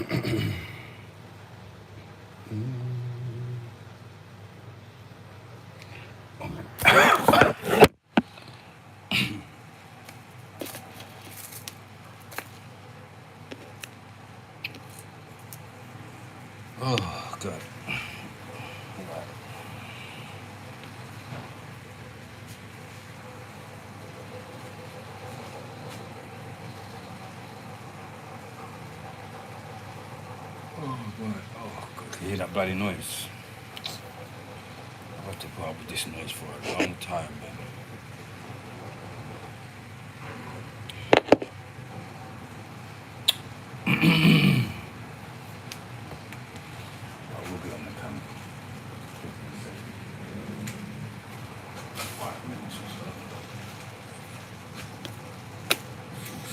Oh, God. Oh, God. Oh, God. Can you hear that bloody noise? I've had to put up with this noise for a long time, man. I will be on the camera. 5 minutes or so.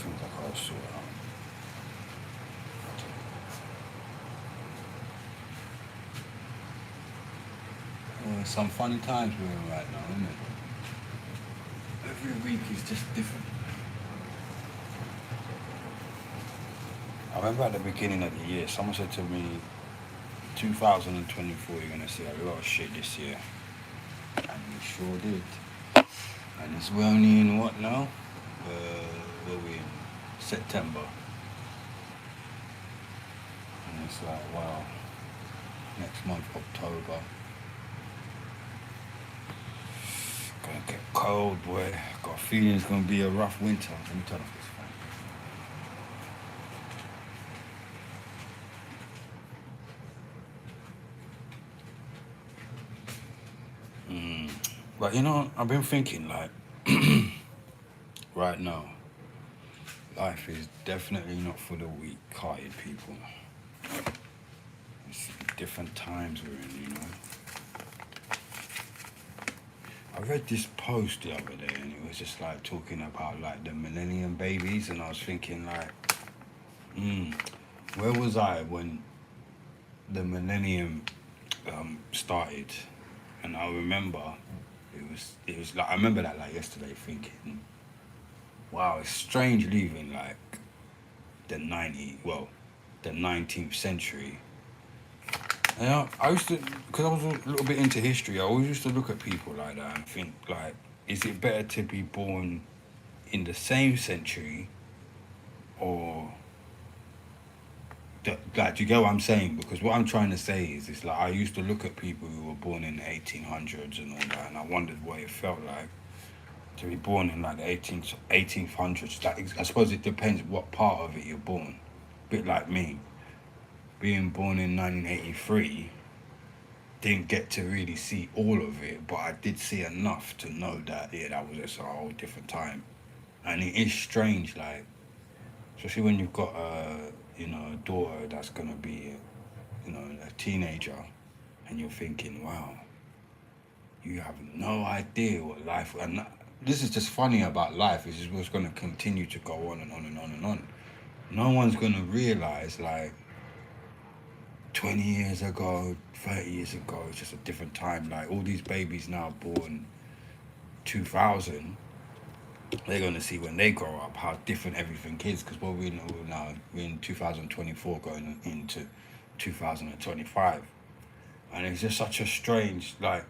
Seems like I'll sort out. Some funny times we're in right now, isn't it? Every week is just different. I remember at the beginning of the year, someone said to me, 2024, you're going to see a lot of shit this year. And we sure did. And it's we're only in what now? Where we in? September. And it's like, wow, next month, October. Gonna get cold, boy. Got a feeling it's gonna be a rough winter. Let me turn off this fan. But you know, I've been thinking like, right now, life is definitely not for the weak-hearted people. It's different times we're in, you know. I read this post the other day and it was just like talking about like the millennium babies, and I was thinking like, where was I when the millennium started? And I remember it was like I remember that like yesterday, thinking, wow, it's strange leaving like the 19th century. And I used to, because I was a little bit into history, I always used to look at people like that and think like, is it better to be born in the same century, or like, do you get what I'm saying? Because what I'm trying to say is, it's like I used to look at people who were born in the 1800s and all that, and I wondered what it felt like to be born in like the 1800s. Like, I suppose it depends what part of it you're born. A bit like me, being born in 1983, didn't get to really see all of it, but I did see enough to know that, yeah, that was just a whole different time. And it is strange, like, especially when you've got a daughter that's gonna be, a teenager, and you're thinking, wow, you have no idea what life. And this is just funny about life. Is just what's gonna continue to go on and on and on and on. No one's gonna realize like 20 years ago, 30 years ago, it's just a different time. Like all these babies now born 2000, they're going to see when they grow up how different everything is. Because what we know now, we're in 2024 going into 2025. And it's just such a strange, like,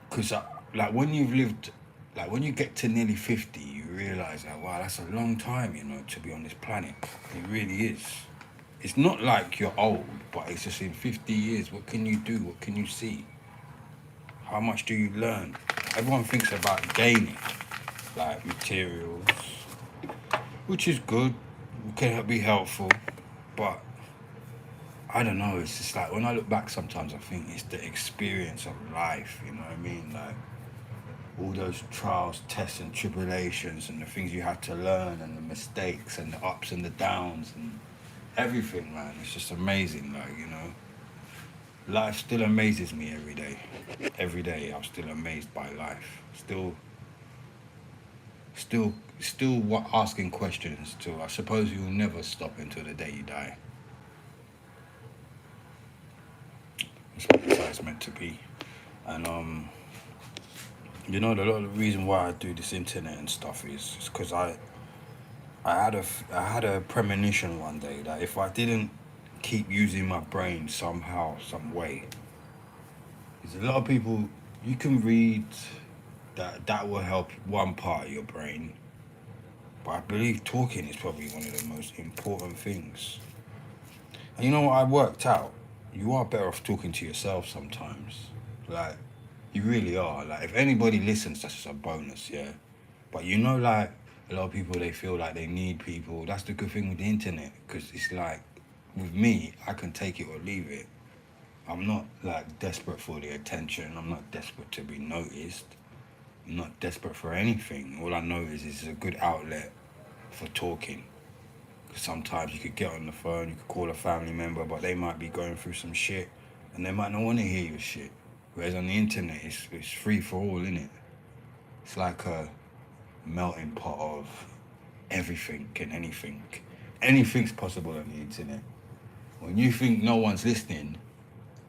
because like when you've lived, like when you get to nearly 50, you realize that, wow, that's a long time, to be on this planet. It really is. It's not like you're old, but it's just in 50 years, what can you do? What can you see? How much do you learn? Everyone thinks about gaining, like materials, which is good, can be helpful, but I don't know, it's just like when I look back sometimes I think it's the experience of life, you know what I mean? Like all those trials, tests and tribulations and the things you had to learn and the mistakes and the ups and the downs and everything, man. It's just amazing, like, life still amazes me every day. Every day I'm still amazed by life. Still what asking questions till I suppose you'll never stop until the day you die. That's what it's meant to be. And a lot of the reason why I do this internet and stuff is because I I had a premonition one day that if I didn't keep using my brain somehow, some way, there's a lot of people you can read that will help one part of your brain, but I believe talking is probably one of the most important things. And you know what I worked out? You are better off talking to yourself sometimes. Like, you really are. Like, if anybody listens, that's just a bonus, yeah. But you know, like, a lot of people, they feel like they need people. That's the good thing with the internet, because it's like, with me, I can take it or leave it. I'm not, like, desperate for the attention. I'm not desperate to be noticed. I'm not desperate for anything. All I know is it's a good outlet for talking. Sometimes you could get on the phone, you could call a family member, but they might be going through some shit and they might not want to hear your shit. Whereas on the internet, it's free for all, innit? It's like a melting pot of everything and anything. Anything's possible on the internet. When you think no one's listening,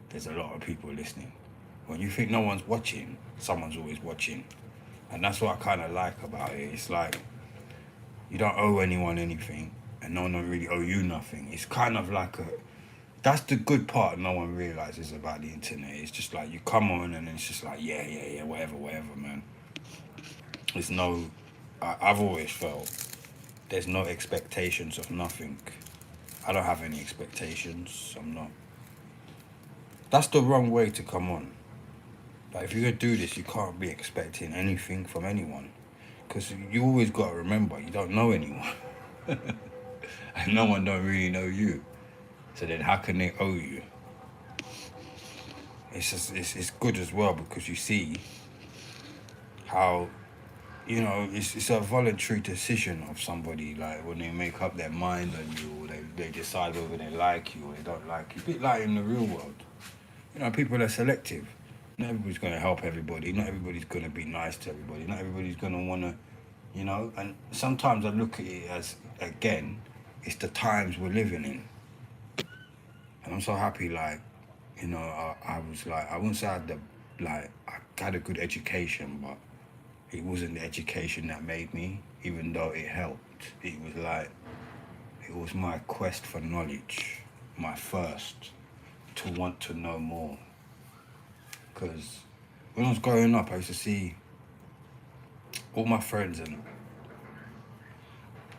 there's a lot of people listening. When you think no one's watching, someone's always watching. And that's what I kind of like about it. It's like you don't owe anyone anything and no one don't really owe you nothing. It's kind of like a that's the good part no one realizes about the internet. It's just like you come on and it's just like yeah, whatever, man. There's no I've always felt there's no expectations of nothing. I don't have any expectations. I'm not. That's the wrong way to come on. Like if you're gonna do this, you can't be expecting anything from anyone, because you always gotta remember you don't know anyone, and no one don't really know you. So then, how can they owe you? It's just it's good as well because you see how it's a voluntary decision of somebody, like when they make up their mind on you, or they decide whether they like you or they don't like you. A bit like in the real world, people are selective. Not everybody's going to help everybody. Not everybody's going to be nice to everybody. Not everybody's going to want to, And sometimes I look at it as, again, it's the times we're living in. And I'm so happy, like, I was like, I wouldn't say I had a good education, but it wasn't the education that made me, even though it helped. It was my quest for knowledge, my thirst to want to know more. Because when I was growing up, I used to see all my friends, and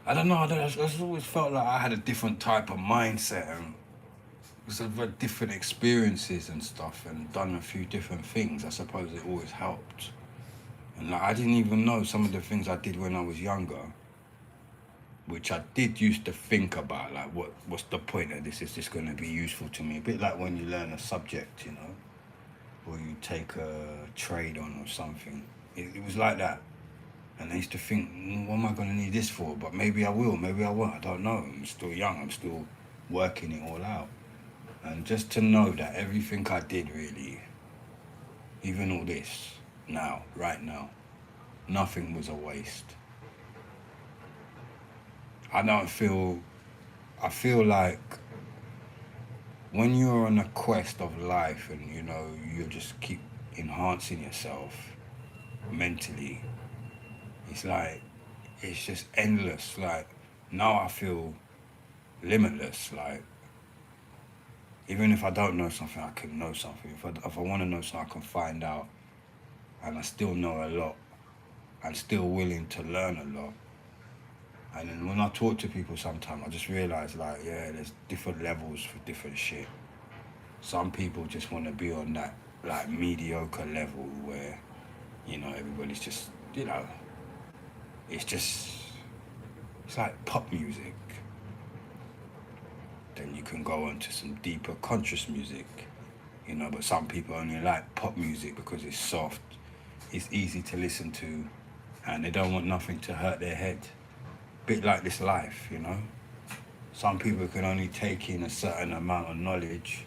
I don't know, I just always felt like I had a different type of mindset, and because I've had different experiences and stuff and done a few different things. I suppose it always helped. And like, I didn't even know some of the things I did when I was younger, which I did used to think about, like what's the point of this? Is this going to be useful to me? A bit like when you learn a subject, or you take a trade on or something. It was like that. And I used to think, what am I going to need this for? But maybe I will, maybe I won't. I don't know. I'm still young. I'm still working it all out. And just to know that everything I did really, even all this, right now, nothing was a waste. I feel like when you're on a quest of life and, you just keep enhancing yourself mentally, it's just endless. Like, now I feel limitless. Like, even if I don't know something, I can know something. If I want to know something, I can find out. And I still know a lot. I'm still willing to learn a lot. And then when I talk to people sometimes, I just realize, like, yeah, there's different levels for different shit. Some people just want to be on that, like, mediocre level where, everybody's just, it's like pop music. Then you can go on to some deeper conscious music, but some people only like pop music because it's soft, it's easy to listen to, and they don't want nothing to hurt their head. Bit like this life, Some people can only take in a certain amount of knowledge.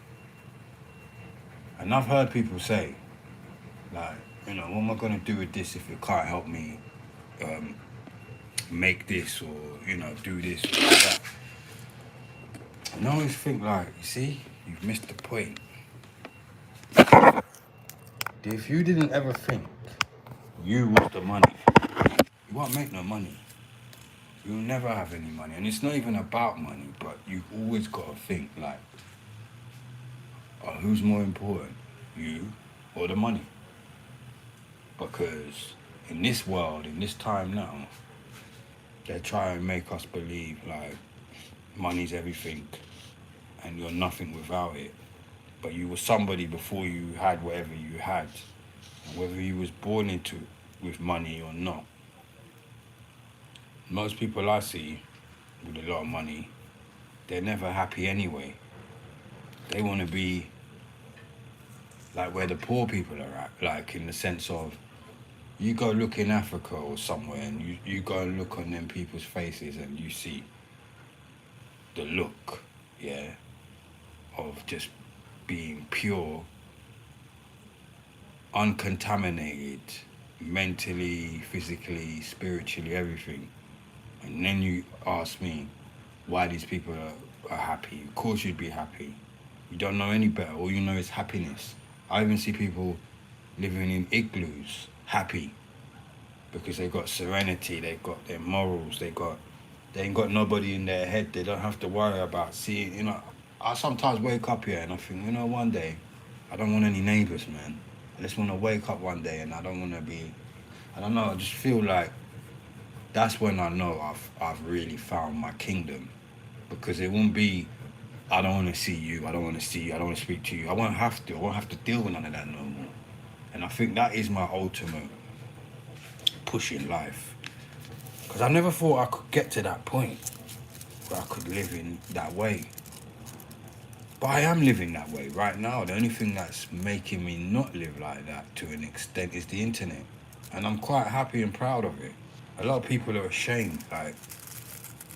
And I've heard people say, like, what am I going to do with this if it can't help me make this or, do this or do that? And I always think, like, you see, you've missed the point. If you didn't ever think you was the money, you won't make no money. you'll never have any money. And it's not even about money, but you've always got to think like, oh, who's more important, you or the money? Because in this world, in this time now, they try and make us believe like money's everything and you're nothing without it. But you were somebody before you had whatever you had. And whether you was born into with money or not. Most people I see with a lot of money, they're never happy anyway. They want to be like where the poor people are at, like in the sense of you go look in Africa or somewhere and you go and look on them people's faces and you see the look, yeah, of just being pure, uncontaminated, mentally, physically, spiritually, everything. And then you ask me why these people are happy. Of course you'd be happy. You don't know any better. All you know is happiness. I even see people living in igloos, happy, because they got serenity, they got their morals, they ain't got nobody in their head. They don't have to worry about seeing, I sometimes wake up here and I think, one day, I don't want any neighbours, man. I just want to wake up one day and I don't want to be, I don't know, I just feel like that's when I know I've really found my kingdom. Because it won't be, I don't want to see you, I don't want to see you, I don't want to speak to you. I won't have to deal with none of that no more. And I think that is my ultimate push in life. Because I never thought I could get to that point where I could live in that way. But I am living that way right now. The only thing that's making me not live like that to an extent is the internet. And I'm quite happy and proud of it. A lot of people are ashamed. Like,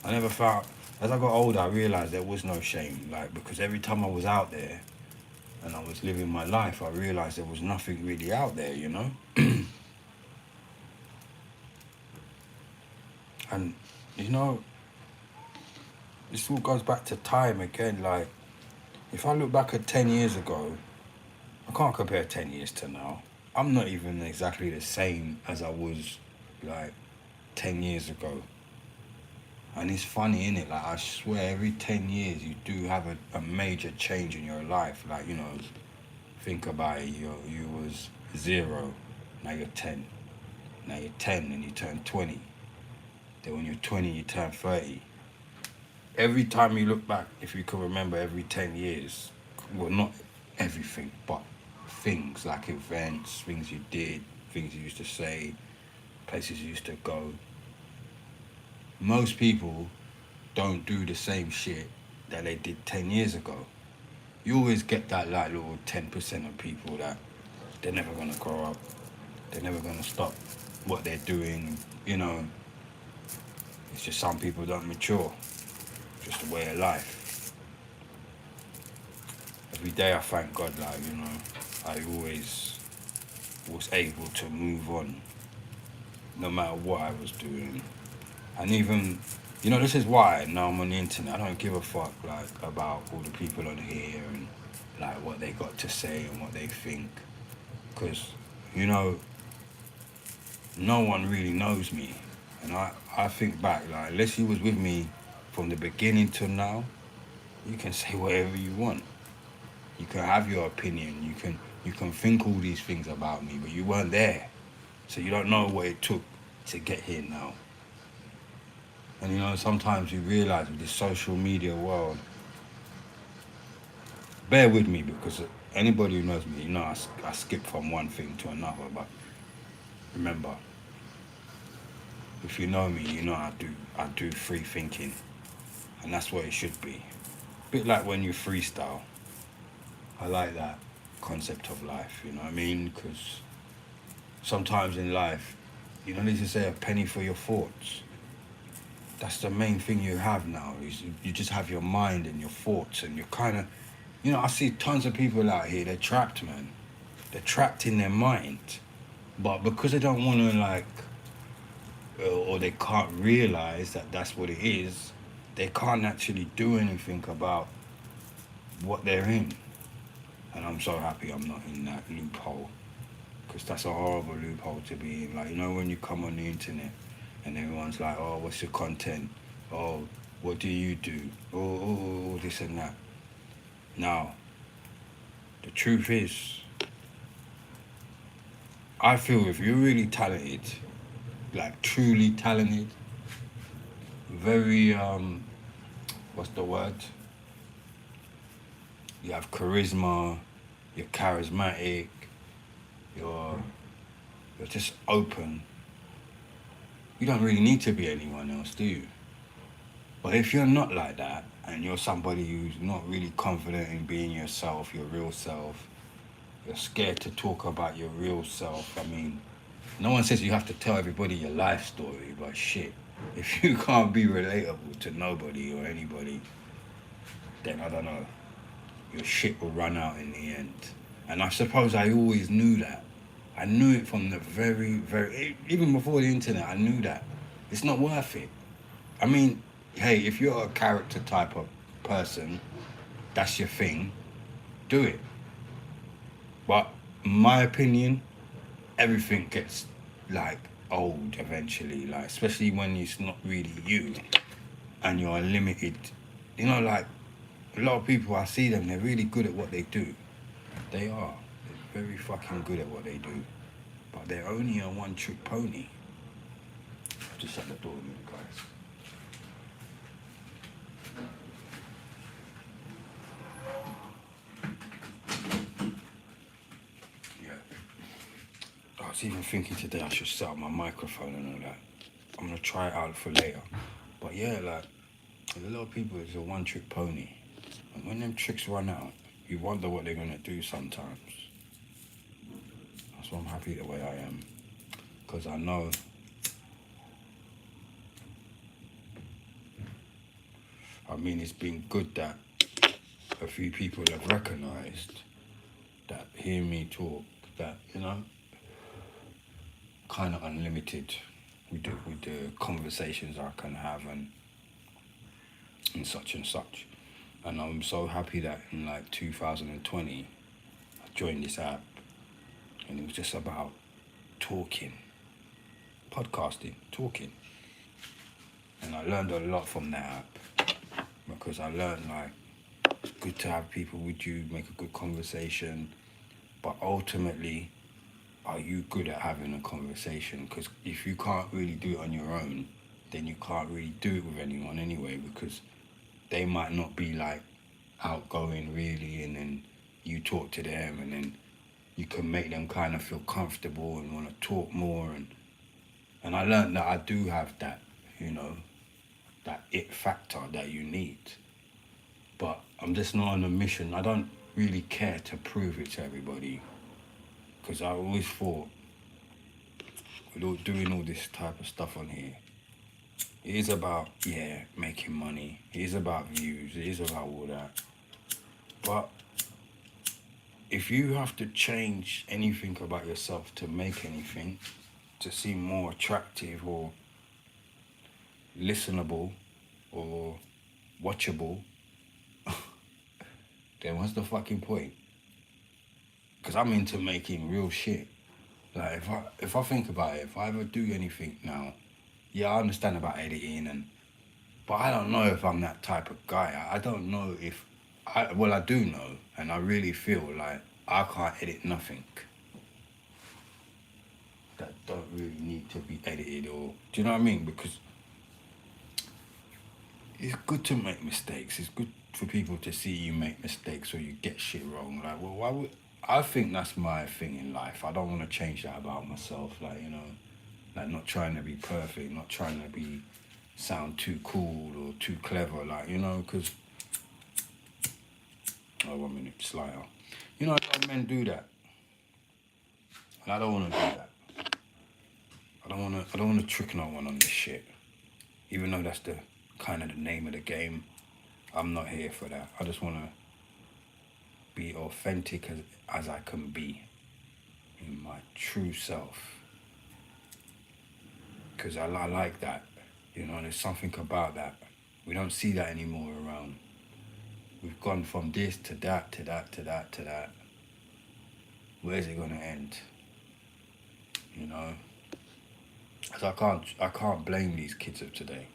I never found, as I got older, I realised there was no shame. Like, because every time I was out there and I was living my life, I realised there was nothing really out there, And, this all goes back to time again. Like, if I look back at 10 years ago, I can't compare 10 years to now. I'm not even exactly the same as I was, like, 10 years ago. And it's funny, innit? Like, I swear, every 10 years, you do have a major change in your life. Like, think about it. You was 0, now you're 10. Now you're 10 and you turn 20. Then when you're 20, you turn 30. Every time you look back, if you can remember every 10 years, well, not everything, but things like events, things you did, things you used to say, places you used to go. Most people don't do the same shit that they did 10 years ago. You always get that like little 10% of people that they're never gonna grow up. They're never gonna stop what they're doing, It's just some people don't mature. Just a way of life. Every day I thank God, like, I always was able to move on, no matter what I was doing. And even, this is why now I'm on the internet. I don't give a fuck, like, about all the people on here and, like, what they got to say and what they think. Because, no one really knows me. And I think back, like, unless you was with me from the beginning to now, you can say whatever you want. You can have your opinion. You can think all these things about me, but you weren't there. So you don't know what it took to get here now. And sometimes you realise with this social media world, bear with me because anybody who knows me, I skip from one thing to another, but remember, if you know me, I do free thinking, and that's what it should be. A bit like when you freestyle. I like that concept of life, you know what I mean? Because sometimes in life, you don't need to say a penny for your thoughts. That's the main thing you have now, is you just have your mind and your thoughts, and you're kind of, I see tons of people out here, they're trapped, man. They're trapped in their mind. But because they don't want to, like, or they can't realise that that's what it is, they can't actually do anything about what they're in. And I'm so happy I'm not in that loophole, because that's a horrible loophole to be in. Like, when you come on the internet and everyone's like, oh, what's your content? Oh, what do you do? Oh, this and that. Now, the truth is, I feel if you're really talented, like truly talented, very what's the word? You have charisma, you're charismatic, you're you're just open. You don't really need to be anyone else, do you? But if you're not like that and you're somebody who's not really confident in being yourself, your real self, you're scared to talk about your real self. I mean, no one says you have to tell everybody your life story, but shit, if you can't be relatable to nobody or anybody, then I don't know, your shit will run out in the end. And I suppose I always knew that. I knew it from the even before the internet, I knew that. It's not worth it. I mean, hey, if you're a character type of person, that's your thing, do it. But my opinion, everything gets like old eventually, like especially when it's not really you and you're limited. You know, like a lot of people I see them, they're really good at what they do. They are. They're very fucking good at what they do. But they're only a one trick pony. Just shut the door, guys. Yeah. I was even thinking today I should set up my microphone and all that. I'm gonna try it out for later. But yeah, like a lot of people, it's a one trick pony. And when them tricks run out, you wonder what they're gonna do sometimes. That's why I'm happy the way I am. Because I know it's been good that a few people have recognized that hear me talk, that, kind of unlimited with the conversations I can have and such and such. And I'm so happy that in like 2020, I joined this app and it was just about talking, podcasting, talking. And I learned a lot from that app because I learned like it's good to have people with you, make a good conversation, but ultimately, are you good at having a conversation? Because if you can't really do it on your own, then you can't really do it with anyone anyway, because they might not be like outgoing really, and then you talk to them and then you can make them kind of feel comfortable and want to talk more. And I learned that I do have that, that it factor that you need. But I'm just not on a mission. I don't really care to prove it to everybody, because I always thought with doing all this type of stuff on here, it is about, making money. It is about views. It is about all that. But if you have to change anything about yourself to make anything, to seem more attractive or listenable or watchable, then what's the fucking point? Because I'm into making real shit. Like if I think about it, if I ever do anything now, I understand about editing but I don't know if I'm that type of guy. I don't know if I do know, and I really feel like I can't edit nothing that don't really need to be edited, or do you know what I mean? Because it's good to make mistakes. It's good for people to see you make mistakes or you get shit wrong. Like, well, why would I think that's my thing in life? I don't want to change that about myself. Like, like not trying to be perfect, not trying to sound too cool or too clever. Like, because 1 minute, Slayer. A lot of men do that, and I don't want to do that. I don't want to trick no one on this shit. Even though that's the kind of the name of the game, I'm not here for that. I just want to be authentic as I can be in my true self. Because I like that. There's something about that. We don't see that anymore around. We've gone from this to that, to that, to that, to that. Where's it going to end? because I can't blame these kids of today.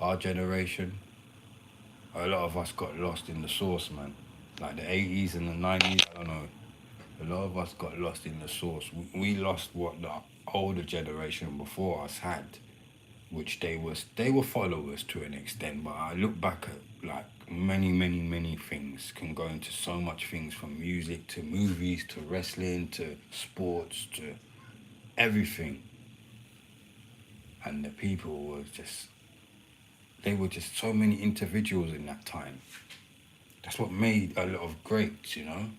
Our generation, a lot of us got lost in the sauce, man. Like the 80s and the 90s, I don't know. A lot of us got lost in the sauce. We lost what the older generation before us had, which they were followers to an extent. But I look back at like many things can go into so much things, from music to movies to wrestling to sports to everything. And the people were just, they were just so many individuals in that time. That's what made a lot of greats, you know?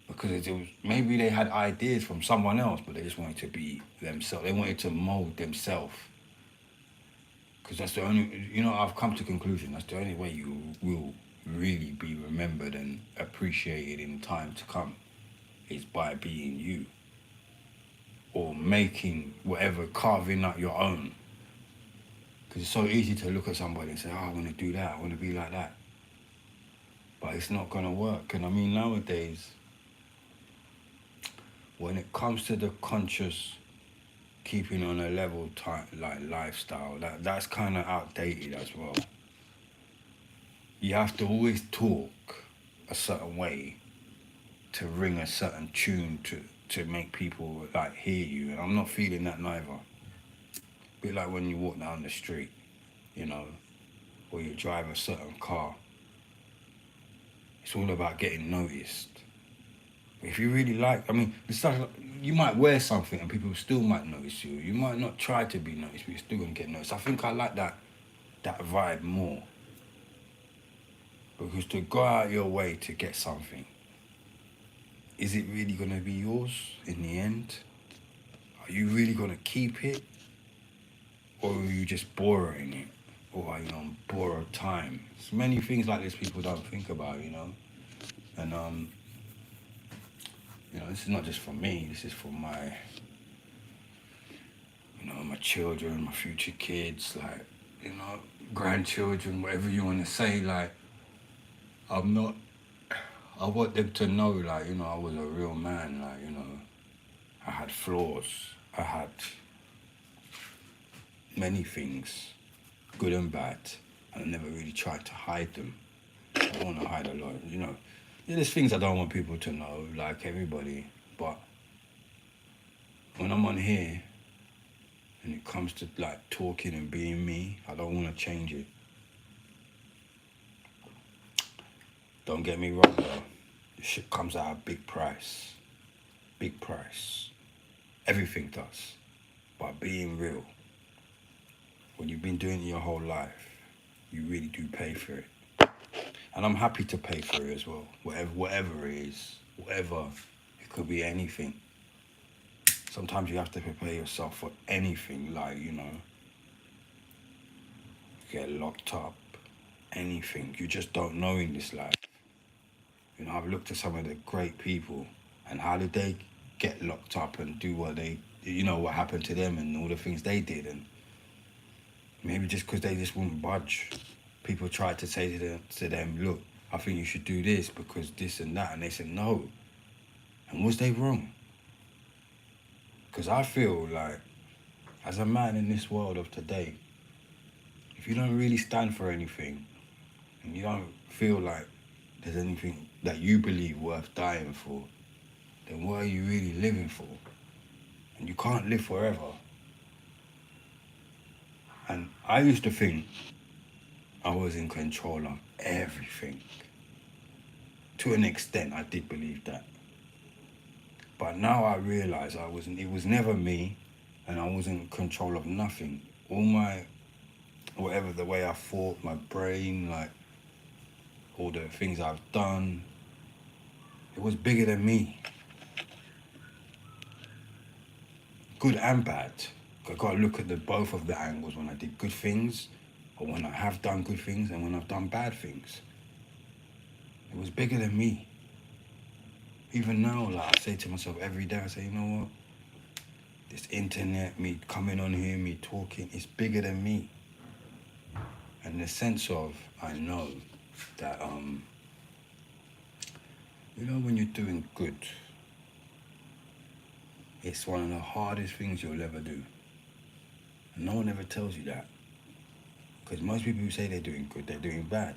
Because it was, maybe they had ideas from someone else, but they just wanted to be themselves. They wanted to mold themselves. Because that's the only, you know, I've come to conclusion, that's the only way you will really be remembered and appreciated in time to come, is by being you. Or making whatever, carving out your own. Because it's so easy to look at somebody and say, oh, I want to do that, I want to be like that. But it's not going to work. And I mean, nowadays, when it comes to the conscious keeping on a level type like lifestyle, that's kind of outdated as well. You have to always talk a certain way to ring a certain tune to make people like hear you, and I'm not feeling that neither. A bit like when you walk down the street, you know, or you drive a certain car. It's all about getting noticed. If you really like, I mean, the stuff, you might wear something and people still might notice you. You might not try to be noticed, but you're still gonna get noticed. I think I like that vibe more. Because to go out your way to get something, is it really gonna be yours in the end? Are you really gonna keep it? Or are you just borrowing it? Or are you on borrowed time? There's many things like this people don't think about, you know? And you know, this is not just for me, this is for my, you know, my children, my future kids, like, you know, grandchildren, whatever you want to say. Like, I want them to know, like, you know, I was a real man, like, you know, I had flaws, I had many things, good and bad, and I never really tried to hide them. I don't want to hide a lot, you know. Yeah, there's things I don't want people to know, like everybody, but when I'm on here and it comes to like talking and being me, I don't want to change it. Don't get me wrong though, this shit comes at a big price. Big price. Everything does. But being real, when you've been doing it your whole life, you really do pay for it. And I'm happy to pay for it as well. Whatever it is, whatever. It could be anything. Sometimes you have to prepare yourself for anything, like, you know, get locked up, anything. You just don't know in this life. You know, I've looked at some of the great people and how did they get locked up and do what they, you know, what happened to them and all the things they did. And maybe just because they just wouldn't budge. People tried to say to them, look, I think you should do this because this and that. And they said no. And was they wrong? Because I feel like, as a man in this world of today, if you don't really stand for anything and you don't feel like there's anything that you believe worth dying for, then what are you really living for? And you can't live forever. And I used to think I was in control of everything. To an extent, I did believe that. But now I realize it was never me, and I wasn't in control of nothing. All my, whatever, the way I thought, my brain, like, all the things I've done, it was bigger than me. Good and bad. I gotta look at both of the angles when I did good things, or when I have done good things, and when I've done bad things. It was bigger than me. Even now, like, I say to myself every day, I say, you know what? This internet, me coming on here, me talking, it's bigger than me. And the sense of, I know that, you know, when you're doing good, It's one of the hardest things you'll ever do. And no one ever tells you that. Because most people who say they're doing good, they're doing bad.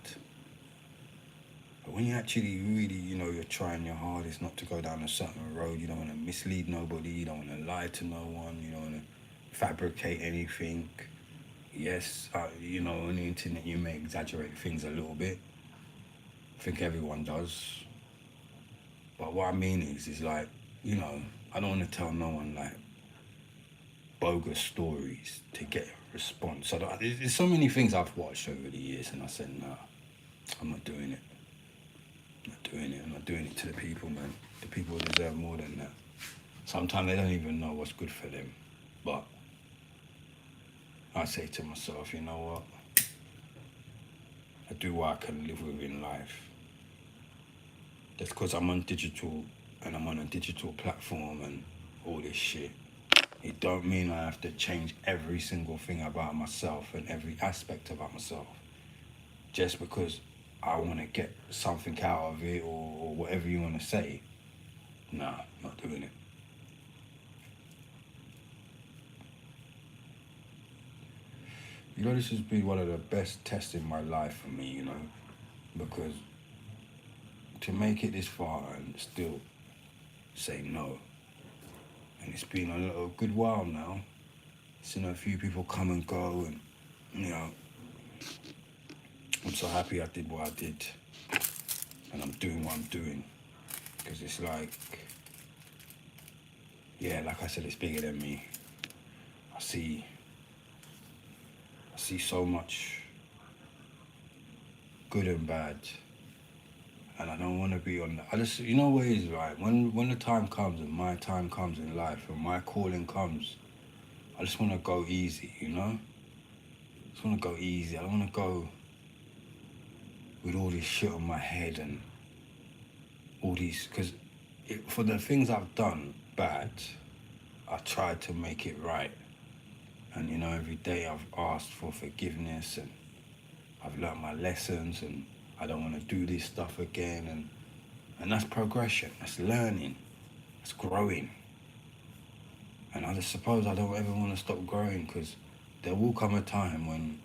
But when you actually really, you're trying your hardest not to go down a certain road, you don't want to mislead nobody, you don't want to lie to no one, you don't want to fabricate anything. Yes, on the internet you may exaggerate things a little bit. I think everyone does. But what I mean is like, I don't want to tell no one like bogus stories to get a response. So there's so many things I've watched over the years, and I said, nah, I'm not doing it. I'm not doing it. I'm not doing it to the people, man. The people deserve more than that. Sometimes they don't even know what's good for them. But I say to myself, you know what? I do what I can live with in life. Just because I'm on digital and I'm on a digital platform and all this shit, it don't mean I have to change every single thing about myself and every aspect about myself just because I want to get something out of it or whatever you want to say. Nah, not doing it. This has been one of the best tests in my life for me, because to make it this far and still say no. And it's been a good while now. Seen a few people come and go, and I'm so happy I did what I did, and I'm doing what I'm doing, because it's like, like I said, it's bigger than me. I see so much good and bad, and I don't want to be on that. I just, what it is, right? When the time comes and my time comes in life and my calling comes, I just want to go easy, I just want to go easy. I don't want to go with all this shit on my head and all these, because for the things I've done bad, I tried to make it right. And every day I've asked for forgiveness and I've learned my lessons and I don't want to do this stuff again, and that's progression, that's learning, that's growing. And I just suppose I don't ever want to stop growing, because there will come a time when,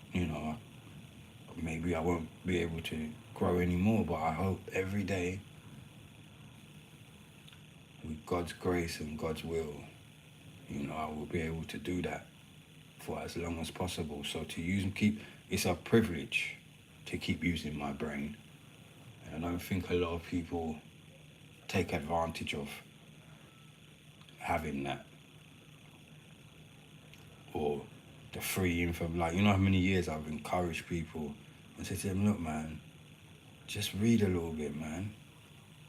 maybe I won't be able to grow anymore, but I hope every day, with God's grace and God's will, I will be able to do that for as long as possible. So to use and keep, it's a privilege to keep using my brain. And I don't think a lot of people take advantage of having that. Or the free info, like, how many years I've encouraged people and said to them, look, man, just read a little bit, man.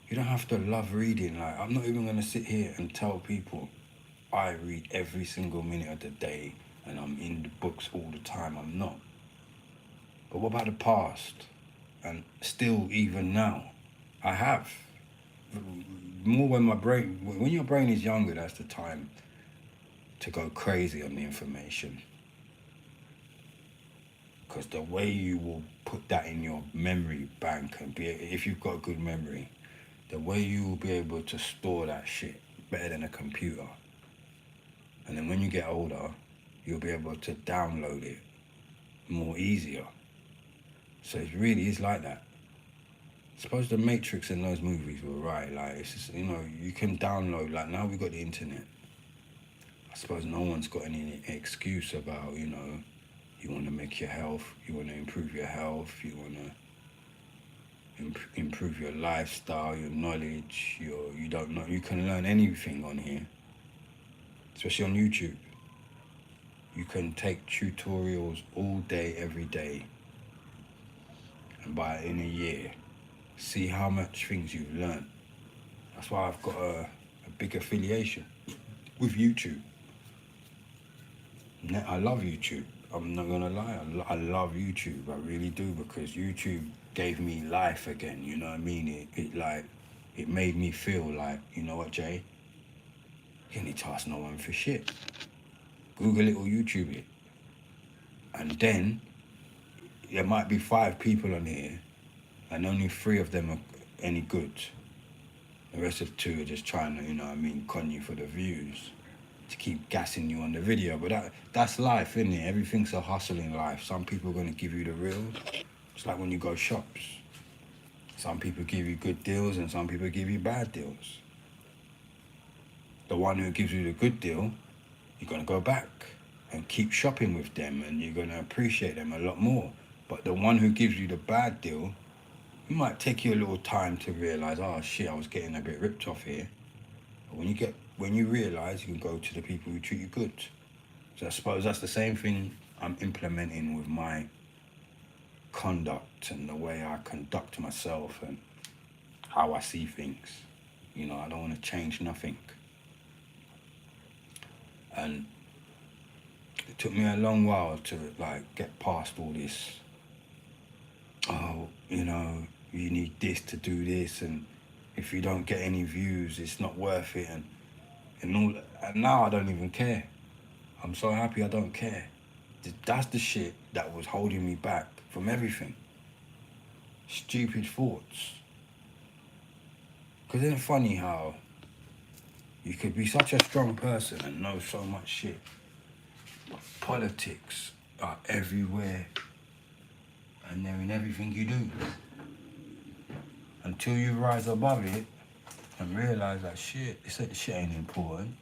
You don't have to love reading. Like, I'm not even going to sit here and tell people I read every single minute of the day and I'm in the books all the time. I'm not. But what about the past? And still, even now, I have. More when your brain is younger, that's the time to go crazy on the information. Because the way you will put that in your memory bank and if you've got a good memory, the way you will be able to store that shit better than a computer. And then when you get older, you'll be able to download it more easier. So it really is like that. I suppose the Matrix and those movies were right. Like, it's just, you can download, like, now we've got the internet. I suppose no one's got any excuse about, you want to make your health, you want to improve your health, you want to improve your lifestyle, your knowledge, you don't know. You can learn anything on here, especially on YouTube. You can take tutorials all day, every day, and in a year, see how much things you've learned. That's why I've got a big affiliation with YouTube. I love YouTube. I'm not gonna lie, I love YouTube. I really do, because YouTube gave me life again. You know what I mean? It made me feel like, you know what, Jay? You need to ask no one for shit. Google it or YouTube it, and then there might be 5 people on here, and only 3 of them are any good. The rest of 2 are just trying to, con you for the views. to keep gassing you on the video. But that's life, isn't it? Everything's a hustle in life. Some people are going to give you the real. It's like when you go shops. Some people give you good deals and some people give you bad deals. The one who gives you the good deal, you're going to go back and keep shopping with them and you're going to appreciate them a lot more. But the one who gives you the bad deal, it might take you a little time to realize, oh shit, I was getting a bit ripped off here. But when you realize, you can go to the people who treat you good. So I suppose that's the same thing I'm implementing with my conduct and the way I conduct myself and how I see things. You know, I don't want to change nothing. And it took me a long while to like get past all this. Oh, you know, you need this to do this, and if you don't get any views, it's not worth it, and all. And now I don't even care. I'm so happy I don't care. That's the shit that was holding me back from everything. Stupid thoughts. Because isn't it funny how you could be such a strong person and know so much shit? Politics are everywhere and they're in everything you do. Until you rise above it and realize that shit ain't important.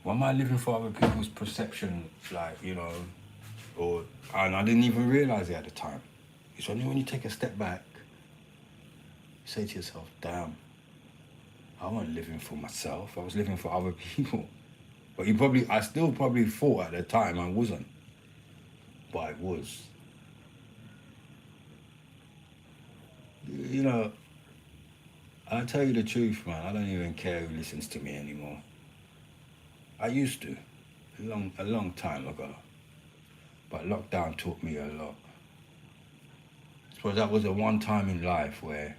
Why am I living for other people's perception, like, you know, and I didn't even realize it at the time. It's only when you take a step back, you say to yourself, damn, I wasn't living for myself, I was living for other people. But I still probably thought at the time I wasn't, but I was. You know, I'll tell you the truth, man, I don't even care who listens to me anymore. I used to, a long time ago. But lockdown taught me a lot. I suppose that was the one time in life where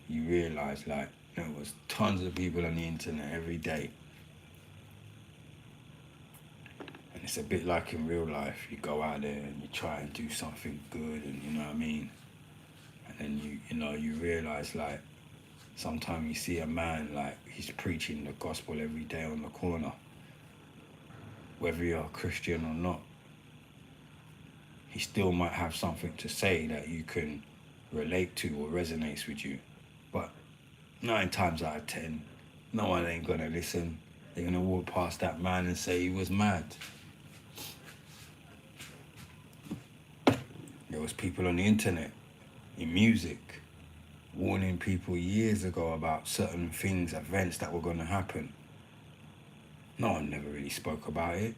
you realise, like, there was tons of people on the internet every day. And it's a bit like in real life. You go out there and you try and do something good, and you know what I mean? And then you realise, like, sometimes you see a man, like, he's preaching the gospel every day on the corner. Whether you're a Christian or not, he still might have something to say that you can relate to or resonates with you. But 9 times out of 10, no one ain't gonna listen. They're gonna walk past that man and say he was mad. There was people on the internet, in music, warning people years ago about certain things, events that were gonna happen. No one never really spoke about it.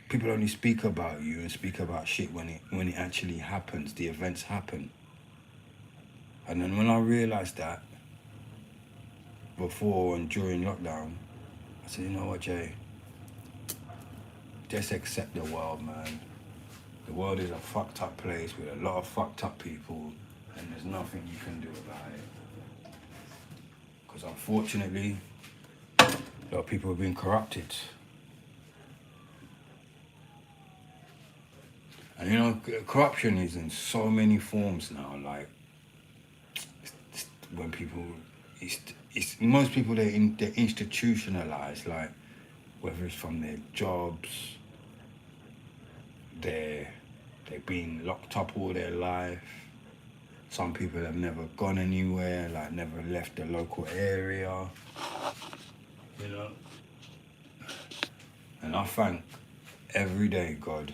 People only speak about you and speak about shit when it actually happens, the events happen. And then when I realised that, before and during lockdown, I said, you know what, Jay? Just accept the world, man. The world is a fucked up place with a lot of fucked up people, and there's nothing you can do about it. Because unfortunately, a lot of people have been corrupted. And you know, corruption is in so many forms now. Like, when people, most people, they're institutionalized. Like, whether it's from their jobs, they've been locked up all their life. Some people have never gone anywhere, like never left the local area. You know. And I thank every day God,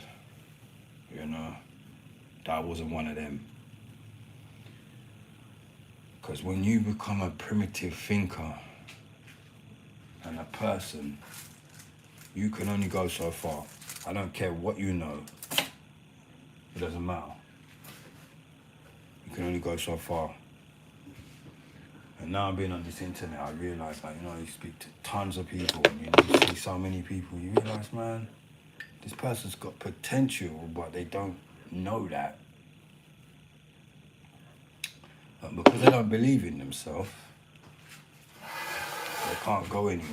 you know, that I wasn't one of them. Because when you become a primitive thinker and a person, you can only go so far. I don't care what you know. It doesn't matter. You can only go so far. And now being on this internet, I realise, like, you know, you speak to tons of people and you see so many people, you realise, man, this person's got potential, but they don't know that. And because they don't believe in themselves, they can't go anywhere.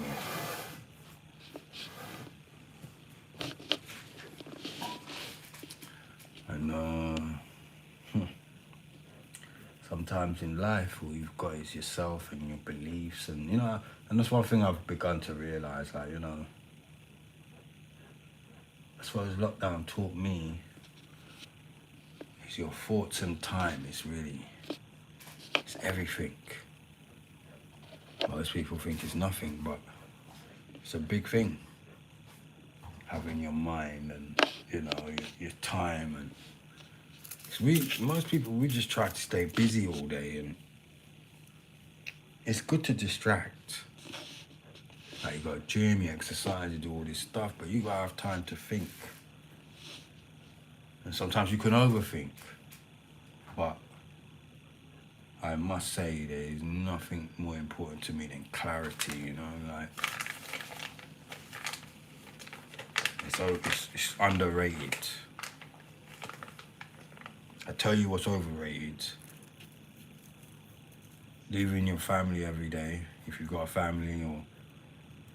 And sometimes sometimes in life all you've got is yourself and your beliefs, and and that's one thing I've begun to realize. Like, I suppose lockdown taught me is your thoughts and time is really, it's everything. Most people think it's nothing, but it's a big thing. Having your mind and your time, and most people, we just try to stay busy all day, and it's good to distract. Like, you go to gym, you exercise, you do all this stuff, but you gotta have time to think. And sometimes you can overthink, but I must say there is nothing more important to me than clarity. Like, it's underrated. I tell you what's overrated. Leaving your family every day, if you've got a family, or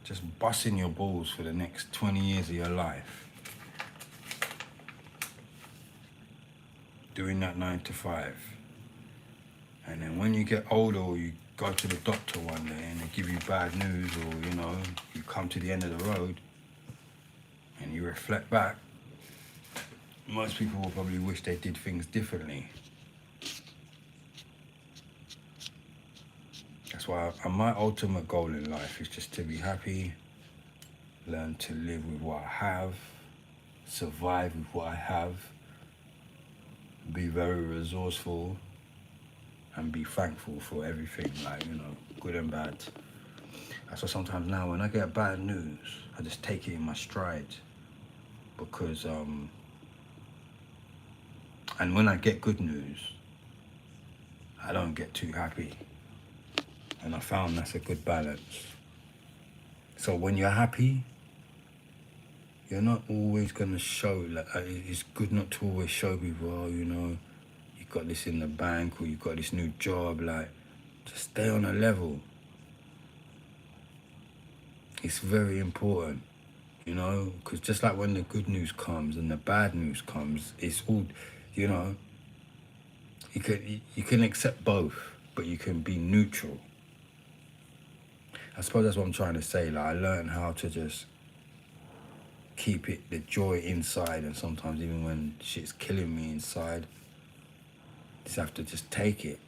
just busting your balls for the next 20 years of your life. Doing that 9 to 5. And then when you get older, or you go to the doctor one day and they give you bad news, or you come to the end of the road and you reflect back, most people will probably wish they did things differently. That's why my ultimate goal in life is just to be happy, learn to live with what I have, survive with what I have, be very resourceful, and be thankful for everything, like, good and bad. That's why sometimes now when I get bad news, I just take it in my stride, because and when I get good news, I don't get too happy, and I found that's a good balance. So when you're happy, you're not always gonna show, like, it's good not to always show people, oh, you've got this in the bank, or you've got this new job. Like, just stay on a level. It's very important, because just like when the good news comes and the bad news comes, it's all, you can accept both, but you can be neutral. I suppose that's what I'm trying to say. Like, I learned how to just keep the joy inside, and sometimes even when shit's killing me inside, just have to just take it.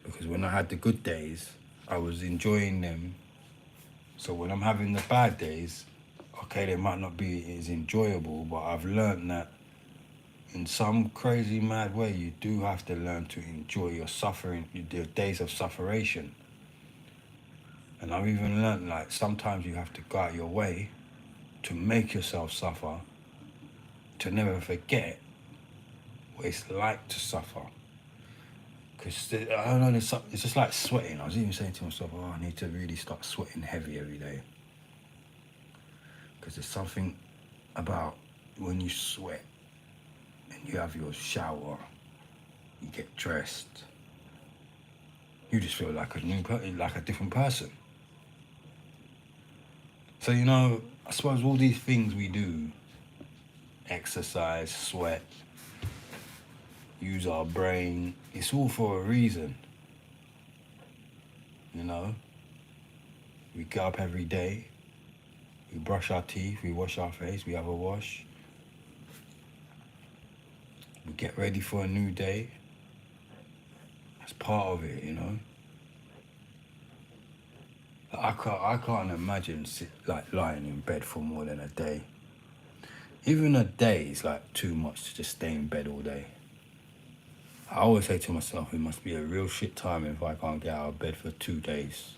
Because when I had the good days, I was enjoying them. So when I'm having the bad days, okay, they might not be as enjoyable, but I've learned that in some crazy mad way, you do have to learn to enjoy your suffering, your days of sufferation. And I've even learned, like, sometimes you have to go out your way to make yourself suffer, to never forget what it's like to suffer. Because, I don't know, it's just like sweating. I was even saying to myself, I need to really start sweating heavy every day. Because there's something about when you sweat and you have your shower, you get dressed, you just feel like a different person. So, I suppose all these things we do, exercise, sweat, use our brain, it's all for a reason. We get up every day, we brush our teeth, we wash our face, we have a wash, we get ready for a new day. That's part of it, I can't imagine lying in bed for more than a day. Even a day is like too much to just stay in bed all day. I always say to myself, it must be a real shit time if I can't get out of bed for 2 days.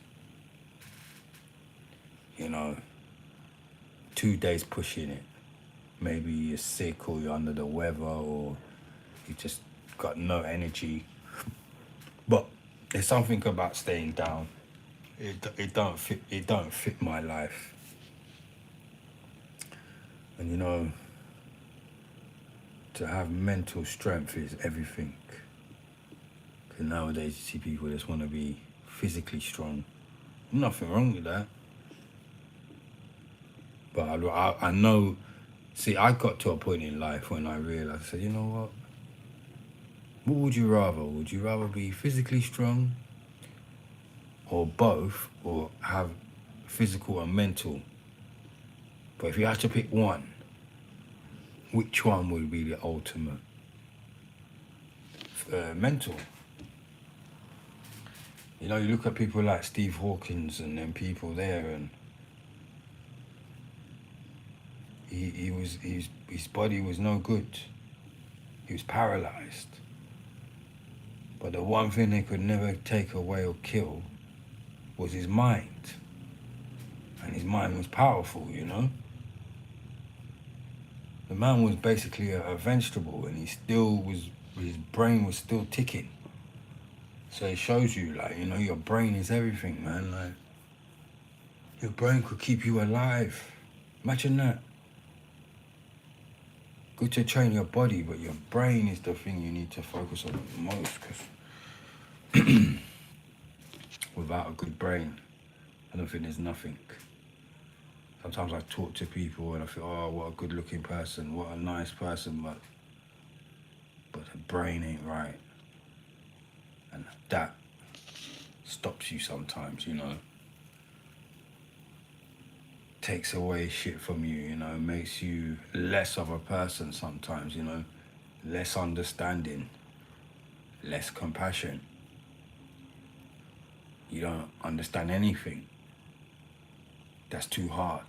2 days pushing it. Maybe you're sick, or you're under the weather, or you just got no energy. But there's something about staying down. It don't fit my life. And to have mental strength is everything. Because nowadays you see people just want to be physically strong. Nothing wrong with that. But I know, see, I got to a point in life when I realised, I said, you know what? What would you rather? Would you rather be physically strong, or both, or have physical and mental? But if you had to pick one, which one would be the ultimate? Mental. You know, you look at people like Steve Hawkins and them people there, and his body was no good. He was paralyzed. But the one thing they could never take away or kill was his mind. And his mind was powerful, you know? The man was basically a vegetable, and his brain was still ticking. So it shows you, like, you know, your brain is everything, man. Like, your brain could keep you alive. Imagine that. Good to train your body, but your brain is the thing you need to focus on the most, because without a good brain, I don't think there's nothing. Sometimes I talk to people and I feel, oh, what a good looking person, what a nice person, but the brain ain't right. And that stops you sometimes, you know. Takes away shit from you, you know, makes you less of a person sometimes, you know. Less understanding, less compassion. You don't understand anything. That's too hard.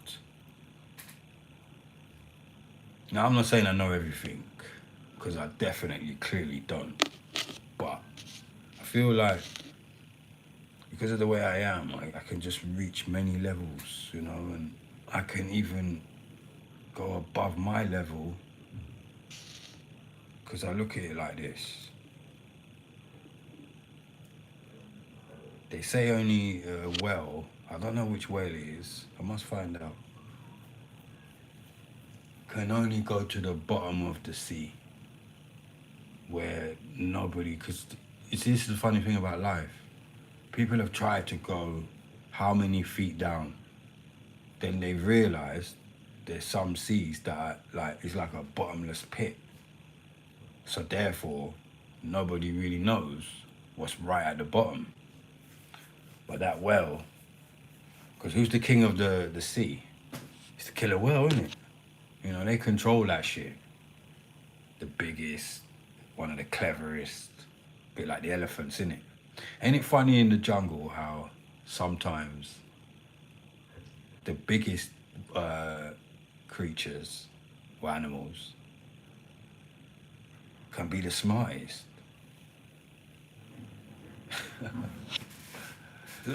Now, I'm not saying I know everything, because I definitely, clearly don't. But I feel like, because of the way I am, I can just reach many levels, you know, and I can even go above my level, because I look at it like this. They say only a well, I don't know which well it is, I must find out, can only go to the bottom of the sea, where nobody, because this is the funny thing about life. People have tried to go how many feet down, then they realized there's some seas that are like, it's like a bottomless pit. So therefore, nobody really knows what's right at the bottom. But that well, because who's the king of the sea? It's the killer whale, isn't it? You know, they control that shit. The biggest, one of the cleverest, a bit like the elephants, innit? Ain't it funny in the jungle how sometimes the biggest creatures or animals can be the smartest?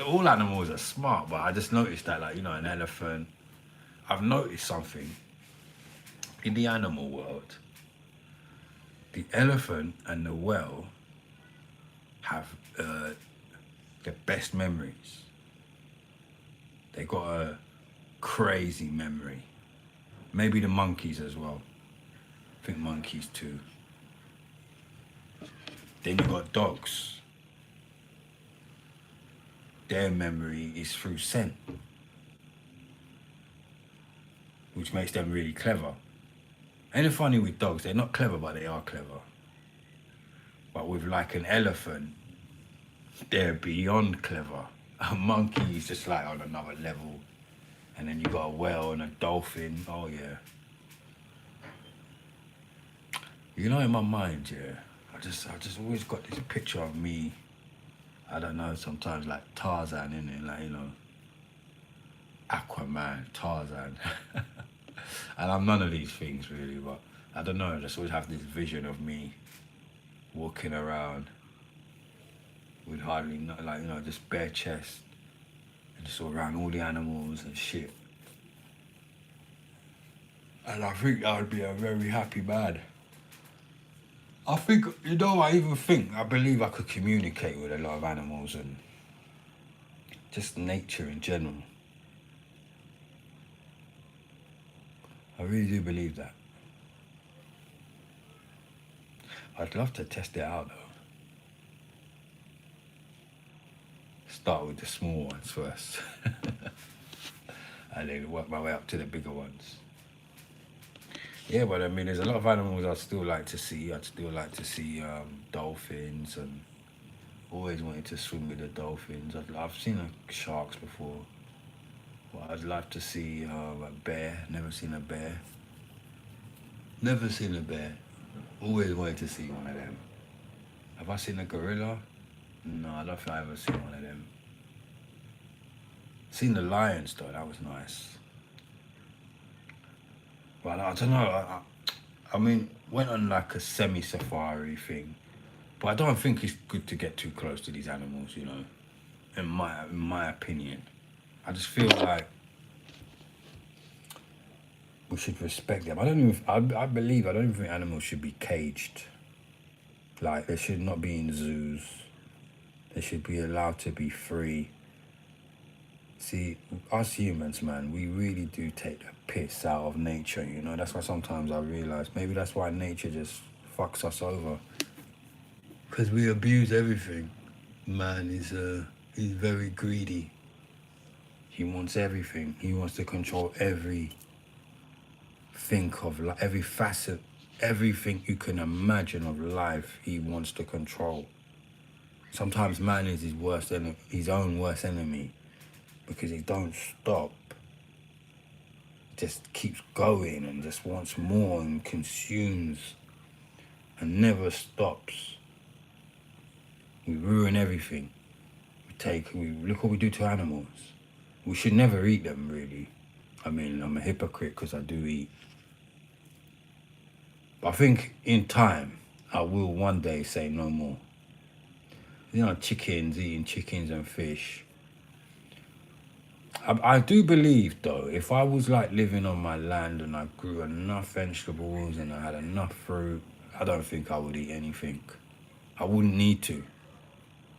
All animals are smart, but I just noticed that, like, you know, an elephant, I've noticed something in the animal world. The elephant and the whale have the best memories. They got a crazy memory. Maybe the monkeys as well. I think monkeys too. Then you got dogs. Their memory is through scent, which makes them really clever. Ain't it funny with dogs? They're not clever, but they are clever. But with like an elephant, they're beyond clever. A monkey is just like on another level. And then you got a whale and a dolphin. Oh yeah. You know, in my mind, yeah, I just always got this picture of me, I don't know, sometimes like Tarzan, innit? Like, you know, Aquaman, Tarzan. And I'm none of these things really, but I don't know, I just always have this vision of me walking around with hardly, like, you know, just bare chest, and just around all the animals and shit. And I think I would be a very happy man. I think, you know, I believe I could communicate with a lot of animals and just nature in general. I really do believe that. I'd love to test it out though. Start with the small ones first. And then work my way up to the bigger ones. Yeah, but I mean, there's a lot of animals I'd still like to see. I'd still like to see dolphins, and always wanted to swim with the dolphins. I've seen sharks before, but I'd love to see a bear. Never seen a bear. Never seen a bear. Always wanted to see one of them. Have I seen a gorilla? No, I don't think I ever seen one of them. Seen the lions though. That was nice. But I don't know. I mean, went on like a semi-safari thing, but I don't think it's good to get too close to these animals. You know, in my opinion, I just feel like we should respect them. I don't even. I believe I don't even think animals should be caged. Like they should not be in zoos. They should be allowed to be free. See, us humans, man, we really do take the piss out of nature. You know, that's why sometimes I realize maybe that's why nature just fucks us over. Because we abuse everything. Man is he's very greedy. He wants everything. He wants to control every think of every facet, everything you can imagine of life. He wants to control. Sometimes man is his own worst enemy, because he don't stop. Just keeps going and just wants more and consumes and never stops. We ruin everything. We look what we do to animals. We should never eat them, really. I mean, I'm a hypocrite because I do eat. But I think in time, I will one day say no more. You know, eating chickens and fish. I do believe, though, if I was like living on my land and I grew enough vegetables and I had enough fruit, I don't think I would eat anything. I wouldn't need to.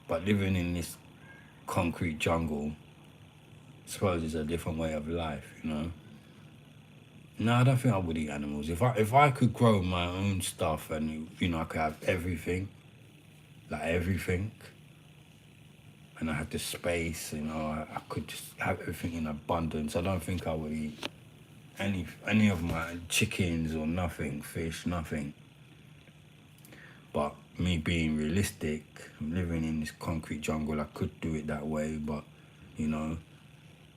But living in this concrete jungle, I suppose it's a different way of life, you know. No, I don't think I would eat animals. If I could grow my own stuff and you know I could have everything, like everything, and I had the space, you know, I could just have everything in abundance. I don't think I would eat any of my chickens or nothing, fish, nothing. But me being realistic, I'm living in this concrete jungle. I could do it that way, but you know,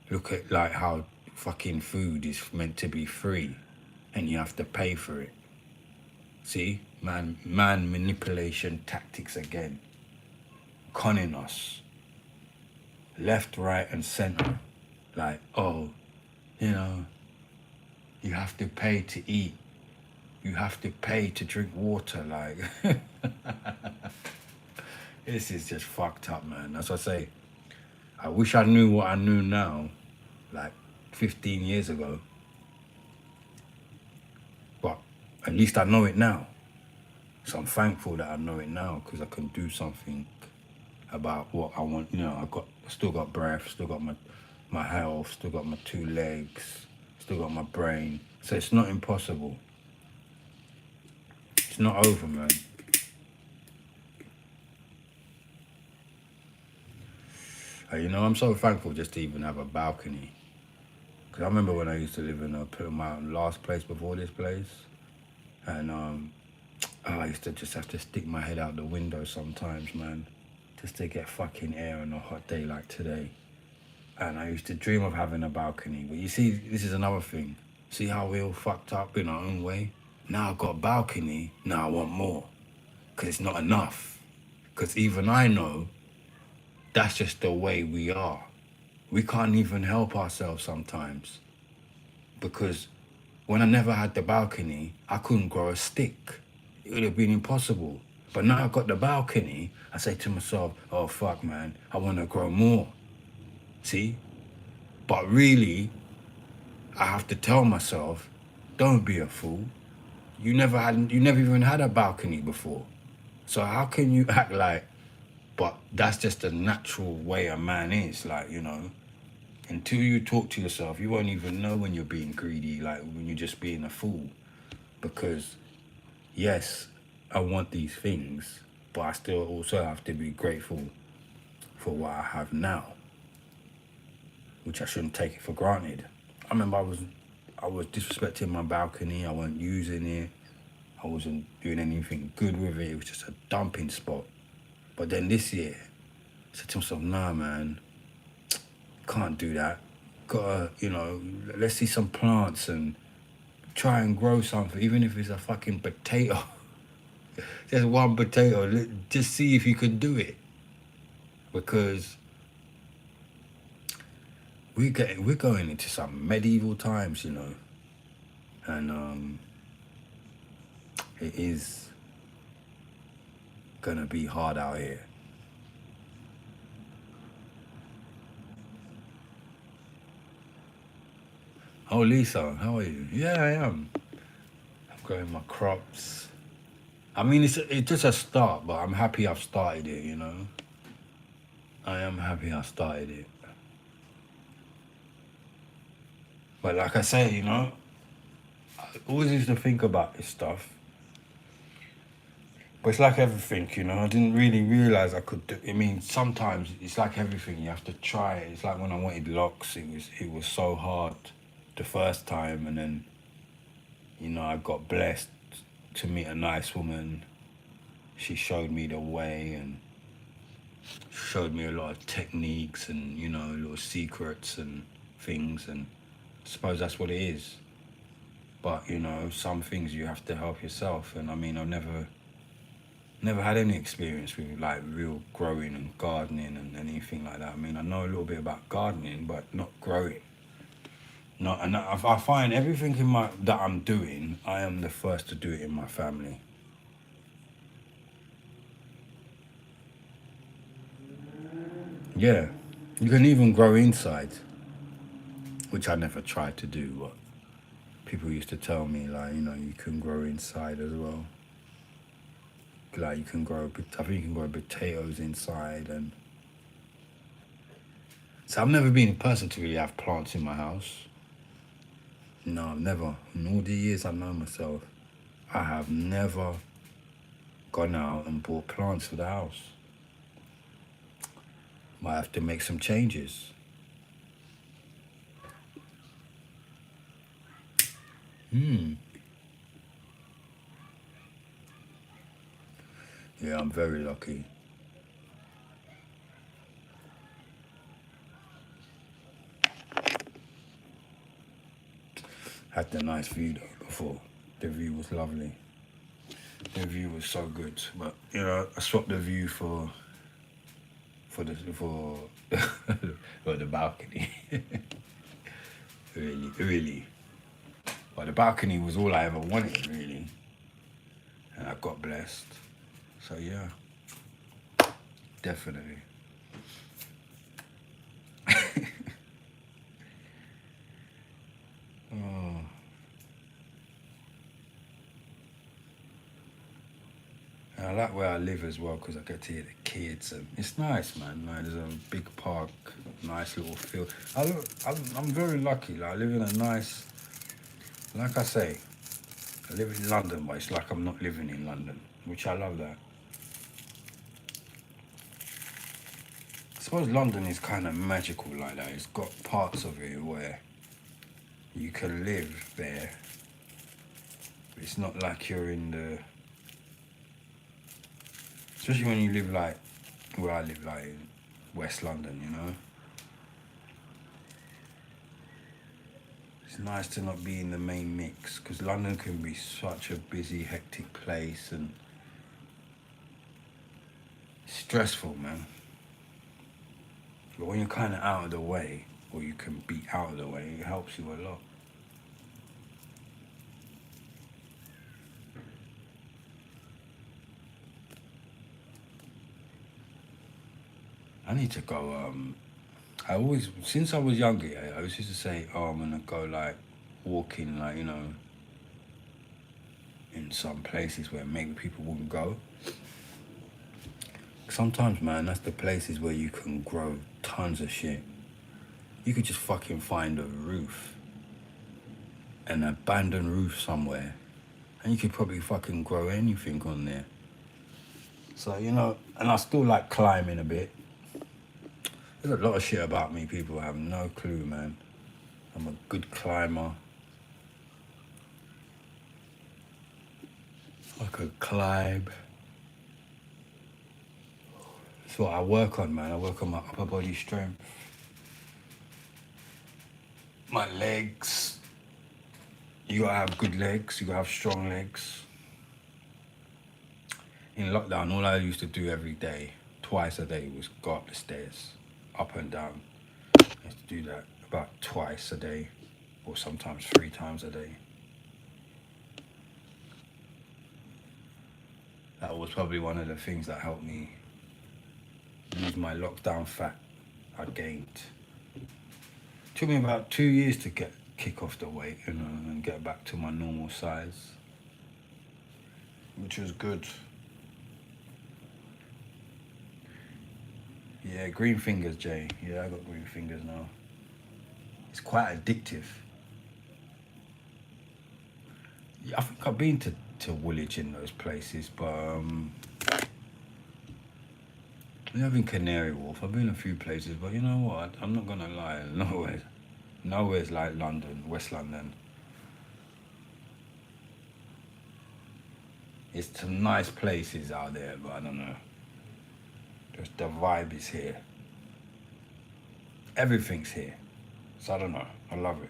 look at like how fucking food is meant to be free, and you have to pay for it. See, man manipulation tactics again, conning us, left, right, and center. Like, oh, you know, you have to pay to eat. You have to pay to drink water. Like, this is just fucked up, man. That's what I say. I wish I knew what I knew now, like 15 years ago. But at least I know it now. So I'm thankful that I know it now, because I can do something about what I want. You know, I still got breath, still got my health, still got my 2 legs, still got my brain. So it's not impossible. It's not over, man. You know, I'm so thankful just to even have a balcony. Because I remember when I used to live in a Plymouth Mountain, last place before this place. And I used to just have to stick my head out the window sometimes, man. Just to get fucking air on a hot day like today. And I used to dream of having a balcony. But you see, this is another thing. See how we all fucked up in our own way? Now I've got a balcony, now I want more. Because it's not enough. Because even I know that's just the way we are. We can't even help ourselves sometimes. Because when I never had the balcony, I couldn't grow a stick. It would have been impossible. But now I've got the balcony, I say to myself, oh fuck man, I want to grow more. See? But really, I have to tell myself, don't be a fool. You never even had a balcony before. So how can you act like, but that's just the natural way a man is, like, you know. Until you talk to yourself, you won't even know when you're being greedy, like when you're just being a fool. Because, yes, I want these things, but I still also have to be grateful for what I have now, which I shouldn't take it for granted. I remember I was disrespecting my balcony. I wasn't using it. I wasn't doing anything good with it. It was just a dumping spot. But then this year, I said to myself, nah, man, can't do that. Gotta, let's see some plants and try and grow something, even if it's a fucking potato. Just one potato. Just see if you can do it. Because we're going into some medieval times, and it is gonna be hard out here. Oh, Lisa, how are you? Yeah, I am. I'm growing my crops. I mean, it's just a start, but I'm happy I've started it. I am happy I started it. But like I say, I always used to think about this stuff. But it's like everything, I didn't really realize I could do. I mean, sometimes it's like everything. You have to try it. It's like when I wanted locks. It was so hard the first time, and then I got blessed to meet a nice woman. She showed me the way and showed me a lot of techniques and little secrets and things, and I suppose that's what it is. But some things you have to help yourself, and I mean, I've never had any experience with like real growing and gardening and anything like that. I mean, I know a little bit about gardening, but not growing. Not, and I find everything that I'm doing, I am the first to do it in my family. Yeah, you can even grow inside, which I never tried to do. But people used to tell me like, you can grow inside as well. Like you can grow, I think you can grow potatoes inside, and so I've never been a person to really have plants in my house. No, I've never. In all the years I know myself, I have never gone out and bought plants for the house. Might have to make some changes. Yeah, I'm very lucky. Had the nice view though before. The view was lovely. The view was so good. But I swapped the view for for the balcony. Really, really. But the balcony was all I ever wanted, really. And I got blessed. So yeah, definitely. Oh. And I like where I live as well because I get to hear the kids, and it's nice, man. Like, there's a big park, nice little field. I'm very lucky. Like, I live in a nice, like I say, I live in London, but it's like I'm not living in London, which I love that. I suppose London is kind of magical like that. It's got parts of it where you can live there. It's not like you're in the, especially when you live like where I live, like in West London, It's nice to not be in the main mix because London can be such a busy, hectic place and stressful, man. But when you're kind of out of the way, or you can be out of the way, it helps you a lot. I need to go, I always, since I was younger, yeah, I always used to say, oh, I'm gonna go like walking, like, in some places where maybe people wouldn't go. Sometimes, man, that's the places where you can grow tons of shit. You could just fucking find a roof, an abandoned roof somewhere, and you could probably fucking grow anything on there. So, and I still like climbing a bit. There's a lot of shit about me people have no clue, man. I'm a good climber. I could climb. That's what I work on, man. I work on my upper body strength, my legs. You gotta have good legs. You gotta have strong legs. In lockdown, all I used to do every day, twice a day, was go up the stairs, up and down. I used to do that about twice a day, or sometimes 3 times a day. That was probably one of the things that helped me lose my lockdown fat I gained. Took me about 2 years to kick off the weight, and get back to my normal size, which was good. Yeah, green fingers, Jay. Yeah, I got green fingers now. It's quite addictive. Yeah, I think I've been to Woolwich in those places, but I live in Canary Wharf. I've been a few places, but you know what? I'm not gonna lie. Nowhere's like London, West London. It's some nice places out there, but I don't know. Just the vibe is here. Everything's here. So I don't know. I love it.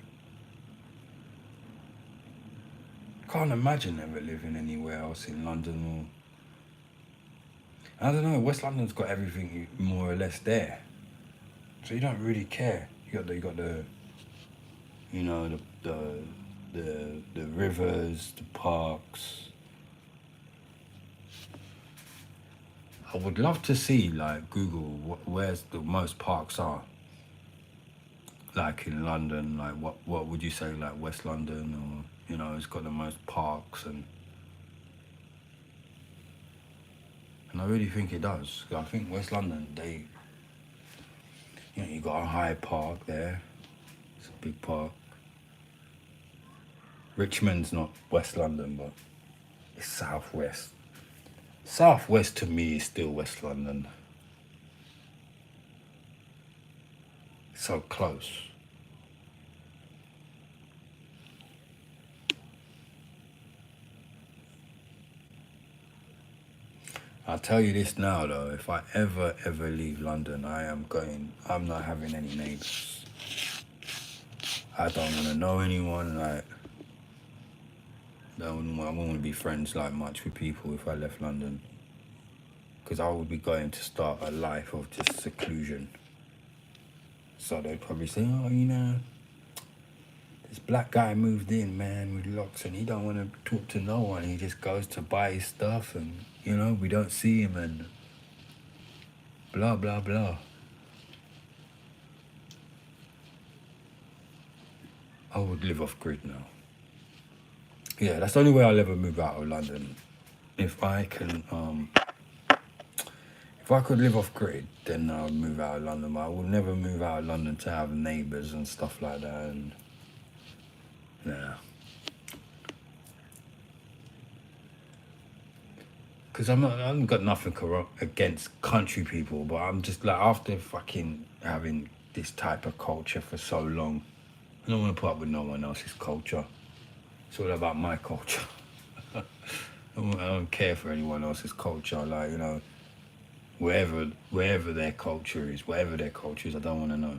Can't imagine ever living anywhere else in London or I don't know. West London's got everything more or less there, so you don't really care. You got the you know the rivers, the parks. I would love to see, like, Google where's the most parks are. Like in London, like what would you say, like West London, or it's got the most parks, and I really think it does. I think West London, you got a Hyde Park there. It's a big park. Richmond's not West London, but it's southwest. Southwest to me is still West London. So close. I'll tell you this now though, if I ever leave London, I'm not having any neighbours. I don't want to know anyone, like, I won't want to be friends like much with people if I left London. Because I would be going to start a life of just seclusion. So they'd probably say, oh, this black guy moved in, man, with locks, and he don't want to talk to no one. He just goes to buy his stuff, and, we don't see him, and blah, blah, blah. I would live off grid now. Yeah, that's the only way I'll ever move out of London. If I can, if I could live off grid, then I would move out of London. But I would never move out of London to have neighbours and stuff like that. And nah, because I haven't got nothing against country people, but I'm just like, after fucking having this type of culture for so long, I don't want to put up with no one else's culture. It's all about my culture. I don't care for anyone else's culture. Like, wherever their culture is, whatever their culture is, I don't want to know.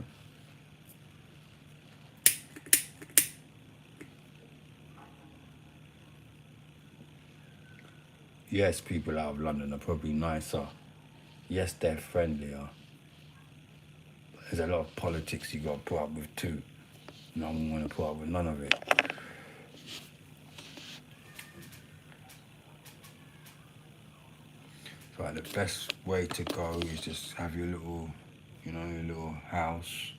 Yes, people out of London are probably nicer. Yes, they're friendlier. But there's a lot of politics you got to put up with too. And I don't want to put up with none of it. So like, the best way to go is just have your little, your little house.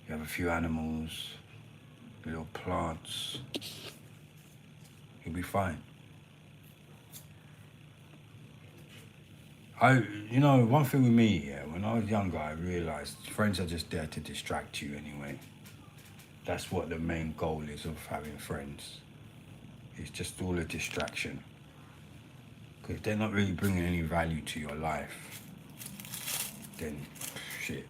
You have a few animals, little plants. You'll be fine. One thing with me, yeah, when I was younger, I realised friends are just there to distract you anyway. That's what the main goal is of having friends. It's just all a distraction. Because they're not really bringing any value to your life, then shit,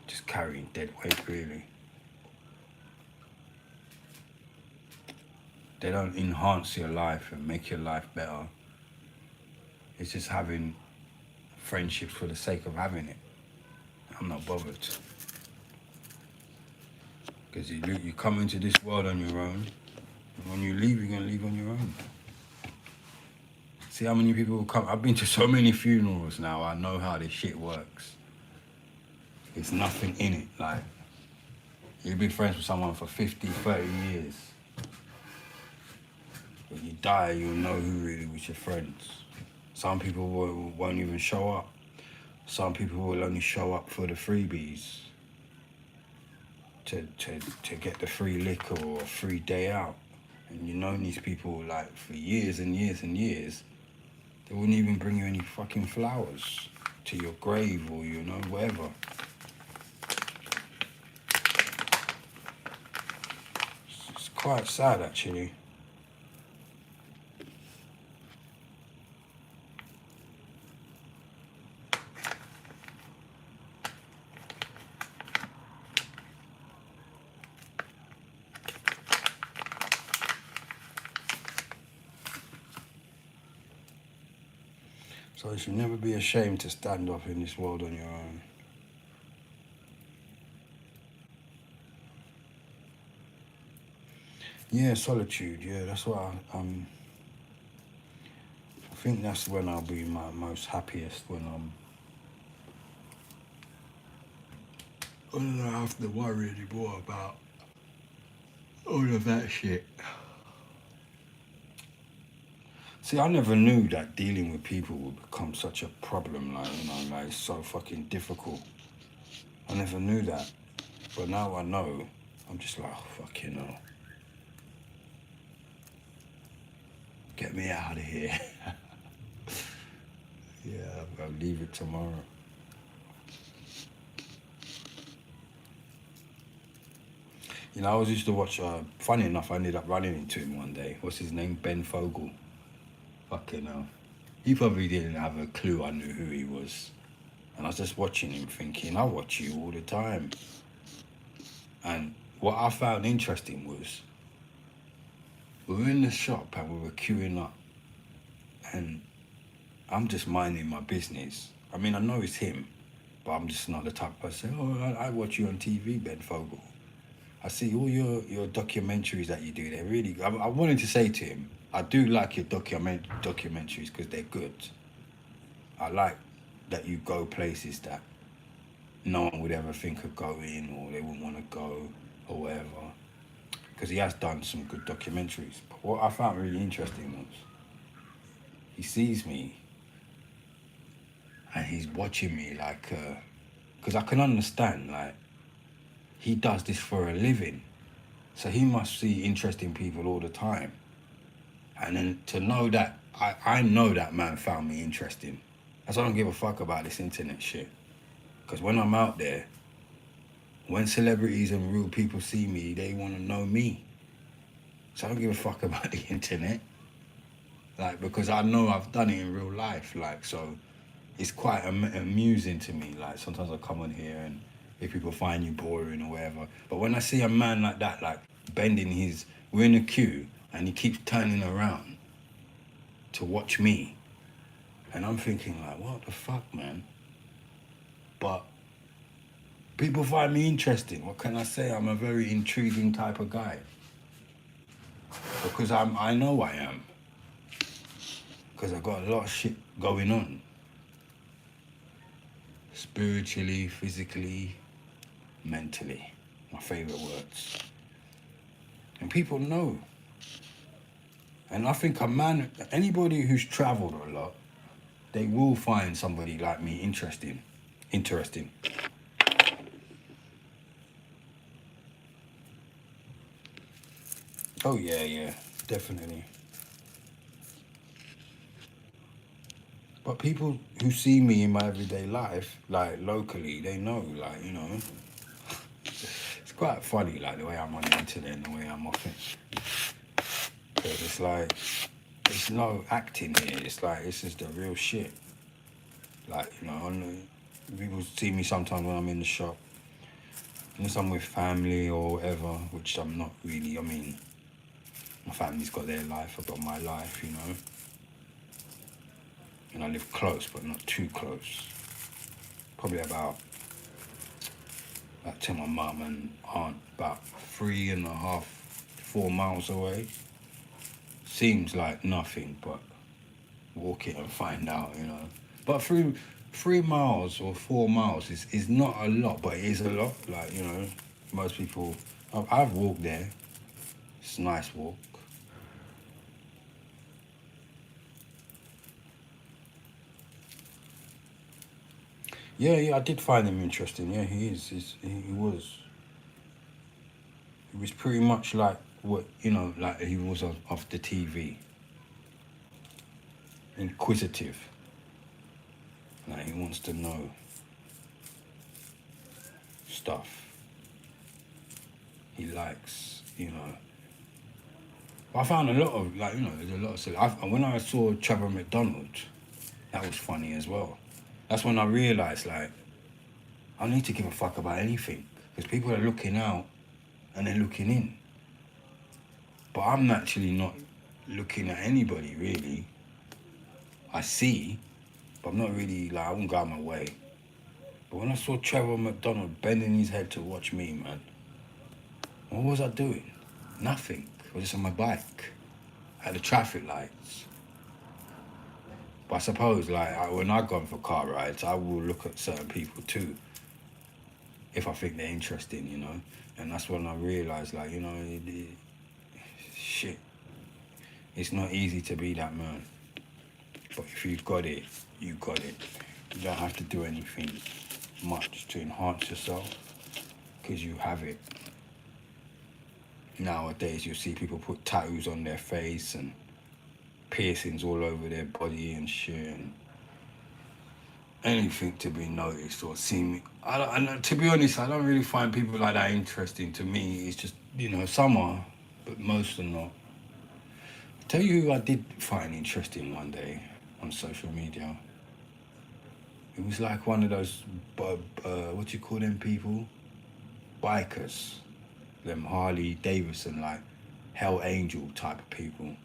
just carrying dead weight, really. they don't enhance your life and make your life better. It's just having friendships for the sake of having it. I'm not bothered. Because you come into this world on your own, and when you leave, you're going to leave on your own. See how many people come? I've been to so many funerals now, I know how this shit works. There's nothing in it. Like, you'll be friends with someone for 50, 30 years. When you die, you'll know who really was your friends. Some people won't even show up. Some people will only show up for the freebies. To get the free liquor or a free day out. And you know these people like for years and years and years, they wouldn't even bring you any fucking flowers to your grave or, you know, whatever. It's quite sad, actually. So you should never be ashamed to stand up in this world on your own. Yeah, solitude. Yeah, that's what I think that's when I'll be my most happiest, when I don't have to worry anymore about all of that shit. See, I never knew that dealing with people would become such a problem, like, you know, like, it's so fucking difficult. I never knew that. But now I know, I'm just like, oh, fucking hell. Get me out of here. Yeah, I'll leave it tomorrow. You know, I always used to watch, funny enough, I ended up running into him one day. What's his name? Ben Fogle. Fucking hell. He probably didn't have a clue I knew who he was. And I was just watching him thinking, I watch you all the time. And what I found interesting was, we were in the shop and we were queuing up. And I'm just minding my business. I mean, I know it's him, but I'm just not the type of person, oh, I watch you on TV, Ben Fogle. I see all your documentaries that you do, they're really good. I wanted to say to him, I do like your documentaries because they're good. I like that you go places that no one would ever think of going, or they wouldn't want to go, or whatever. Because he has done some good documentaries. But what I found really interesting was, he sees me, and he's watching me like, because I can understand, like, he does this for a living. So he must see interesting people all the time. And then to know that, I know that man found me interesting. That's why I don't give a fuck about this internet shit. Because when I'm out there, when celebrities and real people see me, they want to know me. So I don't give a fuck about the internet. Like, because I know I've done it in real life. Like, so it's quite amusing to me. Like, sometimes I come on here and if people find you boring or whatever. But when I see a man like that, like bending we're in a queue and he keeps turning around to watch me. And I'm thinking like, what the fuck, man? But people find me interesting. What can I say? I'm a very intriguing type of guy. Because I know I am. Because I got a lot of shit going on. Spiritually, physically, mentally. My favorite words. And people know. And I think a man, anybody who's traveled a lot, they will find somebody like me interesting. Oh yeah, definitely. But people who see me in my everyday life, like locally, they know, like, you know. It's quite funny, like the way I'm on the internet and the way I'm off it. Because it's like, there's no acting here. It's like, it's just the real shit. Like, you know, people see me sometimes when I'm in the shop. Unless I'm with family or whatever, which I'm not really, I mean, My family's got their life, I've got my life, you know. And I live close, but not too close. Probably about to my mum and aunt, about 3.5, 4 miles away. Seems like nothing, but walk it and find out, you know. But through 3 miles or 4 miles is not a lot, but it is a lot. Like, you know, most people, I've walked there. It's a nice walk. Yeah, I did find him interesting. Yeah, he is. He was. He was pretty much like what, you know, like he was off the TV. Inquisitive. Like he wants to know stuff. He likes, you know. I found a lot of, like, you know, there's a lot of when I saw Trevor McDonald, that was funny as well. That's when I realised, like, I don't need to give a fuck about anything because people are looking out and they're looking in. But I'm actually not looking at anybody, really. I see, but I'm not really, like, I won't go out my way. But when I saw Trevor McDonald bending his head to watch me, man, what was I doing? Nothing. I was just on my bike at the traffic lights. But I suppose, like, when I go for car rides, I will look at certain people too, if I think they're interesting, you know. And that's when I realised, like, you know, shit, it's not easy to be that man. But if you've got it, you got it. You don't have to do anything much to enhance yourself, because you have it. Nowadays, you see people put tattoos on their face and piercings all over their body and shit, and anything to be noticed or seen. To be honest, I don't really find people like that interesting. To me, it's just, you know, some are, but most are not. Tell you who I did find interesting one day on social media. It was like one of those, what do you call them people? Bikers. Them Harley Davidson, like Hell Angel type of people.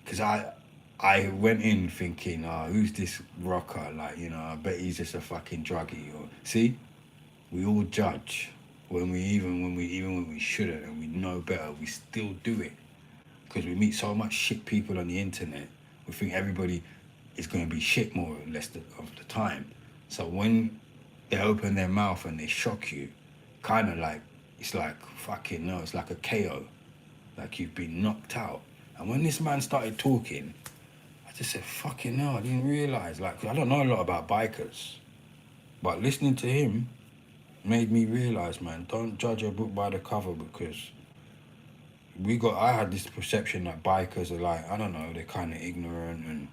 Because I went in thinking, who's this rocker? Like, you know, I bet he's just a fucking druggie. Or see, we all judge when we shouldn't, and we know better. We still do it because we meet so much shit people on the internet. We think everybody is going to be shit more or less of the time. So when they open their mouth and they shock you, kind of like, it's like fucking no, it's like a KO, like you've been knocked out. And when this man started talking, I just said, fucking hell, I didn't realise. Like, I don't know a lot about bikers, but listening to him made me realise, man, don't judge a book by the cover, because I had this perception that bikers are like, I don't know, they're kind of ignorant and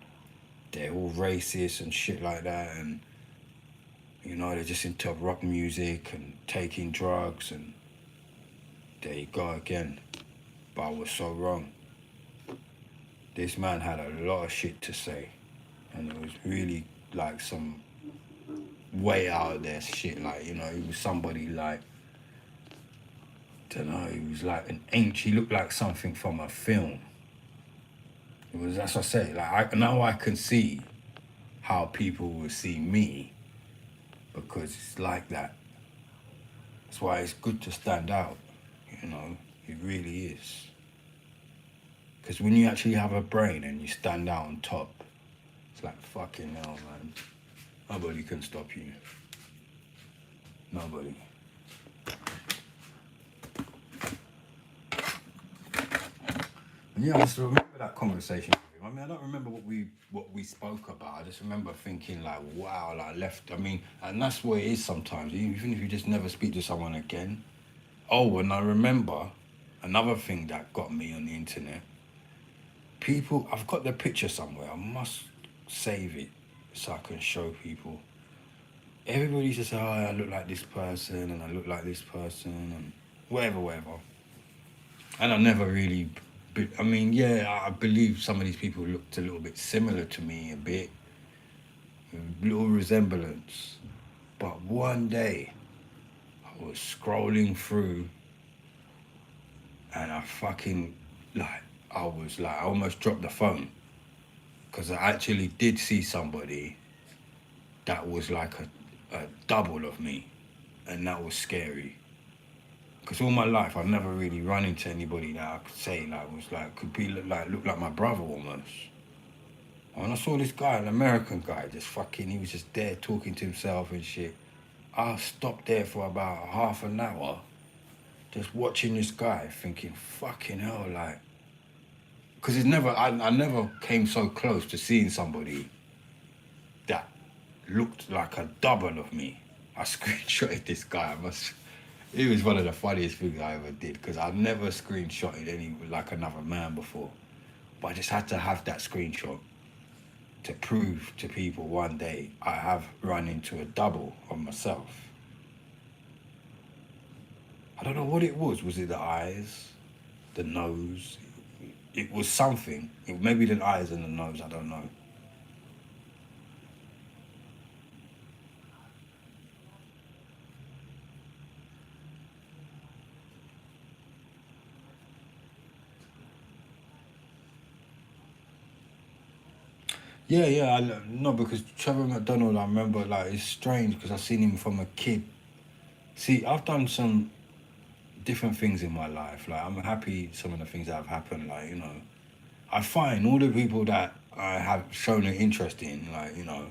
they're all racist and shit like that, and, you know, they're just into rock music and taking drugs, and there you go again. But I was so wrong. This man had a lot of shit to say, and it was really like some way out of there shit. Like, you know, he was somebody like, don't know, he was like an ancient, he looked like something from a film. It was, that's what I say, like, now I can see how people will see me, because it's like that. That's why it's good to stand out, you know, it really is. Because when you actually have a brain and you stand out on top, it's like, fucking hell, man. Nobody can stop you. Nobody. And yeah, I just remember that conversation with him. I mean, I don't remember what we spoke about. I just remember thinking, like, wow, like, left. I mean, and that's what it is sometimes. Even if you just never speak to someone again. Oh, and I remember another thing that got me on the internet. People, I've got the picture somewhere. I must save it so I can show people. Everybody used to say, oh, I look like this person and I look like this person and whatever. And I never really, I mean, yeah, I believe some of these people looked a little bit similar to me, a bit, a little resemblance. But one day, I was scrolling through and I fucking like I was like I almost dropped the phone because I actually did see somebody that was like a double of me, and that was scary. Because all my life I've never really run into anybody that I could say like was like could be look like my brother almost. When I saw this guy, an American guy, just fucking, he was just there talking to himself and shit. I stopped there for about half an hour, just watching this guy, thinking, fucking hell, like, because I never came so close to seeing somebody that looked like a double of me. I screenshotted this guy. It was one of the funniest things I ever did because I've never screenshotted any like another man before, but I just had to have that screenshot to prove to people one day I have run into a double of myself. I don't know what it was. Was it the eyes, the nose? It was something. Maybe the eyes and the nose. I don't know. Yeah, yeah. No, because Trevor McDonald, I remember like it's strange because I've seen him from a kid. See, I've done some different things in my life. Like I'm happy some of the things that have happened. Like I find all the people that I have shown an interest in. Like I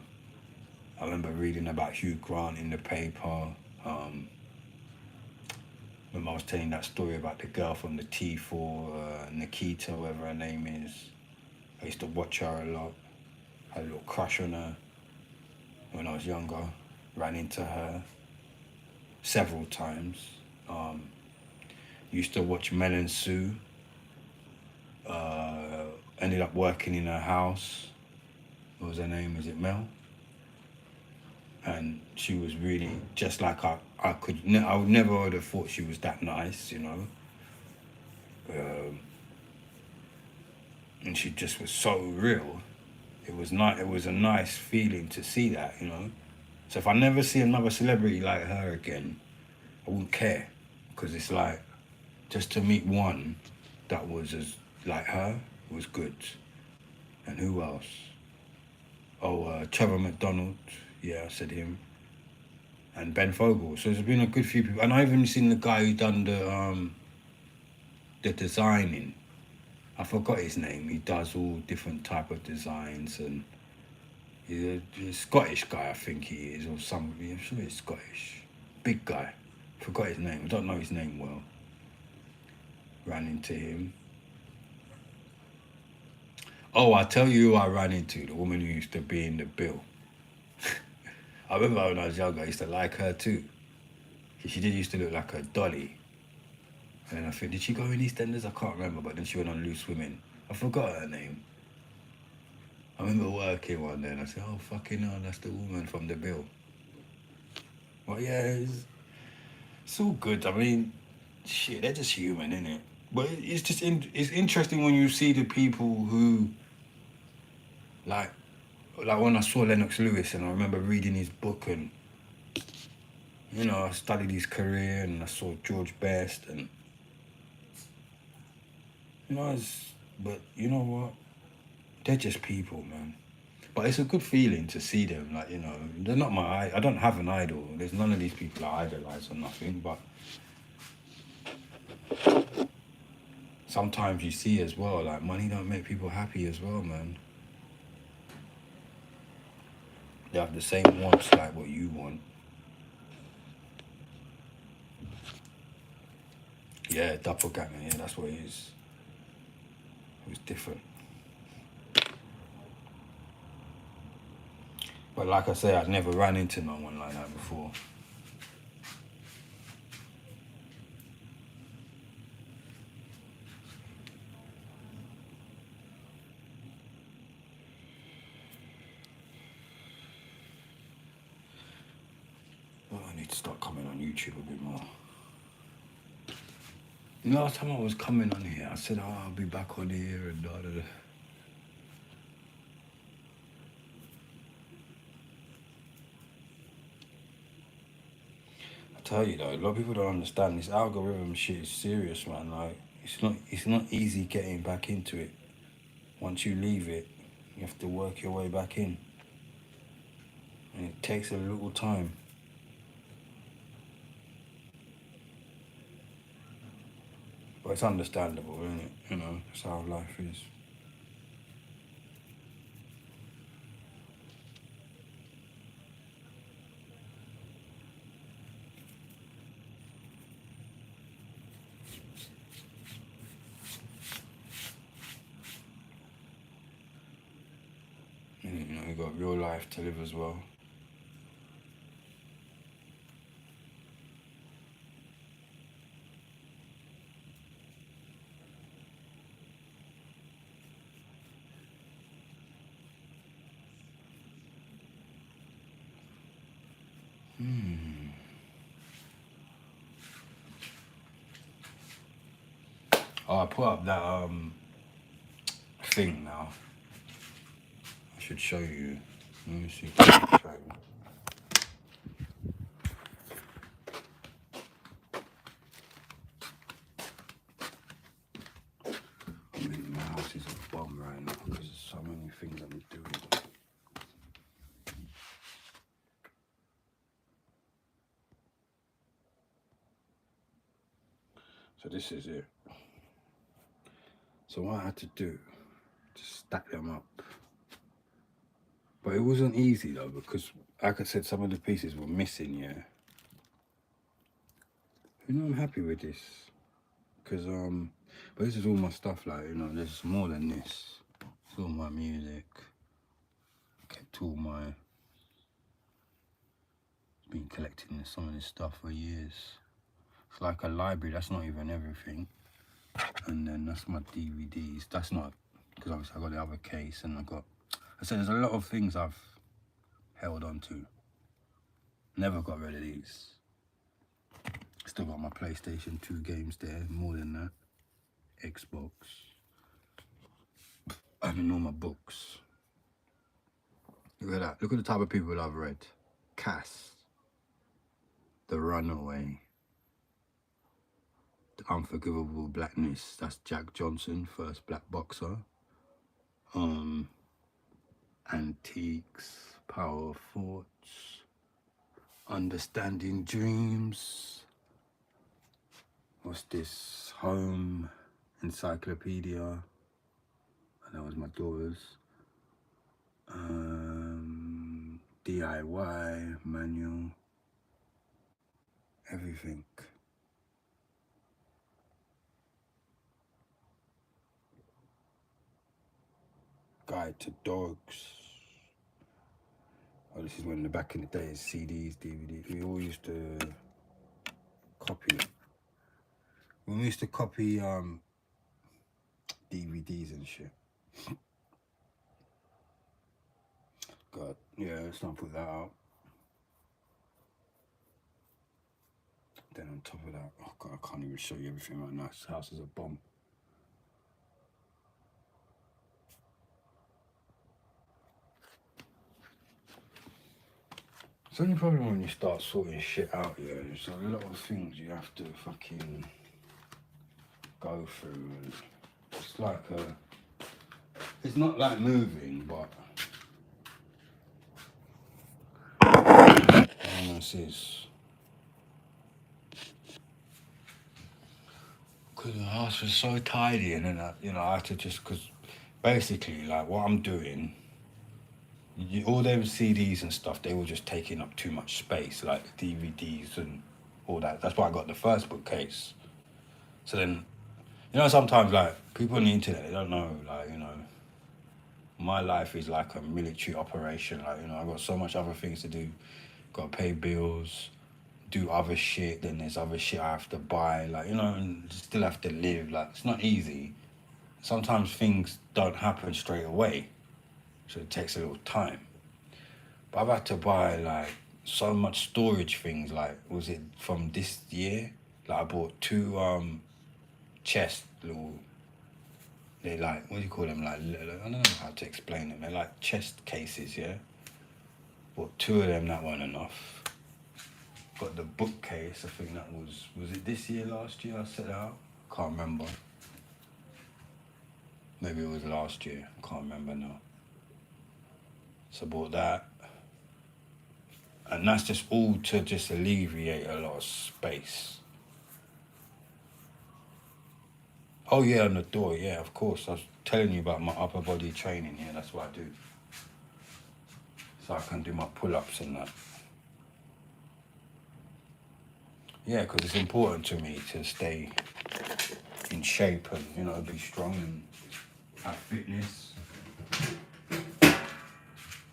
remember reading about Hugh Grant in the paper. When I was telling that story about the girl from the T4, Nikita, whatever her name is. I used to watch her a lot. Had a little crush on her when I was younger. Ran into her several times. Used to watch Mel and Sue. Ended up working in her house. What was her name? Is it Mel? And she was really just like I would never would have thought she was that nice, and she just was so real. It was not. It was a nice feeling to see that. So if I never see another celebrity like her again, I wouldn't care, because it's like just to meet one that was as like her was good. And who else? Oh, Trevor McDonald. Yeah, I said him. And Ben Fogle. So there's been a good few people, and I've even seen the guy who done the designing. I forgot his name. He does all different type of designs, and he's a Scottish guy, I think he is, or somebody. I'm sure he's Scottish. Big guy. Forgot his name. I don't know his name well. Ran into him. Oh, I tell you who I ran into. The woman who used to be in the bill. I remember when I was younger, I used to like her too. She did used to look like a dolly. And then I think, did she go in EastEnders? I can't remember, but then she went on Loose Women. I forgot her name. I remember working one day and I said, oh, fucking hell, that's the woman from the bill. Well, yeah, it's all good. I mean, shit, they're just human, innit? But it's just it's interesting when you see the people who, like when I saw Lennox Lewis and I remember reading his book, and, I studied his career, and I saw George Best, and, but you know what? They're just people, man. But it's a good feeling to see them, like, they're not I don't have an idol. There's none of these people I idolize or nothing, but sometimes you see as well, like, money don't make people happy as well, man. They have the same wants like what you want. Yeah, doppelganger, yeah, that's what it is. It was different. But like I say, I've never ran into no one like that before. Well, I need to start coming on YouTube a bit more. Last time I was coming on here, I said, oh, I'll be back on here and da da da. I tell you though, a lot of people don't understand this algorithm shit is serious, man. Like, it's not easy getting back into it. Once you leave it, you have to work your way back in, and it takes a little time. But it's understandable, isn't it? You know, that's how life is. You know, you got real life to live as well. Oh, I put up that thing now. I should show you. Let me see if I can show you. I mean, my house is a bomb right now because there's so many things I'm doing. So this is it. So what I had to do, just stack them up. But it wasn't easy though, because like I said, some of the pieces were missing, yeah. You know, I'm happy with this. Because, but this is all my stuff, like, you know, there's more than this. It's all my music. Kept all my, been collecting some of this stuff for years. It's like a library, that's not even everything. And then that's my DVDs. That's not, because obviously I got the other case and I said there's a lot of things I've held on to. Never got rid of these. Still got my PlayStation 2 games there, more than that. Xbox. I mean, all my books. Look at that. Look at the type of people I've read. Cass. The Runaway. The Unforgivable Blackness. That's Jack Johnson, first black boxer. Antiques. Power of Thoughts. Understanding Dreams. What's this? Home Encyclopedia. And that was my daughter's. DIY manual. Everything. Guide to Dogs. Oh, this is when back in the days, CDs, DVDs. We all used to copy. When we used to copy DVDs and shit. God, yeah, let's not put that out. Then on top of that, oh God, I can't even show you everything right now. This house is a bomb. It's only problem when you start sorting shit out, yeah. There's a lot of things you have to fucking go through. And it's like it's not like moving, but this is because the house was so tidy, and then I had to just, because basically like what I'm doing, all them CDs and stuff, they were just taking up too much space, like DVDs and all that. That's why I got the first bookcase. So then, you know, sometimes like people on the internet, they don't know, like, you know, my life is like a military operation. Like, you know, I've got so much other things to do. Got to pay bills, do other shit, then there's other shit I have to buy, like, you know, and still have to live. Like, it's not easy. Sometimes things don't happen straight away, so it takes a little time. But I've had to buy like so much storage things. Like, was it from this year? Like, I bought two chest little. They like, what do you call them? Like, I don't know how to explain them. They're like chest cases, yeah. Bought two of them. That weren't enough. Got the bookcase. I think that was it this year, last year? I set it out. Can't remember. Maybe it was last year. I can't remember now. So I bought that. And that's just all to just alleviate a lot of space. Oh yeah, on the door, yeah, of course. I was telling you about my upper body training, yeah, that's what I do. So I can do my pull-ups and that. Yeah, because it's important to me to stay in shape and, you know, be strong and have fitness.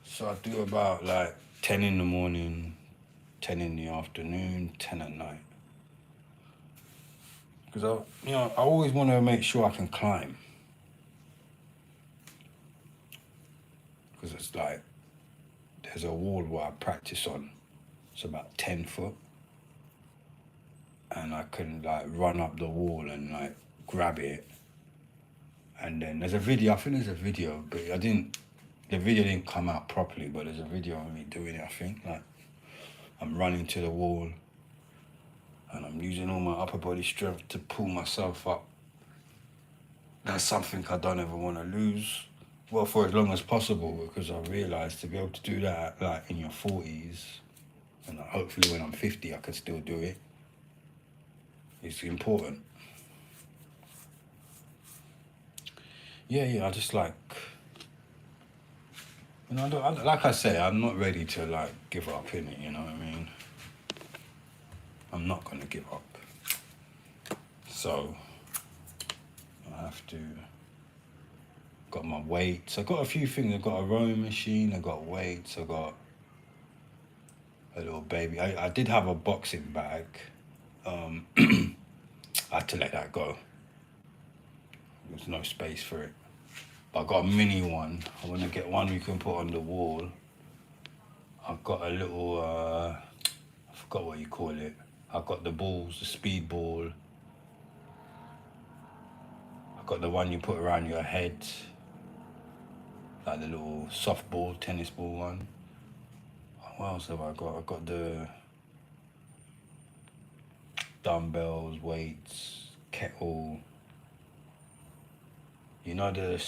So I do about like 10 in the morning, 10 in the afternoon, 10 at night. Because I always want to make sure I can climb. Because it's like, there's a wall where I practice on. It's about 10 foot. And I can like run up the wall and like grab it. And then there's a video, I think there's a video, but the video didn't come out properly, but there's a video of me doing it, I think. Like, I'm running to the wall and I'm using all my upper body strength to pull myself up. That's something I don't ever want to lose. Well, for as long as possible, because I realised to be able to do that like in your 40s, and hopefully when I'm 50 I can still do it. It's important. Yeah, I just like, you know, like I say, I'm not ready to like give up in it, you know what I mean? I'm not gonna give up. So I have to, got my weights. I got a few things. I got a rowing machine, I got weights, I got a little baby. I did have a boxing bag. I had to let that go. There's no space for it. But I got a mini one. I want to get one you can put on the wall. I've got a little, I forgot what you call it. I've got the balls, the speed ball. I've got the one you put around your head. Like the little softball, tennis ball one. What else have I got? I've got the dumbbells, weights, kettle. You know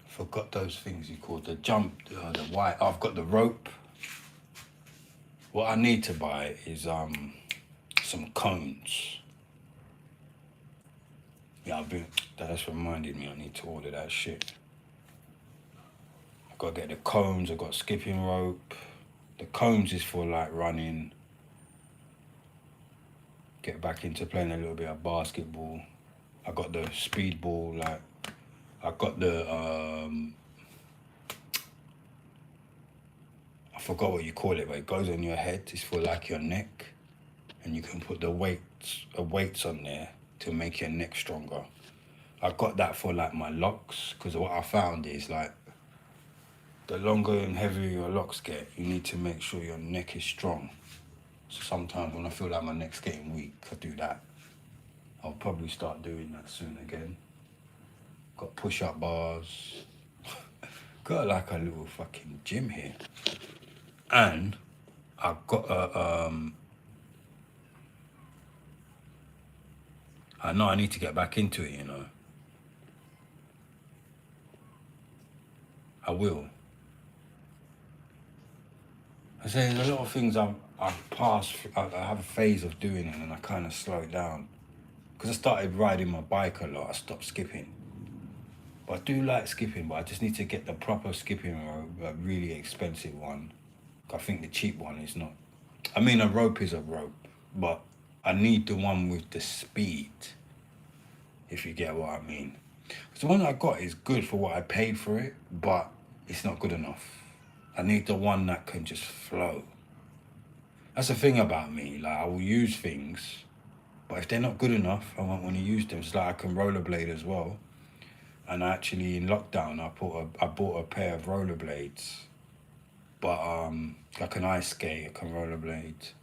forgot those things you called the jump, the white. I've got the rope. What I need to buy is some cones. Yeah, that's reminded me I need to order that shit. I've got to get the cones. I've got skipping rope. The cones is for like running. Get back into playing a little bit of basketball. I got the speed ball, like I got the I forgot what you call it, but it goes on your head. It's for like your neck, and you can put the weights on there to make your neck stronger. I got that for like my locks, because what I found is like the longer and heavier your locks get, you need to make sure your neck is strong. So sometimes when I feel like my neck's getting weak, I do that. I'll probably start doing that soon again. Got push-up bars. Got like a little fucking gym here. And I've got a, I know I need to get back into it, you know. I will. I say there's a lot of things I've passed, I have a phase of doing it and I kind of slow it down. Because I started riding my bike a lot, I stopped skipping. But I do like skipping, but I just need to get the proper skipping rope, a really expensive one. I think the cheap one is not. I mean, a rope is a rope, but I need the one with the speed, if you get what I mean. Because the one I got is good for what I paid for it, but it's not good enough. I need the one that can just flow. That's the thing about me, like I will use things, but if they're not good enough, I won't want to use them. It's like I can rollerblade as well. And actually in lockdown, I bought a pair of rollerblades. But I can ice skate, I can rollerblade.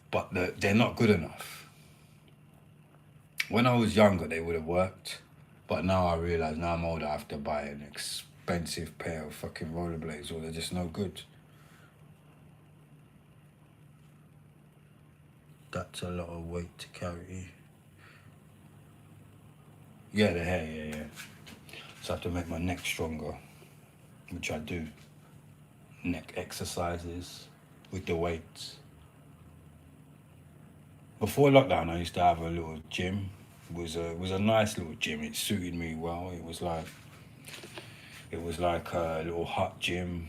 But they're not good enough. When I was younger, they would have worked. But now I realise, now I'm older, I have to buy an expensive pair of fucking rollerblades or they're just no good. That's a lot of weight to carry. Yeah, the hair, yeah. So I have to make my neck stronger, which I do. Neck exercises with the weights. Before lockdown, I used to have a little gym. It was a nice little gym. It suited me well. It was like a little hut gym.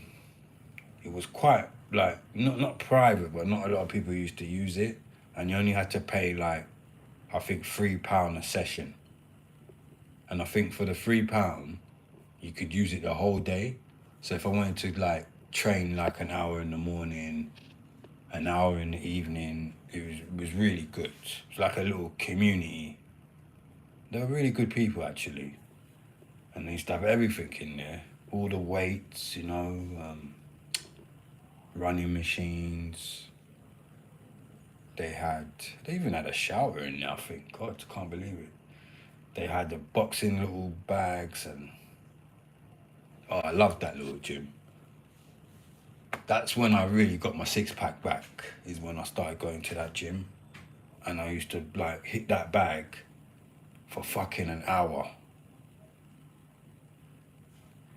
It was quite like not private, but not a lot of people used to use it, and you only had to pay like I think £3 a session. And I think for the £3, you could use it the whole day. So if I wanted to like train like an hour in the morning, an hour in the evening, it was really good. It's like a little community. They were really good people actually, and they used to have everything in there, all the weights, running machines. They even had a shower in there. I think, God, I can't believe it. They had the boxing little bags, and oh, I loved that little gym. That's when I really got my six pack back. Is when I started going to that gym, and I used to like hit that bag for fucking an hour.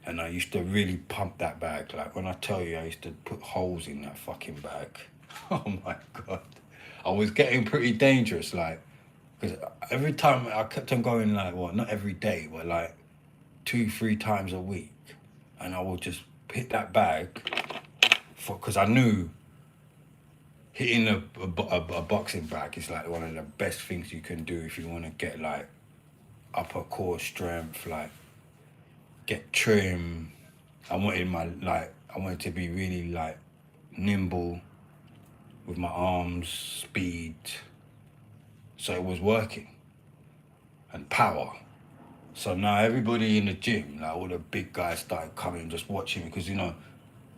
And I used to really pump that bag. Like when I tell you, I used to put holes in that fucking bag. Oh my God. I was getting pretty dangerous, like, because every time I kept on going, like, well, not every day, but like 2, 3 times a week. And I would just hit that bag because I knew hitting a boxing bag is like one of the best things you can do if you want to get like upper core strength, like get trim. I wanted to be really like nimble with my arms, speed. So it was working, and power. So now everybody in the gym, like all the big guys started coming just watching me because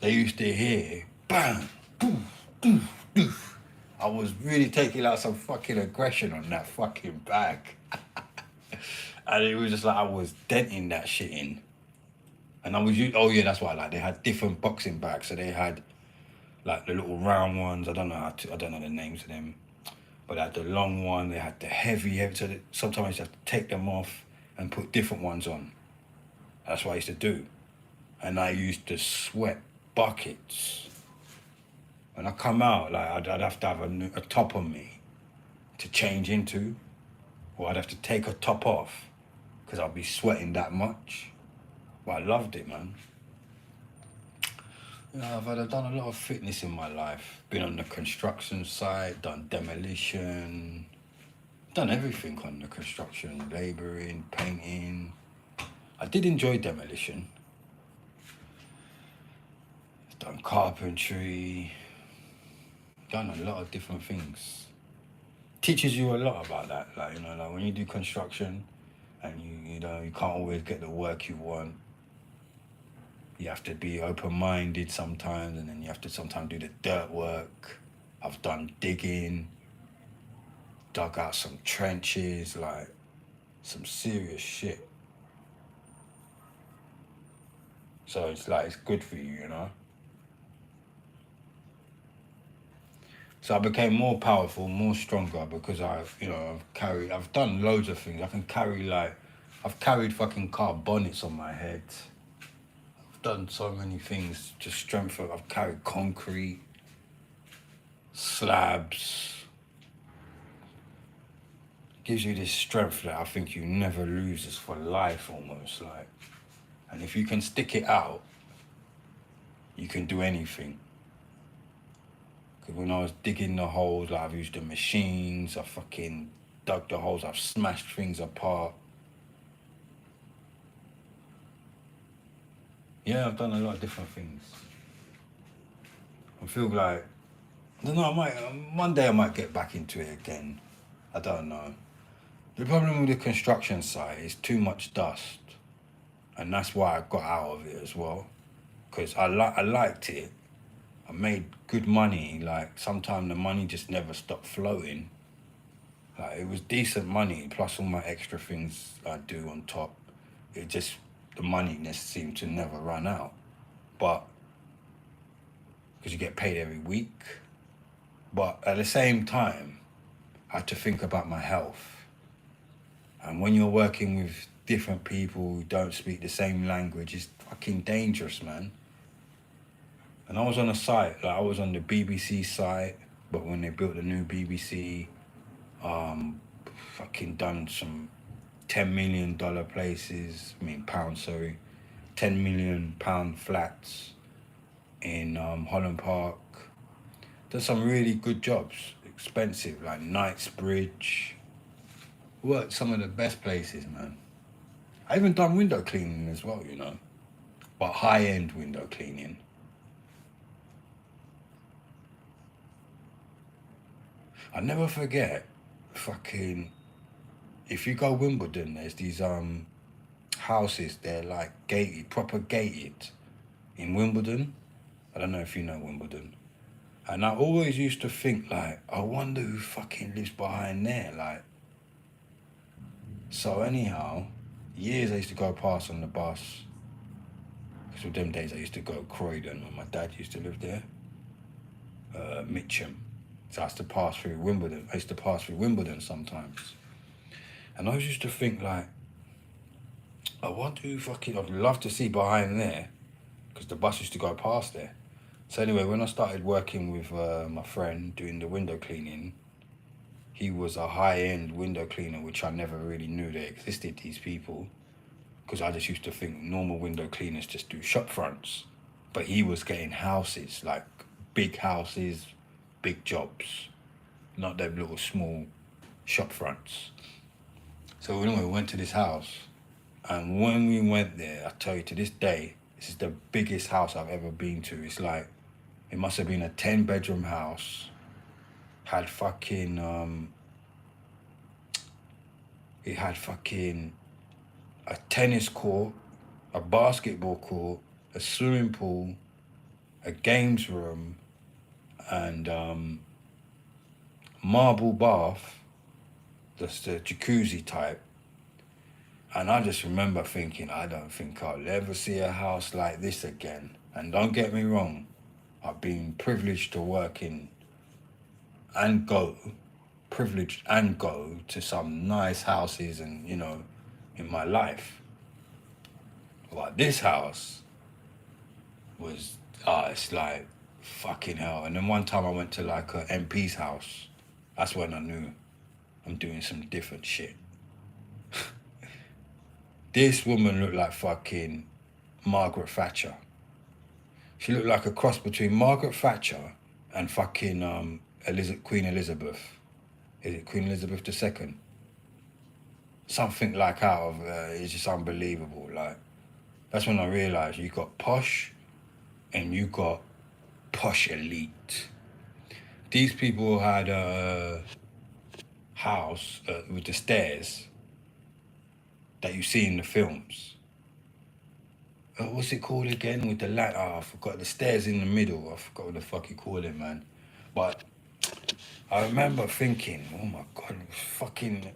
they used to hear bang, doof, doof, doof. I was really taking out some fucking aggression on that fucking bag. And it was just like I was denting that shit in. And oh yeah, that's why they had different boxing bags. So they had like the little round ones. I don't know the names of them. But they had the long one, they had the heavy. So sometimes you have to take them off and put different ones on. That's what I used to do. And I used to sweat buckets. When I come out, like I'd have to have a top on me to change into, or I'd have to take a top off because I'd be sweating that much. But I loved it, man. I've done a lot of fitness in my life. Been on the construction site, done demolition, done everything on the construction, labouring, painting. I did enjoy demolition. Done carpentry, done a lot of different things. Teaches you a lot about that. Like when you do construction and you can't always get the work you want. You have to be open-minded sometimes, and then you have to sometimes do the dirt work. I've done digging, dug out some trenches, like some serious shit. So it's like it's good for you. So I became more powerful, more stronger because I've done loads of things. I've carried fucking car bonnets on my head. I've done so many things to strengthen. I've carried concrete, slabs. Gives you this strength that I think you never lose. It's for life almost, like. And if you can stick it out, you can do anything. Because when I was digging the holes, like, I've used the machines, I fucking dug the holes, I've smashed things apart. Yeah, I've done a lot of different things. I feel like, I don't know, one day I might get back into it again. I don't know. The problem with the construction site is too much dust. And that's why I got out of it as well. Because I liked it. I made good money. Like, sometimes the money just never stopped flowing. Like, it was decent money, plus all my extra things I do on top. The money just seemed to never run out. But, because you get paid every week. But at the same time, I had to think about my health. And when you're working with different people who don't speak the same language, it's fucking dangerous, man. And I was on a site, like I was on the BBC site, but when they built the new BBC, fucking done some $10 million places, I mean pounds, sorry, £10 million flats in Holland Park. Done some really good jobs, expensive, like Knightsbridge. Worked some of the best places, man. I even done window cleaning as well, you know, but high-end window cleaning. I never forget, fucking, if you go Wimbledon, there's these houses, they're like gated, proper gated in Wimbledon. I don't know if you know Wimbledon. And I always used to think, like, I wonder who fucking lives behind there, like. So anyhow, years I used to go past on the bus. Because with them days I used to go Croydon, and my dad used to live there. Mitcham. So I used to pass through Wimbledon. I used to pass through Wimbledon sometimes. And I used to think, like, I wonder who fucking, I'd love to see behind there. Because the bus used to go past there. So anyway, when I started working with my friend doing the window cleaning, he was a high-end window cleaner, which I never really knew they existed, these people. Because I just used to think normal window cleaners just do shop fronts. But he was getting houses, like big houses, big jobs. Not them little small shop fronts. So anyway, we went to this house. And when we went there, I tell you, to this day, this is the biggest house I've ever been to. It's like, it must have been a 10-bedroom house. Had fucking, it had fucking a tennis court, a basketball court, a swimming pool, a games room, and marble bath, that's the jacuzzi type. And I just remember thinking, I don't think I'll ever see a house like this again. And don't get me wrong, I've been privileged to work in and go, privileged and go to some nice houses and, you know, in my life. But this house was, it's like, fucking hell. And then one time I went to like a MP's house. That's when I knew I'm doing some different shit. This woman looked like fucking Margaret Thatcher. She looked like a cross between Margaret Thatcher and fucking Queen Elizabeth. Is it Queen Elizabeth II? Something like out of, it's just unbelievable. Like, that's when I realised you got posh and you got posh elite. These people had a house with the stairs that you see in the films. What's it called again? With the light? Oh, I forgot. The stairs in the middle. I forgot what the fuck you call it, man. But I remember thinking, oh my God, fucking...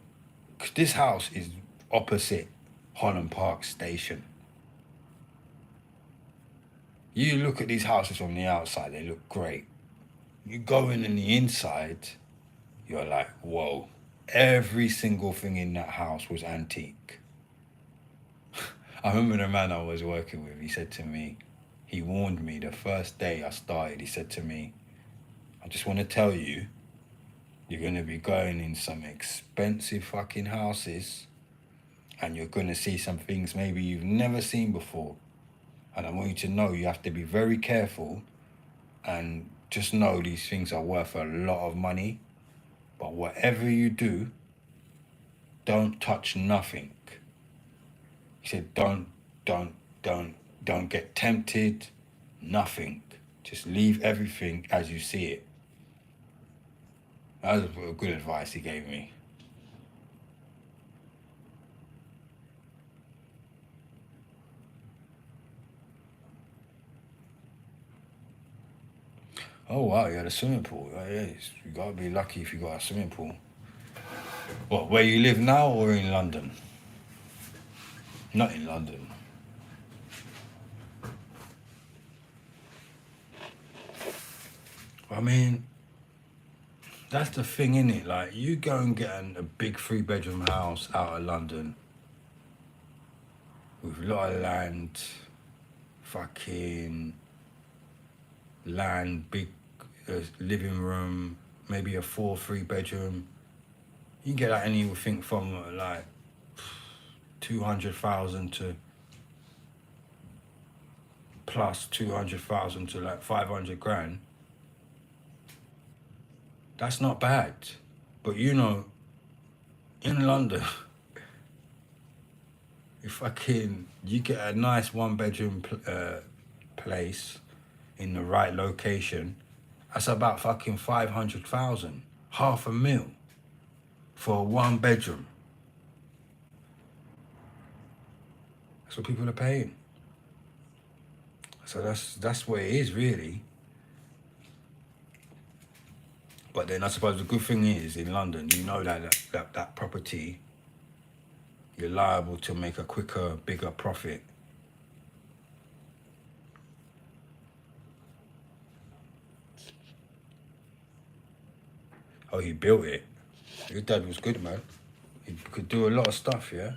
Cause this house is opposite Holland Park Station. You look at these houses from the outside, they look great. You go in the inside, you're like, whoa. Every single thing in that house was antique. I remember the man I was working with, he said to me, he warned me the first day I started, he said to me, I just want to tell you, you're going to be going in some expensive fucking houses and you're going to see some things maybe you've never seen before. And I want you to know you have to be very careful and just know these things are worth a lot of money. But whatever you do, don't touch nothing. He said, don't get tempted, nothing. Just leave everything as you see it. That was good advice he gave me. Oh wow, you had a swimming pool. Oh, yeah, you gotta be lucky if you got a swimming pool. What, where you live now or in London? Not in London. I mean, that's the thing, innit? Like, you go and get a big 3-bedroom house out of London with a lot of land, fucking land, big living room, maybe a 3-bedroom. You can get that anything from like 200,000 to plus 200,000 to like 500 grand. That's not bad. But you know, in London, if you get a nice 1-bedroom place in the right location, that's about fucking 500,000, $500,000 for a 1-bedroom. That's what people are paying. So that's what it is, really. But then I suppose the good thing is, in London, you know that property, you're liable to make a quicker, bigger profit. Oh, he built it. Your dad was good, man. He could do a lot of stuff, yeah?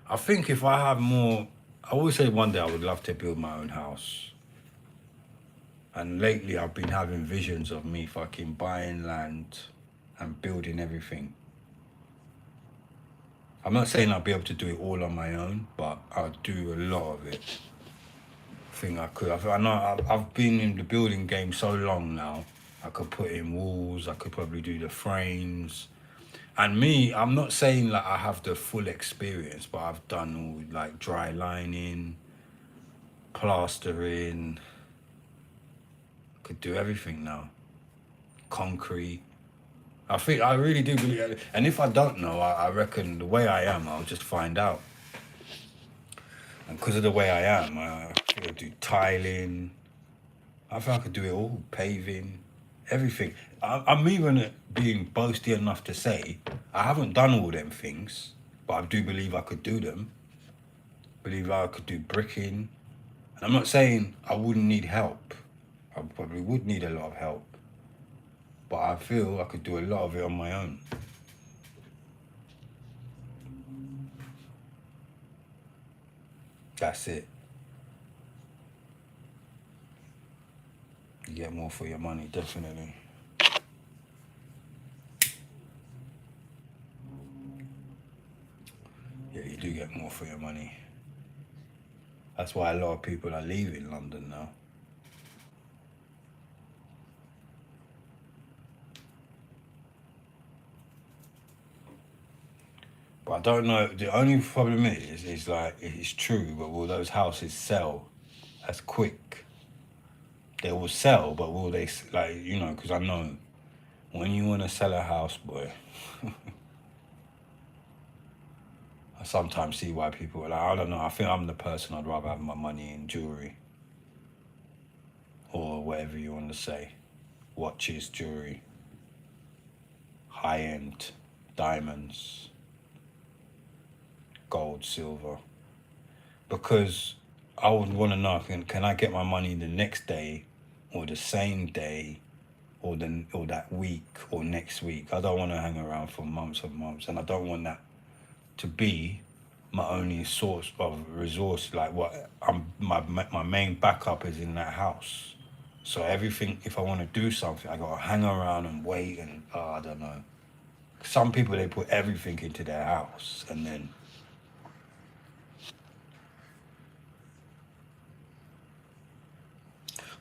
I think if I have more... I always say one day I would love to build my own house. And lately I've been having visions of me fucking buying land and building everything. I'm not saying I'll be able to do it all on my own, but I'll do a lot of it. I think I could. I know I've been in the building game so long now. I could put in walls, I could probably do the frames. And me, I'm not saying like I have the full experience, but I've done all like dry lining, plastering. Could do everything now. Concrete. I really do believe, and if I don't know, I reckon the way I am, I'll just find out. And because of the way I am, I could do tiling. I think I could do it all, paving, everything. I'm even being boasty enough to say I haven't done all them things, but I do believe I could do them. Believe I could do bricking. And I'm not saying I wouldn't need help. I probably would need a lot of help. But I feel I could do a lot of it on my own. That's it. You get more for your money, definitely. Yeah, you do get more for your money. That's why a lot of people are leaving London now. But I don't know. The only problem is like, it's true, but will those houses sell as quick? They will sell, but will they, like, you know, because I know when you want to sell a house, boy, I sometimes see why people are like, I don't know, I think I'm the person I'd rather have my money in jewelry or whatever you want to say. Watches, jewelry, high-end diamonds, gold, silver. Because I would want to know, can I get my money the next day or the same day or that week or next week? I don't want to hang around for months and months, and I don't want that to be my only source of resource. Like my main backup is in that house. So everything, if I want to do something, I got to hang around and wait and, I don't know. Some people, they put everything into their house and then...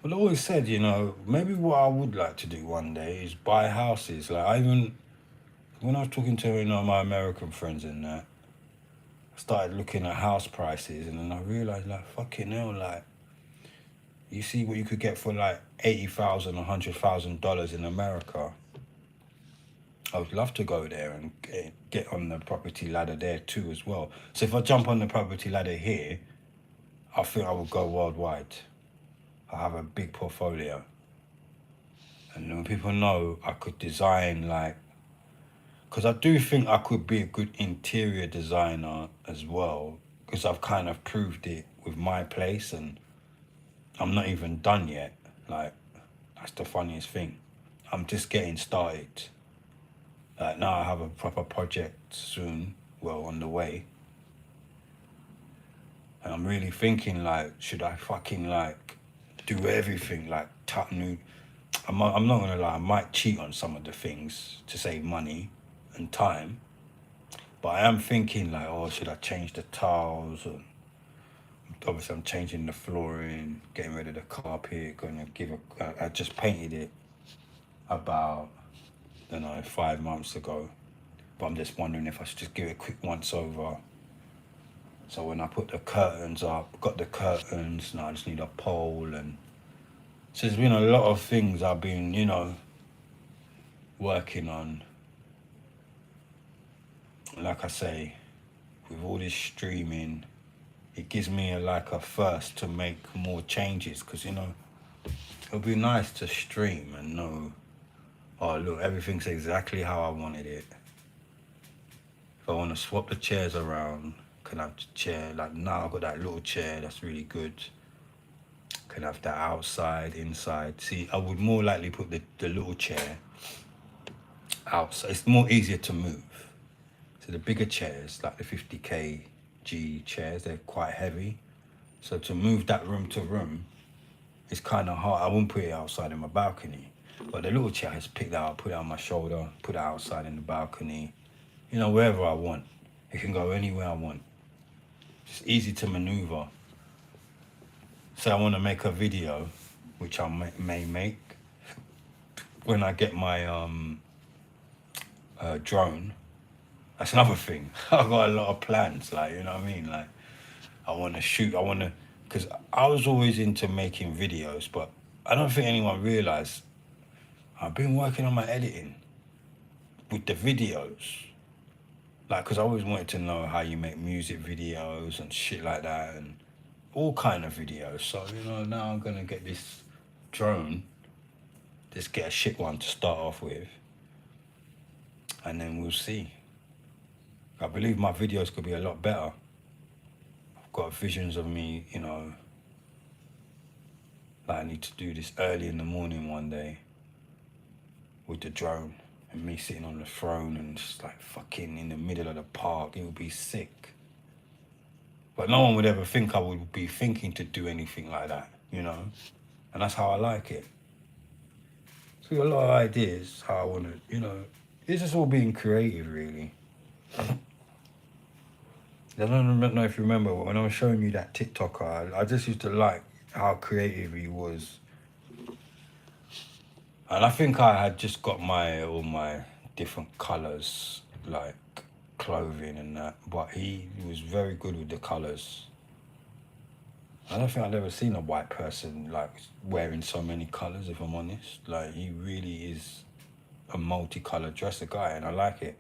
Well, I always said, you know, maybe what I would like to do one day is buy houses. Like, when I was talking to, you know, my American friends and that, I started looking at house prices and then I realized, like, fucking hell, like, you see what you could get for like $80,000, $100,000 in America. I would love to go there and get on the property ladder there too as well. So if I jump on the property ladder here, I think I would go worldwide. I have a big portfolio. And when people know I could design, like, because I do think I could be a good interior designer as well, because I've kind of proved it with my place and I'm not even done yet. Like, That's the funniest thing. I'm just getting started. Like now I have a proper project soon, well on the way. And I'm really thinking like, should I fucking like do everything like new? I'm not gonna lie, I might cheat on some of the things to save money and time. But I am thinking like, oh, should I change the tiles? And obviously, I'm changing the flooring, getting rid of the carpet. Gonna give I just painted it about, I don't know, 5 months ago. But I'm just wondering if I should just give it a quick once over. So when I put the curtains up, got the curtains, now I just need a pole. And so there's been a lot of things I've been, working on. Like I say, with all this streaming, it gives me like a thirst to make more changes, because it'll be nice to stream and know, oh look, everything's exactly how I wanted it. If I want to swap the chairs around, can have the chair, like now I've got that little chair that's really good. Can have that outside, inside. See, I would more likely put the little chair outside. It's more easier to move. So the bigger chairs, like the 50kg chairs, they're quite heavy. So to move that room to room, it's kind of hard. I wouldn't put it outside in my balcony. But the little chair, I just pick that up, put it on my shoulder, put it outside in the balcony. Wherever I want. It can go anywhere I want. It's easy to maneuver. So I want to make a video, which I may make, when I get my drone. That's another thing. I've got a lot of plans, like, you know what I mean? Like, I want to shoot, because I was always into making videos, but I don't think anyone realised I've been working on my editing with the videos. Like, because I always wanted to know how you make music videos and shit like that, and all kind of videos. So, now I'm going to get this drone, just get a shit one to start off with, and then we'll see. I believe my videos could be a lot better. I've got visions of me, like I need to do this early in the morning one day with the drone, and me sitting on the throne and just like fucking in the middle of the park. It would be sick. But no one would ever think I would be thinking to do anything like that, And that's how I like it. So a lot of ideas how I want to, it's just all being creative, really. I don't know if you remember when I was showing you that TikToker, I just used to like how creative he was. And I think I had just got all my different colours, like clothing and that, but he was very good with the colours. I don't think I've ever seen a white person like wearing so many colours, if I'm honest. Like, he really is a multicolour dresser guy, and I like it.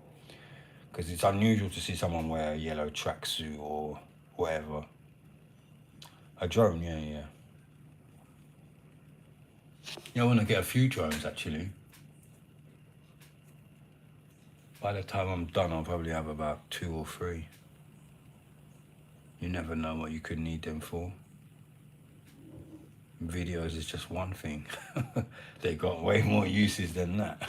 Because it's unusual to see someone wear a yellow tracksuit or whatever. A drone, yeah. Yeah, I want to get a few drones, actually. By the time I'm done, I'll probably have about 2 or 3. You never know what you could need them for. Videos is just one thing. They got way more uses than that.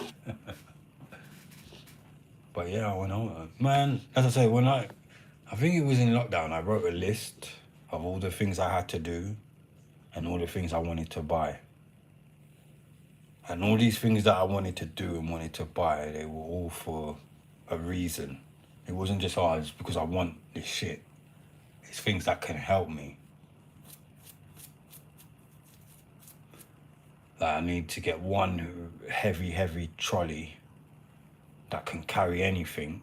But yeah, man, as I say, I think it was in lockdown, I wrote a list of all the things I had to do and all the things I wanted to buy. And all these things that I wanted to do and wanted to buy, they were all for a reason. It wasn't just, it's because I want this shit. It's things that can help me. Like, I need to get one heavy trolley that can carry anything.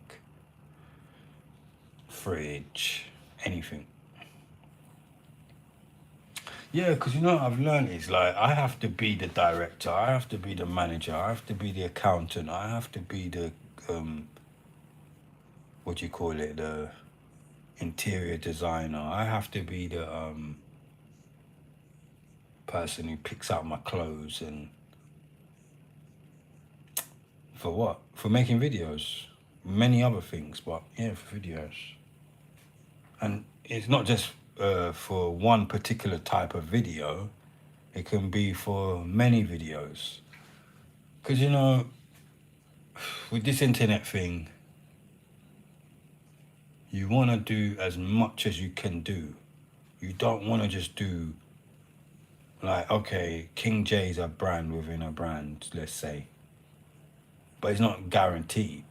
Fridge, anything. Yeah, because what I've learned is, like, I have to be the director, I have to be the manager, I have to be the accountant, I have to be the, the interior designer, I have to be the person who picks out my clothes, and for what? For making videos. Many other things, but yeah, for videos. And it's not just for one particular type of video. It can be for many videos. Because, you know, with this internet thing, you want to do as much as you can do. You don't want to just do, like, okay, King J's a brand within a brand, let's say. But it's not guaranteed.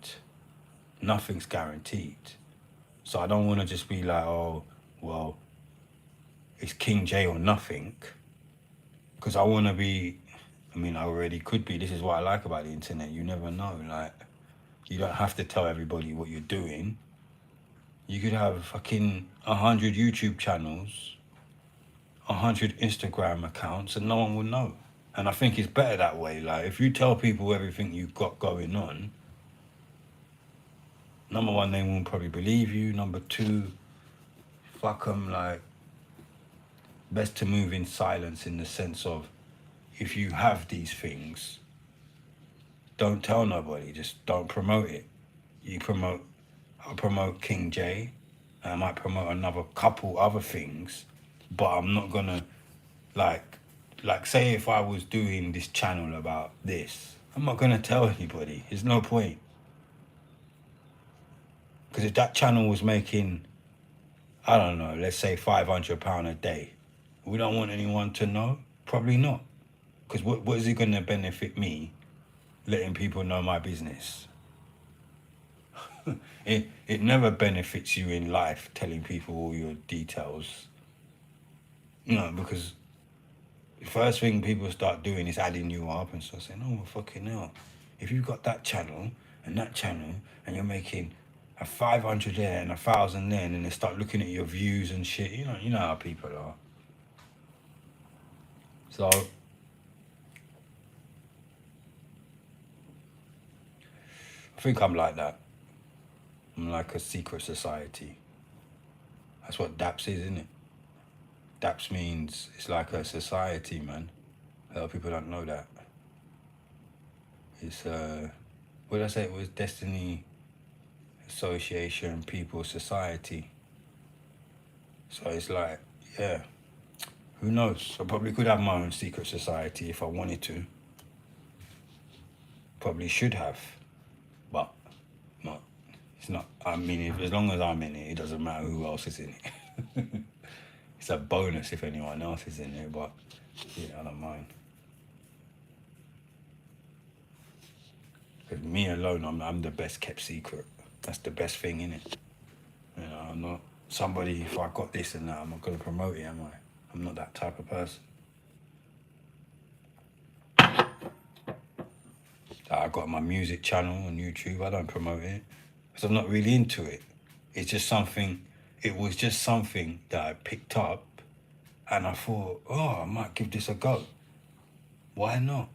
Nothing's guaranteed. So I don't want to just be like, oh, well, it's King J or nothing. Because I want to be, I mean, I already could be. This is what I like about the internet. You never know. Like, you don't have to tell everybody what you're doing. You could have fucking 100 YouTube channels, 100 Instagram accounts, and no one will know. And I think it's better that way. Like, if you tell people everything you've got going on, number one, they won't probably believe you. Number two, fuck them. Like, best to move in silence, in the sense of, if you have these things, don't tell nobody. Just don't promote it. You promote, I'll promote King J. I might promote another couple other things, but I'm not gonna, like say if I was doing this channel about this, I'm not gonna tell anybody. There's no point. Because if that channel was making, I don't know, let's say £500 a day, we don't want anyone to know. Probably not. Because what is it gonna benefit me, letting people know my business? It never benefits you in life telling people all your details. Because the first thing people start doing is adding you up and start saying, oh, well, fucking hell. If you've got that channel and you're making a 500 there and 1,000 there, and then they start looking at your views and shit, you know how people are. So I think I'm like that. I'm like a secret society. That's what daps is, isn't it? Daps means it's like a society, man. A lot of people don't know that. It's what did I say? It was Destiny Association People Society. So it's like, yeah, who knows? I probably could have my own secret society if I wanted to. Probably should have, but not. It's not. I mean, as long as I'm in it, it doesn't matter who else is in it. It's a bonus if anyone else is in there, but yeah, I don't mind. Because me alone, I'm the best kept secret. That's the best thing, innit? I'm not somebody, if I got this and that, I'm not going to promote it, am I? I'm not that type of person. I got my music channel on YouTube. I don't promote it because I'm not really into it. It was just something that I picked up and I thought, oh, I might give this a go. Why not?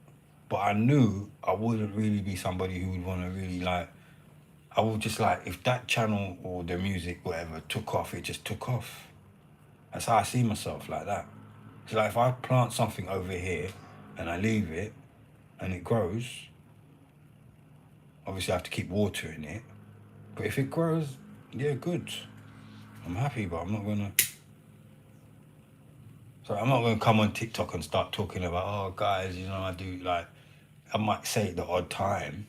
But I knew I wouldn't really be somebody who would want to really I would just if that channel or the music, whatever, took off, it just took off. That's how I see myself, like that. So if I plant something over here and I leave it and it grows, obviously I have to keep watering it. But if it grows, yeah, good. I'm happy, but I'm not gonna come on TikTok and start talking about, oh guys, I do I might say it the odd time,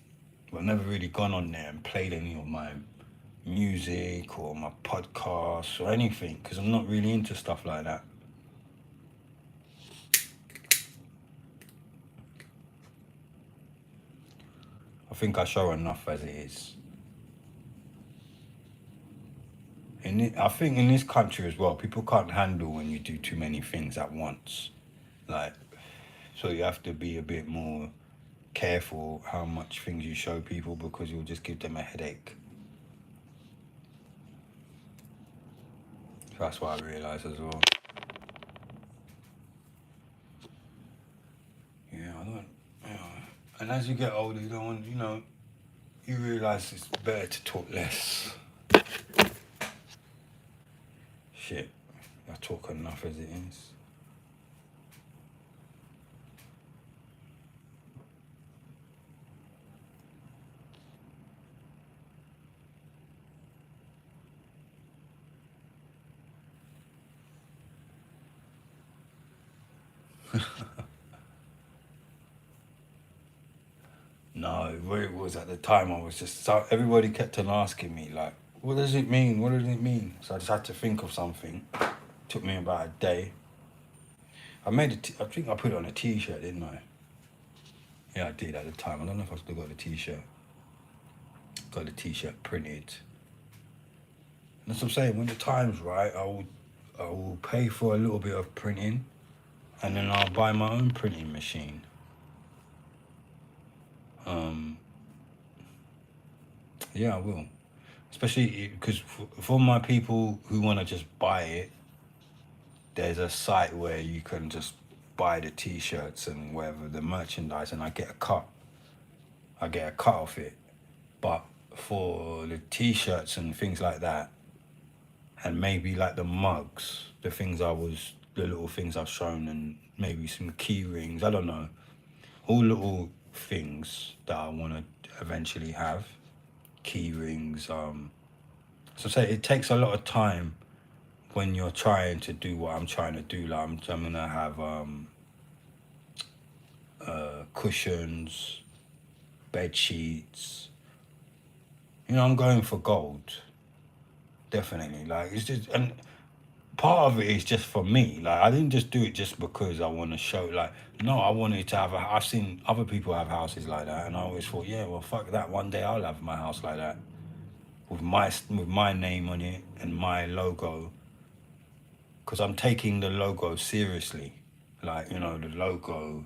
but I've never really gone on there and played any of my music or my podcasts or anything, because I'm not really into stuff like that. I think I show enough as it is. I think in this country as well, people can't handle when you do too many things at once. So you have to be a bit more careful how much things you show people, because you'll just give them a headache. So that's what I realise as well. Yeah, I don't. And as you get older, you don't want, you realise it's better to talk less. Shit, I talk enough as it is. No, what it was at the time, I was just so everybody kept on asking me like, "What does it mean? What does it mean?" So I just had to think of something. Took me about a day. I think I put it on a T-shirt, didn't I? Yeah, I did at the time. I don't know if I still got the T-shirt. Got the T-shirt printed. And that's what I'm saying. When the time's right, I will pay for a little bit of printing, and then I'll buy my own printing machine. Um, yeah, I will. Especially because for my people who want to just buy it, there's a site where you can just buy the T-shirts and whatever the merchandise, and I get a cut. I get a cut off it. But for the T-shirts and things like that, and maybe like the mugs, the little things I've shown, and maybe some key rings. I don't know, all little things that I want to eventually have. Key rings. So say it takes a lot of time when you're trying to do what I'm trying to do. Like I'm gonna have cushions, bed sheets. I'm going for gold, definitely. Like it's just, and part of it is just for me. Like I didn't just do it just because I want to show. Like no, I wanted to have a. I've seen other people have houses like that, and I always thought, yeah, well, fuck that. One day I'll have my house like that with my name on it and my logo, because I'm taking the logo seriously. Like the logo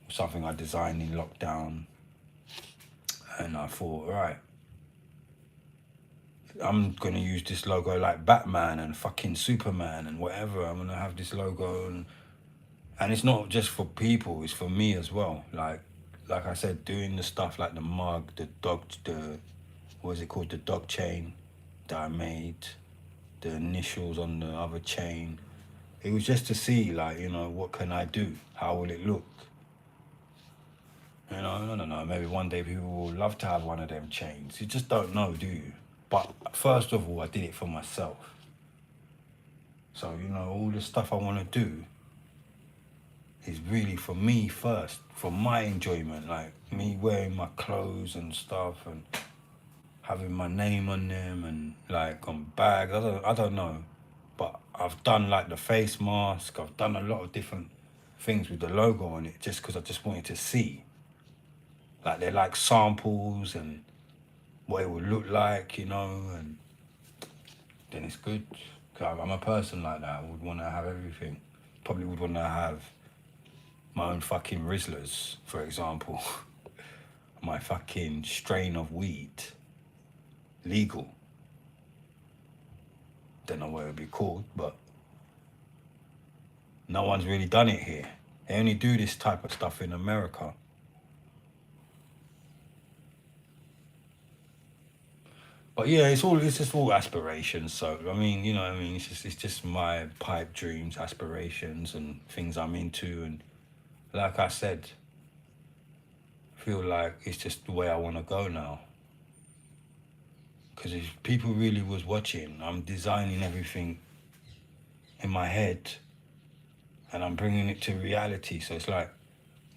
was something I designed in lockdown, and I thought, right, I'm gonna use this logo like Batman and fucking Superman and whatever. I'm gonna have this logo, and it's not just for people; it's for me as well. Like I said, doing the stuff like the mug, the what is it called, the dog chain that I made, the initials on the other chain. It was just to see, like, what can I do? How will it look? I don't know. Maybe one day people will love to have one of them chains. You just don't know, do you? But first of all, I did it for myself. So, all the stuff I want to do is really for me first, for my enjoyment. Like me wearing my clothes and stuff and having my name on them and like on bags. I don't know. But I've done like the face mask. I've done a lot of different things with the logo on it just because I just wanted to see. Like they're like samples and what it would look like, and then it's good. 'Cause I'm a person like that. I would want to have everything. Probably would want to have my own fucking Rizzlers, for example. My fucking strain of weed. Legal. Don't know what it would be called, but no one's really done it here. They only do this type of stuff in America. But yeah, it's just all aspirations. So I mean, what I mean, it's just my pipe dreams, aspirations, and things I'm into. And like I said, I feel like it's just the way I want to go now. Because if people really was watching, I'm designing everything in my head, and I'm bringing it to reality. So it's like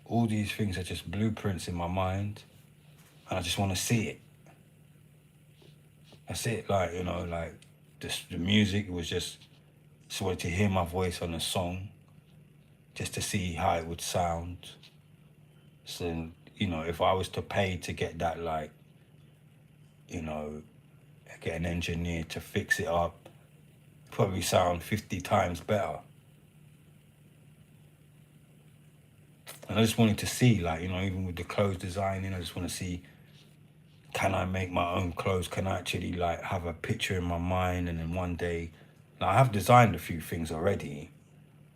all these things are just blueprints in my mind, and I just want to see it. That's it. Like like the music was just wanted to hear my voice on a song, just to see how it would sound. So if I was to pay to get that, like you know, get an engineer to fix it up, probably sound 50 times better. And I just wanted to see, like, even with the clothes designing, I just want to see, can I make my own clothes? Can I actually, like, have a picture in my mind? And then one day, like, I have designed a few things already,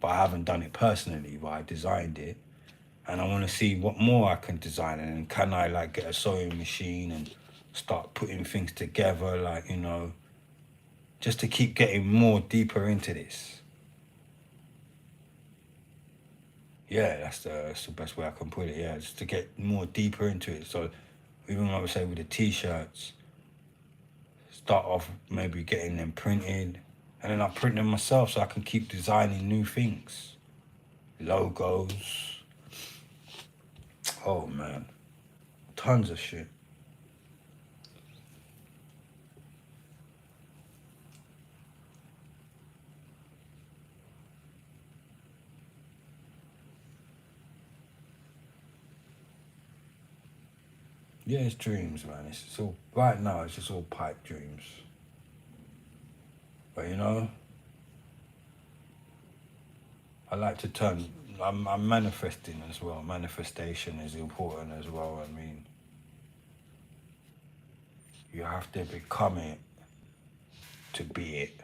but I haven't done it personally, but I designed it. And I want to see what more I can design. And can I, like, get a sewing machine and start putting things together, like, just to keep getting more deeper into this. Yeah, that's the best way I can put it. Yeah, just to get more deeper into it. So even like I would say with the T-shirts, start off maybe getting them printed, and then I print them myself so I can keep designing new things. logos. Oh man, tons of shit. Yeah, it's dreams, man. It's all right now. It's just all pipe dreams. But you know, I like to turn. I'm manifesting as well. Manifestation is important as well. I mean, you have to become it to be it.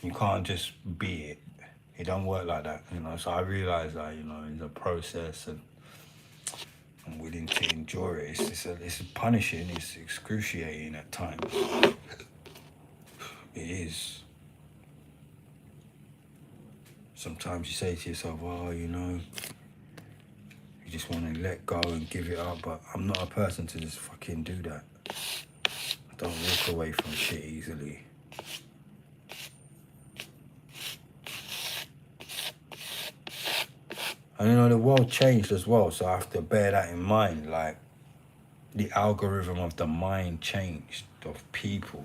You can't just be it. It don't work like that, you know. So I realize that, you know, in the process, and I'm willing to endure it. It's punishing. It's excruciating at times. It is. Sometimes you say to yourself, "Oh, you know, you just want to let go and give it up." But I'm not a person to just fucking do that. I don't walk away from shit easily. And you know, the world changed as well, so I have to bear that in mind. Like, the algorithm of the mind changed of people.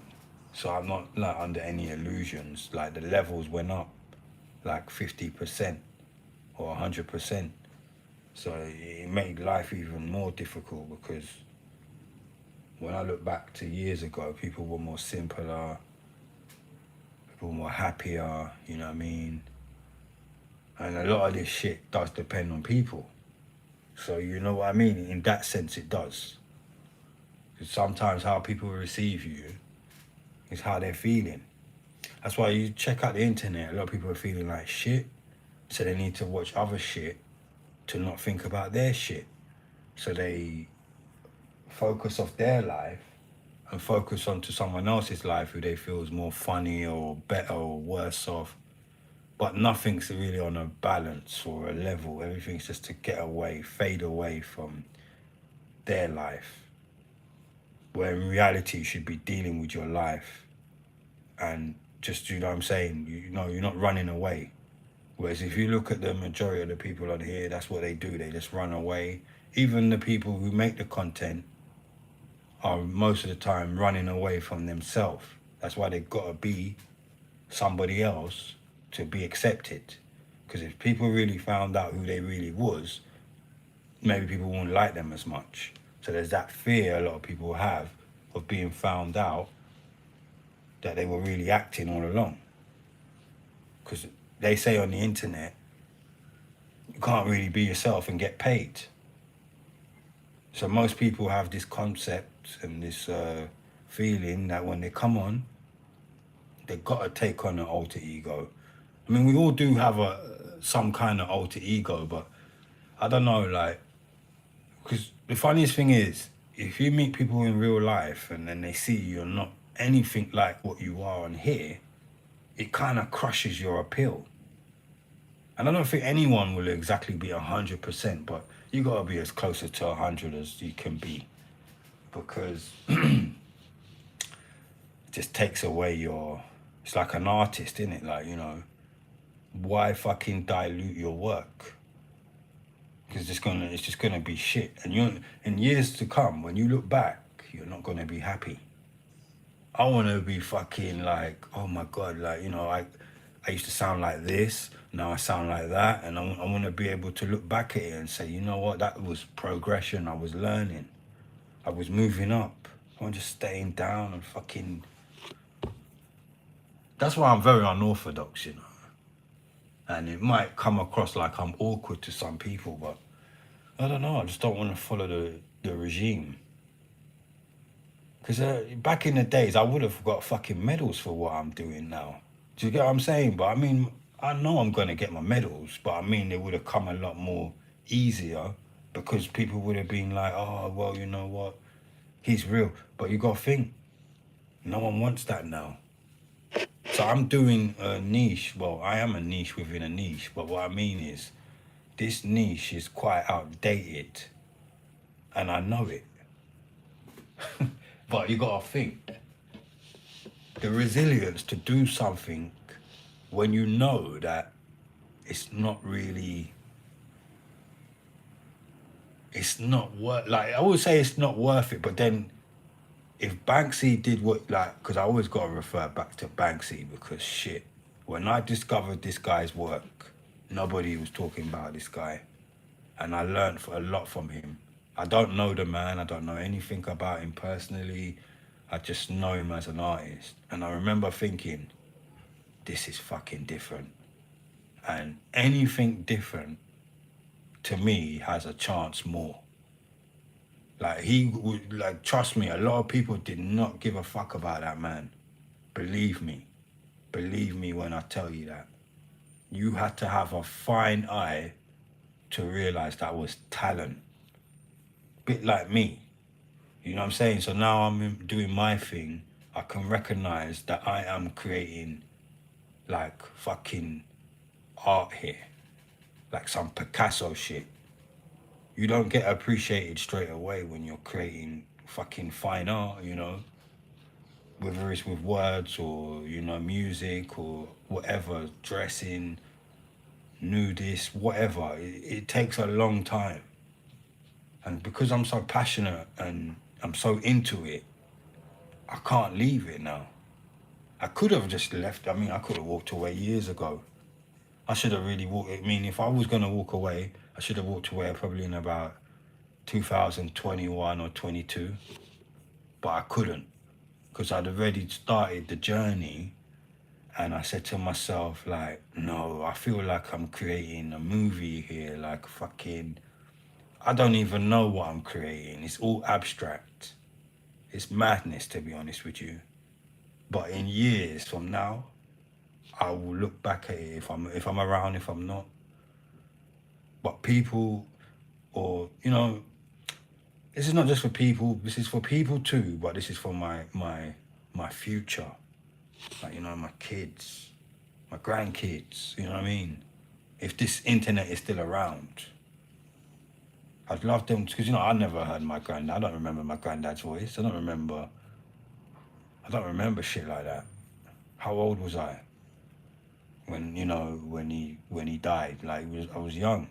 So I'm not like under any illusions. Like, the levels went up like 50% or 100%. So it made life even more difficult, because when I look back to years ago, people were more simpler, people were more happier, you know what I mean? And a lot of this shit does depend on people. So you know what I mean? In that sense, it does. 'Cause sometimes how people receive you is how they're feeling. That's why you check out the internet, a lot of people are feeling like shit, so they need to watch other shit to not think about their shit. So they focus off their life and focus onto someone else's life who they feel is more funny or better or worse off. But nothing's really on a balance or a level. Everything's just to get away, fade away from their life. Where in reality, you should be dealing with your life and just, you know what I'm saying? You know, you're not running away. Whereas if you look at the majority of the people on here, that's what they do. They just run away. Even the people who make the content are most of the time running away from themselves. That's why they've got to be somebody else to be accepted. Because if people really found out who they really was, maybe people won't like them as much. So there's that fear a lot of people have of being found out that they were really acting all along. Because they say on the internet, you can't really be yourself and get paid. So most people have this concept and this feeling that when they come on, they've got to take on an alter ego. I mean, we all do have some kind of alter ego, but I don't know, like, because the funniest thing is, if you meet people in real life and then they see you're not anything like what you are on here, it kind of crushes your appeal. And I don't think anyone will exactly be 100%, but you got to be as closer to 100 as you can be, because it just takes away your. It's like an artist, isn't it? Like, you know, why fucking dilute your work? Because it's just gonna be shit. And you, in years to come, when you look back, you're not gonna be happy. I want to be fucking like, oh my god, like, you know, I used to sound like this, now I sound like that, and I want to be able to look back at it and say, you know what, that was progression. I was learning, I was moving up. I wasn't just staying down and fucking. That's why I'm very unorthodox, you know. And it might come across like I'm awkward to some people, but I don't know. I just don't want to follow the regime. Because back in the days, I would have got fucking medals for what I'm doing now. Do you get what I'm saying? But I mean, I know I'm going to get my medals, but I mean, it would have come a lot more easier, because people would have been like, oh, well, you know what? He's real. But you got to think, no one wants that now. So I'm doing a niche. Well, I am a niche within a niche. But what I mean is, this niche is quite outdated. And I know it. But you got to think, the resilience to do something when you know that it's not really, it's not worth, like, I would say it's not worth it, but then if Banksy did what, like, because I always got to refer back to Banksy because shit, when I discovered this guy's work, nobody was talking about this guy. And I learned a lot from him. I don't know the man, I don't know anything about him personally. I just know him as an artist. And I remember thinking, this is fucking different. And anything different to me has a chance more. Like he would, like, trust me, a lot of people did not give a fuck about that man. Believe me. Believe me when I tell you that. You had to have a fine eye to realize that was talent. Bit like me. You know what I'm saying? So now I'm doing my thing. I can recognize that I am creating like fucking art here. Like some Picasso shit. You don't get appreciated straight away when you're creating fucking fine art, you know? Whether it's with words or, you know, music or whatever, dressing, nudist, whatever. It takes a long time. And because I'm so passionate and I'm so into it, I can't leave it now. I could have just left. I mean, I could have walked away years ago. I should have really walked. I mean, if I was going to walk away, I should have walked away probably in about 2021 or 22. But I couldn't because I'd already started the journey. And I said to myself, like, no, I feel like I'm creating a movie here. Like, fucking, I don't even know what I'm creating. It's all abstract. It's madness, to be honest with you. But in years from now, I will look back at it if I'm around, if I'm not. But people, or you know, this is not just for people. This is for people too. But this is for my future. Like, you know, my kids, my grandkids. You know what I mean? If this internet is still around, I'd love them because, you know, I never heard my granddad. I don't remember my granddad's voice. I don't remember shit like that. How old was I when, you know, when he died? Like, I was young.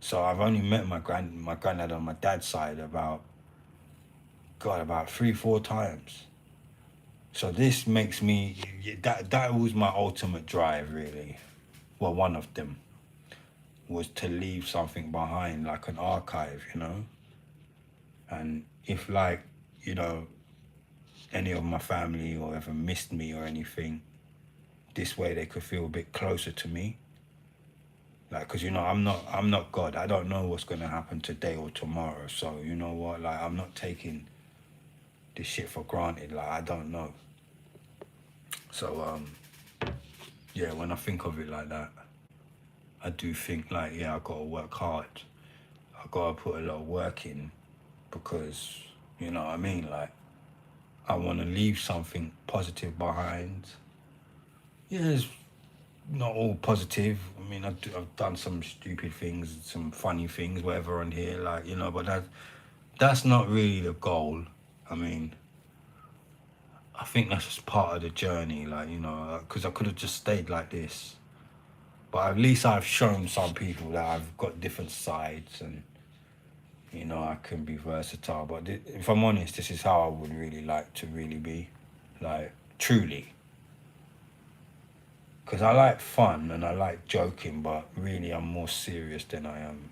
So I've only met my granddad on my dad's side about 3-4 times. So this makes me, that was my ultimate drive, really. Well, one of them was to leave something behind, like an archive, you know. And if, like, you know, any of my family or ever missed me or anything, this way they could feel a bit closer to me. Like, cause, you know, I'm not God. I don't know what's gonna happen today or tomorrow. So you know what? Like, I'm not taking this shit for granted. Like, I don't know. So yeah, when I think of it like that, I do think, like, yeah, I gotta work hard. I gotta put a lot of work in because, you know what I mean? Like, I want to leave something positive behind. Yeah, it's not all positive. I mean, I've done some stupid things, some funny things, whatever on here, like, you know, but that's not really the goal. I mean, I think that's just part of the journey, like, you know, because I could have just stayed like this. But at least I've shown some people that I've got different sides and, you know, I can be versatile. But if I'm honest, this is how I would really like to really be, like, truly. Because I like fun and I like joking, but really I'm more serious than I am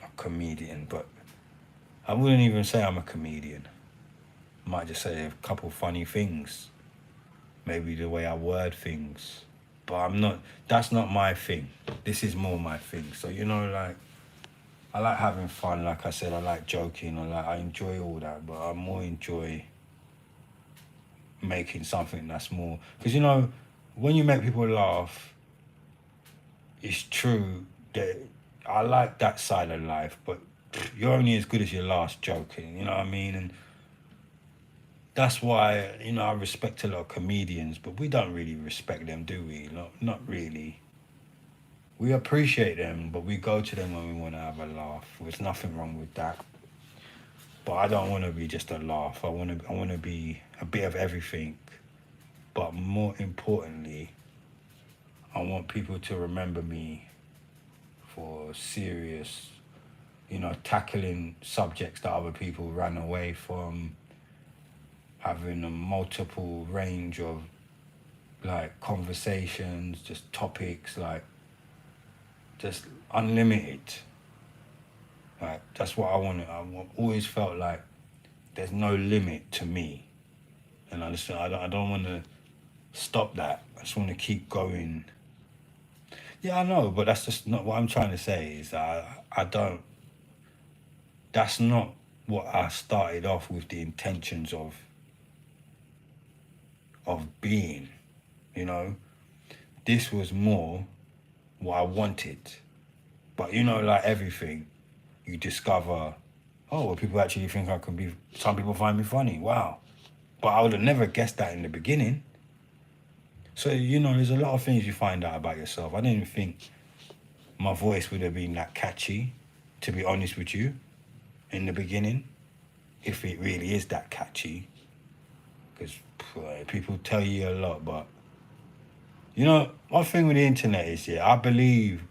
a comedian. But I wouldn't even say I'm a comedian. I might just say a couple funny things. Maybe the way I word things. But I'm not, that's not my thing. This is more my thing. So, you know, like, I like having fun. Like I said, I like joking. I enjoy all that. But I more enjoy making something that's more... Because, you know, when you make people laugh, it's true that I like that side of life, but you're only as good as your last joking, you know what I mean? And that's why, you know, I respect a lot of comedians, but we don't really respect them, do we? Not really. We appreciate them, but we go to them when we want to have a laugh. There's nothing wrong with that. But I don't want to be just a laugh. I want to be a bit of everything. But more importantly, I want people to remember me for serious, tackling subjects that other people ran away from, having a multiple range of like conversations, just topics, like just unlimited. Like that's what I wanted. Always felt like there's no limit to me, and I don't want to stop that. I just want to keep going. Yeah, I know, but that's just not what I'm trying to say. Is I don't. That's not what I started off with the intentions of being. You know, this was more what I wanted. But like everything, you discover, oh, well, people actually think I can be. Some people find me funny. Wow, but I would have never guessed that in the beginning. So there's a lot of things you find out about yourself. I didn't think my voice would have been that catchy, to be honest with you, in the beginning, if it really is that catchy. Because people tell you a lot, but one thing with the internet is, I believe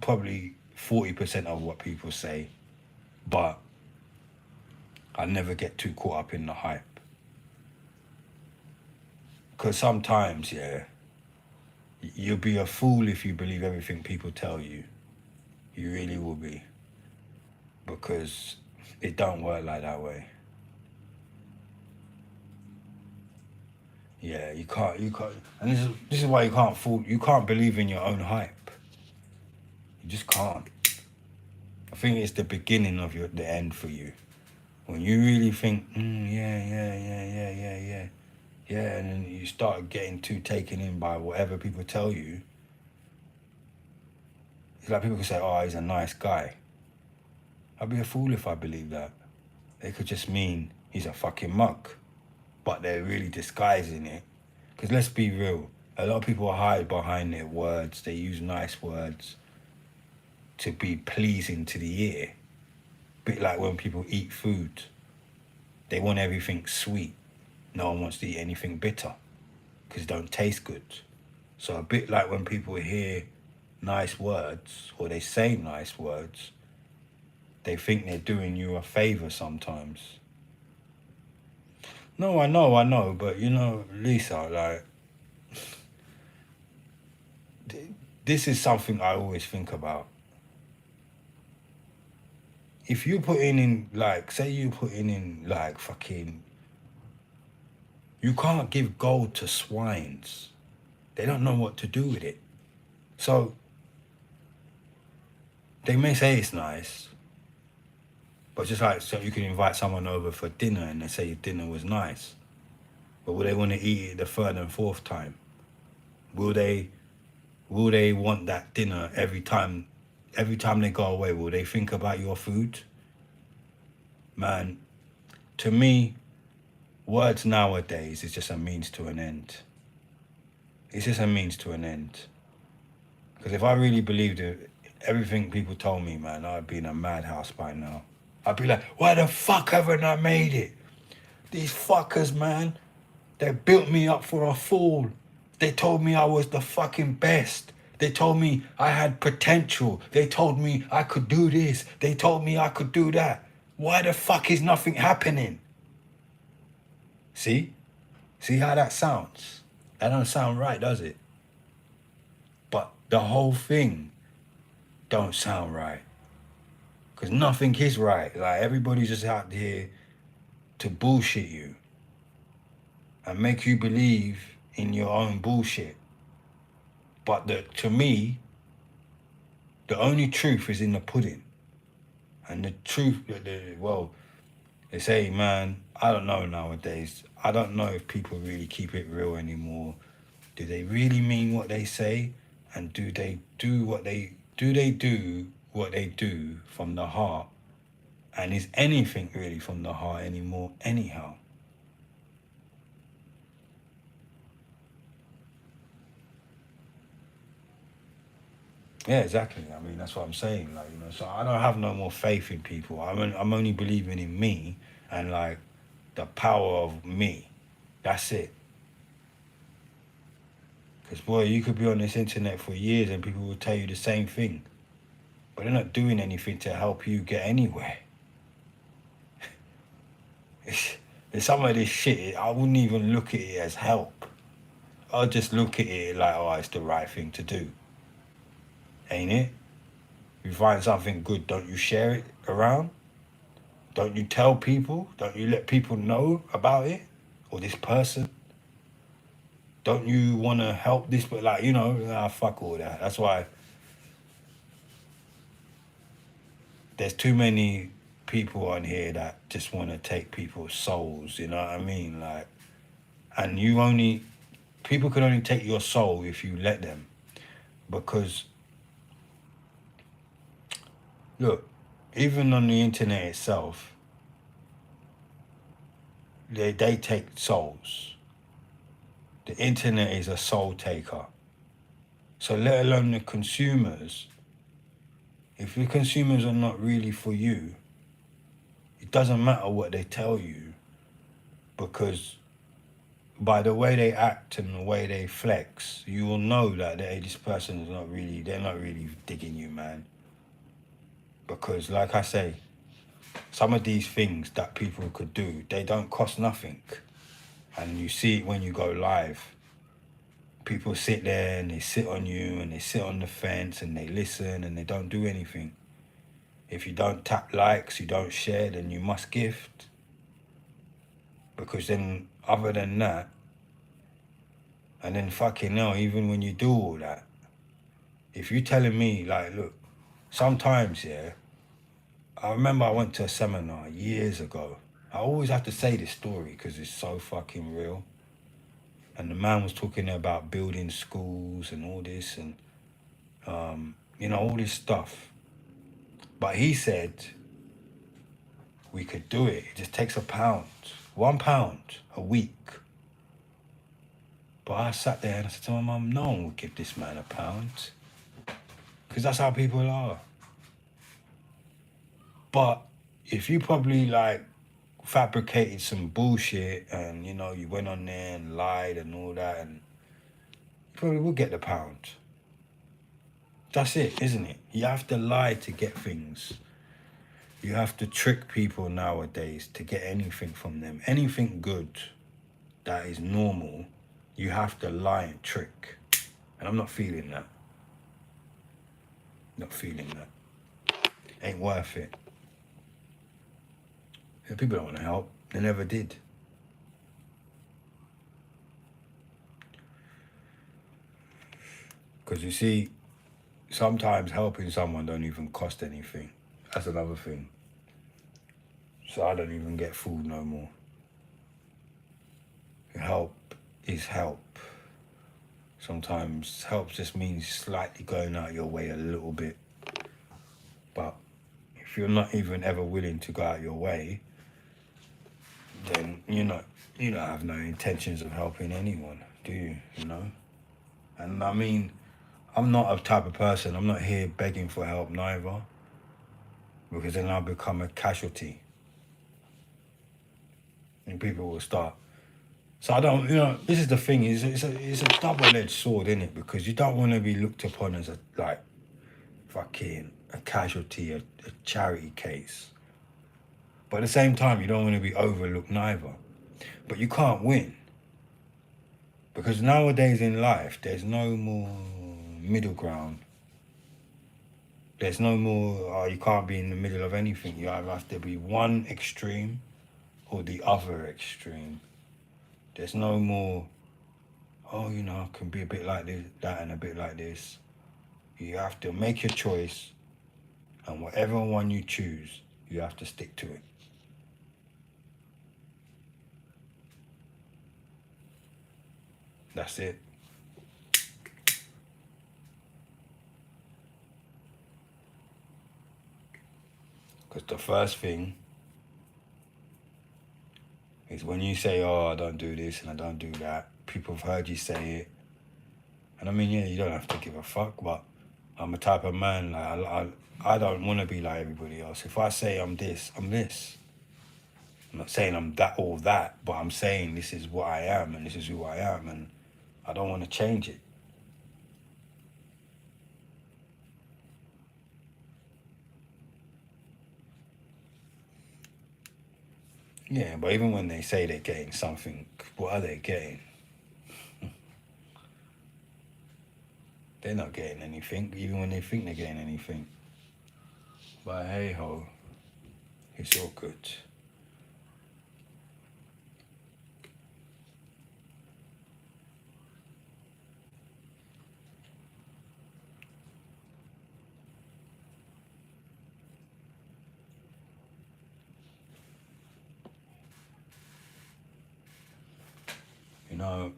probably 40% of what people say, but I never get too caught up in the hype. Because sometimes, you'll be a fool if you believe everything people tell you. You really will be. Because it don't work like that way. Yeah, you can't, and this is why you can't believe in your own hype. You just can't. I think it's the beginning of the end for you. When you really think, yeah, and then you start getting too taken in by whatever people tell you. It's like people can say, oh, he's a nice guy. I'd be a fool if I believe that. It could just mean he's a fucking mug. But they're really disguising it. Because let's be real, a lot of people hide behind their words. They use nice words to be pleasing to the ear. Bit like when people eat food. They want everything sweet. No one wants to eat anything bitter because it don't taste good. So a bit like when people hear nice words or they say nice words, they think they're doing you a favor sometimes. No, I know, but Lisa, like, this is something I always think about. If you're putting in, like, say you're putting in, like, fucking, you can't give gold to swines. They don't know what to do with it. So, they may say it's nice, but just like, so you can invite someone over for dinner and they say your dinner was nice. But will they want to eat it the third and fourth time? Will they want that dinner every time they go away? Will they think about your food? Man, to me, words nowadays is just a means to an end. It's just a means to an end. Because if I really believed it, everything people told me, man, I'd be in a madhouse by now. I'd be like, why the fuck haven't I made it? These fuckers, man, they built me up for a fool. They told me I was the fucking best. They told me I had potential. They told me I could do this. They told me I could do that. Why the fuck is nothing happening? See? See how that sounds? That don't sound right, does it? But the whole thing don't sound right. Because nothing is right. Like, everybody's just out here to bullshit you and make you believe in your own bullshit. But to me, the only truth is in the pudding. And the truth, they say, man, I don't know nowadays. I don't know if people really keep it real anymore. Do they really mean what they say? And do they do what they do from the heart? And is anything really from the heart anymore anyhow? Yeah, exactly. I mean, that's what I'm saying. Like, so I don't have no more faith in people. I'm only believing in me and, like, the power of me. That's it. Because, boy, you could be on this internet for years and people will tell you the same thing. But they're not doing anything to help you get anywhere. Some of this shit, I wouldn't even look at it as help. I'll just look at it like, oh, it's the right thing to do. Ain't it? You find something good, don't you share it around? Don't you tell people? Don't you let people know about it? Or this person? Don't you want to help this? But like, fuck all that. That's why there's too many people on here that just want to take people's souls, you know what I mean? Like, and people can only take your soul if you let them. Because, look, even on the internet itself, they take souls. The internet is a soul taker. So let alone the consumers, if the consumers are not really for you, it doesn't matter what they tell you, because by the way they act and the way they flex, you will know that this person is they're not really digging you, man. Because like I say, some of these things that people could do, they don't cost nothing. And you see it when you go live. People sit there and they sit on you and they sit on the fence and they listen and they don't do anything. If you don't tap likes, you don't share, then you must gift. Because then, other than that, and then fucking hell, even when you do all that, if you're telling me, like, look, sometimes, yeah, I remember I went to a seminar years ago. I always have to say this story because it's so fucking real. And the man was talking about building schools and all this and, all this stuff. But he said we could do it. It just takes £1, £1 a week. But I sat there and I said to my mum, no one would give this man £1. Because that's how people are. But if you probably like fabricated some bullshit and, you went on there and lied and all that, and you probably would get the £1. That's it, isn't it? You have to lie to get things. You have to trick people nowadays to get anything from them. Anything good that is normal, you have to lie and trick. And I'm not feeling that. Not feeling that. Ain't worth it. People don't want to help. They never did. Because you see, sometimes helping someone don't even cost anything. That's another thing. So I don't even get food no more. Help is help. Sometimes help just means slightly going out your way a little bit. But if you're not even ever willing to go out your way, then you don't have no intentions of helping anyone, do you? And I mean, I'm not a type of person, I'm not here begging for help neither, because then I'll become a casualty and people will start. So I don't, this is the thing, it's a double-edged sword, isn't it? Because you don't want to be looked upon as a casualty, a charity case. But at the same time, you don't want to be overlooked neither. But you can't win. Because nowadays in life, there's no more middle ground. There's no more, you can't be in the middle of anything. You either have to be one extreme or the other extreme. There's no more, I can be a bit like this, that, and a bit like this. You have to make your choice, and whatever one you choose, you have to stick to it. That's it. Because the first thing is when you say, I don't do this and I don't do that, people have heard you say it. And I mean, yeah, you don't have to give a fuck, but I'm a type of man, like, I don't want to be like everybody else. If I say I'm this, I'm this. I'm not saying I'm that or that, but I'm saying this is what I am and this is who I am, and I don't want to change it. Yeah, but even when they say they're getting something, what are they getting? They're not getting anything, even when they think they're getting anything. But hey ho, it's all good. You know,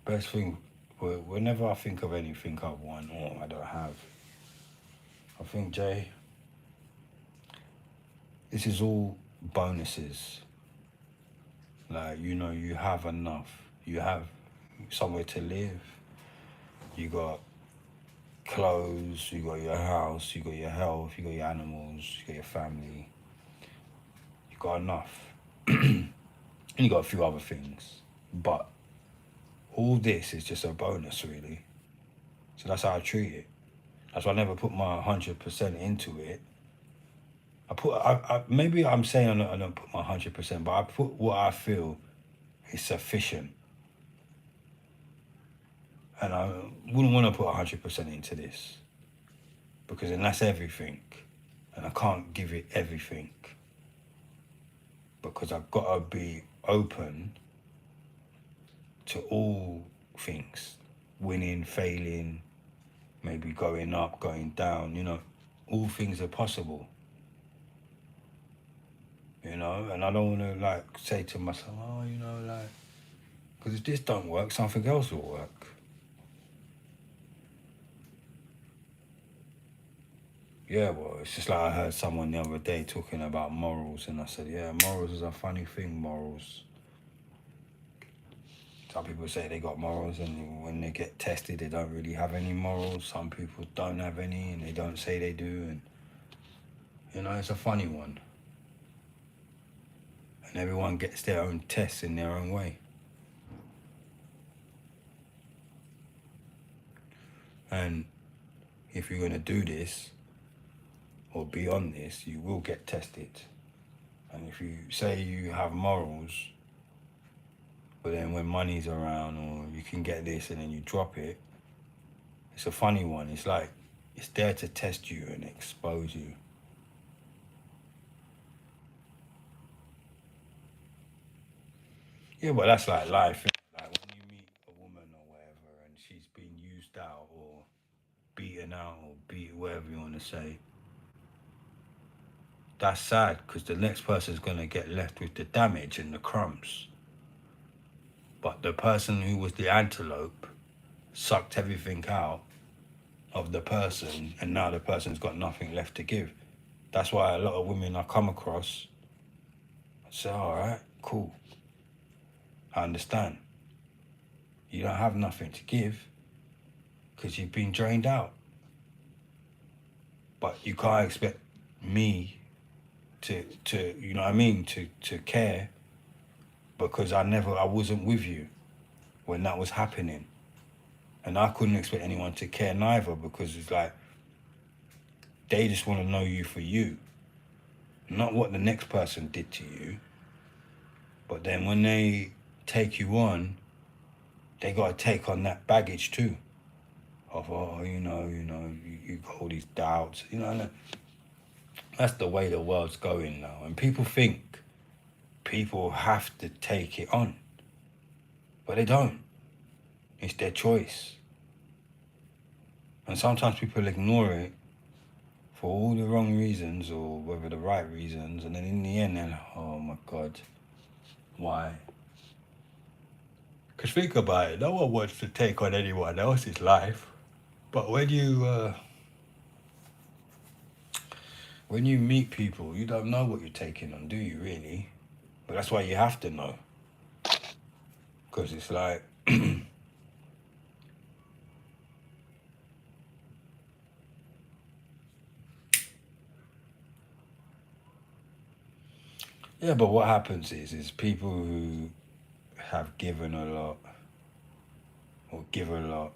best thing, whenever I think of anything I want or I don't have, I think, Jay, this is all bonuses. Like, you know, you have enough. You have somewhere to live. You got clothes, you got your house, you got your health, you got your animals, you got your family. You got enough. And you got a few other things. But all this is just a bonus, really. So that's how I treat it. That's why I never put my 100% into it. Maybe I'm saying I don't put my 100%, but I put what I feel is sufficient. And I wouldn't want to put 100% into this because then that's everything. And I can't give it everything because I've got to be open to all things, winning, failing, maybe going up, going down, you know, all things are possible, you know, and I don't want to like say to myself, oh, you know, like, because if this don't work, something else will work. Yeah, well, it's just like I heard someone the other day talking about morals, and I said, yeah, morals is a funny thing, morals. Some people say they got morals, and when they get tested, they don't really have any morals. Some people don't have any, and they don't say they do, and, you know, it's a funny one. And everyone gets their own tests in their own way. And if you're going to do this, or be on this, you will get tested. And if you say you have morals, but then when money's around or you can get this and then you drop it, it's a funny one. It's like, it's there to test you and expose you. Yeah, but that's like life. Like when you meet a woman or whatever and she's been used out or beaten out or beat whatever you want to say, that's sad because the next person's going to get left with the damage and the crumbs. But the person who was the antelope sucked everything out of the person and now the person's got nothing left to give. That's why a lot of women I come across say, all right, cool. I understand. You don't have nothing to give because you've been drained out. But you can't expect me to you know what I mean, to care because I wasn't with you when that was happening. And I couldn't expect anyone to care neither because it's like they just want to know you for you. Not what the next person did to you. But then when they take you on, they got to take on that baggage too. Of, oh, you got all these doubts. You know, and that's the way the world's going now. And people think people have to take it on. But they don't. It's their choice. And sometimes people ignore it for all the wrong reasons or whether the right reasons. And then in the end, they're like, oh my God, why? Because think about it, no one wants to take on anyone else's life. But when you meet people, you don't know what you're taking on, do you really? But that's why you have to know. Because it's like, yeah, but what happens is people who have given a lot or give a lot,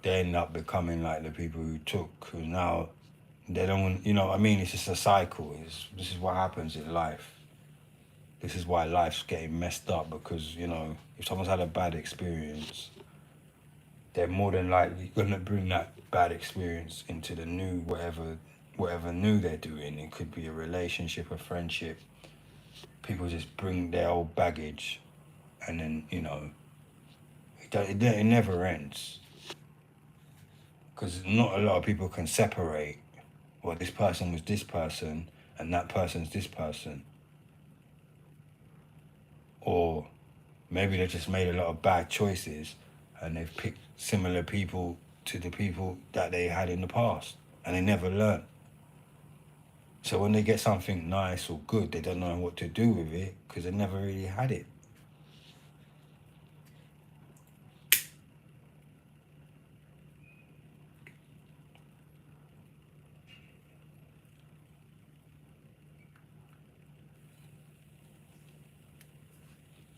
they end up becoming like the people who took, who now They don't want, you know what I mean? It's just a cycle. This is what happens in life. This is why life's getting messed up, because, you know, if someone's had a bad experience, they're more than likely going to bring that bad experience into the new, whatever new they're doing. It could be a relationship, a friendship. People just bring their old baggage, and then, you know, it never ends. Because not a lot of people can separate, well, this person was this person and that person's this person. Or maybe they just made a lot of bad choices and they've picked similar people to the people that they had in the past, and they never learn. So when they get something nice or good, they don't know what to do with it because they never really had it.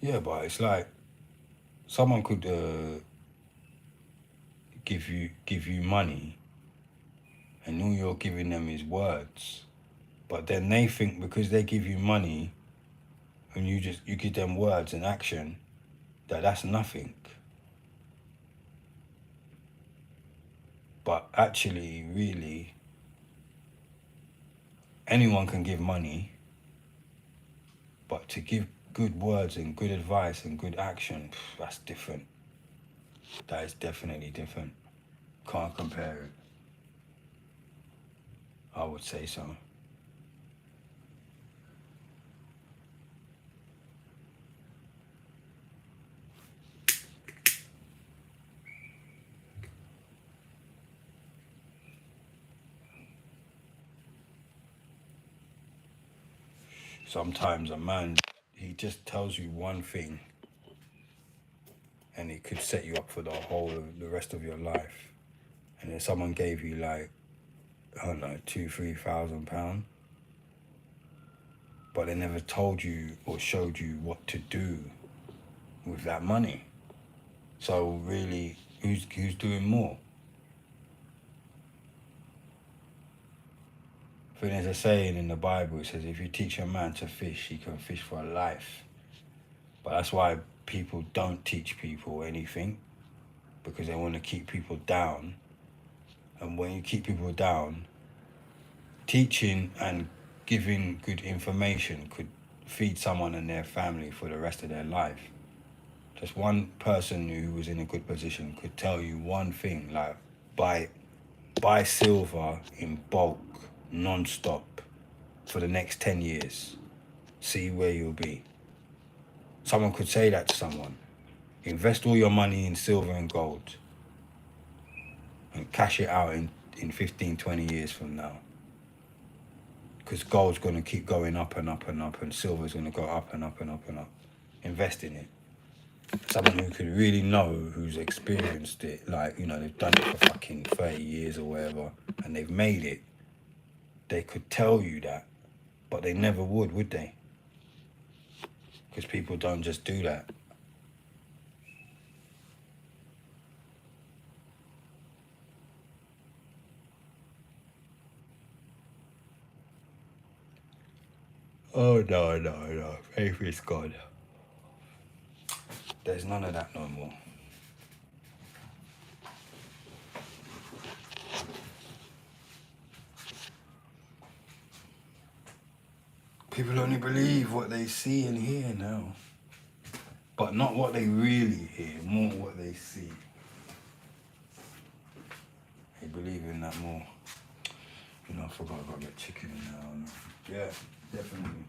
Yeah, but it's like someone could give you money, and all you're giving them is words. But then they think because they give you money and you give them words and action, that's nothing. But actually, really, anyone can give money, but to give good words and good advice and good action, that's different. That is definitely different. Can't compare it. I would say so. Sometimes a man, he just tells you one thing and it could set you up for the rest of your life. And then someone gave you like, I don't know, £2,000-3,000, but they never told you or showed you what to do with that money. So really, who's doing more? I think there's a saying in the Bible, it says if you teach a man to fish, he can fish for life. But that's why people don't teach people anything, because they want to keep people down. And when you keep people down, teaching and giving good information could feed someone and their family for the rest of their life. Just one person who was in a good position could tell you one thing, like buy silver in bulk, non-stop, for the next 10 years. See where you'll be. Someone could say that to someone. Invest all your money in silver and gold and cash it out in 15, 20 years from now. Because gold's going to keep going up and up and up, and silver's going to go up and up and up and up. Invest in it. Someone who could really know, who's experienced it, like, you know, they've done it for fucking 30 years or whatever, and they've made it. They could tell you that, but they never would they? Because people don't just do that. Oh, no. Faith is God. There's none of that no more. People only believe what they see and hear now. But not what they really hear, more what they see. They believe in that more. You know, I forgot I gotta get chicken now. Yeah, definitely.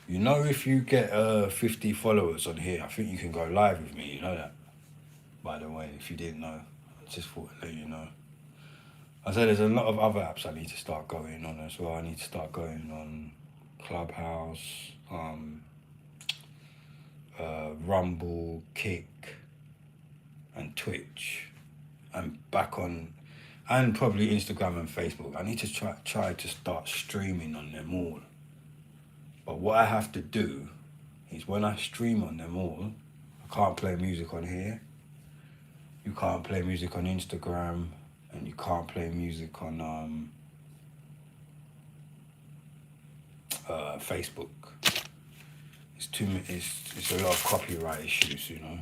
You know, if you get 50 followers on here, I think you can go live with me. You know that? By the way, if you didn't know, I just thought I'd let you know. I said there's a lot of other apps I need to start going on as well. I need to start going on Clubhouse, Rumble, Kick, and Twitch, and back on, and probably Instagram and Facebook. I need to try to start streaming on them all. But what I have to do is when I stream on them all, can't play music on here. You can't play music on Instagram, and you can't play music on Facebook. It's too. It's a lot of copyright issues, you know.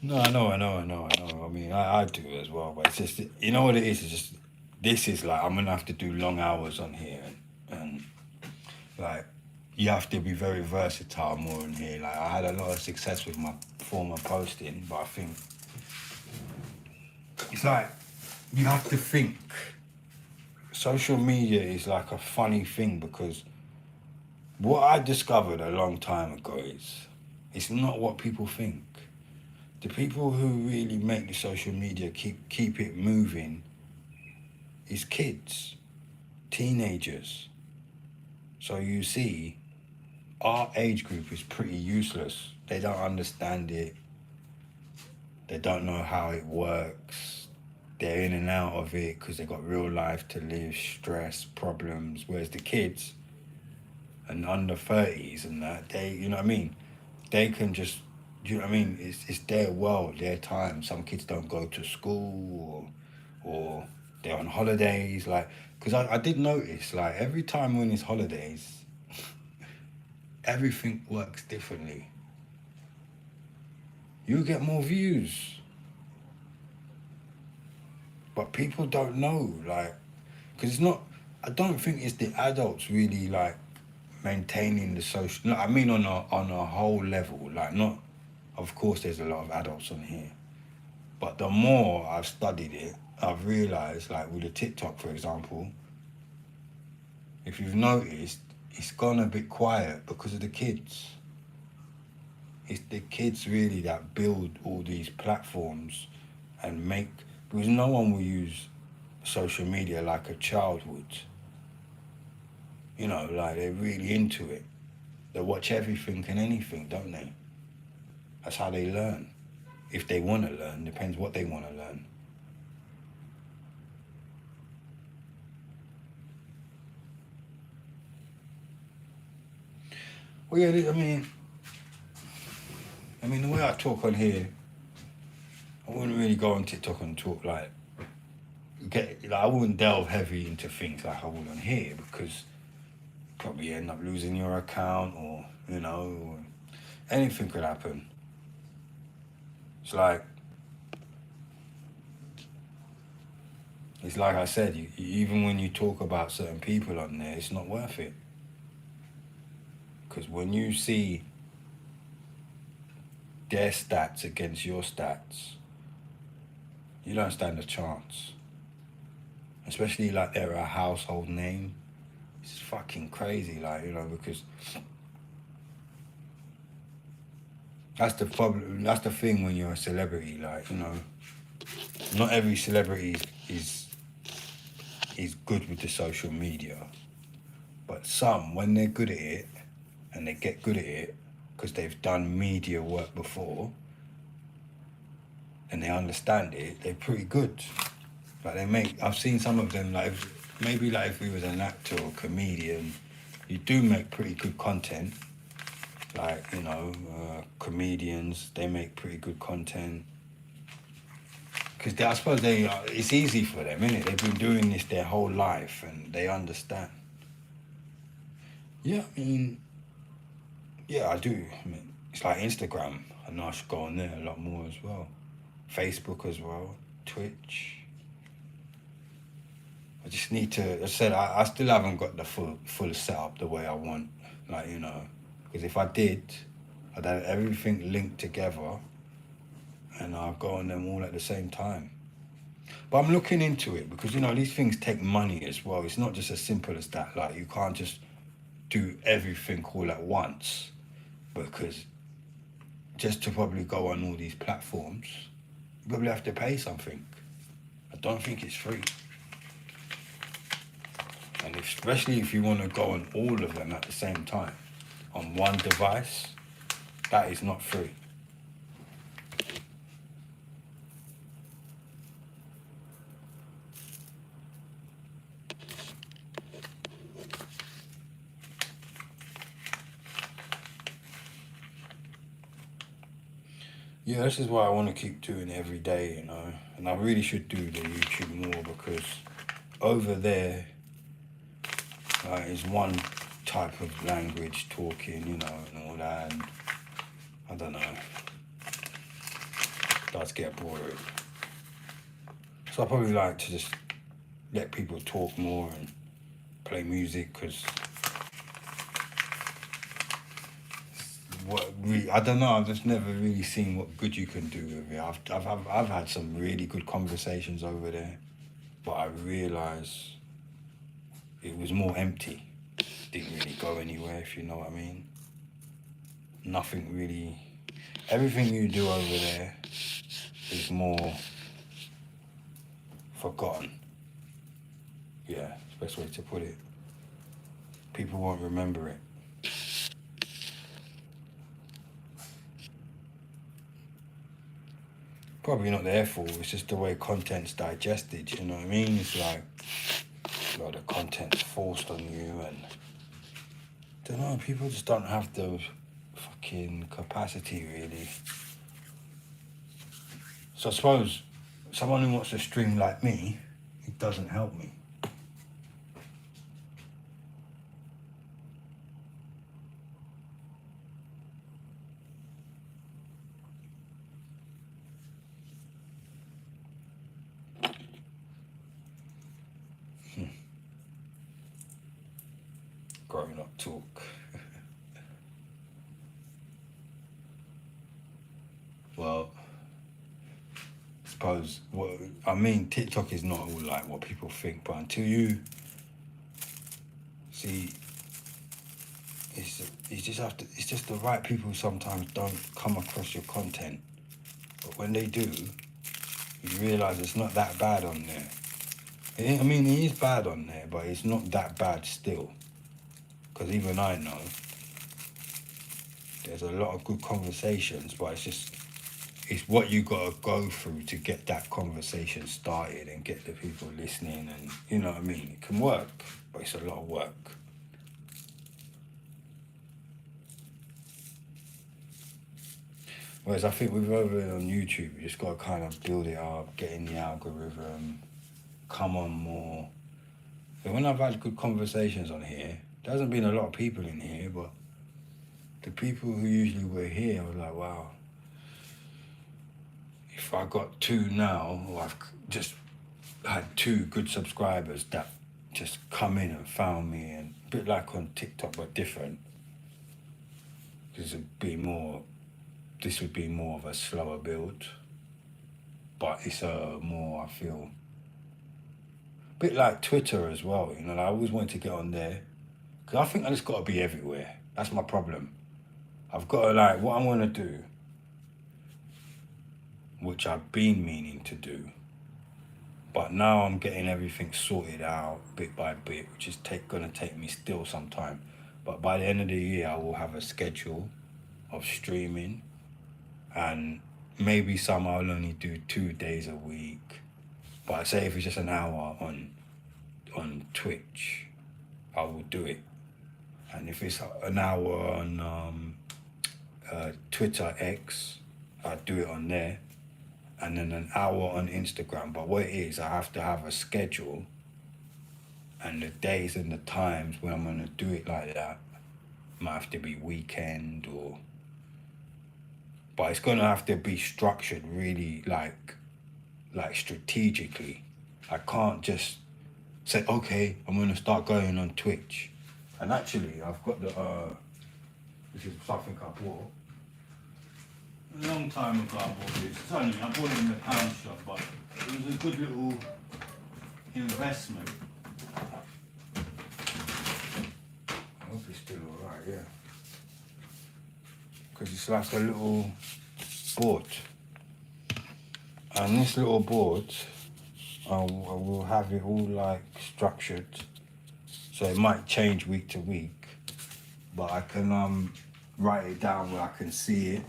No, I know. I mean, I do as well, but it's just, you know what it is? It's just, this is like, I'm gonna have to do long hours on here, and like, you have to be very versatile more in here. Like, I had a lot of success with my former posting, but I think it's like, you have to think. Social media is like a funny thing, because what I discovered a long time ago is, it's not what people think. The people who really make the social media keep it moving is kids, teenagers. So you see, our age group is pretty useless. They don't understand it. They don't know how it works. They're in and out of it because they've got real life to live, stress, problems. Whereas the kids and under 30s and that, they, you know what I mean? They can just, you know what I mean? It's their world, their time. Some kids don't go to school, or they're on holidays. Like, because I did notice, like, every time when it's holidays, everything works differently. You get more views, but people don't know, like, because it's not, I don't think it's the adults really, like, maintaining the social, no, I mean on a whole level, like, not, of course there's a lot of adults on here, but the more I've studied it, I've realised, like, with the TikTok, for example, if you've noticed, it's gone a bit quiet because of the kids. It's the kids really that build all these platforms and make, because no one will use social media like a child would. You know, like, they're really into it. They watch everything and anything, don't they? That's how they learn. If they want to learn, depends what they want to learn. Well, yeah, I mean, the way I talk on here, I wouldn't really go on TikTok and talk like, I wouldn't delve heavy into things like I would on here, because probably end up losing your account, or, you know, or anything could happen. It's like I said, even when you talk about certain people on there, it's not worth it. Because when you see their stats against your stats, you don't stand a chance. Especially like they're a household name. It's fucking crazy, like, you know, because that's the problem. That's the thing when you're a celebrity, like, you know, not every celebrity is good with the social media, but some, when they're good at it, and they get good at it because they've done media work before and they understand it, they're pretty good. Like, I've seen some of them, like, maybe like if we was an actor or comedian, you do make pretty good content. Like, you know, comedians, they make pretty good content. Because I suppose it's easy for them, isn't it? They've been doing this their whole life and they understand. Yeah, I mean, yeah, I do. I mean, it's like Instagram. I know I should go on there a lot more as well. Facebook as well. Twitch. I just need to, as I said, I still haven't got the full setup the way I want. Like, you know, because if I did, I'd have everything linked together and I'll go on them all at the same time. But I'm looking into it because, you know, these things take money as well. It's not just as simple as that. Like, you can't just do everything all at once, because just to probably go on all these platforms, you probably have to pay something. I don't think it's free. And especially if you want to go on all of them at the same time, on one device, that is not free. Yeah, this is why I want to keep doing it every day, you know. And I really should do the YouTube more, because over there is one type of language talking, you know, and all that. And I don't know. It does get boring. So I probably like to just let people talk more and play music, because I don't know. I've just never really seen what good you can do with it. I've had some really good conversations over there, but I realised it was more empty. Didn't really go anywhere, if you know what I mean. Nothing really. Everything you do over there is more forgotten. Yeah, it's the best way to put it. People won't remember it. Probably not their fault, it's just the way content's digested, you know what I mean? It's like, the content's forced on you, and I don't know, people just don't have the fucking capacity, really. So I suppose someone who wants to stream like me, it doesn't help me. Growing up talk. Well, I suppose, TikTok is not all like what people think, but until you see, it's just the right people sometimes don't come across your content, but when they do, you realise it's not that bad on there. It is bad on there, but it's not that bad still, because even I know there's a lot of good conversations, but it's what you got to go through to get that conversation started and get the people listening, and you know what I mean? It can work, but it's a lot of work. Whereas I think with over on YouTube, you just got to kind of build it up, get in the algorithm, come on more. But when I've had good conversations on here, there hasn't been a lot of people in here, but the people who usually were here, I was like, wow. If I got two now, or I've just had two good subscribers that just come in and found me, and a bit like on TikTok, but different. This would be more of a slower build, but it's more, I feel, a bit like Twitter as well, you know. I always wanted to get on there, because I think I just got to be everywhere. That's my problem. I've got to, what I'm going to do, which I've been meaning to do, but now I'm getting everything sorted out bit by bit, which is going to take me still some time. But by the end of the year, I will have a schedule of streaming, and maybe some I'll only do 2 days a week. But I say if it's just an hour on Twitch, I will do it. And if it's an hour on Twitter X, I'll do it on there. And then an hour on Instagram. But what it is, I have to have a schedule, and the days and the times when I'm going to do it like that might have to be weekend, but it's going to have to be structured really, like strategically. I can't just say, okay, I'm going to start going on Twitch. And actually, I've got this is something I bought a long time ago. I bought it in the pound shop, but it was a good little investment. I hope it's still alright, yeah. Because it's like a little board. And this little board I will have it all like structured, so it might change week to week, but I can write it down where I can see it.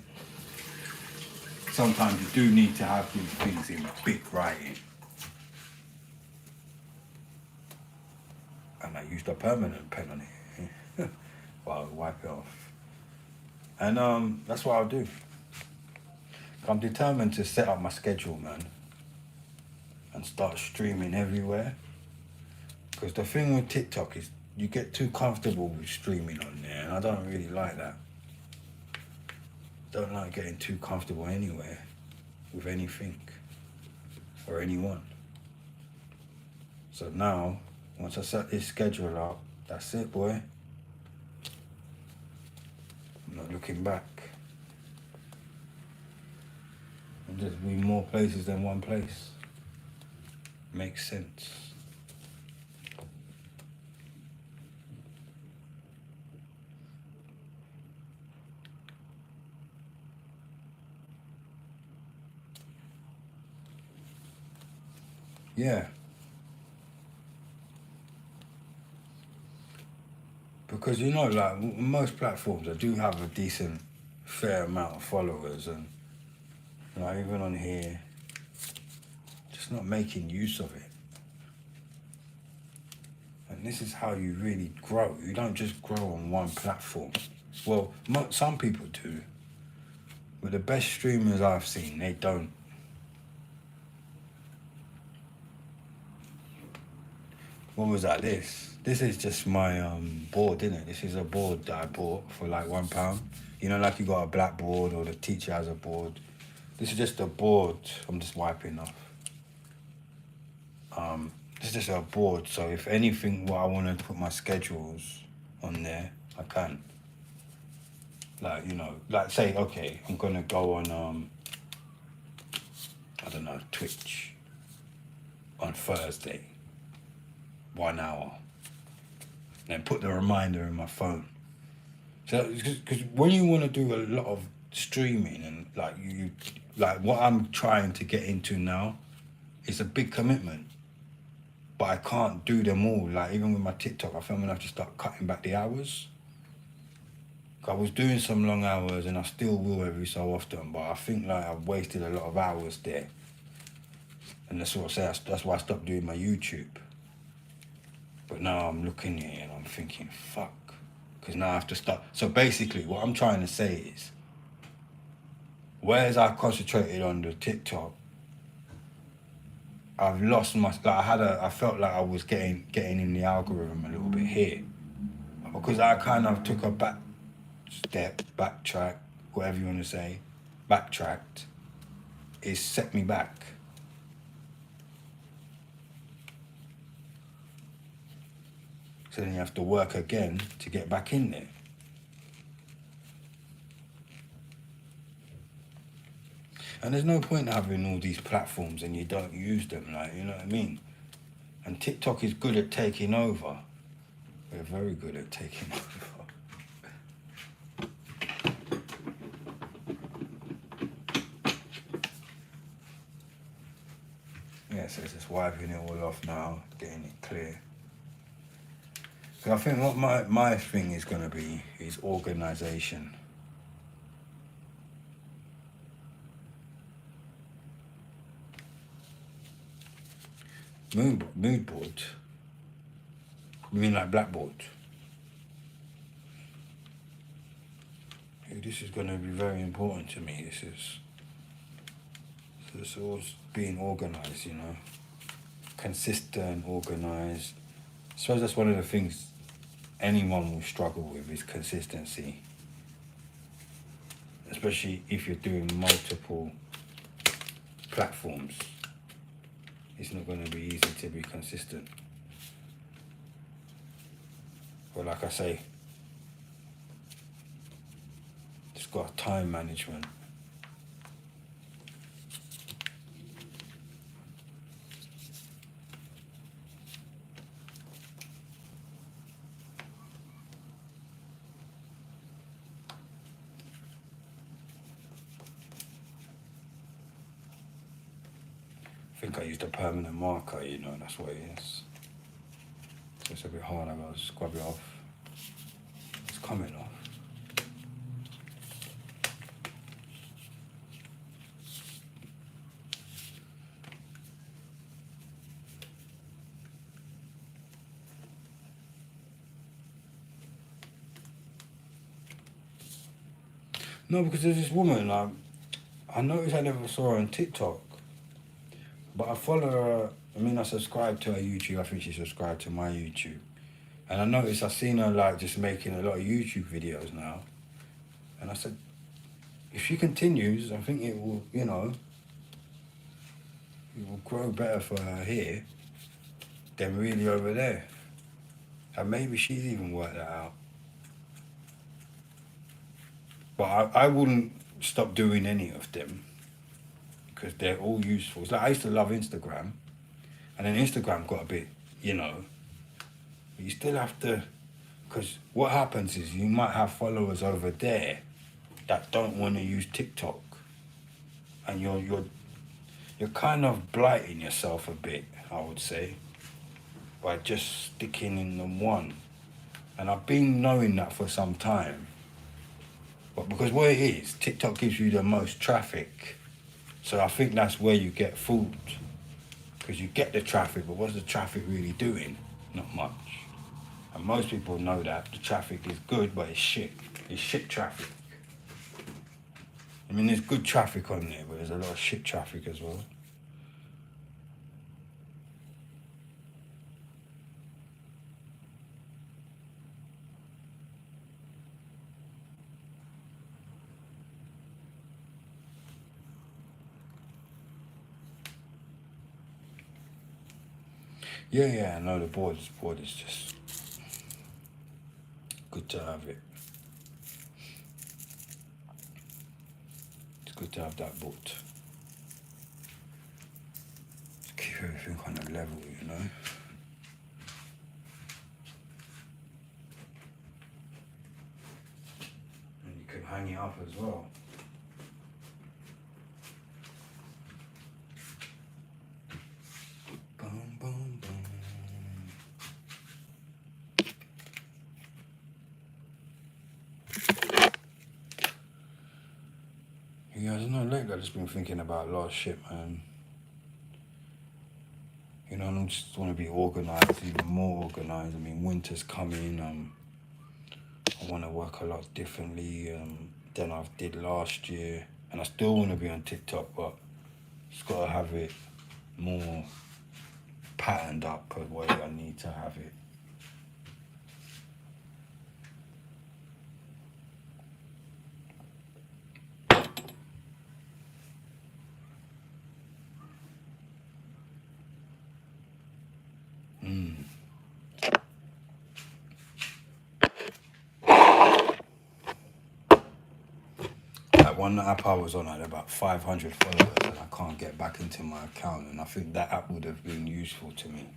Sometimes you do need to have these things in big writing, and I used a permanent pen on it. Well, I'll wipe it off, and that's what I'll do. I'm determined to set up my schedule, man, and start streaming everywhere. Because the thing with TikTok is you get too comfortable with streaming on there, and I don't really like that. Don't like getting too comfortable anywhere with anything or anyone. So now, once I set this schedule up, that's it, boy. I'm not looking back. And there's be more places than one place. Makes sense. Yeah. Because you know, like most platforms, I do have a decent, fair amount of followers, and you know, even on here, just not making use of it. And this is how you really grow. You don't just grow on one platform. Well, some people do, but the best streamers I've seen, they don't. What was that? This is just my board, isn't it? This is a board that I bought for like £1. You know, like you got a blackboard or the teacher has a board. This is just a board. I'm just wiping off. This is just a board. So if anything, what I want to put my schedules on there, I can. Like, you know, like say, okay, I'm gonna go on I don't know, Twitch on Thursday, 1 hour. Then put the reminder in my phone. So, because when you want to do a lot of streaming and like you, like what I'm trying to get into now, it's a big commitment. But I can't do them all. Like even with my TikTok, I feel I'm gonna have to start cutting back the hours. I was doing some long hours, and I still will every so often. But I think like I've wasted a lot of hours there, and that's what I say. That's why I stopped doing my YouTube. But now I'm looking here and I'm thinking, fuck. Because now I have to start. So basically, what I'm trying to say is, whereas I concentrated on the TikTok, I've lost my. Like I felt like I was getting in the algorithm a little bit here, because I kind of took a backtrack, whatever you want to say, backtracked. It set me back. So then you have to work again to get back in there. And there's no point having all these platforms and you don't use them, like, you know what I mean? And TikTok is good at taking over. They're very good at taking over. Yeah, so it's just wiping it all off now, getting it clear. So I think what my thing is going to be is organisation. Mood board. You mean like blackboard? This is going to be very important to me. This all being organised, you know, consistent, organised. I suppose that's one of the things anyone will struggle with is consistency, especially if you're doing multiple platforms. It's not going to be easy to be consistent. But like I say, it's got time management. think I used a permanent marker, you know, that's what it is. So it's a bit hard, I gotta scrub it off. It's coming off. No, because there's this woman, I noticed I never saw her on TikTok, but I follow her. I mean, I subscribe to her YouTube. I think she subscribed to my YouTube. And I noticed I seen her like just making a lot of YouTube videos now. And I said, if she continues, I think it will, you know, it will grow better for her here than really over there. And maybe she's even worked that out. But I wouldn't stop doing any of them because they're all useful. It's like I used to love Instagram, and then Instagram got a bit, you know, you still have to, because what happens is you might have followers over there that don't want to use TikTok, and you're kind of blighting yourself a bit, I would say, by just sticking in the one. And I've been knowing that for some time. But because what it is, TikTok gives you the most traffic. So I think that's where you get fooled. Because you get the traffic, but what's the traffic really doing? Not much. And most people know that the traffic is good, but it's shit. It's shit traffic. I mean, there's good traffic on there, but there's a lot of shit traffic as well. Yeah, I know the board is just good to have it. It's good to have that board. To keep everything on a level, you know. And you can hang it up as well. Boom, boom, boom. Yeah, I don't know, lately I've just been thinking about a lot of shit, man. You know, I just want to be organised, even more organised. I mean, winter's coming. I want to work a lot differently than I did last year. And I still want to be on TikTok, but just got to have it more patterned up the way I need to have it. Like one app I was on, I had about 500 followers, and I can't get back into my account. And I think that app would have been useful to me.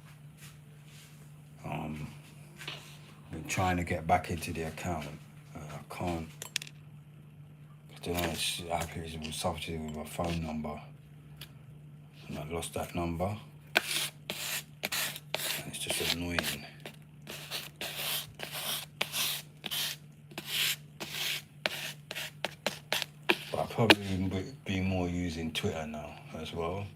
Been trying to get back into the account. I can't. I don't know, it's something to do with my phone number. And I lost that number. And it's just annoying. But I'll probably be more using Twitter now as well.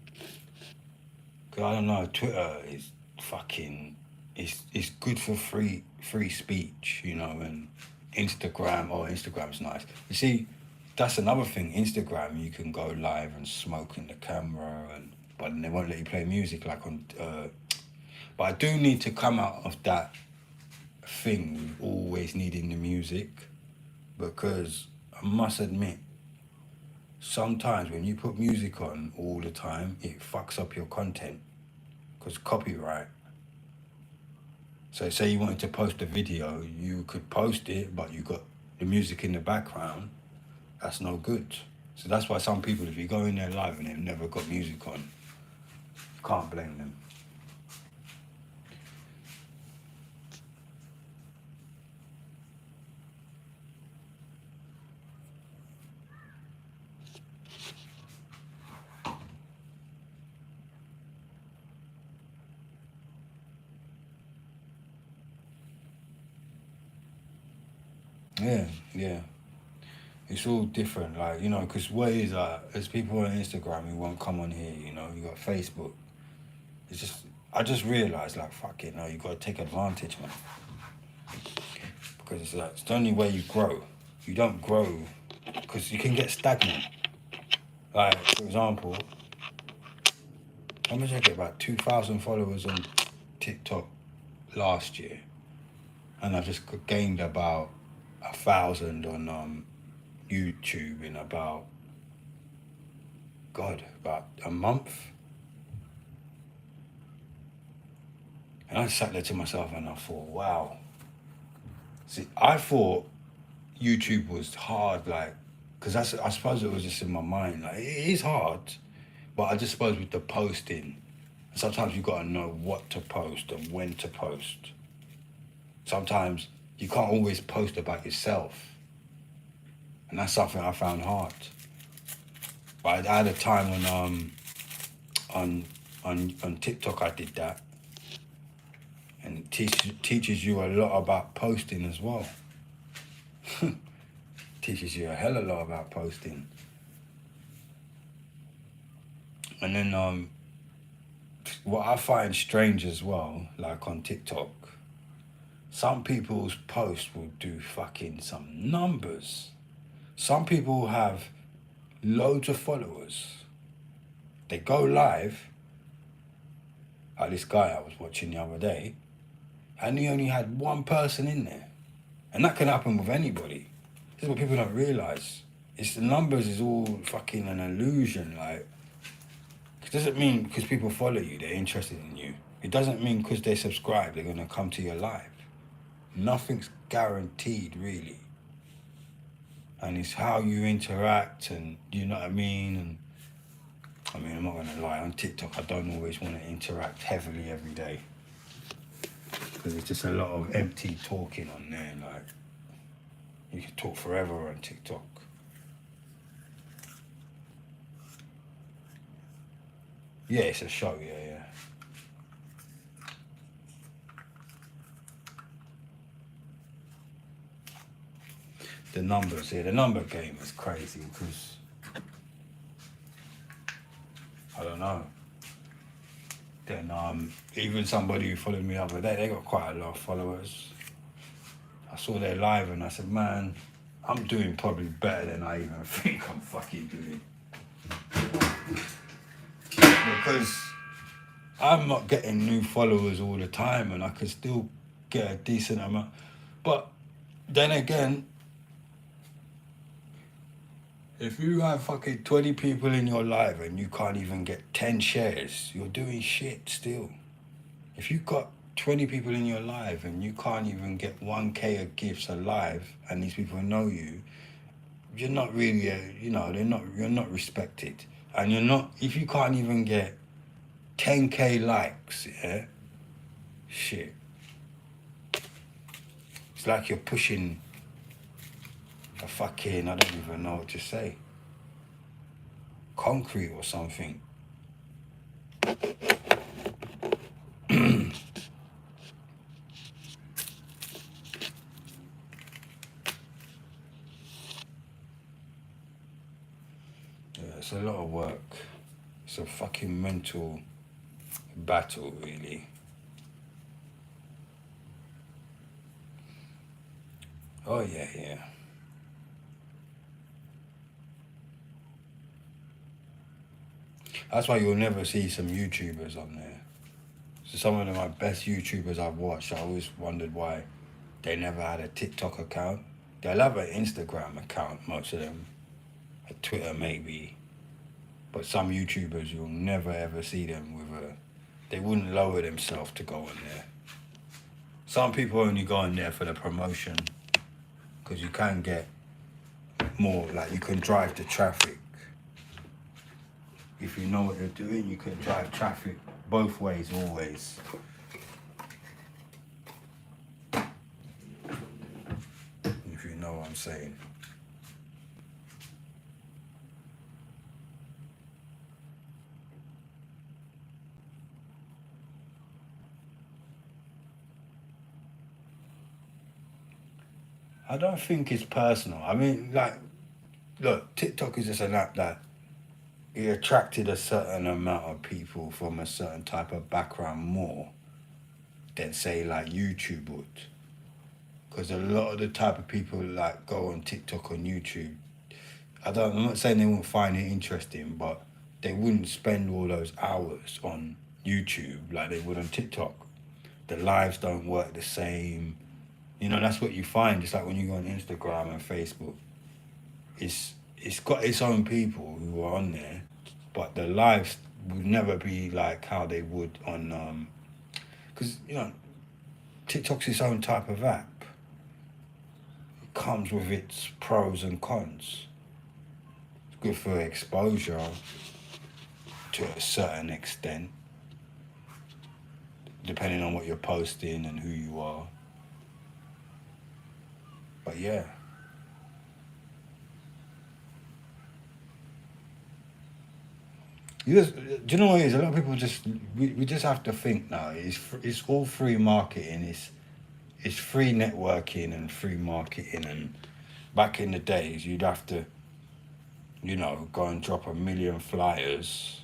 Cause I don't know, Twitter is fucking, it's good for free speech, you know, and Instagram's nice. You see, that's another thing. Instagram, you can go live and smoke in the camera, but they won't let you play music like on. But I do need to come out of that thing with always needing the music, because I must admit, sometimes when you put music on all the time, it fucks up your content, because copyright. So say you wanted to post a video, you could post it, but you got the music in the background. That's no good. So that's why some people, if you go in there live and they've never got music on, you can't blame them. Yeah, yeah. It's all different, like, you know, because what it is, there's people on Instagram who won't come on here, you know, you got Facebook. It's just, I just realised, like, fuck it, no, you got to take advantage, man. Because it's like, it's the only way you grow. You don't grow, because you can get stagnant. Like, for example, how much I get? About 2,000 followers on TikTok last year. And I just gained about 1,000 on YouTube in about a month. And I sat there to myself and I thought, wow. See, I thought YouTube was hard, like, because I suppose it was just in my mind, like, it is hard, but I just suppose with the posting, sometimes you got to know what to post and when to post. Sometimes you can't always post about yourself. And that's something I found hard. But I had a time when on TikTok I did that, and it teaches you a lot about posting as well. Teaches you a hell of a lot about posting. And then what I find strange as well, like on TikTok, some people's posts will do fucking some numbers. Some people have loads of followers. They go live, like this guy I was watching the other day, and he only had one person in there. And that can happen with anybody. This is what people don't realise. It's the numbers is all fucking an illusion, like. It doesn't mean because people follow you, they're interested in you. It doesn't mean because they subscribe, they're going to come to your live. Nothing's guaranteed, really. And it's how you interact, and you know what I mean? And I mean, I'm not going to lie, on TikTok, I don't always want to interact heavily every day. Because it's just a lot of empty talking on there, like, you can talk forever on TikTok. Yeah, it's a show, yeah. The numbers, the number game is crazy because, I don't know. Then even somebody who followed me the other day, they got quite a lot of followers. I saw their live and I said, man, I'm doing probably better than I even think I'm fucking doing. Because I'm not getting new followers all the time and I could still get a decent amount. But then again, if you have fucking 20 people in your live and you can't even get 10 shares, you're doing shit still. If you've got 20 people in your live and you can't even get 1K of gifts alive and these people know you, you're not really, you're not respected. And you're not, if you can't even get 10K likes, yeah, shit. It's like you're pushing a fucking, I don't even know what to say, concrete or something. It's a lot of work. It's a fucking mental battle, really. Oh, yeah. That's why you'll never see some YouTubers on there. So some of my best YouTubers I've watched, I always wondered why they never had a TikTok account. They'll have an Instagram account, most of them. A Twitter, maybe. But some YouTubers, you'll never ever see them with they wouldn't lower themselves to go on there. Some people only go on there for the promotion because you can get more, like you can drive the traffic. If you know what you're doing, you can drive traffic both ways, always. If you know what I'm saying. I don't think it's personal. I mean, like, look, TikTok is just an app that it attracted a certain amount of people from a certain type of background more than say like YouTube would. Because a lot of the type of people like go on TikTok on YouTube, I'm not saying they won't find it interesting, but they wouldn't spend all those hours on YouTube like they would on TikTok. The lives don't work the same. You know, that's what you find. It's like when you go on Instagram and Facebook, it's got its own people who are on there, but the lives would never be like how they would on because you know TikTok's its own type of app. It comes with its pros and cons. It's good for exposure to a certain extent, depending on what you're posting and who you are. But yeah. Do you know what it is? A lot of people we just have to think now. It's all free marketing. It's free networking and free marketing. And back in the days, you'd have to, you know, go and drop 1 million flyers,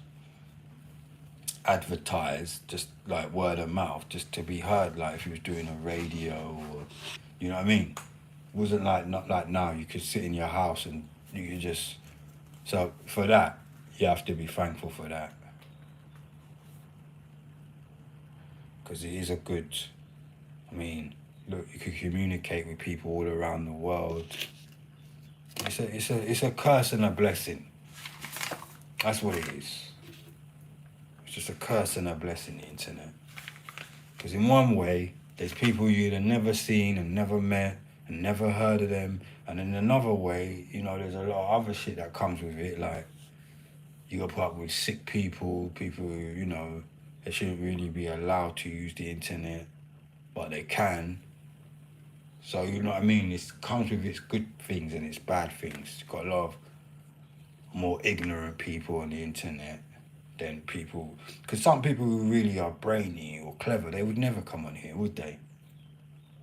advertise, just like word of mouth, just to be heard. Like if you was doing a radio, or you know what I mean. It wasn't like not like now. You could sit in your house and you could just. So for that, you have to be thankful for that. Because it is a good, I mean, look, you could communicate with people all around the world. It's a curse and a blessing. That's what it is. It's just a curse and a blessing, the internet. Because in one way, there's people you'd have never seen and never met and never heard of them. And in another way, you know, there's a lot of other shit that comes with it. Like, you got to put up with sick people who, you know, they shouldn't really be allowed to use the internet, but they can. So, you know what I mean? It comes with its good things and its bad things. It's got a lot of more ignorant people on the internet than people. Because some people who really are brainy or clever, they would never come on here, would they?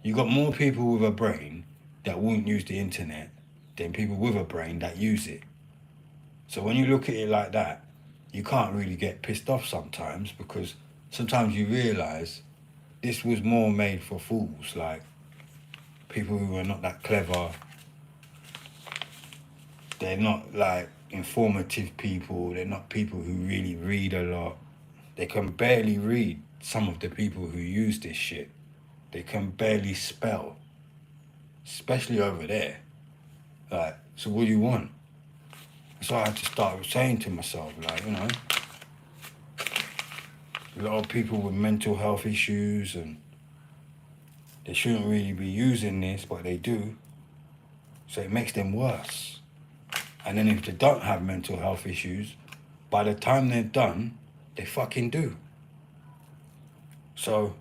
You got more people with a brain that won't use the internet than people with a brain that use it. So when you look at it like that, you can't really get pissed off sometimes, because sometimes you realise this was more made for fools, like people who are not that clever. They're not like informative people. They're not people who really read a lot. They can barely read, some of the people who use this shit. They can barely spell, especially over there. Like, so what do you want? So I had to start saying to myself, like, you know, a lot of people with mental health issues, and they shouldn't really be using this, but they do. So it makes them worse. And then if they don't have mental health issues, by the time they're done, they fucking do. So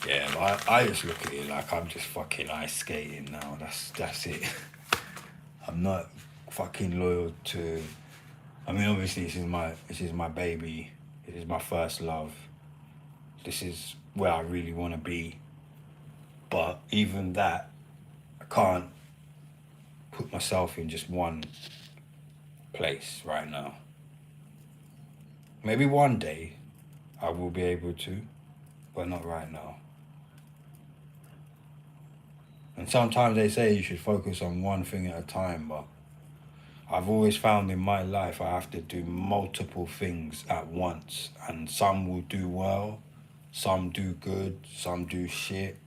yeah, but I just look at it like I'm just fucking ice skating now. That's it. I'm not fucking loyal to. I mean, obviously, this is my baby. This is my first love. This is where I really want to be. But even that, I can't put myself in just one place right now. Maybe one day I will be able to, but not right now. And sometimes they say you should focus on one thing at a time, but I've always found in my life I have to do multiple things at once, and some will do well, some do good, some do shit,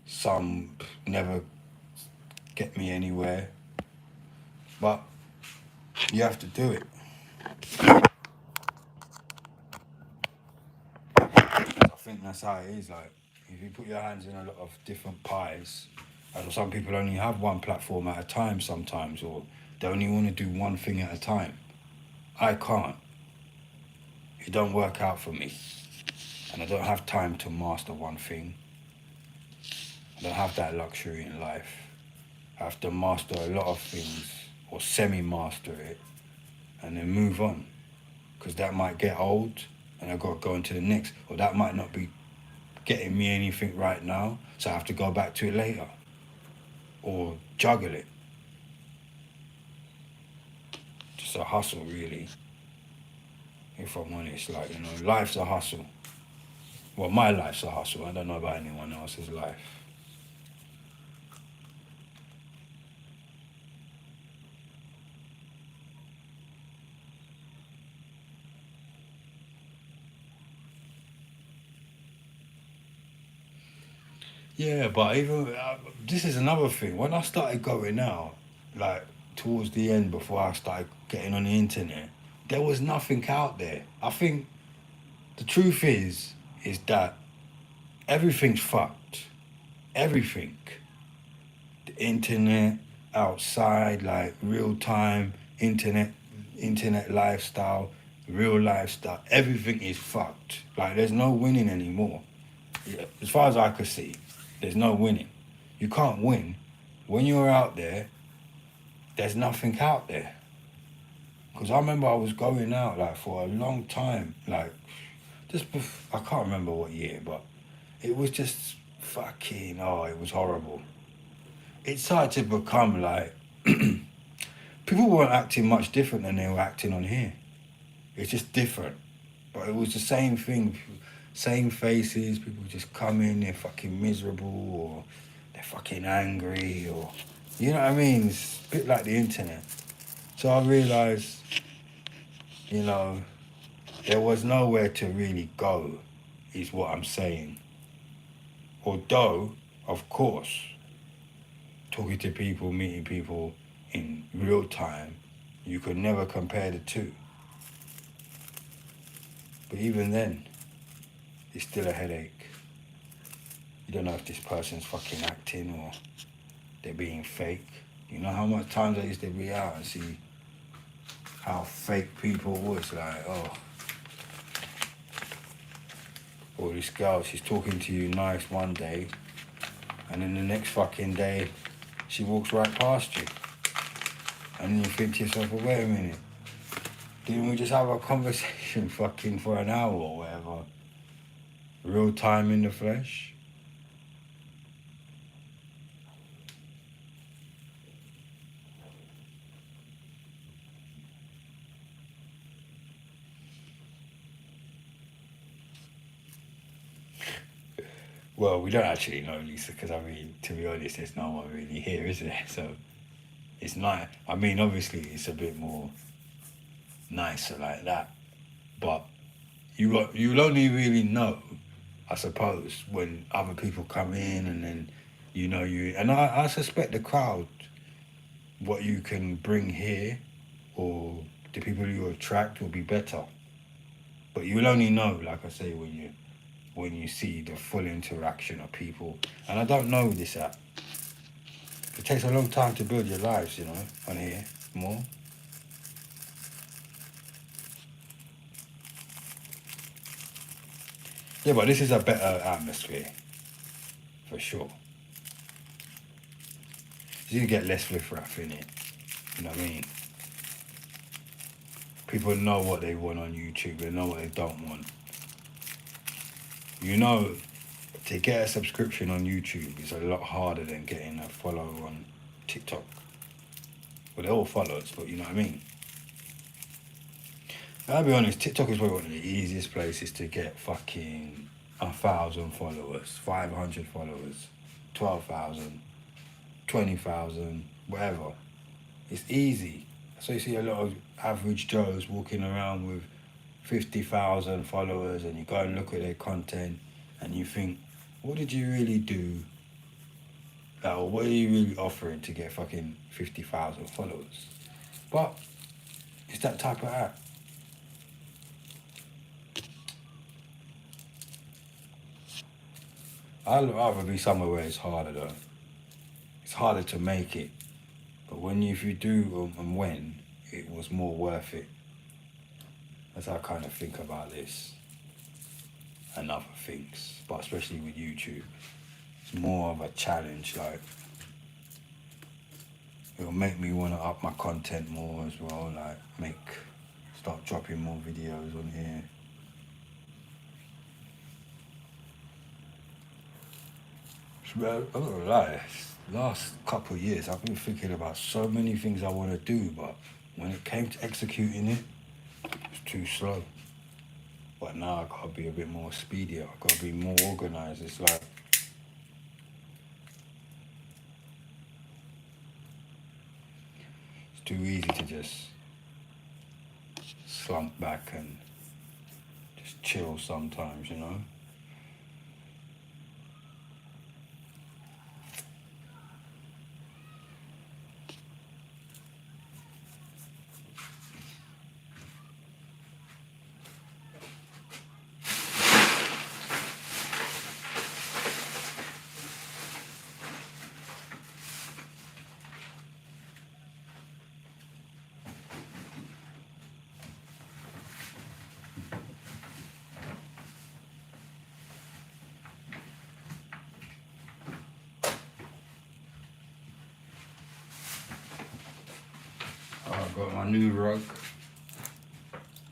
some never get me anywhere, but you have to do it. I think that's how it is. Like, if you put your hands in a lot of different pies, and some people only have one platform at a time sometimes, or they only want to do one thing at a time. I can't. It don't work out for me. And I don't have time to master one thing. I don't have that luxury in life. I have to master a lot of things or semi-master it, and then move on, because that might get old, and I got to go into the next, or that might not be getting me anything right now, so I have to go back to it later, or juggle it. Just a hustle, really. If I'm honest, like, you know, life's a hustle. Well, my life's a hustle. I don't know about anyone else's life. Yeah, but even this is another thing. When I started going out, like towards the end, before I started getting on the internet, there was nothing out there. I think the truth is that everything's fucked. Everything. The internet, outside, like real time, internet lifestyle, real lifestyle, everything is fucked. Like there's no winning anymore. Yeah, as far as I could see, there's no winning. You can't win. When you're out there, there's nothing out there. Because I remember I was going out like for a long time, like I can't remember what year, but it was just fucking, oh, it was horrible. It started to become like, people weren't acting much different than they were acting on here. It's just different. But it was the same thing, same faces, people just come in, they're fucking miserable, or they're fucking angry, or, you know what I mean? It's a bit like the internet. So I realised, you know, there was nowhere to really go, is what I'm saying. Although, of course, talking to people, meeting people in real time, you could never compare the two. But even then, it's still a headache. You don't know if this person's fucking acting or they're being fake. You know how much times I used to be out and see how fake people was, like, oh, this girl, she's talking to you nice one day, and then the next fucking day, she walks right past you. And then you think to yourself, well, wait a minute, didn't we just have a conversation fucking for an hour or whatever? Real time in the flesh? Well, we don't actually know, Lisa, because I mean, to be honest, there's no one really here, is there? So it's not. I mean, obviously, it's a bit more nicer like that, but you'll only really know, I suppose, when other people come in, and then and I suspect the crowd, what you can bring here, or the people you attract will be better. But you'll only know, like I say, when you see the full interaction of people. And I don't know this app. It takes a long time to build your lives, on here more. Yeah, but this is a better atmosphere, for sure. You get less riff-raff in it, you know what I mean? People know what they want on YouTube, they know what they don't want. To get a subscription on YouTube is a lot harder than getting a follow on TikTok. Well, they're all followers, but you know what I mean? I'll be honest, TikTok is probably one of the easiest places to get fucking 1,000 followers, 500 followers, 12,000, 20,000, whatever. It's easy. So you see a lot of average Joes walking around with 50,000 followers, and you go and look at their content and you think, what did you really do? Or what are you really offering to get fucking 50,000 followers? But it's that type of app. I'd rather be somewhere where it's harder though. It's harder to make it. But if you do and when, it was more worth it. That's how I kind of think about this and other things. But especially with YouTube, it's more of a challenge. Like, it'll make me want to up my content more as well, like start dropping more videos on here. Well, I'm not gonna lie, last couple of years I've been thinking about so many things I want to do, but when it came to executing it, it's too slow. But now I gotta be a bit more speedier, I gotta be more organized. It's like it's too easy to just slump back and just chill sometimes, you know? I've got my new rug.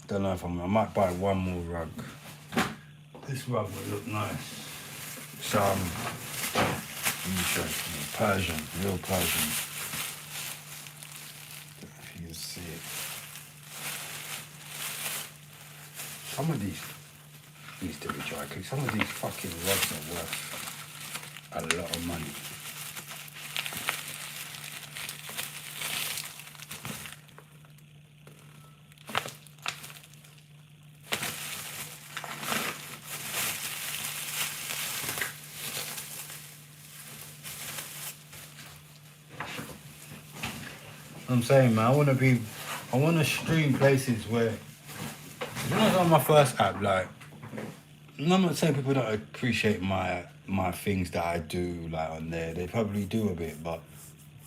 Don't know if I might buy one more rug. This rug would look nice. Some, let me show you, Persian, real Persian. If you can see it. Some of these needs to be dry cleaned. Some of these fucking rugs are worth a lot of money. I'm saying, man, I want to stream places where, when I was on my first app, like, I'm not saying people don't appreciate my things that I do, like, on there. They probably do a bit, but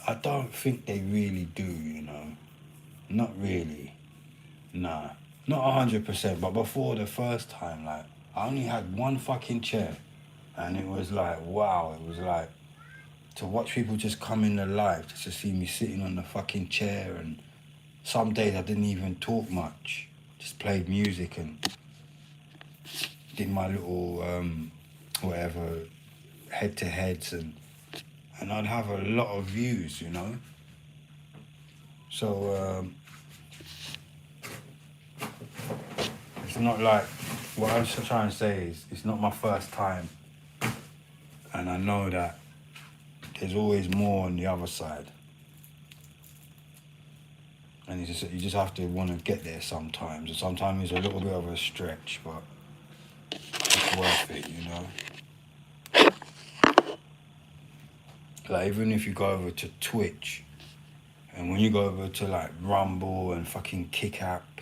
I don't think they really do, you know. Not really. Nah. Not 100%, but before the first time, like, I only had one fucking chair. And it was like, wow, it was like, to watch people just come in their life, just to see me sitting on the fucking chair, and some days I didn't even talk much, just played music and did my little whatever head-to-heads, and I'd have a lot of views, you know. So it's not like, what I'm trying to say is, it's not my first time, and I know that there's always more on the other side. And you just have to want to get there sometimes. And sometimes it's a little bit of a stretch, but it's worth it, you know? Like, even if you go over to Twitch, and when you go over to, like, Rumble and fucking Kick App,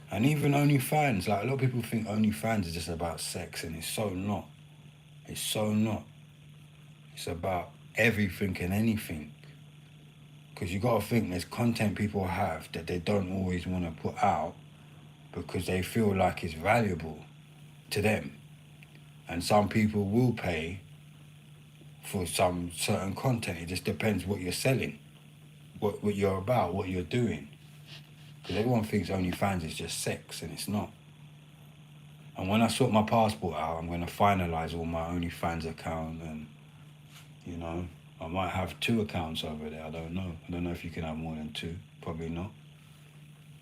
and even OnlyFans, like, a lot of people think OnlyFans is just about sex, and it's so not. It's so not. It's about everything and anything. Because you got to think there's content people have that they don't always want to put out because they feel like it's valuable to them. And some people will pay for some certain content. It just depends what you're selling, what you're about, what you're doing. Because everyone thinks OnlyFans is just sex, and it's not. And when I sort my passport out, I'm going to finalise all my OnlyFans account, and, you know, I might have 2 accounts over there. I don't know. I don't know if you can have more than 2. Probably not.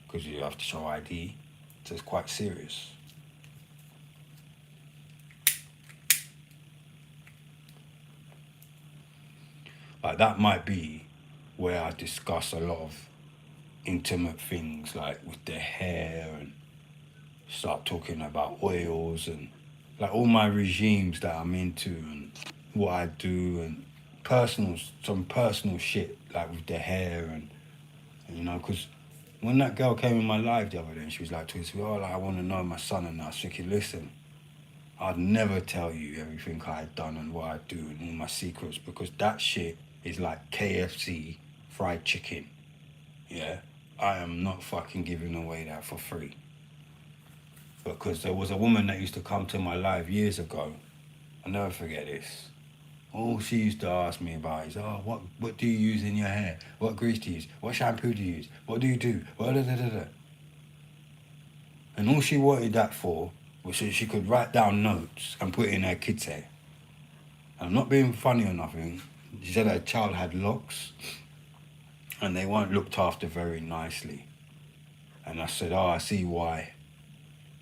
Because you have to show ID. So it's quite serious. Like, that might be where I discuss a lot of intimate things, like with their hair, and start talking about oils, and like all my regimes that I'm into, and what I do, and some personal shit, like with their hair, and you know, because when that girl came in my life the other day, and she was like, to me, oh, like, I want to know my son, and I was thinking, listen, I'd never tell you everything I've done and what I do and all my secrets, because that shit is like KFC fried chicken. Yeah, I am not fucking giving away that for free. Because there was a woman that used to come to my live years ago. I'll never forget this. All she used to ask me about is, oh, what do you use in your hair? What grease do you use? What shampoo do you use? What do you do? What da, da, da, da. And all she wanted that for was so she could write down notes and put it in her kids' hair. And I'm not being funny or nothing. She said her child had locks and they weren't looked after very nicely. And I said, oh, I see why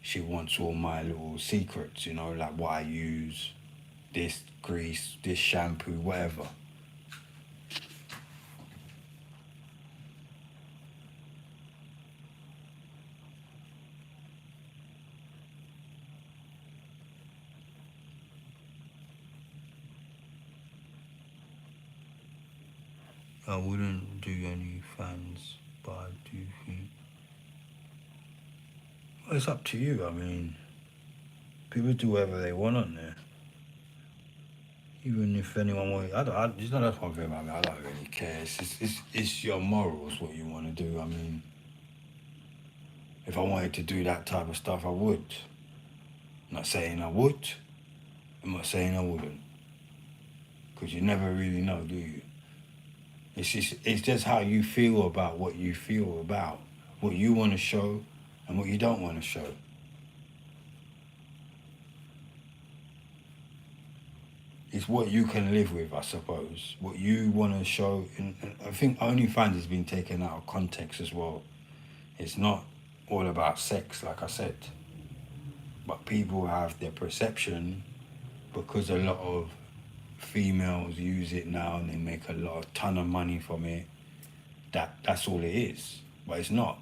she wants all my little secrets, you know, like what I use, this grease, this shampoo, whatever. I wouldn't do any fans, but I do think well, it's up to you. I mean, people do whatever they want on there. Even if anyone wants, it's not that's one thing about me. I don't really care. It's your morals what you want to do. I mean, if I wanted to do that type of stuff, I would. I'm not saying I would. I'm not saying I wouldn't. Because you never really know, do you? It's just how you feel about what you feel about, what you want to show, and what you don't want to show. It's what you can live with, I suppose. What you want to show. And I think OnlyFans has been taken out of context as well. It's not all about sex, like I said. But people have their perception because a lot of females use it now and they make a ton of money from it. That's all it is. But it's not.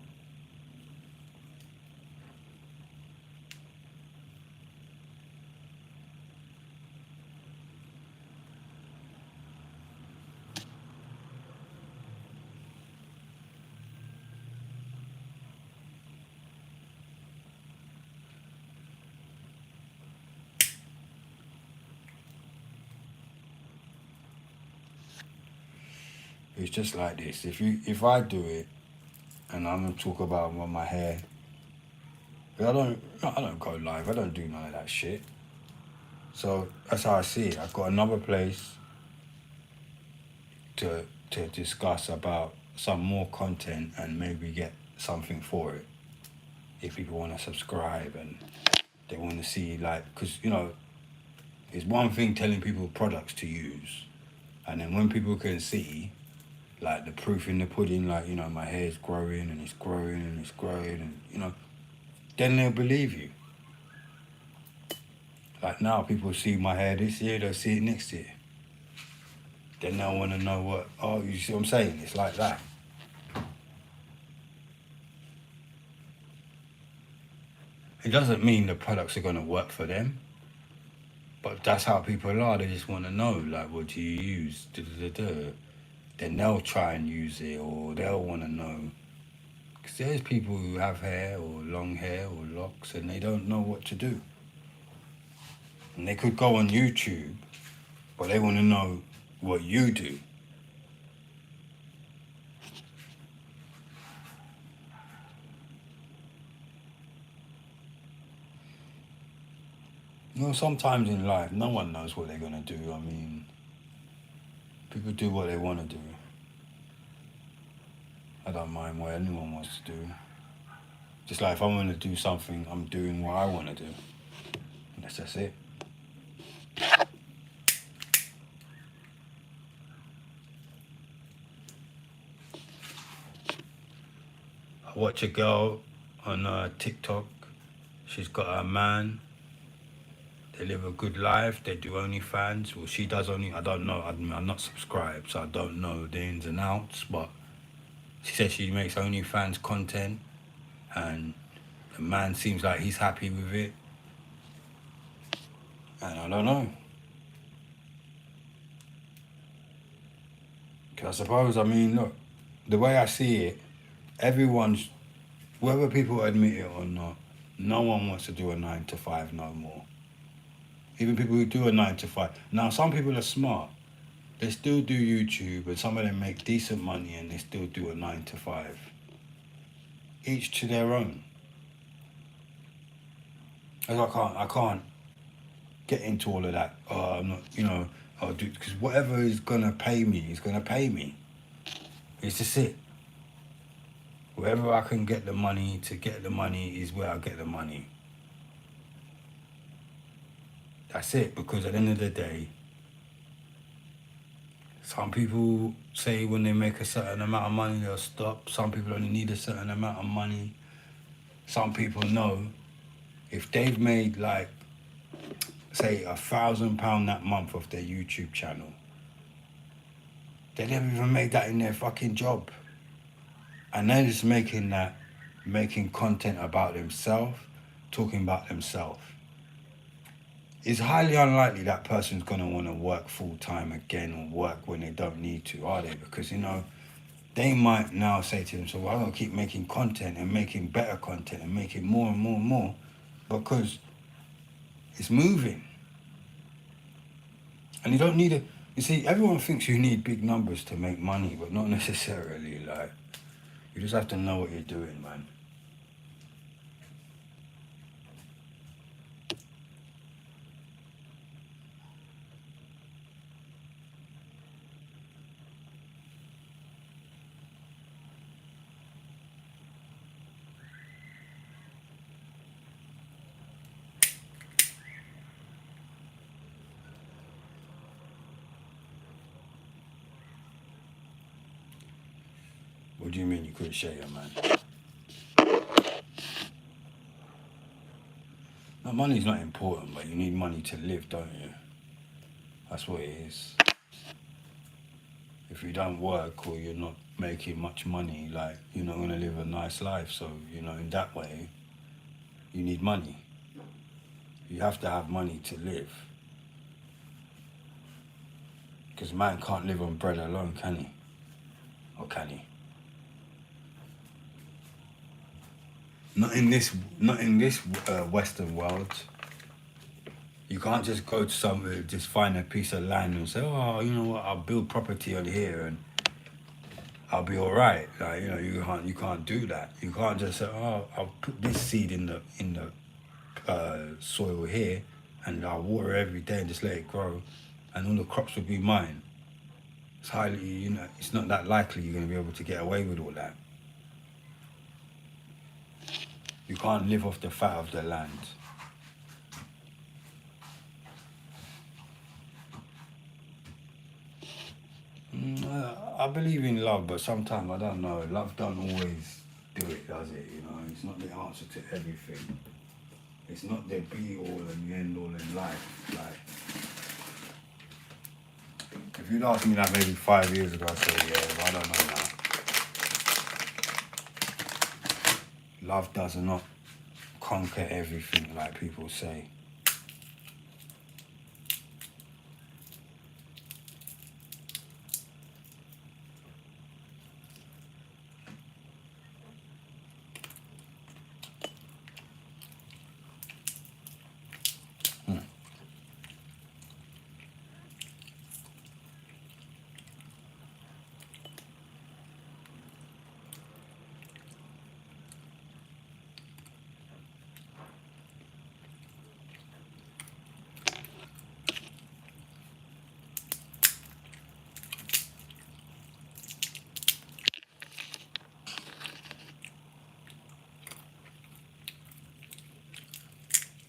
It's just like this. If I do it and I'm gonna talk about my hair, I don't go live. I don't do none of that shit. So that's how I see it. I've got another place to discuss about some more content and maybe get something for it. If people want to subscribe and they want to see like, because it's one thing telling people products to use, and then when people can see like the proof in the pudding, like my hair's growing and it's growing and it's growing, and then they'll believe you. Like now, people see my hair this year, they'll see it next year. Then they'll want to know what. Oh, you see what I'm saying? It's like that. It doesn't mean the products are gonna work for them, but that's how people are. They just want to know, like, what do you use? Da, da, da, da. Then they'll try and use it, or they'll want to know. Because there's people who have hair or long hair or locks and they don't know what to do. And they could go on YouTube, but they want to know what you do. Sometimes in life, no one knows what they're going to do. I mean, people do what they want to do. I don't mind what anyone wants to do. Just like if I want to do something, I'm doing what I want to do. And that's just it. I watch a girl on TikTok. She's got a man. They live a good life. They do OnlyFans. Well, she does only. I don't know. I'm not subscribed, so I don't know the ins and outs. But she says she makes OnlyFans content, and the man seems like he's happy with it. And I don't know. Because I suppose, I mean, look, the way I see it, whether people admit it or not, no one wants to do a 9 to 5 no more. Even people who do a 9 to 5. Now, some people are smart. They still do YouTube, and some of them make decent money, and they still do a 9 to 5. Each to their own. I can't get into all of that. I'm not, I'll do, because whatever is gonna pay me is gonna pay me. It's just it. Wherever I can get the money to get the money is where I get the money. That's it, because at the end of the day, some people say when they make a certain amount of money, they'll stop. Some people only need a certain amount of money. Some people know if they've made like, say, £1,000 that month off their YouTube channel, they never even made that in their fucking job. And they're just making content about themselves, talking about themselves. It's highly unlikely that person's going to want to work full-time again or work when they don't need to, are they? Because, they might now say to themselves, well, I'm going to keep making content and making better content and making more and more and more because it's moving. And you don't need it. You see, everyone thinks you need big numbers to make money, but not necessarily. Like, you just have to know what you're doing, man. What do you mean you couldn't share your man? No, money's not important, but you need money to live, don't you? That's what it is. If you don't work or you're not making much money, like, you're not going to live a nice life. So, in that way, you need money. You have to have money to live. Because man can't live on bread alone, can he? Or can he? Not in this Western world. You can't just go to somewhere, just find a piece of land and say, oh, you know what, I'll build property on here and I'll be all right. Like, you can't do that. You can't just say, oh, I'll put this seed in the soil here and I'll water every day and just let it grow and all the crops will be mine. It's highly, it's not that likely you're going to be able to get away with all that. You can't live off the fat of the land. I believe in love, but sometimes I don't know. Love don't always do it, does it? It's not the answer to everything. It's not the be-all and the end-all in life. Like, if you'd asked me that maybe 5 years ago, I'd say, yeah, but I don't know now. Love does not conquer everything like people say.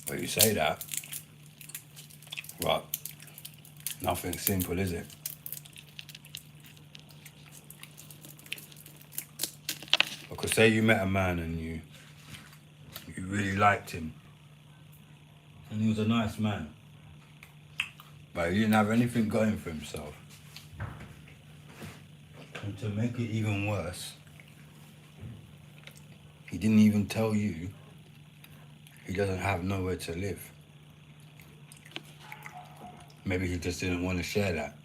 But you say that, but nothing's simple, is it? Because say you met a man and you really liked him, and he was a nice man, but he didn't have anything going for himself. And to make it even worse, he didn't even tell you he doesn't have nowhere to live. Maybe he just didn't want to share that.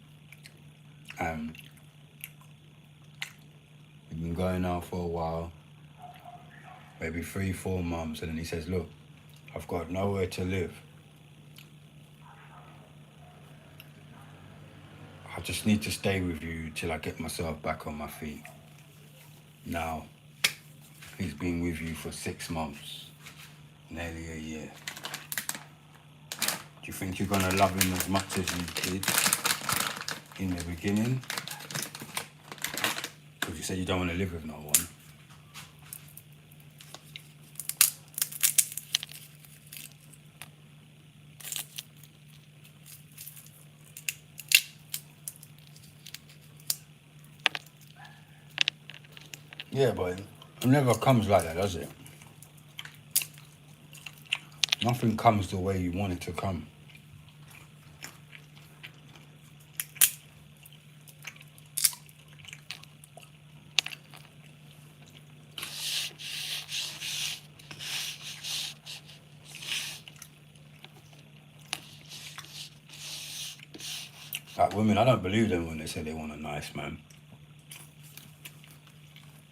We've been going out for a while, maybe 3-4 months, and then he says, look, I've got nowhere to live. I just need to stay with you till I get myself back on my feet. Now, he's been with you for 6 months, nearly a year. Do you think you're gonna love him as much as you did in the beginning, because you said you don't want to live with no one. Yeah, but it never comes like that, does it? Nothing comes the way you want it to come. Like women, I don't believe them when they say they want a nice man.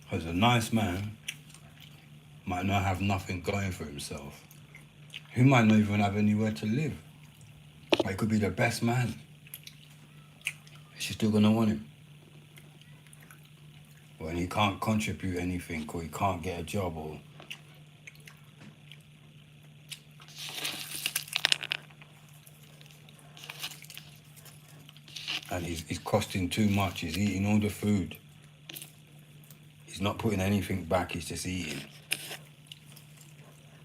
Because a nice man might not have nothing going for himself. He might not even have anywhere to live. But he could be the best man. She's still gonna want him. When he can't contribute anything, or he can't get a job, or and he's costing too much. He's eating all the food. He's not putting anything back. He's just eating.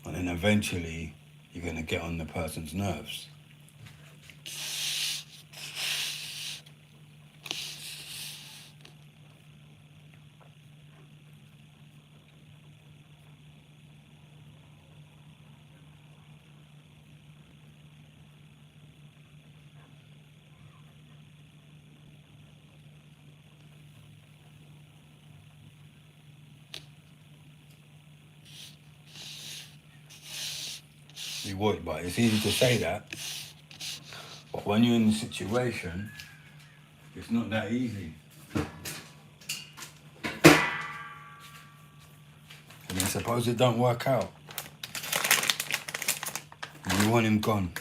And then eventually, you're gonna get on the person's nerves. You would, but it's easy to say that. But when you're in the situation, it's not that easy. I mean, suppose it don't work out. And you want him gone.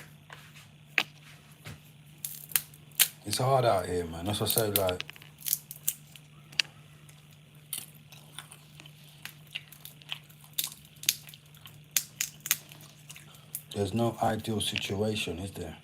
It's hard out here, man. That's what I say, like, there's no ideal situation, is there?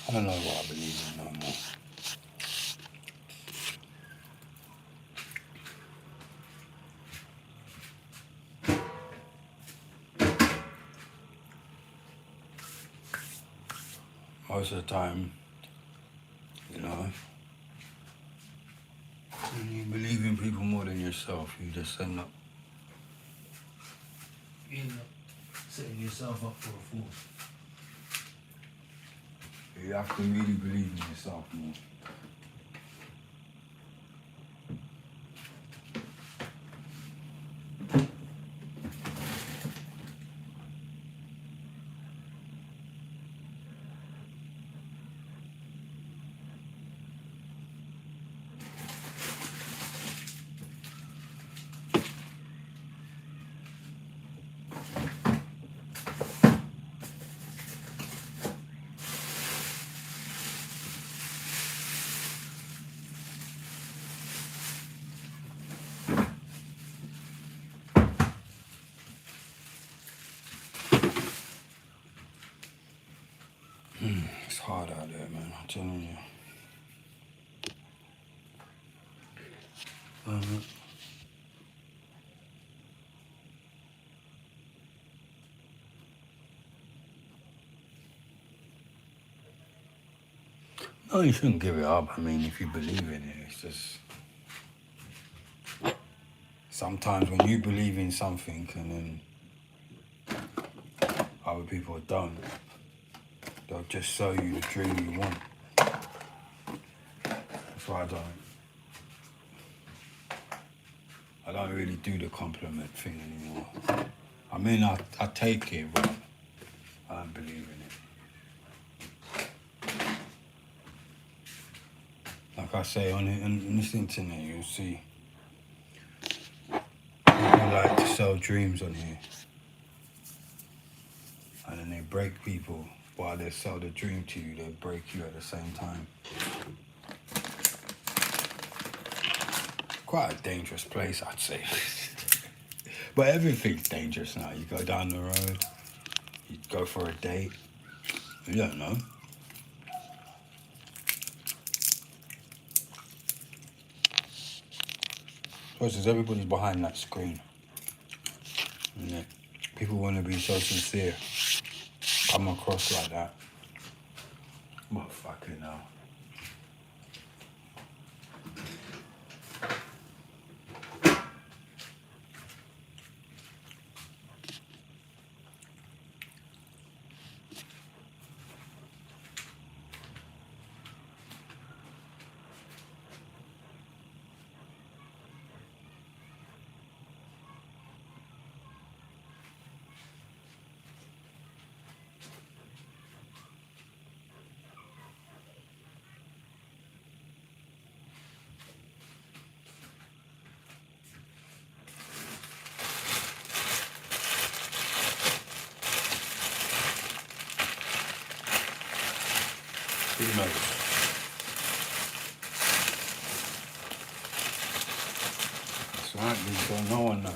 I don't know what I believe in no more. Most of the time, you know, when you believe in people more than yourself, you just end up setting yourself up for a fall. You have to really believe in yourself more. It's hard out there, man. I'm telling you. No, you shouldn't give it up. I mean, if you believe in it, it's just sometimes when you believe in something and then other people don't, They'll just sell you the dream you want. That's why I don't really do the compliment thing anymore. I mean, I take it, but I don't believe in it. Like I say, on this internet, you'll see people like to sell dreams on here. And then they break people. While they sell the dream to you, they break you at the same time. Quite a dangerous place, I'd say. But everything's dangerous now. You go down the road, you go for a date, you don't know. Because everybody's behind that screen. And people want to be so sincere. Come across like that. But fucking hell. Who knows? It's likely, so no one knows.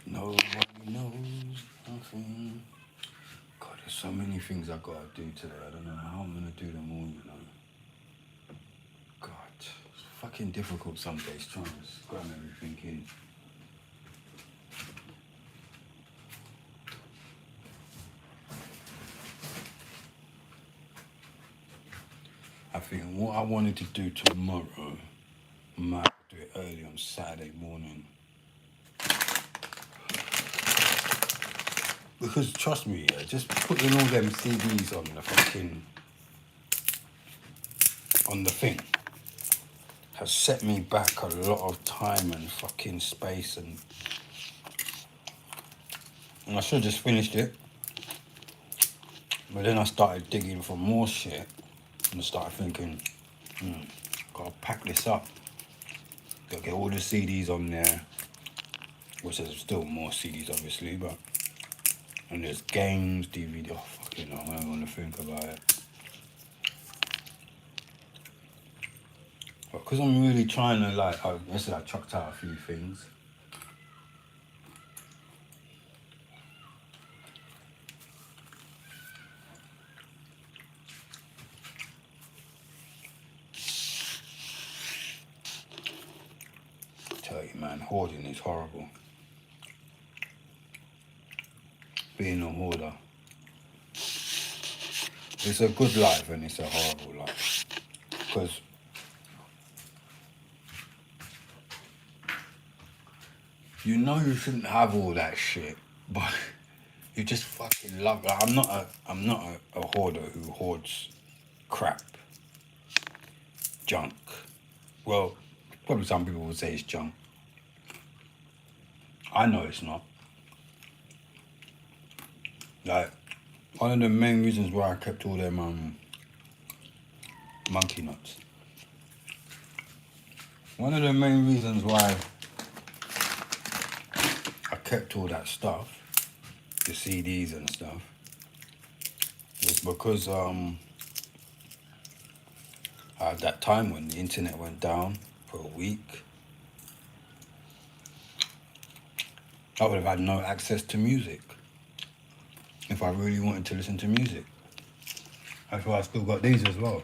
Nobody knows nothing. God, there's so many things I gotta do today. I don't know how I'm gonna do them all, you know. God, it's fucking difficult some days trying to cram everything in. I think what I wanted to do tomorrow, I might do it early on Saturday morning. Because trust me, yeah, just putting all them CDs on the fucking on the thing has set me back a lot of time and fucking space, and I should have just finished it. But then I started digging for more shit and I started thinking, gotta pack this up. Gotta get all the CDs on there, which there's still more CDs obviously, but and there's games, DVD. Oh fucking hell, I don't want to think about it. But because I'm really trying to yesterday I chucked out a few things. I tell you man, hoarding is horrible. Being a hoarder. It's a good life and it's a horrible life. Because you know you shouldn't have all that shit, but you just fucking love it. I'm not a hoarder who hoards crap, junk. Well, probably some people would say it's junk. I know it's not. Like, one of the main reasons why I kept all them monkey nuts. One of the main reasons why I kept all that stuff, the CDs and stuff, was because at that time when the internet went down for a week, I would have had no access to music if I really wanted to listen to music. That's why I still got these as well.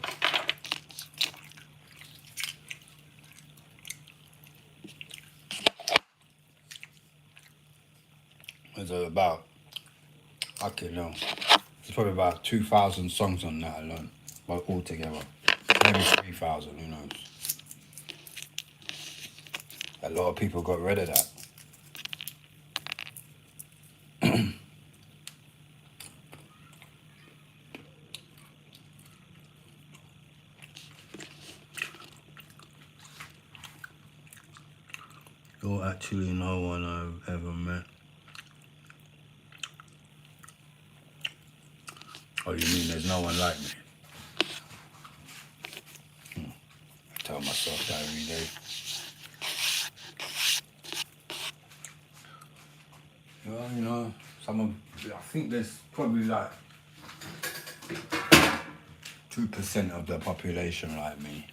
There's about, okay, no, there's probably about 2,000 songs on that alone, well, all together. Maybe 3,000, who knows. A lot of people got rid of that. You're actually no one I've ever met. Oh, you mean there's no one like me? I tell myself that every day. Well, you know, I think there's probably like 2% of the population like me.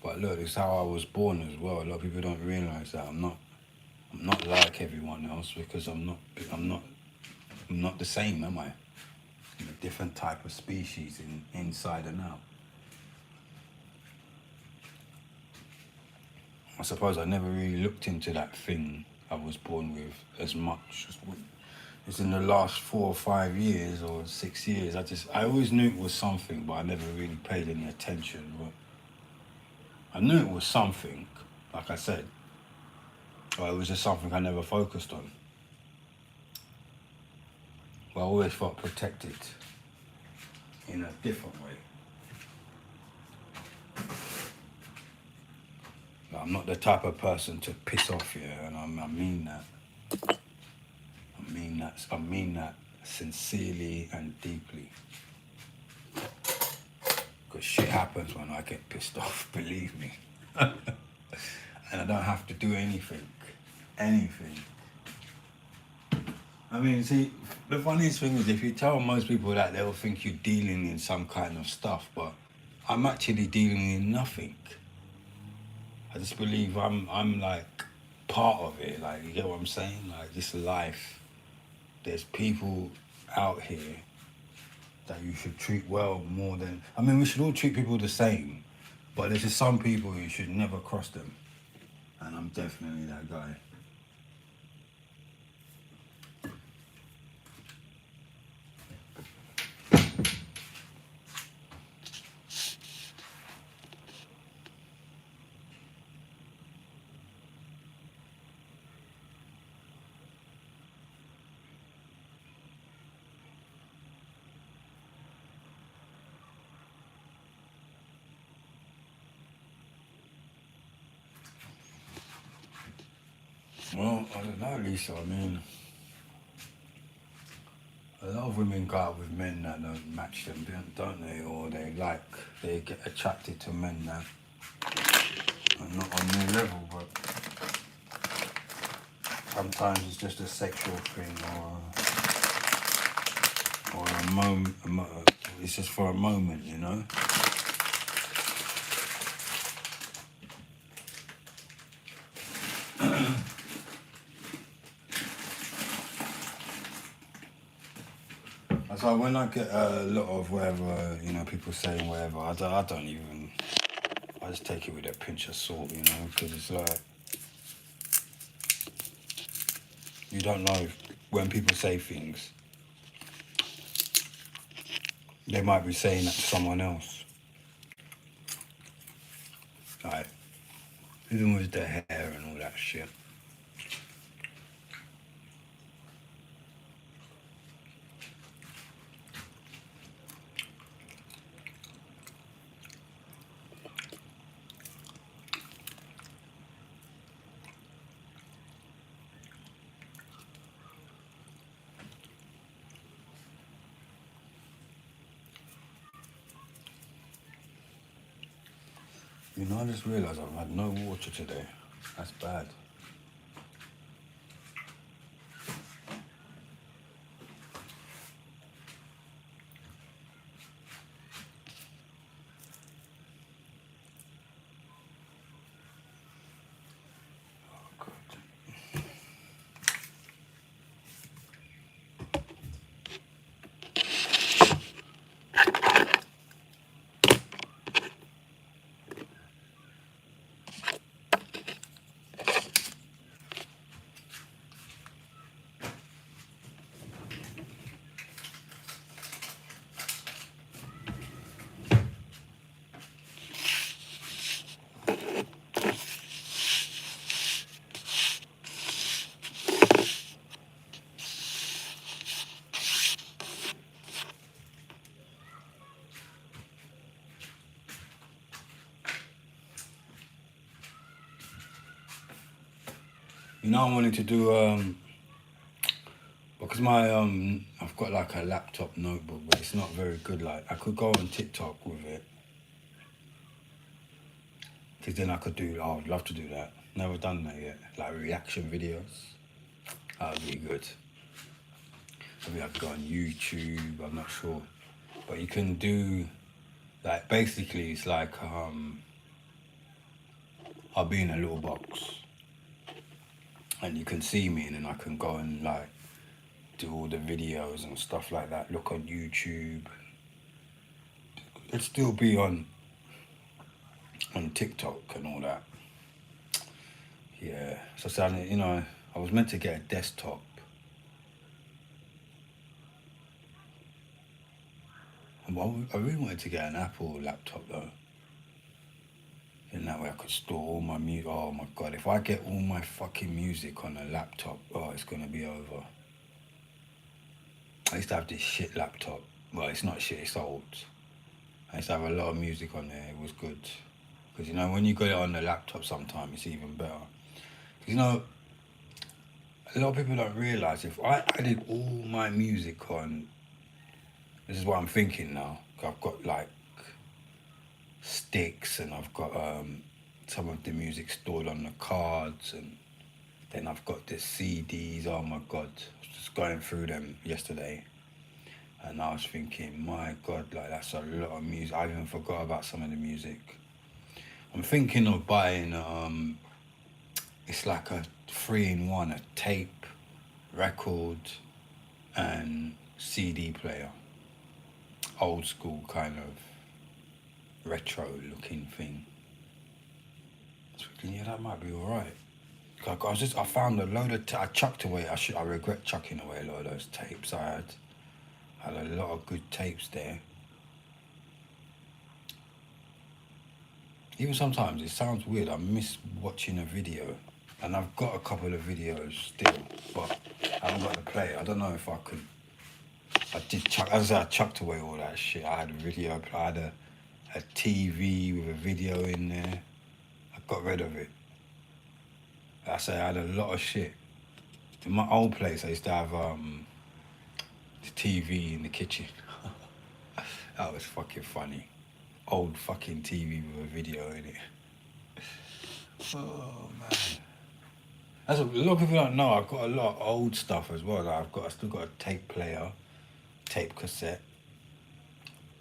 But look, it's how I was born as well. A lot of people don't realise that I'm not like everyone else because I'm not the same, am I? I'm a different type of species inside and out. I suppose I never really looked into that thing I was born with as much. It's in the last 4 or 5 years or 6 years. I always knew it was something, but I never really paid any attention. But I knew it was something, like I said, but it was just something I never focused on. But I always felt protected in a different way. I'm not the type of person to piss off you, and I mean that. I mean that sincerely and deeply. Because shit happens when I get pissed off, believe me. And I don't have to do anything. I mean, see, the funniest thing is if you tell most people that, they'll think you're dealing in some kind of stuff, but I'm actually dealing in nothing. I just believe I'm like part of it. Like, you get what I'm saying? Like, this life, there's people out here that you should treat well more than, I mean, we should all treat people the same, but there's just some people you should never cross them, and I'm definitely that guy. Well, I don't know, Lisa. I mean, a lot of women go out with men that don't match them, don't they? Or they get attracted to men that are not on their level, but sometimes it's just a sexual thing or a moment, it's just for a moment, you know? So when I get a lot of whatever, you know, people saying whatever, I don't even, I just take it with a pinch of salt, you know, because it's like, you don't know when people say things, they might be saying that to someone else. Like, even with their hair and all that shit. You know, I just realised I've had no water today. That's bad. You know, I wanted to do because my I've got like a laptop notebook, but it's not very good. Like I could go on TikTok with it, because then I could do. Oh, I'd love to do that. Never done that yet. Like reaction videos. That would be good. Maybe I could go on YouTube. I'm not sure, but you can do like basically it's like I'll be in a little box, and you can see me, and then I can go and like do all the videos and stuff like that. Look on YouTube. It'd still be on TikTok and all that. Yeah. So you know, I was meant to get a desktop. I really wanted to get an Apple laptop though. And that way I could store all my music. Oh my god, if I get all my fucking music on a laptop, oh, it's gonna be over. I used to have this shit laptop. Well, it's not shit, it's old. I used to have a lot of music on there, it was good. Because, you know, when you got it on the laptop sometimes, it's even better. You know, a lot of people don't realise if I added all my music on, this is what I'm thinking now. I've got like sticks, and I've got some of the music stored on the cards, and then I've got the CDs. Oh my god, I was just going through them yesterday, and I was thinking, my god, like that's a lot of music. I even forgot about some of the music. I'm thinking of buying it's like a 3-in-1, a tape, record, and CD player. Old school kind of retro looking thing. I was thinking, yeah, that might be alright. I found a load of I chucked away. I regret chucking away a lot of those tapes I had a lot of good tapes there. Even sometimes it sounds weird, I miss watching a video, and I've got a couple of videos still, but I haven't got the player. I don't know if I could. I did chuck, as I said, I chucked away all that shit. I had a video, I had a TV with a video in there. I got rid of it. I say I had a lot of shit. In my old place, I used to have the TV in the kitchen. That was fucking funny. Old fucking TV with a video in it. Oh man. That's a lot of people don't know. I've got a lot of old stuff as well. Like I still got a tape player, tape cassette.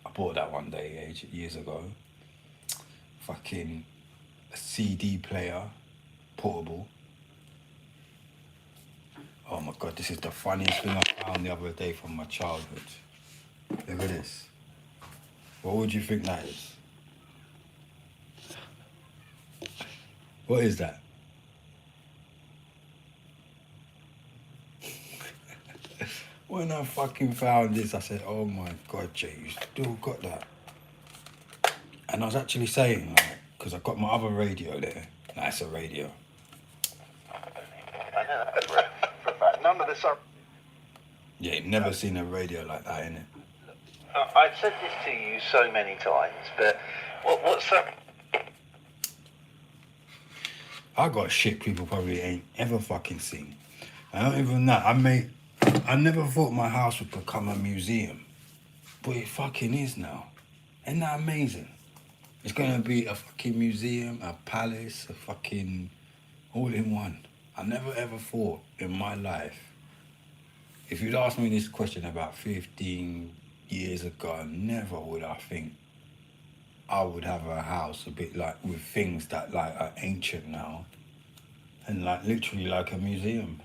I bought that one day years ago. Fucking a CD player, portable. Oh my god, this is the funniest thing I found the other day from my childhood. Look at this. What would you think that is? What is that? When I fucking found this, I said, oh my god, Jay, you still got that? And I was actually saying, like, because I've got my other radio there. That's a radio. I know that for a fact. None of this are... Yeah, you've never seen a radio like that, innit? I've said this to you so many times, but what's that? I got shit people probably ain't ever fucking seen. I don't even know. I never thought my house would become a museum, but it fucking is now. Isn't that amazing? It's gonna be a fucking museum, a palace, a fucking all in one. I never ever thought in my life, if you'd asked me this question about 15 years ago, never would I think I would have a house a bit like with things that like are ancient now, and like literally like a museum.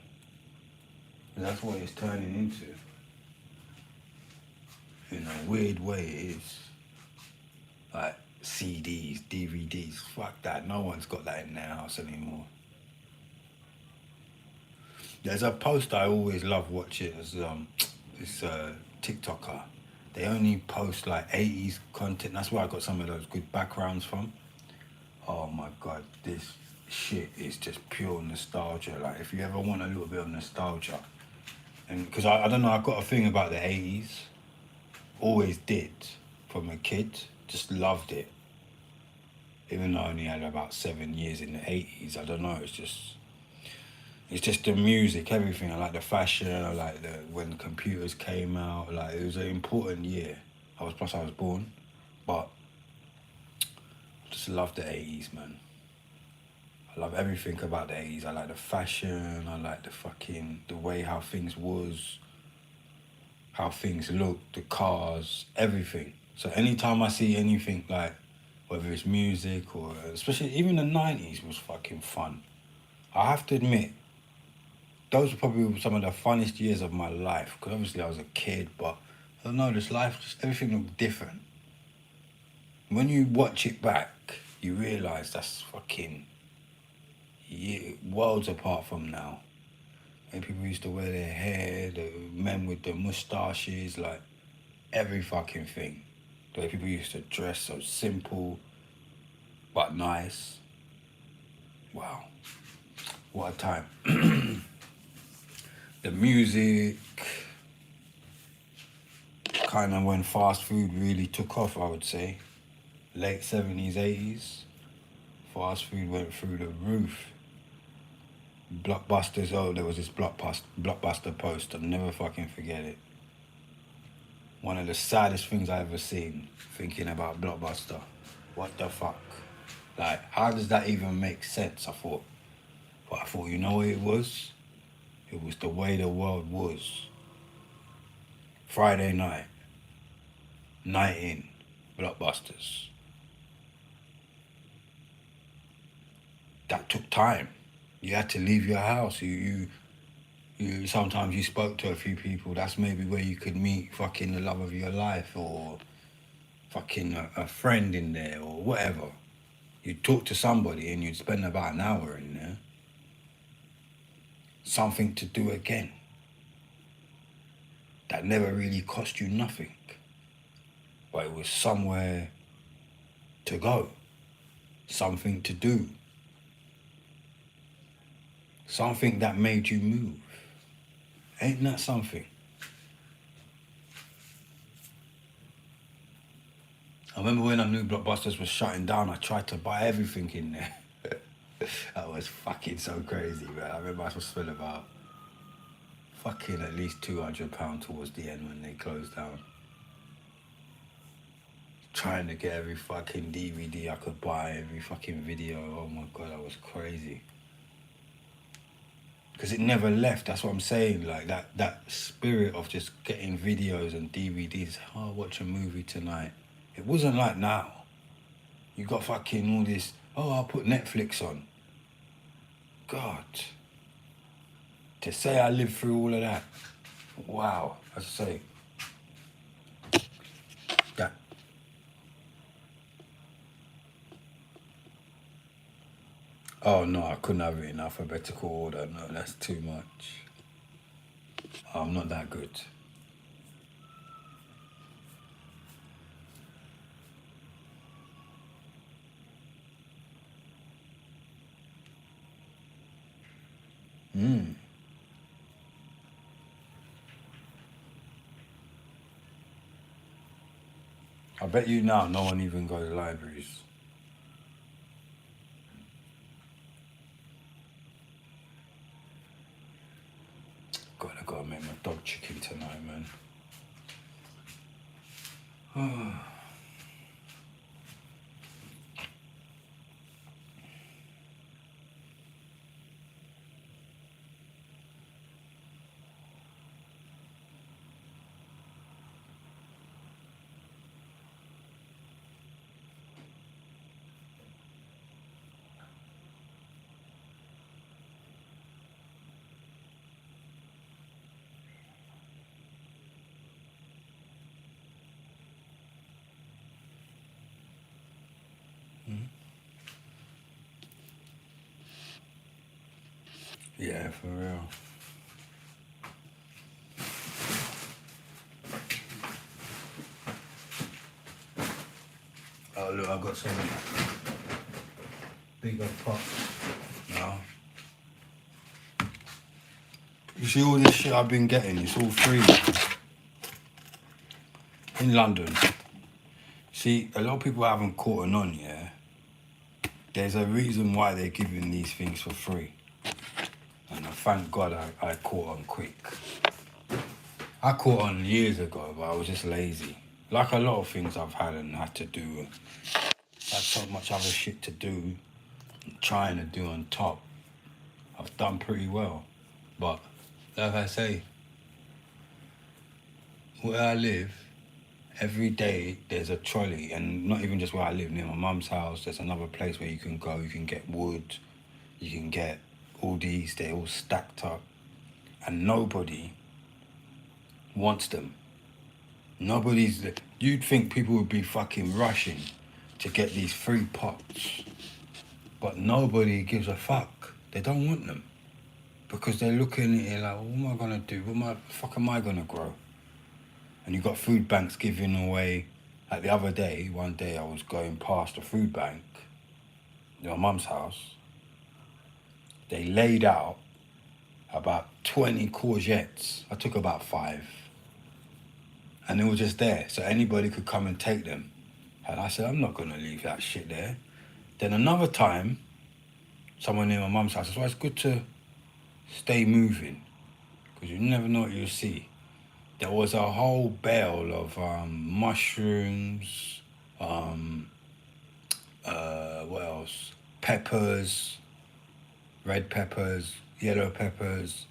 And that's what it's turning into. In a weird way it is. Like CDs, DVDs, fuck that. No one's got that in their house anymore. There's a post I always love watching as this TikToker. They only post like 80s content. That's where I got some of those good backgrounds from. Oh my god, this shit is just pure nostalgia. Like, if you ever want a little bit of nostalgia, and because I don't know, I've got a thing about the 80s, always did from a kid, just loved it. Even though I only had about 7 years in the 80s, I don't know, it's just the music, everything. I like the fashion, I like the when computers came out, like it was an important year. I was born, but I just love the 80s, man. I love everything about the 80s. I like the fashion, I like the way how things was, how things looked, the cars, everything. So anytime I see anything like, whether it's music or especially even the 90s was fucking fun. I have to admit, those were probably some of the funnest years of my life. Because obviously I was a kid, but I don't know, this life, just everything looked different. When you watch it back, you realise that's fucking worlds apart from now. And people used to wear their hair, the men with the moustaches, like every fucking thing. The way people used to dress, so simple but nice. Wow, what a time. The music, kind of when fast food really took off, I would say. Late 70s, 80s, fast food went through the roof. Blockbusters, oh, there was this blockbuster post, I'll never fucking forget it. One of the saddest things I ever seen, thinking about Blockbuster. What the fuck? Like, how does that even make sense? But I thought, you know what it was? It was the way the world was. Friday night, night in, Blockbusters. That took time. You had to leave your house. You sometimes you spoke to a few people. That's maybe where you could meet fucking the love of your life, or fucking a friend in there, or whatever. You'd talk to somebody and you'd spend about an hour in there. Something to do again. That never really cost you nothing. But it was somewhere to go. Something to do. Something that made you move. Ain't that something? I remember when I knew Blockbusters was shutting down, I tried to buy everything in there. That was fucking so crazy, man. I remember I was spending about fucking at least £200 towards the end when they closed down. Trying to get every fucking DVD I could buy, every fucking video. Oh my god, that was crazy. Because it never left, that's what I'm saying. Like that spirit of just getting videos and DVDs. Oh, I'll watch a movie tonight. It wasn't like now. You got fucking all this, oh, I'll put Netflix on. God. To say I lived through all of that. Wow. I say. That. Oh no, I couldn't have it in alphabetical order. No, that's too much. I'm not that good. I bet you now no one even goes to libraries. God, I gotta make my dog chicken tonight, man. Yeah, for real. Oh look, I got some bigger pot. You know? You see all this shit I've been getting, it's all free in London. See, a lot of people haven't caught on, yeah? There's a reason why they're giving these things for free. And I thank God I caught on quick. I caught on years ago, but I was just lazy. Like a lot of things I've had and had to do. Had so much other shit to do, trying to do on top. I've done pretty well. But, like I say, where I live, every day there's a trolley, and not even just where I live, near my mum's house, there's another place where you can go, you can get wood, you can get all these, they're all stacked up, and nobody wants them. You'd think people would be fucking rushing to get these free pots, but nobody gives a fuck. They don't want them, because they're looking at it like, what am I gonna do? What the fuck am I gonna grow? And you've got food banks giving away. Like the other day, one day I was going past a food bank at my mum's house. They laid out about 20 courgettes. I took about 5. And they were just there, so anybody could come and take them. And I said, I'm not gonna leave that shit there. Then another time, someone near my mum's house said, well, it's good to stay moving, because you never know what you'll see. There was a whole bale of mushrooms, what else? Peppers, red peppers, yellow peppers,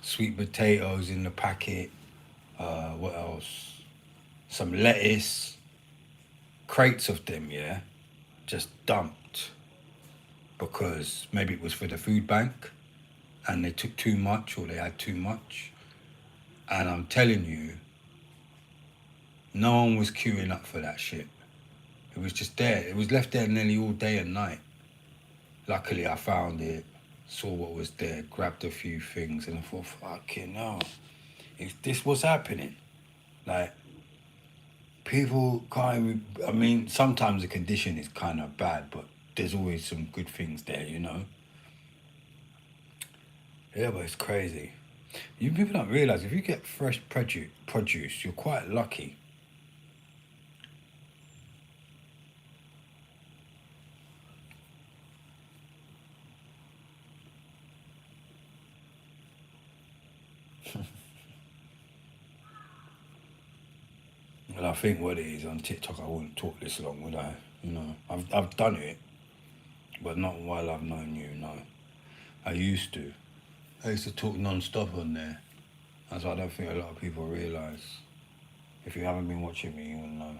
sweet potatoes in the packet, what else? Some lettuce, crates of them, yeah, just dumped, because maybe it was for the food bank and they took too much or they had too much. And I'm telling you, no one was queuing up for that shit. It was just there. It was left there nearly all day and night. Luckily, I found it, saw what was there, grabbed a few things, and I thought, fucking hell, is this what's happening? Like, people can't even, I mean, sometimes the condition is kind of bad, but there's always some good things there, you know? Yeah, but it's crazy. You people don't realise, if you get fresh produce, you're quite lucky. Well, I think what it is, on TikTok, I wouldn't talk this long, would I? You know, I've done it, but not while I've known you, no. I used to. I used to talk non-stop on there. That's what I don't think a lot of people realise. If you haven't been watching me, you will know.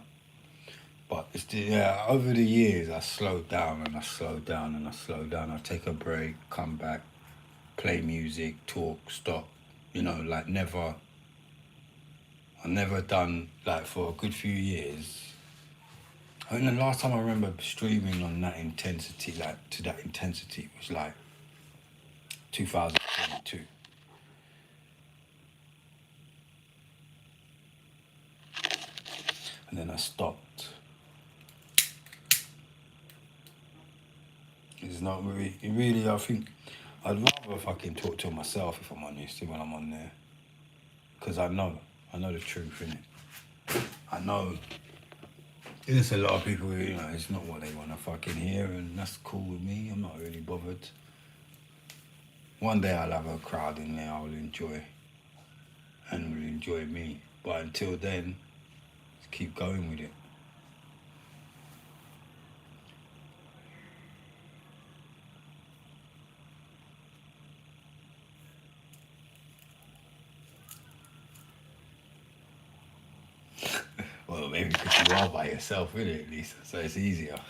But yeah, over the years, I slowed down and I slowed down and I slowed down. I take a break, come back, play music, talk, stop. You know, like I never done, like, for a good few years. I mean, the last time I remember streaming on that intensity, like, to that intensity, was like 2022. And then I stopped. It's not really, I think I'd rather fucking talk to myself, if I'm honest, when I'm on there. Because I know the truth, innit? I know there's a lot of people who, you know, it's not what they want to fucking hear, and that's cool with me. I'm not really bothered. One day I'll have a crowd in there I will enjoy, and will enjoy me. But until then, just keep going with it. Well, maybe because you are by yourself, really, at least, so it's easier.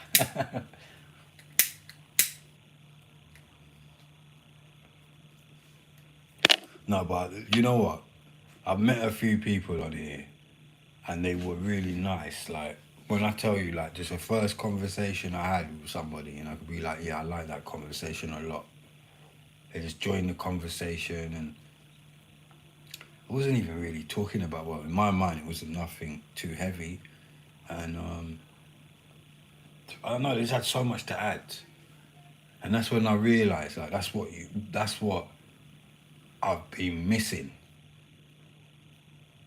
No, but you know what? I've met a few people on here, and they were really nice. Like, when I tell you, like, just a first conversation I had with somebody, and I could be like, yeah, I like that conversation a lot. They just joined the conversation, and I wasn't even really talking about, well, in my mind, it wasn't nothing too heavy. And I don't know. They just had so much to add, and that's when I realised like that's what I've been missing.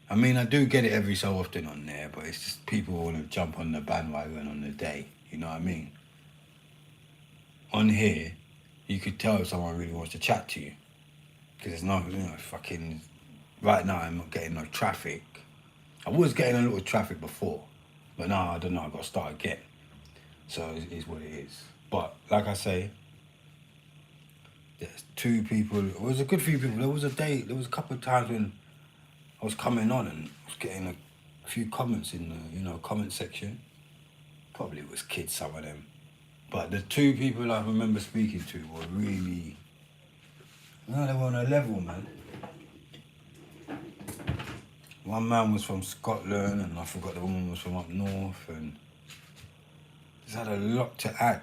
I mean, I do get it every so often on there, but it's just people want to jump on the bandwagon on the day. You know what I mean? On here, you could tell if someone really wants to chat to you because there's no, fucking. Right now, I'm not getting no traffic. I was getting a little traffic before, but now I don't know. I got to start again. So it is what it is. But like I say, there's two people. It was a good few people. There was a couple of times when I was coming on and I was getting a few comments in the comment section. Probably it was kids, some of them. But the two people I remember speaking to were really, they were on a level, man. One man was from Scotland, and I forgot the woman was from up north, and just had a lot to add.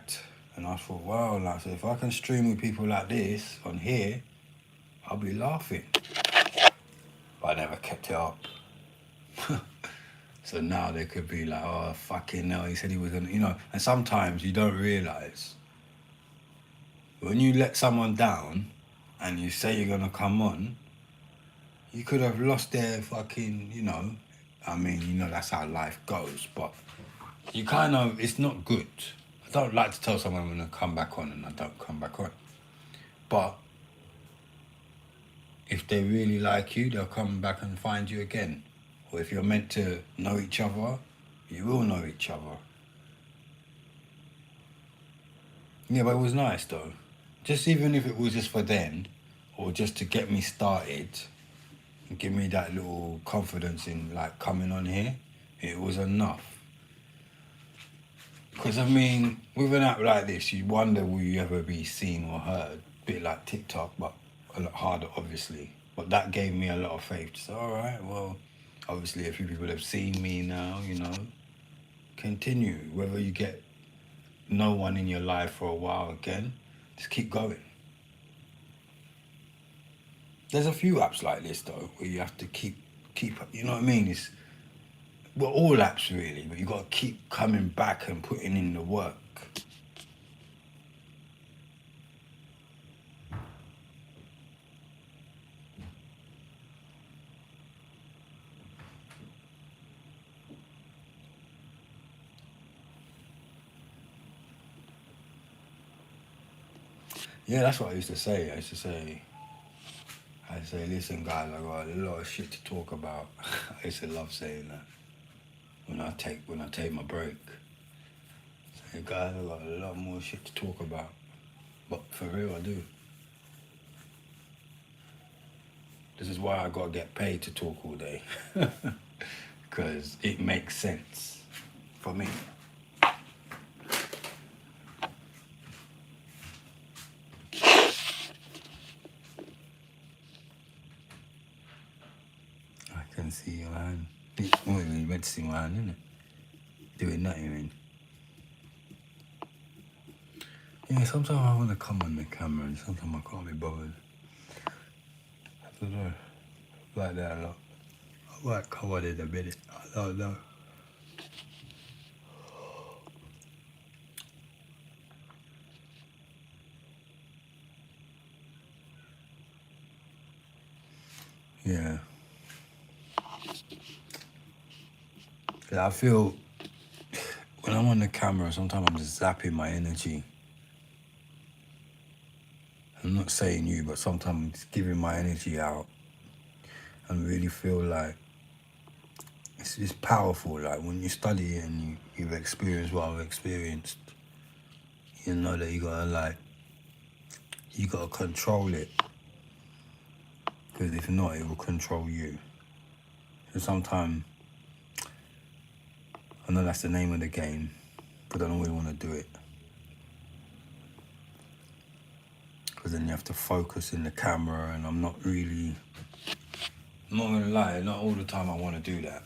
And I thought, wow, like, so if I can stream with people like this on here, I'll be laughing. But I never kept it up. So now they could be like, oh, fucking hell, he said he was gonna, and sometimes you don't realise. When you let someone down and you say you're gonna come on, you could have lost their fucking, I mean, that's how life goes, but you kind of, it's not good. I don't like to tell someone I'm gonna come back on and I don't come back on. But if they really like you, they'll come back and find you again. Or if you're meant to know each other, you will know each other. Yeah, but it was nice though. Just even if it was just for then, or just to get me started, and give me that little confidence in like coming on here, it was enough. Because I mean, with an app like this, you wonder will you ever be seen or heard? A bit like TikTok, but a lot harder, obviously. But that gave me a lot of faith. So, all right, well, obviously a few people have seen me now, continue. Whether you get no one in your life for a while again, just keep going. There's a few apps like this though, where you have to keep, you know what I mean? Well, all apps really, but you got to keep coming back and putting in the work. Yeah, that's what I used to say. I'd say, listen, guys, I got a lot of shit to talk about. I used to love saying that when I take my break. Say, guys, I got a lot more shit to talk about. But for real, I do. This is why I gotta get paid to talk all day, because it makes sense for me. I can see your hand. Oh, you meant to see my hand, innit? Doing that, you mean? Yeah, sometimes I want to come on the camera and sometimes I can't be bothered. I don't know. Like that a lot. I might come on in a minute. I don't know. Yeah. Yeah, I feel when I'm on the camera, sometimes I'm just zapping my energy. I'm not saying you, but sometimes I'm just giving my energy out and really feel like it's powerful. Like when you study it and you've experienced what I've experienced, you know that you gotta control it. Because if not, it will control you. So sometimes, I know that's the name of the game, but I don't really want to do it. Because then you have to focus in the camera, and I'm not gonna lie, not all the time I want to do that.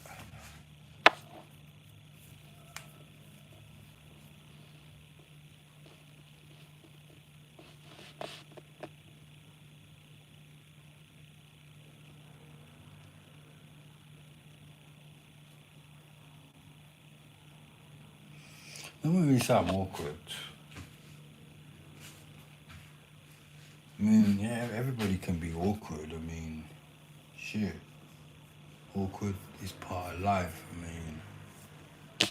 Don't make me sound awkward. I mean, yeah, everybody can be awkward. I mean, shit. Awkward is part of life. I mean,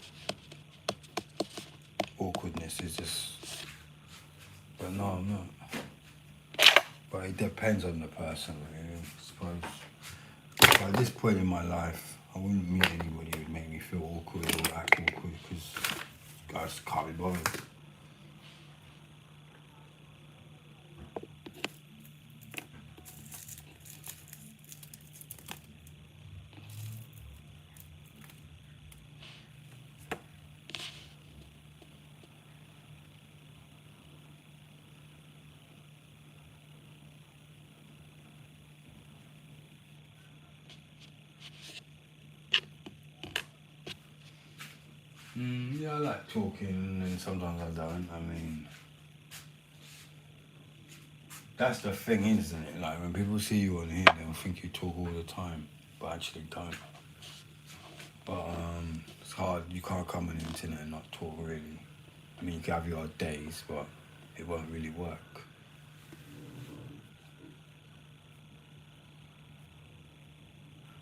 awkwardness is just. But no, I'm not. But it depends on the person, really, I suppose. But at this point in my life, I wouldn't meet anybody who would make me feel awkward or act awkward because I just can't be bothered. Yeah, I like talking, and sometimes I don't. I mean, that's the thing, isn't it? Like, when people see you on here, they'll think you talk all the time, but actually don't. But it's hard. You can't come on the internet and not talk, really. I mean, you can have your days, but it won't really work.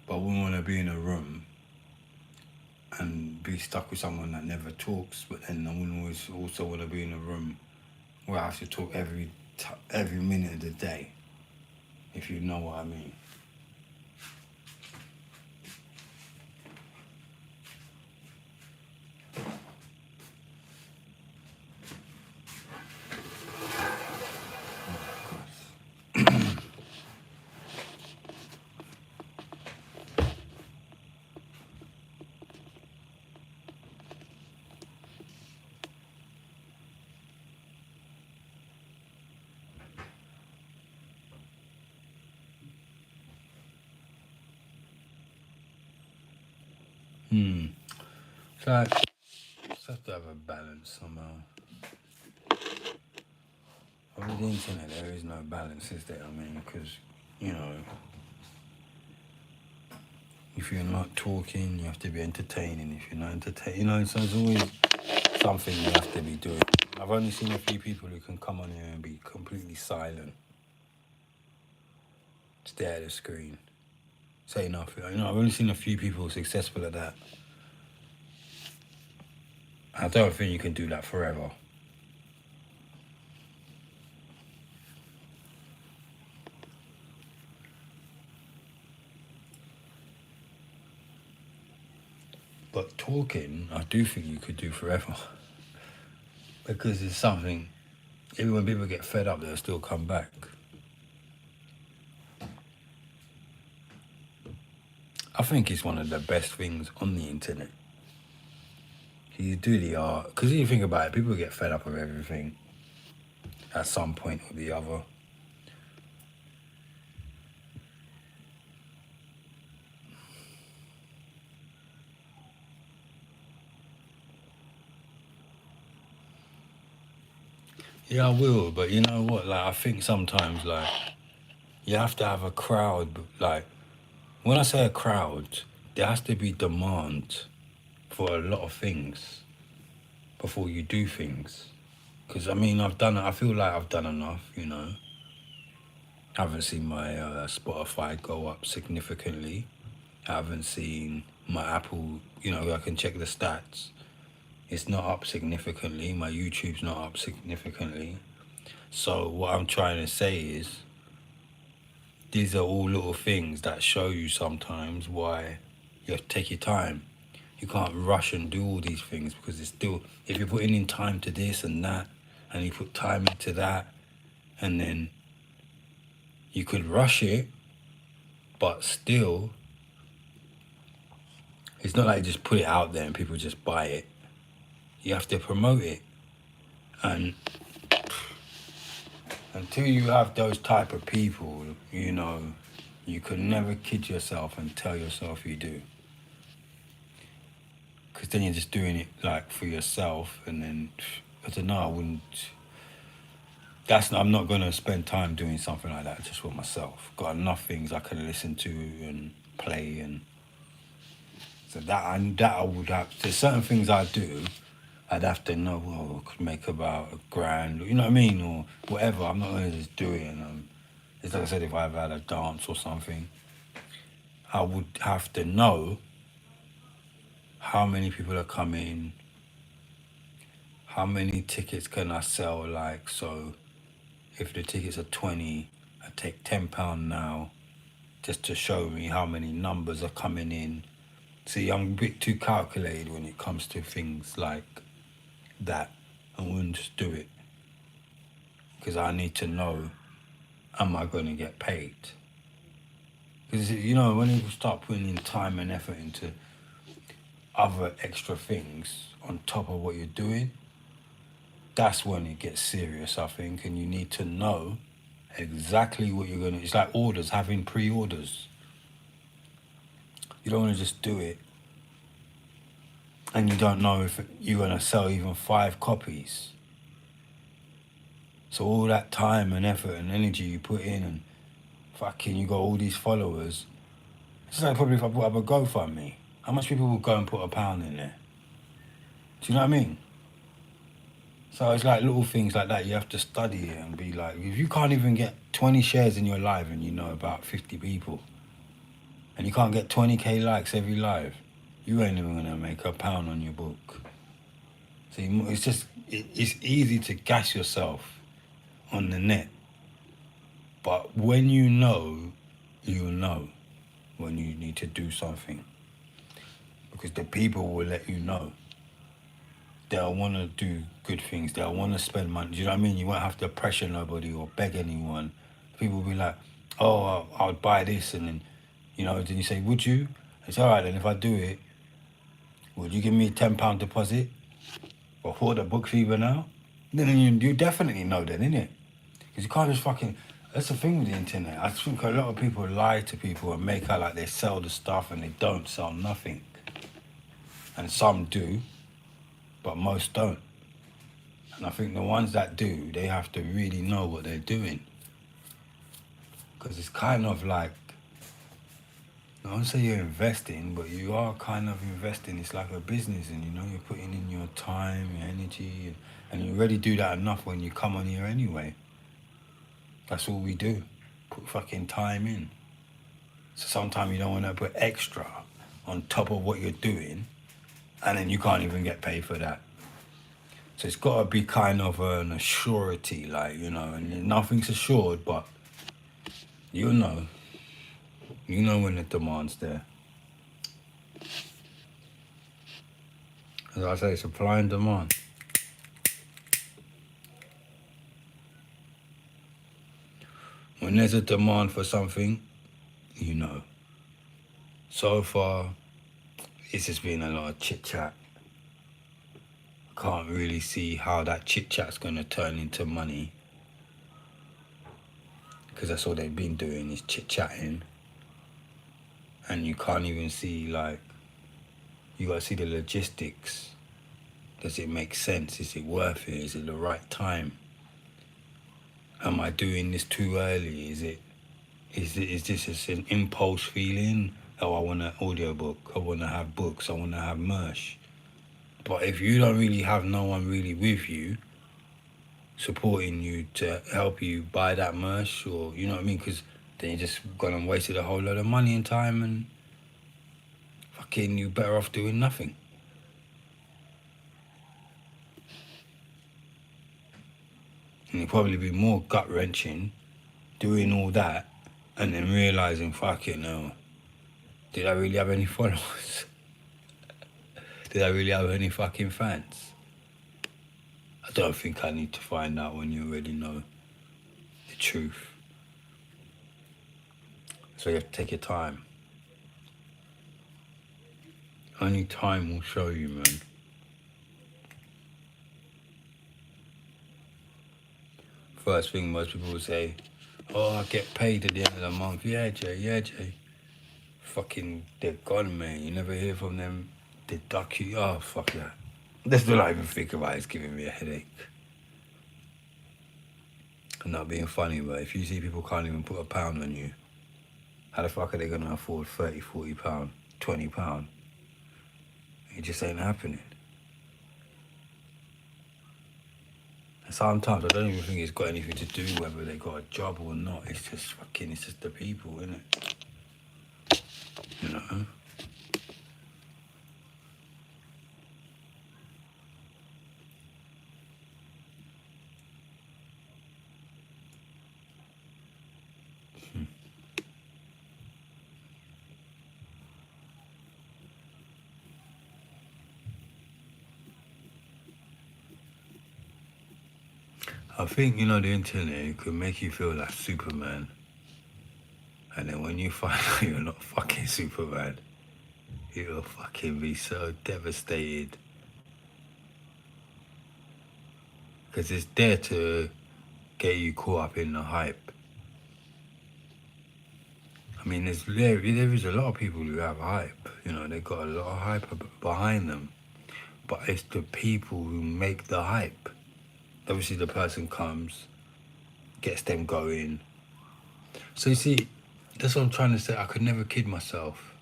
But I wouldn't want to be in a room and be stuck with someone that never talks, but then I wouldn't always also want to be in a room where I have to talk every minute of the day, if you know what I mean. So just have to have a balance somehow. On the internet, there is no balance, is there? I mean, because, you know, if you're not talking, you have to be entertaining. If you're not entertaining, you know, so there's always something you have to be doing. I've only seen a few people who can come on here and be completely silent, stare at the screen, say nothing. You know, I've only seen a few people successful at that. I don't think you can do that forever. But talking, I do think you could do forever. Because it's something, even when people get fed up, they'll still come back. I think it's one of the best things on the internet. You do the art, because if you think about it, people get fed up of everything at some point or the other. Yeah, I will, but you know what? Like, I think sometimes, like, you have to have a crowd. Like, when I say a crowd, there has to be demand for a lot of things before you do things. Because, I mean, I feel like I've done enough, you know. I haven't seen my Spotify go up significantly. I haven't seen my Apple, you know, I can check the stats. It's not up significantly. My YouTube's not up significantly. So what I'm trying to say is, these are all little things that show you sometimes why you have to take your time. You can't rush and do all these things because it's still, if you're putting in time to this and that, and you put time into that, and then you could rush it, but still, it's not like you just put it out there and people just buy it. You have to promote it. And until you have those type of people, you know, you can never kid yourself and tell yourself you do. Because then you're just doing it like for yourself, and then, I don't know, I'm not going to spend time doing something like that just for myself. Got enough things I can listen to and play, and so that I would have, there's certain things I do I'd have to know, well, I could make about £1,000, you know what I mean, or whatever. I'm not going to just do it. And it's like I said, if I ever had a dance or something, I would have to know how many people are coming, how many tickets can I sell, like, so if the tickets are 20, I take £10 now, just to show me how many numbers are coming in. See, I'm a bit too calculated when it comes to things like that. I wouldn't just do it, because I need to know, am I going to get paid? Because, you know, when you start putting in time and effort into other extra things on top of what you're doing, that's when it gets serious, I think. And you need to know exactly what you're going to... It's like orders, having pre-orders. You don't want to just do it and you don't know if you're going to sell even 5 copies. So all that time and effort and energy you put in, and fucking you got all these followers. It's like probably if I put up a GoFundMe, how much people will go and put £1 in there? Do you know what I mean? So it's like little things like that. You have to study it and be like, if you can't even get 20 shares in your live and you know about 50 people, and you can't get 20k likes every live, you ain't even gonna make £1 on your book. See, it's just, it's easy to gas yourself on the net. But when you know, you'll know when you need to do something. Because the people will let you know. They'll want to do good things. They'll want to spend money. Do you know what I mean? You won't have to pressure nobody or beg anyone. People will be like, oh, I'll buy this. And then, you know, then you say, would you? It's all right then, if I do it, would you give me a £10 deposit? Or for the book fever now? Then you definitely know then, innit? Because you can't just fucking... That's the thing with the internet. I think a lot of people lie to people and make out like they sell the stuff and they don't sell nothing. And some do, but most don't. And I think the ones that do, they have to really know what they're doing. Because it's kind of like, I don't say you're investing, but you are kind of investing. It's like a business, and you know, you're putting in your time, your energy, and you already do that enough when you come on here anyway. That's all we do. Put fucking time in. So sometimes you don't want to put extra on top of what you're doing, and then you can't even get paid for that. So it's got to be kind of an assurity, like, you know, and nothing's assured, but you'll know. You know when the demand's there. As I say, supply and demand. When there's a demand for something, you know. So far, it's just been a lot of chit-chat. Can't really see how that chit-chat's going to turn into money. Because that's all they've been doing is chit-chatting. And you can't even see, like, you got to see the logistics. Does it make sense? Is it worth it? Is it the right time? Am I doing this too early? Is this just an impulse feeling? Oh, I want an audiobook. I want to have books. I want to have merch. But if you don't really have no one really with you, supporting you to help you buy that merch, or, you know what I mean? Because then you're just gone and wasted a whole lot of money and time, and fucking you better off doing nothing. And it'd probably be more gut-wrenching doing all that and then realising, fucking hell, did I really have any followers? Did I really have any fucking fans? I don't think I need to find out when you already know the truth. So you have to take your time. Only time will show you, man. First thing most people will say, oh, I get paid at the end of the month. Yeah, Jay. Fucking, they're gone, man. You never hear from them. They duck you. Oh, fuck that. That's what I even think about. It's giving me a headache. I'm not being funny, but if you see people can't even put £1 on you, how the fuck are they going to afford £30, £40, £20? It just ain't happening. Sometimes I don't even think it's got anything to do whether they got a job or not. It's just fucking, it's just the people, isn't it? You know? I think, you know, the internet could make you feel like Superman. And then when you find out you're not fucking Superman, you'll fucking be so devastated. Because it's there to get you caught up in the hype. I mean, there is a lot of people who have hype. You know, they got a lot of hype behind them. But it's the people who make the hype. Obviously, the person comes, gets them going. So you see, that's what I'm trying to say. I could never kid myself.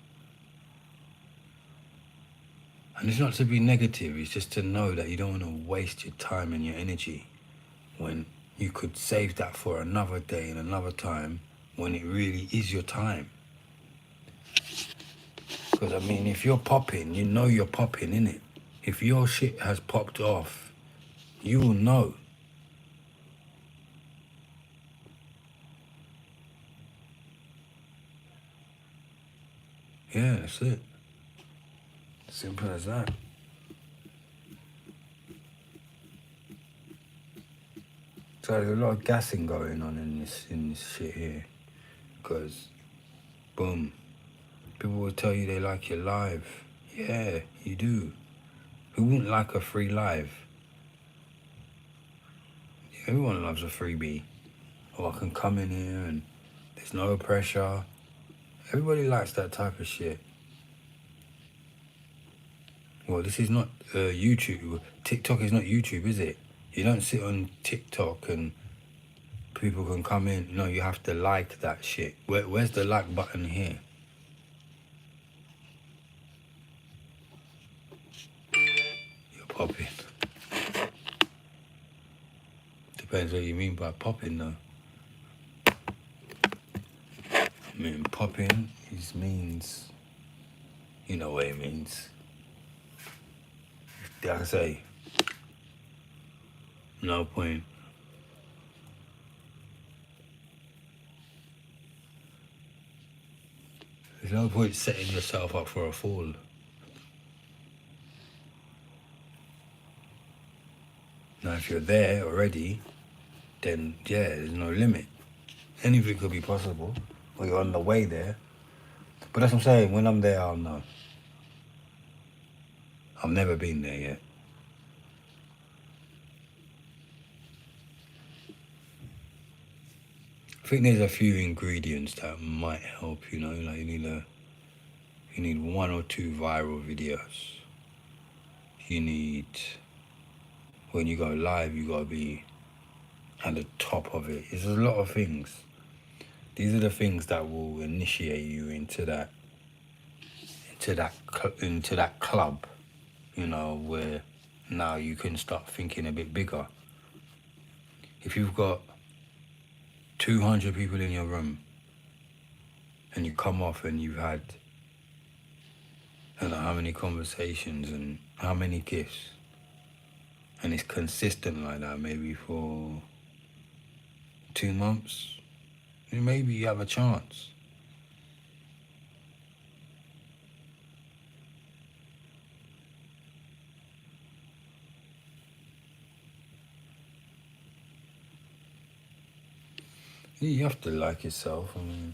And it's not to be negative. It's just to know that you don't want to waste your time and your energy when you could save that for another day and another time when it really is your time. Because, I mean, if you're popping, you know you're popping, innit? If your shit has popped off, you will know. Yeah, that's it. Simple as that. So there's a lot of gassing going on in this shit here. Because, boom, people will tell you they like your live. Yeah, you do. Who wouldn't like a free live? Everyone loves a freebie. Or I can come in here and there's no pressure. Everybody likes that type of shit. Well, this is not YouTube. TikTok is not YouTube, is it? You don't sit on TikTok and people can come in. No, you have to like that shit. Where's the like button here? You're popping. Depends what you mean by popping, though. I mean, popping means, you know what it means. Like I say, no point. There's no point setting yourself up for a fall. Now, if you're there already, then yeah, there's no limit. Anything could be possible, or you're on the way there. But that's what I'm saying. When I'm there, I'll know. I've never been there yet. I think there's a few ingredients that might help. You know, like you need 1 or 2 viral videos. You need, when you go live, you gotta be at the top of it. There's a lot of things. These are the things that will initiate you into that club, you know, where now you can start thinking a bit bigger. If you've got 200 people in your room and you come off and you've had, I don't know how many conversations and how many gifts, and it's consistent like that, maybe for 2 months, maybe you have a chance. You have to like yourself. I mean,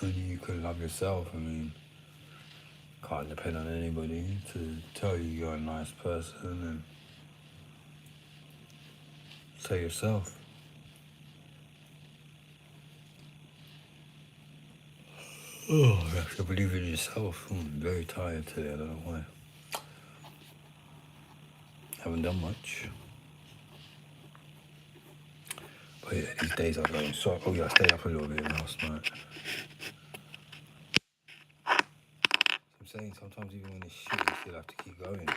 only you can love yourself. I mean, can't depend on anybody to tell you you're a nice person, and say yourself. Oh, you have to believe in yourself. I'm very tired today. I don't know why. Haven't done much. But yeah, these days I'm going so. Oh yeah, I stayed up a little bit last night. So I'm saying sometimes even when it's shit, you still have to keep going.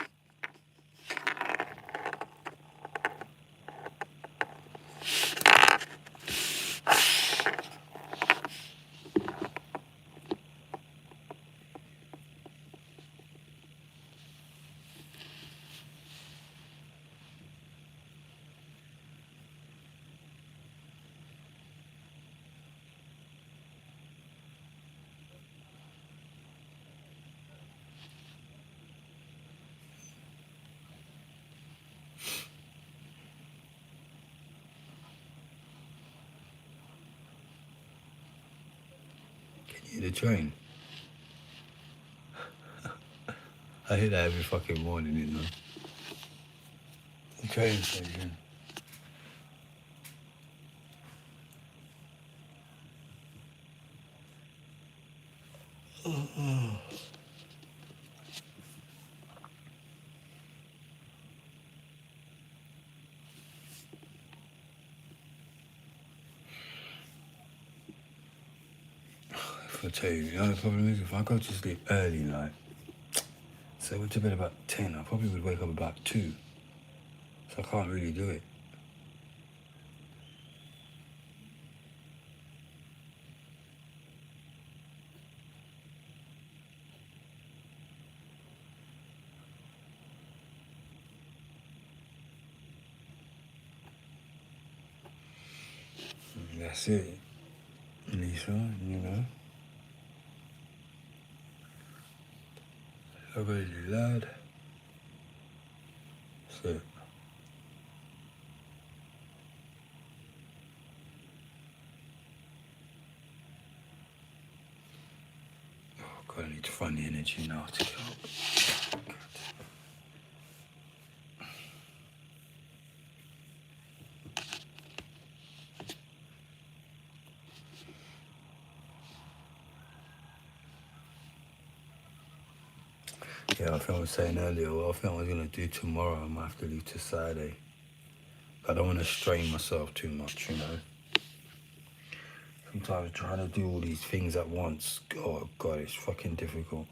The train. I hear that every fucking morning, you know. The train station. If I tell you, the only problem is if I go to sleep early, like, so I went to bed about 10, I probably would wake up about 2. So I can't really do it. That's it. Lisa, you know. I really lad. That's it. Oh God, I need to find the energy now to get up. Yeah, I think I was saying earlier, what I think I was going to do tomorrow, I might have to leave to Saturday. I don't want to strain myself too much, you know. Sometimes trying to do all these things at once, oh God, it's fucking difficult.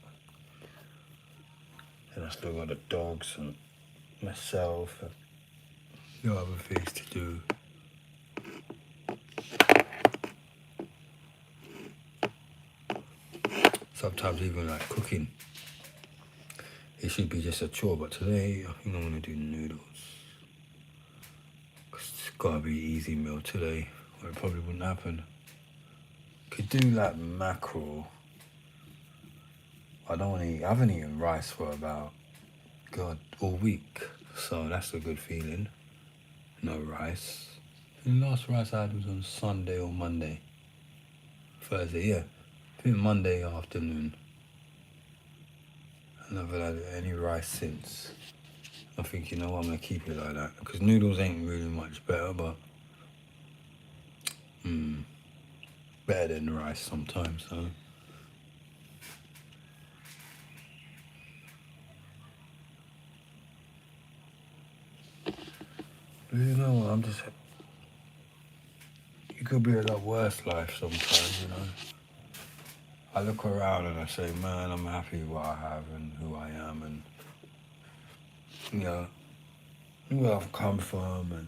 And I still got the dogs and myself and the other things to do. Sometimes even like cooking, it should be just a chore, but today I think I'm going to do noodles. It's gotta be an easy meal today, or it probably wouldn't happen. Could do like mackerel. I haven't eaten rice for about, God, all week. So that's a good feeling. No rice. The last rice I had was on Sunday or Monday. Thursday, yeah. I think Monday afternoon. I haven't had any rice since. I think, you know what, I'm going to keep it like that. Because noodles ain't really much better, but better than rice sometimes, so. But you know what, it could be a lot worse life sometimes, you know. I look around and I say, man, I'm happy with what I have and who I am and, you know, where I've come from and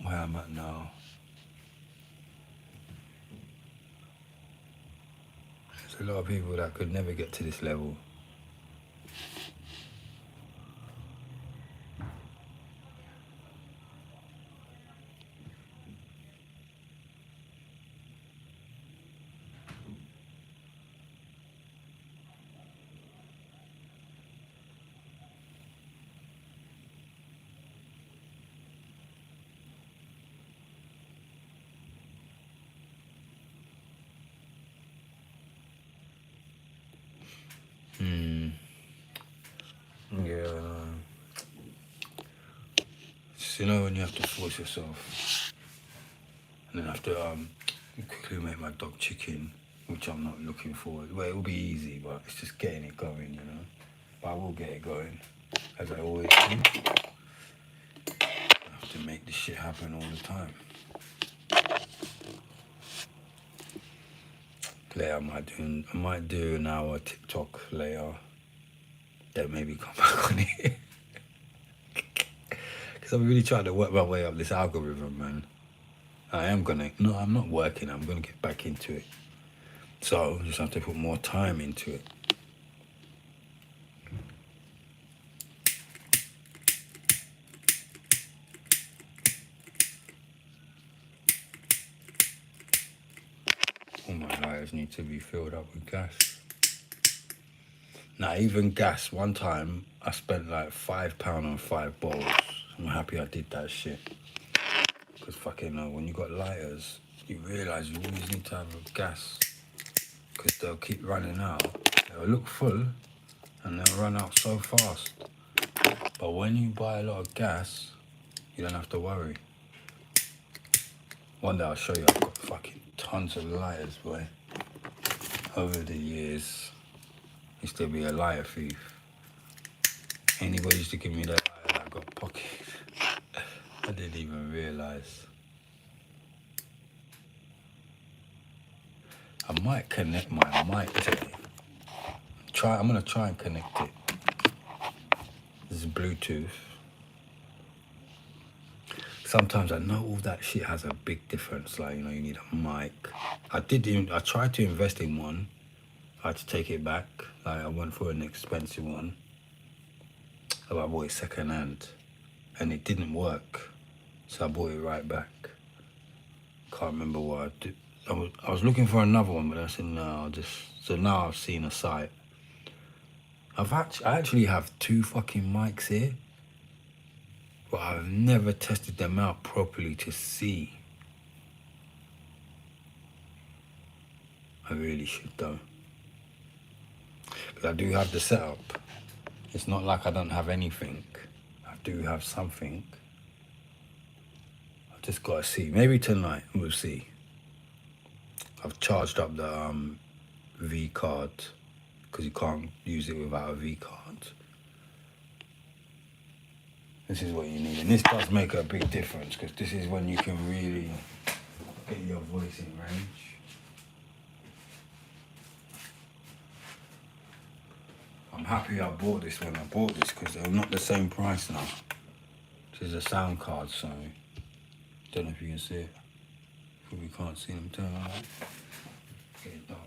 where I'm at now. There's a lot of people that could never get to this level. Yeah, you know when you have to force yourself and then I have to quickly make my dog chicken, which I'm not looking forward. Well, it'll be easy, but it's just getting it going, you know. But I will get it going, as I always do. I have to make this shit happen all the time. Later, I might do an hour TikTok later. Then maybe come back on it. Because I'm really trying to work my way up this algorithm, man. I'm not working, I'm gonna get back into it. So, I just have to put more time into it. All my lighters need to be filled up with gas. Now, even gas, one time, I spent like £5 on 5 bottles. I'm happy I did that shit. Because fucking when you got lighters, you realise you always need to have a gas, because they'll keep running out. They'll look full and they'll run out so fast. But when you buy a lot of gas, you don't have to worry. One day I'll show you, I've got fucking tons of lighters, boy. Over the years, used to be a lighter thief. Anybody used to give me that lighter, I got pocket. I didn't even realise. I might connect my mic today. I'm gonna try and connect it. This is Bluetooth. Sometimes I know all that shit has a big difference. Like, you know, you need a mic. I tried to invest in one. I had to take it back. Like, I went for an expensive one. I bought it second hand, and it didn't work. So I bought it right back. Can't remember what I did. I was looking for another one, but I said no. So now I've seen a site. I actually have 2 fucking mics here, but I've never tested them out properly to see. I really should though. Because I do have the setup. It's not like I don't have anything. I do have something. I just gotta see. Maybe tonight we'll see. I've charged up the V card, because you can't use it without a V card. This is what you need, and this does make a big difference, because this is when you can really get your voice in range. I'm happy I bought this when I bought this, because they're not the same price now. This is a sound card, so don't know if you can see it. Probably can't see them. Turn on. Get it dark.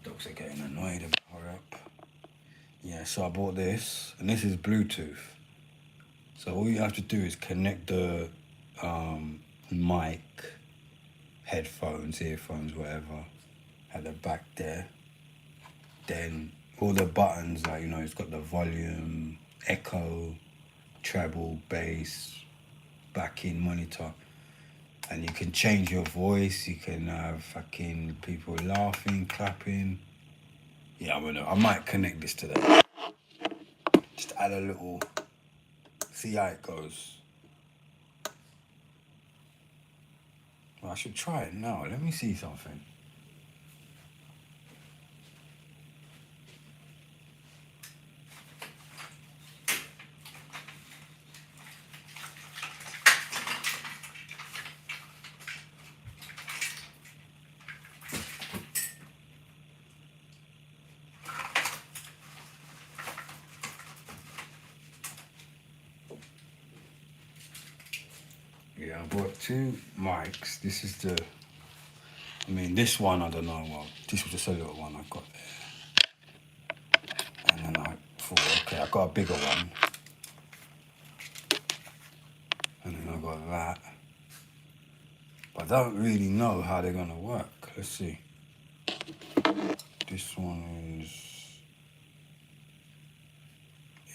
Dogs are getting annoyed about hurry up. Yeah, so I bought this, and this is Bluetooth. So all you have to do is connect the mic, headphones, earphones, whatever, at the back there. Then all the buttons, like, you know, it's got the volume, echo, treble, bass, back-in monitor. And you can change your voice. You can have fucking people laughing, clapping. Yeah, I might connect this today. Just add a little, see how it goes. Well, I should try it now. Let me see something. Yeah, I bought 2 mics. This is this one, I don't know. Well, this was just a little one I got there. And then I thought, okay, I got a bigger one. And then I got that. But I don't really know how they're gonna work. Let's see. This one is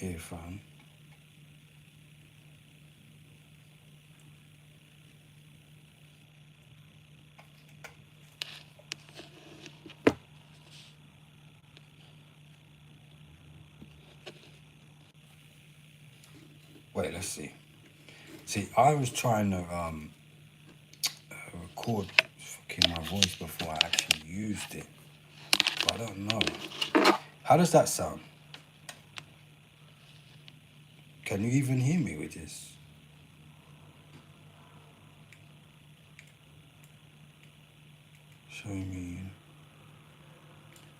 earphone. Wait, let's see. See, I was trying to record fucking my voice before I actually used it. But I don't know. How does that sound? Can you even hear me with this? Show me.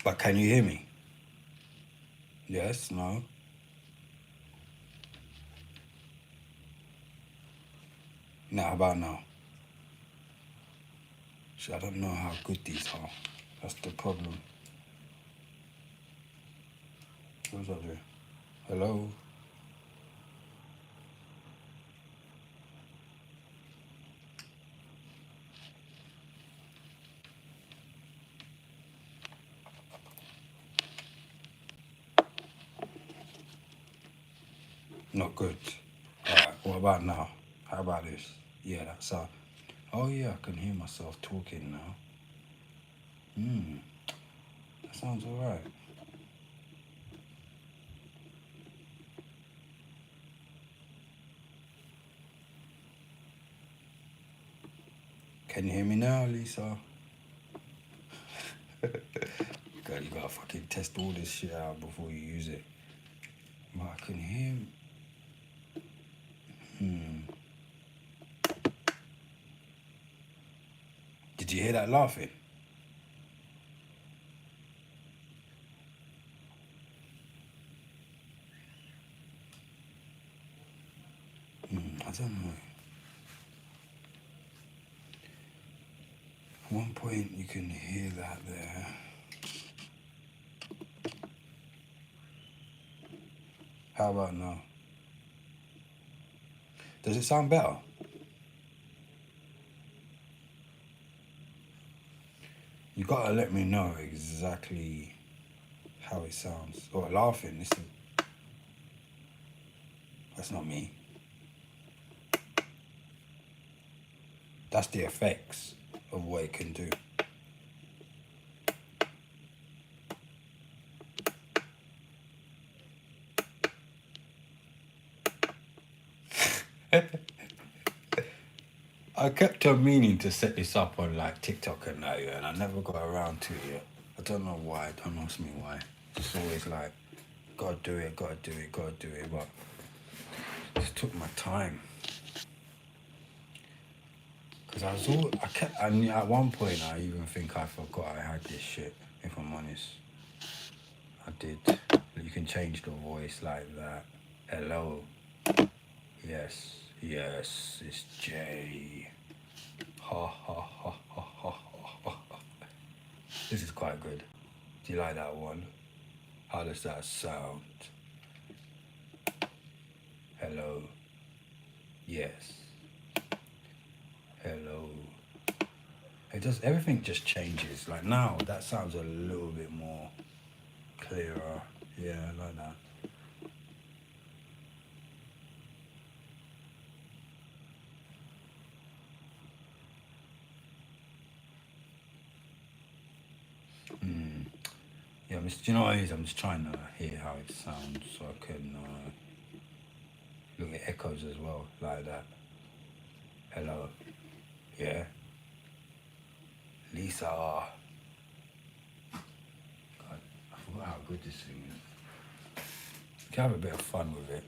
But can you hear me? Yes, no? Now, how about now? See, I don't know how good these are. That's the problem. What's up there? Hello? Not good. Alright, what about now? How about this? Yeah, that's oh yeah, I can hear myself talking now. That sounds alright. Can you hear me now, Lisa? God, you gotta fucking test all this shit out before you use it. But I can hear. Did you hear that laughing? I don't know. At one point you can hear that there. How about now? Does it sound better? You gotta let me know exactly how it sounds. Oh, laughing, listen. That's not me. That's the effects of what it can do. I kept on meaning to set this up on like TikTok and that, yeah, and I never got around to it yet. I don't know why, don't ask me why. It's always like, gotta do it, gotta do it, gotta do it, but it just took my time. Because at one point I even think I forgot I had this shit, if I'm honest. I did. You can change the voice like that. Hello. Yes, yes, it's Jay. Ha ha ha ha ha ha. This is quite good. Do you like that one? How does that sound? Hello. Yes. Hello. Everything just changes. Like now, that sounds a little bit more clearer. Yeah, I like that. Yeah, do you know what it is? I'm just trying to hear how it sounds so I can look at echoes as well, like that. Hello. Yeah. Lisa. God, I forgot how good this thing is. You can have a bit of fun with it.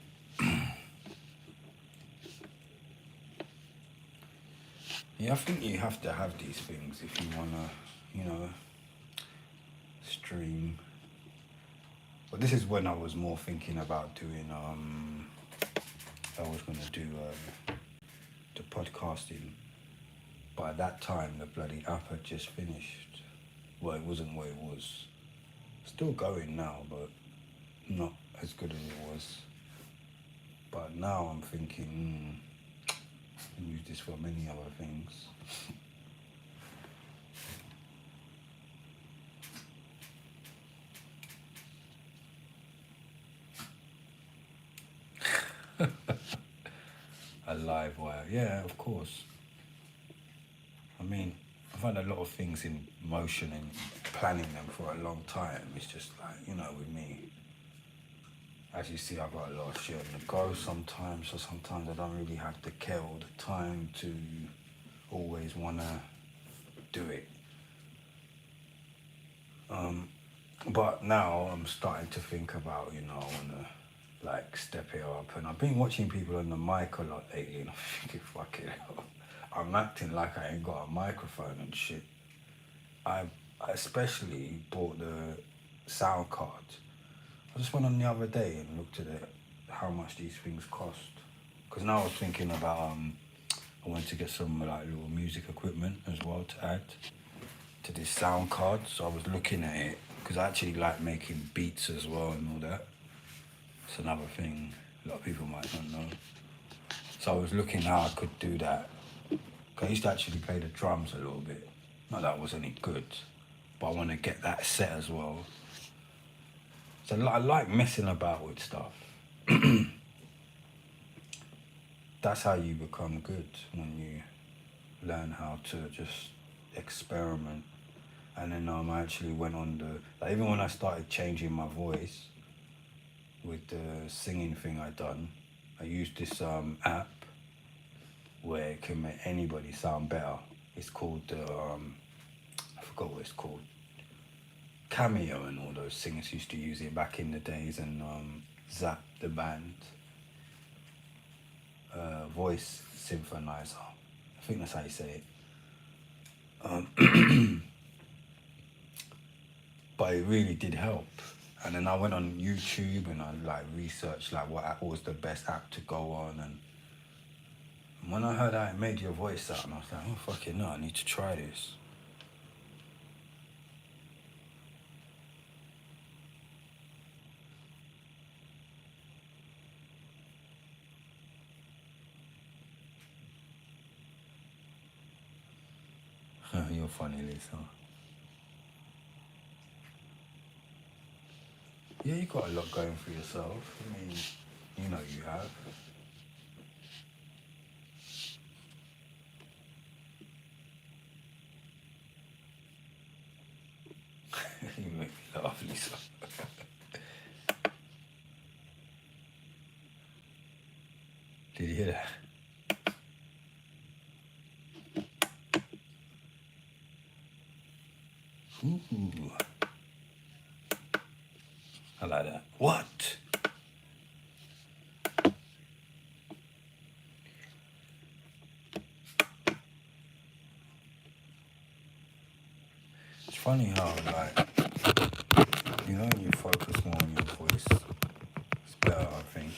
Yeah, I think you have to have these things if you want to, stream. But this is when I was more thinking about doing, I was going to do the podcasting. But at that time, the bloody app had just finished. Well, it wasn't what it was. Still going now, but not as good as it was. But now I'm thinking, I can use this for many other things. A live wire, yeah, of course. I mean, I've had a lot of things in motion and planning them for a long time. It's just like, with me, as you see, I've got a lot of shit on the go sometimes, so sometimes I don't really have the care or the time to always want to do it. But now I'm starting to think about, I want to like step it up. And I've been watching people on the mic a lot lately, and I'm thinking, fuck it, I'm acting like I ain't got a microphone and shit. I especially bought the sound card. I just went on the other day and looked at it, how much these things cost. Because now I was thinking about, I wanted to get some like little music equipment as well to add to this sound card. So I was looking at it, because I actually like making beats as well and all that. It's another thing a lot of people might not know. So I was looking how I could do that. I used to actually play the drums a little bit. Not that I was any good, but I want to get that set as well. So I like messing about with stuff. that's how you become good, when you learn how to just experiment. And then I actually went on the, like, even when I started changing my voice with the singing thing I done, I used this app where it can make anybody sound better. It's called I forgot what it's called. Cameo, and all those singers used to use it back in the days, and Zap the band, voice symphonizer. I think that's how you say it. But it really did help. And then I went on YouTube and I like researched like what app was the best app to go on, and when I heard that it made your voice sound, I was like, oh fucking no, I need to try this. You're funny, Lisa. Yeah, you got a lot going for yourself. I mean, you know you have. You make me laugh, Lisa. Did you hear that? Ooh. I like that. What? It's funny how, like, you know, when you focus more on your voice, it's better, I think.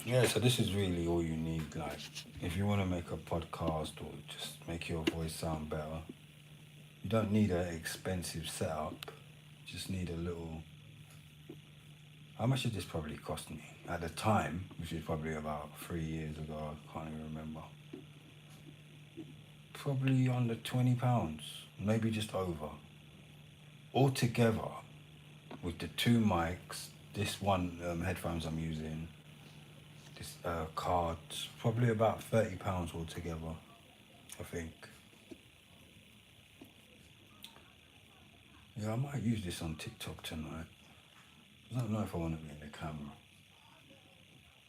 Yeah, so this is really all you need. Like, if you want to make a podcast or just make your voice sound better, you don't need an expensive setup. You just need a little. How much did this probably cost me at the time, which is probably about 3 years ago? I can't even remember. Probably under £20, maybe just over. Altogether, with the two mics, this one headphones I'm using, this card, probably about £30 altogether, I think. Yeah, I might use this on TikTok tonight. I don't know if I want to be in the camera.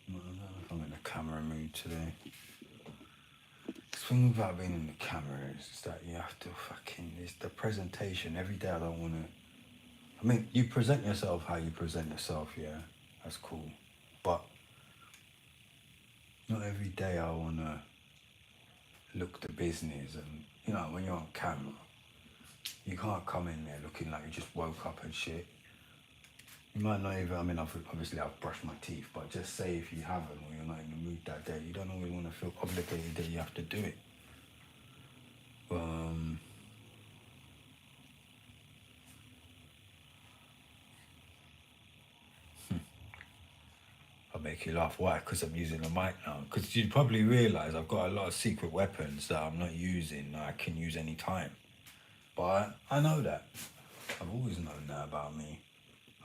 I don't know if I'm in the camera mood today. The thing about being in the camera is that you have to fucking, it's the presentation. Every day I don't want to, I mean, you present yourself how you present yourself, yeah, that's cool. But not every day I want to look the business. And, you know, when you're on camera, you can't come in there looking like you just woke up and shit. You might not even, I mean, obviously I've brushed my teeth, but just say if you haven't or you're not in the mood that day, you don't always want to feel obligated that you have to do it. I'll make you laugh. Why? Because I'm using a mic now. Because you probably realise I've got a lot of secret weapons that I'm not using that I can use any time. But I know that. I've always known that about me.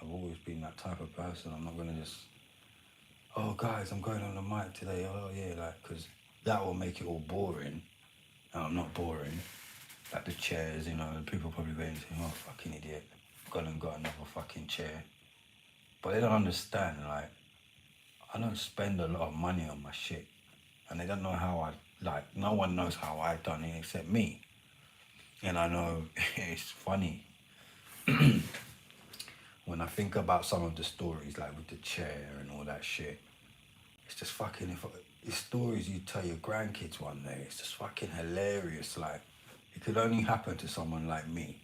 I've always been that type of person. I'm not going to just, oh guys, I'm going on the mic today. Oh yeah, like, because that will make it all boring. And I'm not boring. Like the chairs, you know, people probably going to say, oh fucking idiot, gone and got another fucking chair. But they don't understand, like, I don't spend a lot of money on my shit. And they don't know how no one knows how I done it except me. And I know it's funny. When I think about some of the stories, like with the chair and all that shit, it's just fucking, it's stories you tell your grandkids one day. It's just fucking hilarious. Like, it could only happen to someone like me.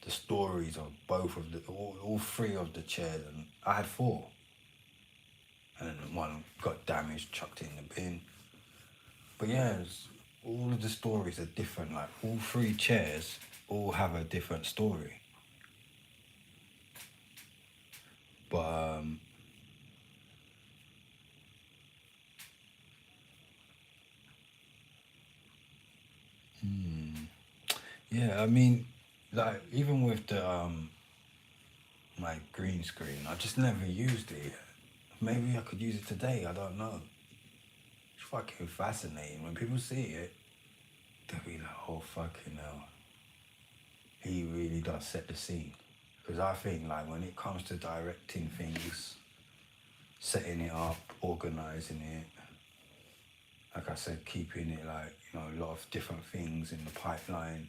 The stories of both of all three of the chairs, and I had four. And then one got damaged, chucked in the bin. But yeah, all of the stories are different. Like, all three chairs all have a different story. But yeah, I mean, like, even with the my green screen, I just never used it yet. maybe I could use it today. I don't know. It's fucking fascinating. When people see it, they'll be like, oh, fucking hell. He really does set the scene. Because I think, like, when it comes to directing things, setting it up, organising it, like I said, keeping it, like, you know, a lot of different things in the pipeline.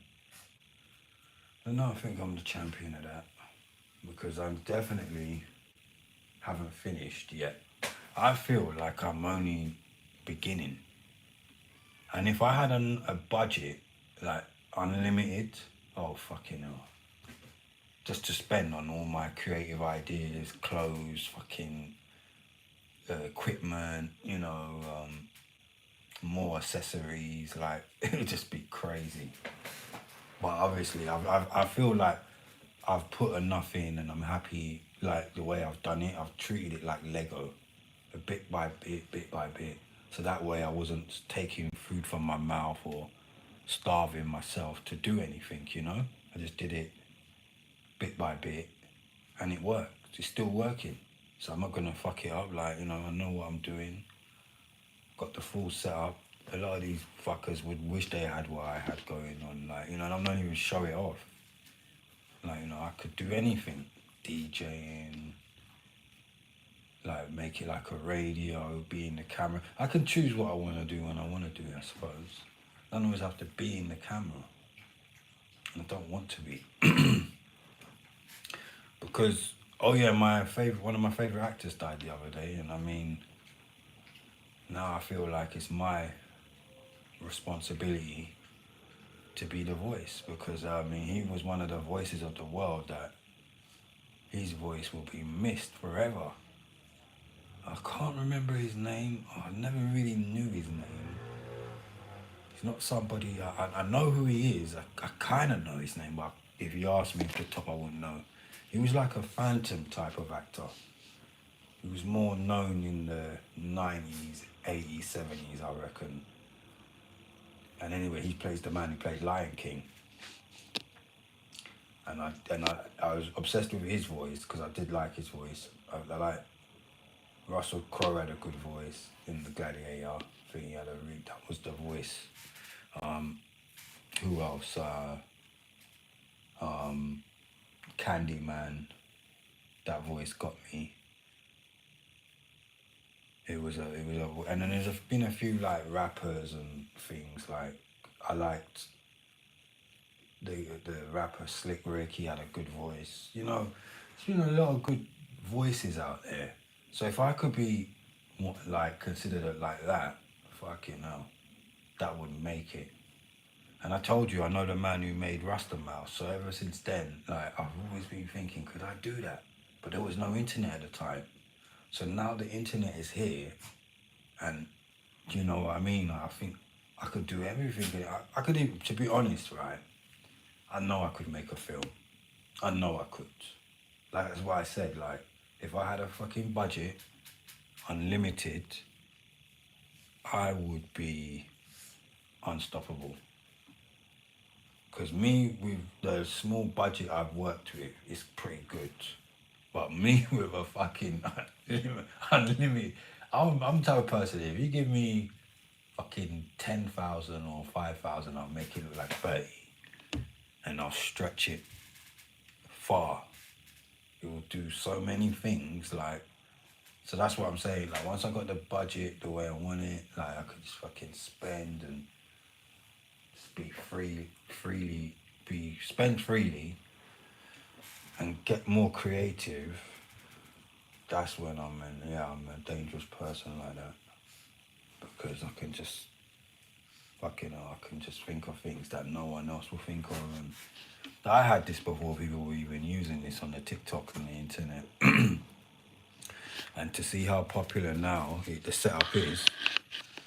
And no, I think I'm the champion of that. Because I'm definitely haven't finished yet. I feel like I'm only beginning. And if I had a budget, like, unlimited, oh, fucking hell. Just to spend on all my creative ideas, clothes, fucking equipment, you know, more accessories, like, it would just be crazy. But obviously, I feel like I've put enough in and I'm happy, like, the way I've done it. I've treated it like Lego, a bit by bit. So that way I wasn't taking food from my mouth or starving myself to do anything, you know? I just did it bit by bit and it worked. It's still working. So I'm not gonna fuck it up, like, you know, I know what I'm doing. Got the full setup. A lot of these fuckers would wish they had what I had going on, like, you know, and I'm not even show it off. Like, you know, I could do anything. DJing, like, make it like a radio, be in the camera. I can choose what I want to do when I want to do, I suppose. I don't always have to be in the camera. And I don't want to be. Because, oh yeah, one of my favourite actors died the other day, and I mean, now I feel like it's my responsibility to be the voice, because I mean, he was one of the voices of the world that his voice will be missed forever. I can't remember his name. I never really knew his name. He's not somebody, I know who he is. I kind of know his name, but if you ask me off the top, I wouldn't know. He was like a phantom type of actor. He was more known in the 90s, 80s, 70s, I reckon. And anyway, he plays the man who played Lion King. And I was obsessed with his voice because I did like his voice. I like Russell Crowe had a good voice in the Gladiator. I think he had that was the voice. Who else? Candyman. That voice got me. And then there's been a few like rappers and things. Like, I liked the rapper Slick Rick. He had a good voice. You know, there's been a lot of good voices out there. So if I could be like considered it like that, fucking hell, that would make it. And I told you, I know the man who made Rasta Mouse. So ever since then, like, I've always been thinking, could I do that? But there was no internet at the time. So now the internet is here, and do you know what I mean? I think I could do everything. I could even, to be honest, right? I know I could make a film. I know I could. Like, that's why I said, like, if I had a fucking budget, unlimited, I would be unstoppable. Because me, with the small budget I've worked with, is pretty good. But me with a fucking unlimited, I'm the type of person, if you give me fucking 10,000 or 5,000, I'll make it look like 30. And I'll stretch it far. It will do so many things, like, so that's what I'm saying. Like, once I got the budget the way I want it, like, I could just fucking spend and just be spend freely and get more creative. That's when I'm a dangerous person like that. Because I can just think of things that no one else will think of. And I had this before people were even using this on the TikTok and the internet. And to see how popular now the setup is,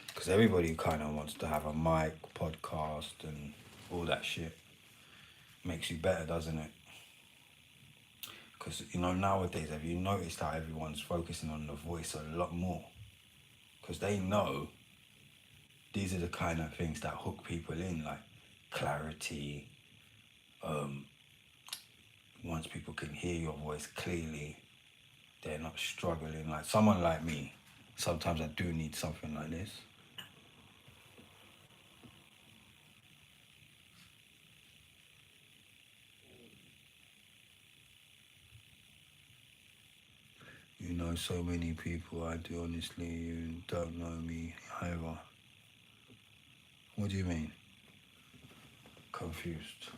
because everybody kind of wants to have a mic, podcast, and all that shit. Makes you better, doesn't it? Because, you know, nowadays, have you noticed how everyone's focusing on the voice a lot more? Because they know these are the kind of things that hook people in, like clarity. Once people can hear your voice clearly, they're not struggling. Like someone like me, sometimes I do need something like this. You know so many people. I do honestly. You don't know me either. What do you mean? Confused.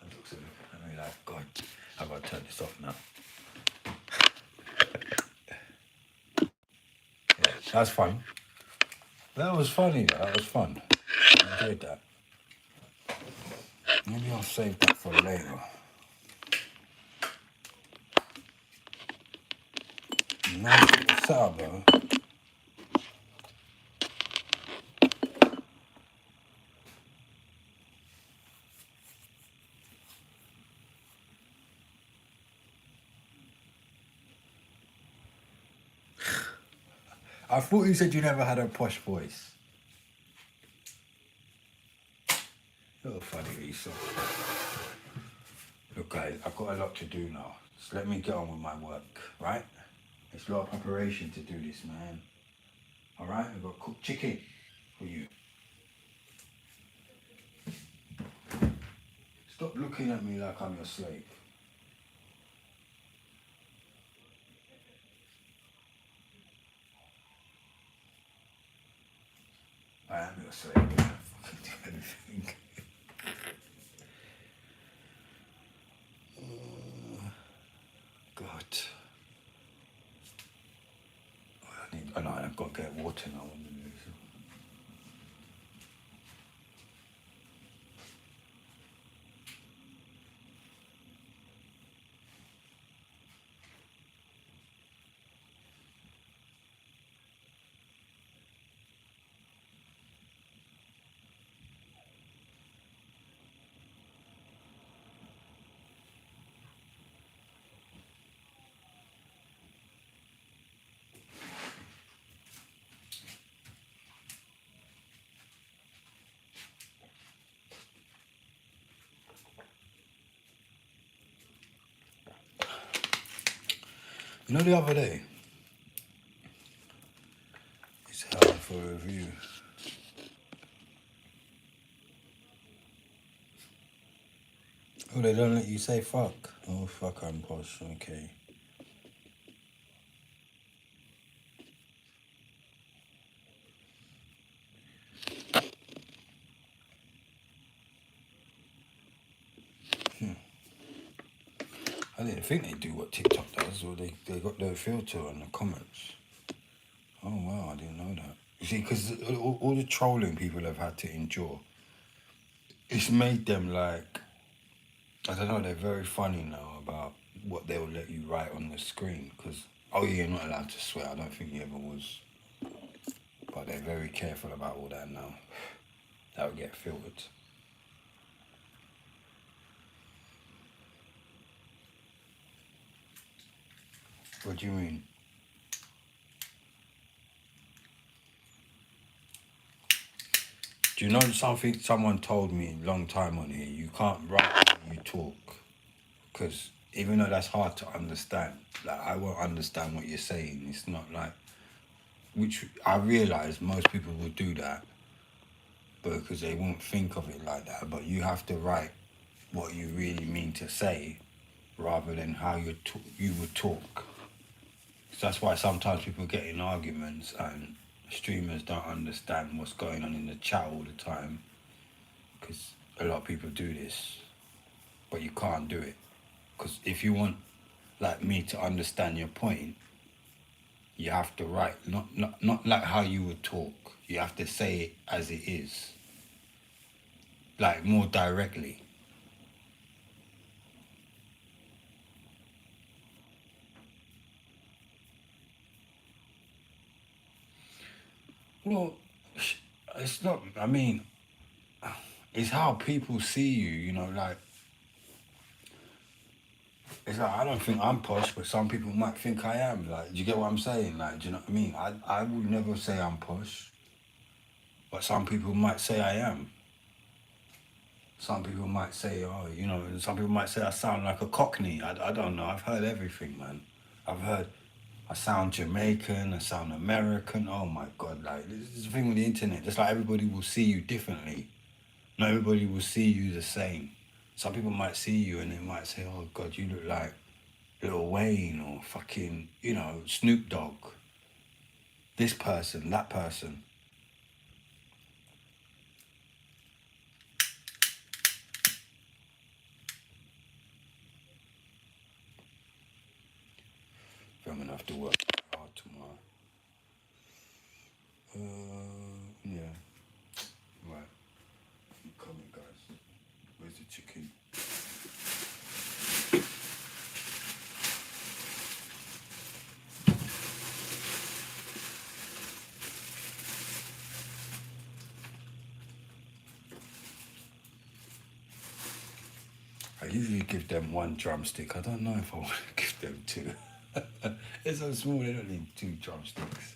I look at me like, God, I gotta turn this off now. Yeah, that's fun. That was funny. That was fun. I enjoyed that. Maybe I'll save that for later. Nice little setup, though. I thought you said you never had a posh voice. You're funny, Lisa. Look, guys, I've got a lot to do now. So let me get on with my work, right? It's a lot of preparation to do this, man. All right? I've got cooked chicken for you. Stop looking at me like I'm your slave. I am your slave. I don't fucking do anything. God. I know, I've got to get water now. You know, the other day, it's held for review. Oh, they don't let you say fuck. Oh, fuck, I'm posh. Okay. I didn't think they'd do what TikTok does, or they got their filter on the comments. Oh, wow, I didn't know that. You see, because all the trolling people have had to endure, it's made them like, I don't know, they're very funny now about what they'll let you write on the screen. Because, oh yeah, you're not allowed to swear. I don't think you ever was. But they're very careful about all that now. That will get filtered. What do you mean? Do you know something someone told me a long time on here? You can't write when you talk. Because even though that's hard to understand, like I won't understand what you're saying. It's not like, which I realise most people will do that because they won't think of it like that. But you have to write what you really mean to say rather than how you would talk. So that's why sometimes people get in arguments and streamers don't understand what's going on in the chat all the time, because a lot of people do this, but you can't do it. Because if you want, like me, to understand your point, you have to write, not like how you would talk. You have to say it as it is, like more directly. Well, it's not, I mean, it's how people see you, you know, like, it's like, I don't think I'm posh, but some people might think I am. Like, do you get what I'm saying? Like, do you know what I mean? I would never say I'm posh, but some people might say I am. Some people might say, oh, you know, some people might say I sound like a Cockney. I don't know. I've heard everything, man. I've heard I sound Jamaican, I sound American. Oh my God, like, this is the thing with the internet. Just like everybody will see you differently. Not everybody will see you the same. Some people might see you and they might say, oh God, you look like Lil Wayne or fucking, you know, Snoop Dogg. This person, that person. I'm gonna have to work hard tomorrow. Yeah. Right. I'm coming, guys. Where's the chicken? I usually give them one drumstick. I don't know if I want to give them two. They're so small, they don't need two drumsticks.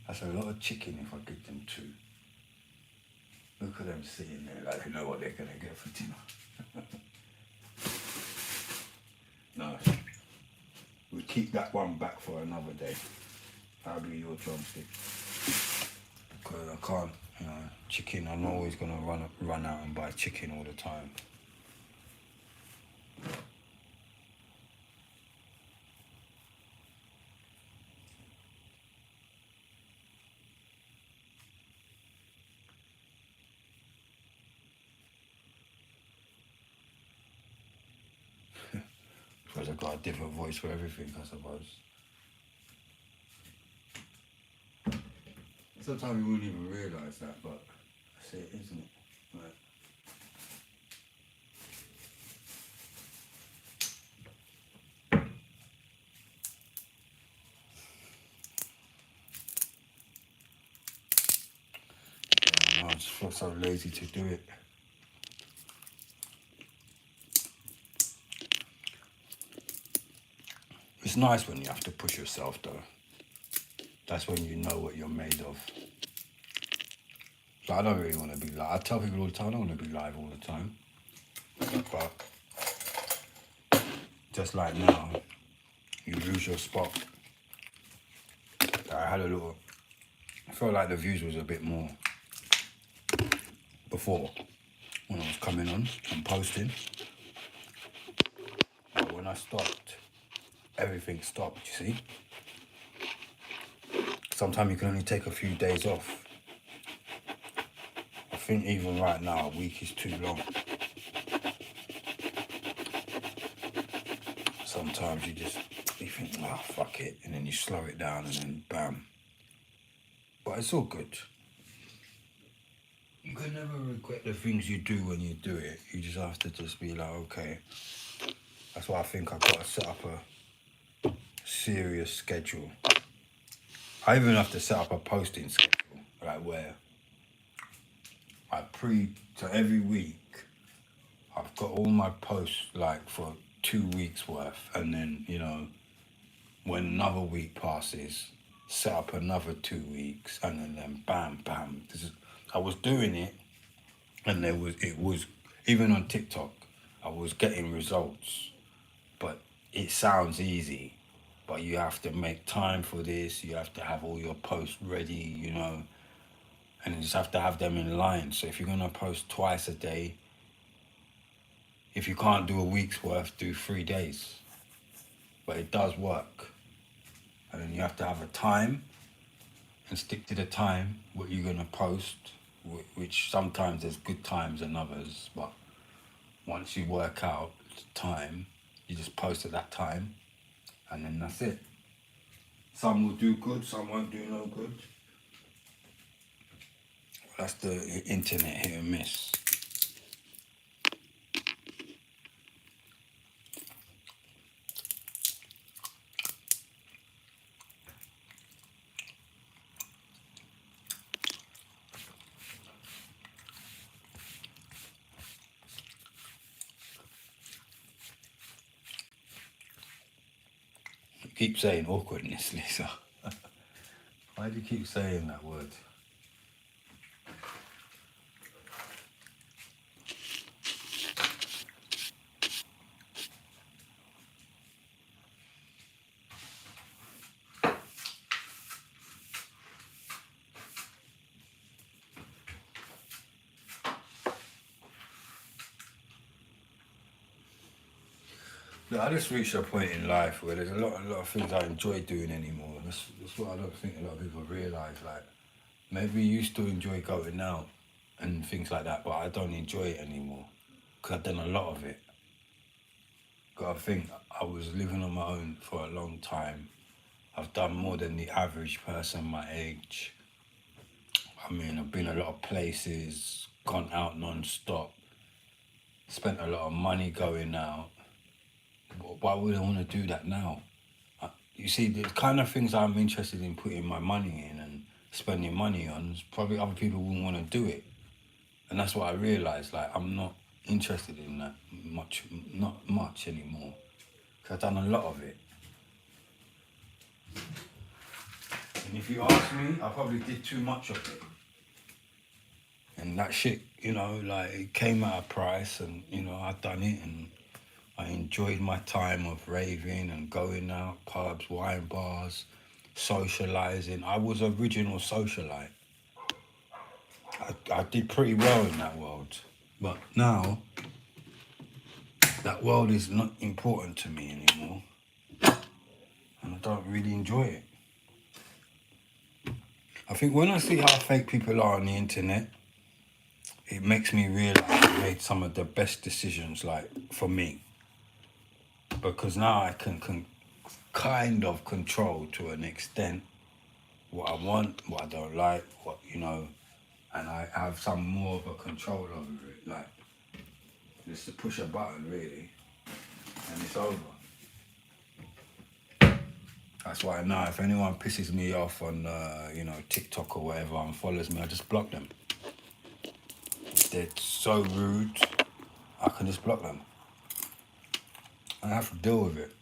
That's a lot of chicken if I give them two. Look at them sitting there like they know what they're going to get for dinner. No. We'll keep that one back for another day. That'll be your drumstick. Because I can't, you know, chicken, I'm always going to run out and buy chicken all the time. Because I've got a different voice for everything, I suppose. Sometimes you wouldn't even realise that, but that's it, isn't it? Right. Yeah, I just feel so lazy to do it. It's nice when you have to push yourself, though. That's when you know what you're made of. So I don't really want to be live. I tell people all the time, I don't want to be live all the time. But just like now, you lose your spot. I felt like the views was a bit more before when I was coming on and posting. But when I stopped, everything stopped, you see. Sometimes you can only take a few days off. I think even right now, a week is too long. Sometimes you think, oh, fuck it, and then you slow it down and then bam. But it's all good. You can never regret the things you do when you do it. You just have to just be like, okay. That's why I think I've got to set up a serious schedule. I even have to set up a posting schedule, like where so every week I've got all my posts like for 2 weeks worth, and then, you know, when another week passes, set up another 2 weeks, and then bam, bam. I was doing it, and it was even on TikTok, I was getting results, but it sounds easy, but you have to make time for this. You have to have all your posts ready, you know, and you just have to have them in line. So if you're gonna post twice a day, if you can't do a week's worth, do 3 days. But it does work. And then you have to have a time and stick to the time what you're gonna post, which sometimes there's good times and others, but once you work out the time, you just post at that time, and then that's it. Some will do good, some won't do no good. That's the internet, hit and miss. You keep saying awkwardness, Lisa. Why do you keep saying that word? Look, I just reached a point in life where there's a lot of things I enjoy doing anymore. That's what I don't think a lot of people realise. Like, maybe you used to enjoy going out and things like that, but I don't enjoy it anymore because I've done a lot of it. Because I think I was living on my own for a long time. I've done more than the average person my age. I mean, I've been a lot of places, gone out non-stop, spent a lot of money going out. Why would I want to do that now? You see, the kind of things I'm interested in putting my money in and spending money on, probably other people wouldn't want to do it. And that's what I realised, like, I'm not interested in that much, not much anymore. Because I've done a lot of it. And if you ask me, I probably did too much of it. And that shit, you know, like, it came at a price and, you know, I've done it and I enjoyed my time of raving and going out, pubs, wine bars, socialising. I was original socialite. I did pretty well in that world. But now, that world is not important to me anymore. And I don't really enjoy it. I think when I see how fake people are on the internet, it makes me realise I made some of the best decisions, like, for me. Because now I can kind of control to an extent what I want, what I don't like, what, you know, and I have some more of a control over it. Like, just to push a button, really, and it's over. That's why now, if anyone pisses me off on, you know, TikTok or whatever and follows me, I just block them. If they're so rude, I can just block them. I have to deal with it,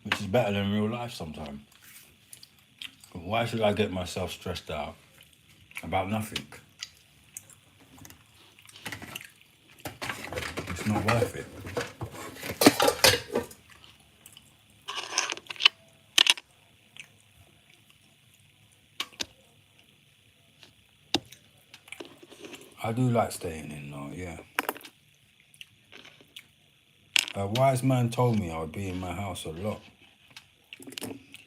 which is better than real life sometimes. But why should I get myself stressed out about nothing? It's not worth it. I do like staying in though, yeah. A wise man told me I would be in my house a lot.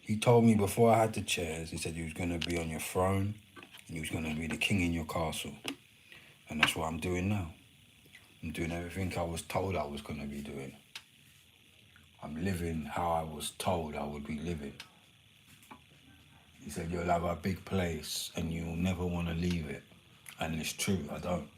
He told me before I had the chairs, he said you was going to be on your throne and you was going to be the king in your castle. And that's what I'm doing now. I'm doing everything I was told I was going to be doing. I'm living how I was told I would be living. He said you'll have a big place and you'll never want to leave it. And it's true, I don't.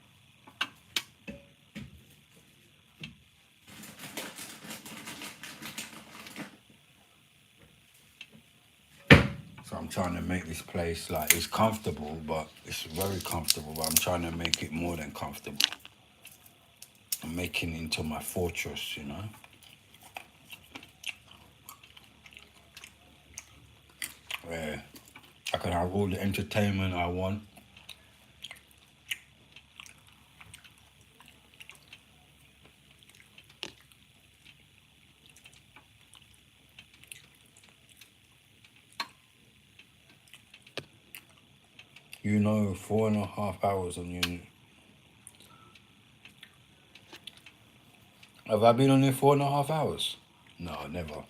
So I'm trying to make this place, like, it's comfortable, but it's very comfortable, but I'm trying to make it more than comfortable. I'm making it into my fortress, you know? Where I can have all the entertainment I want. You know, 4.5 hours on you. Have I been on here 4.5 hours? No, never.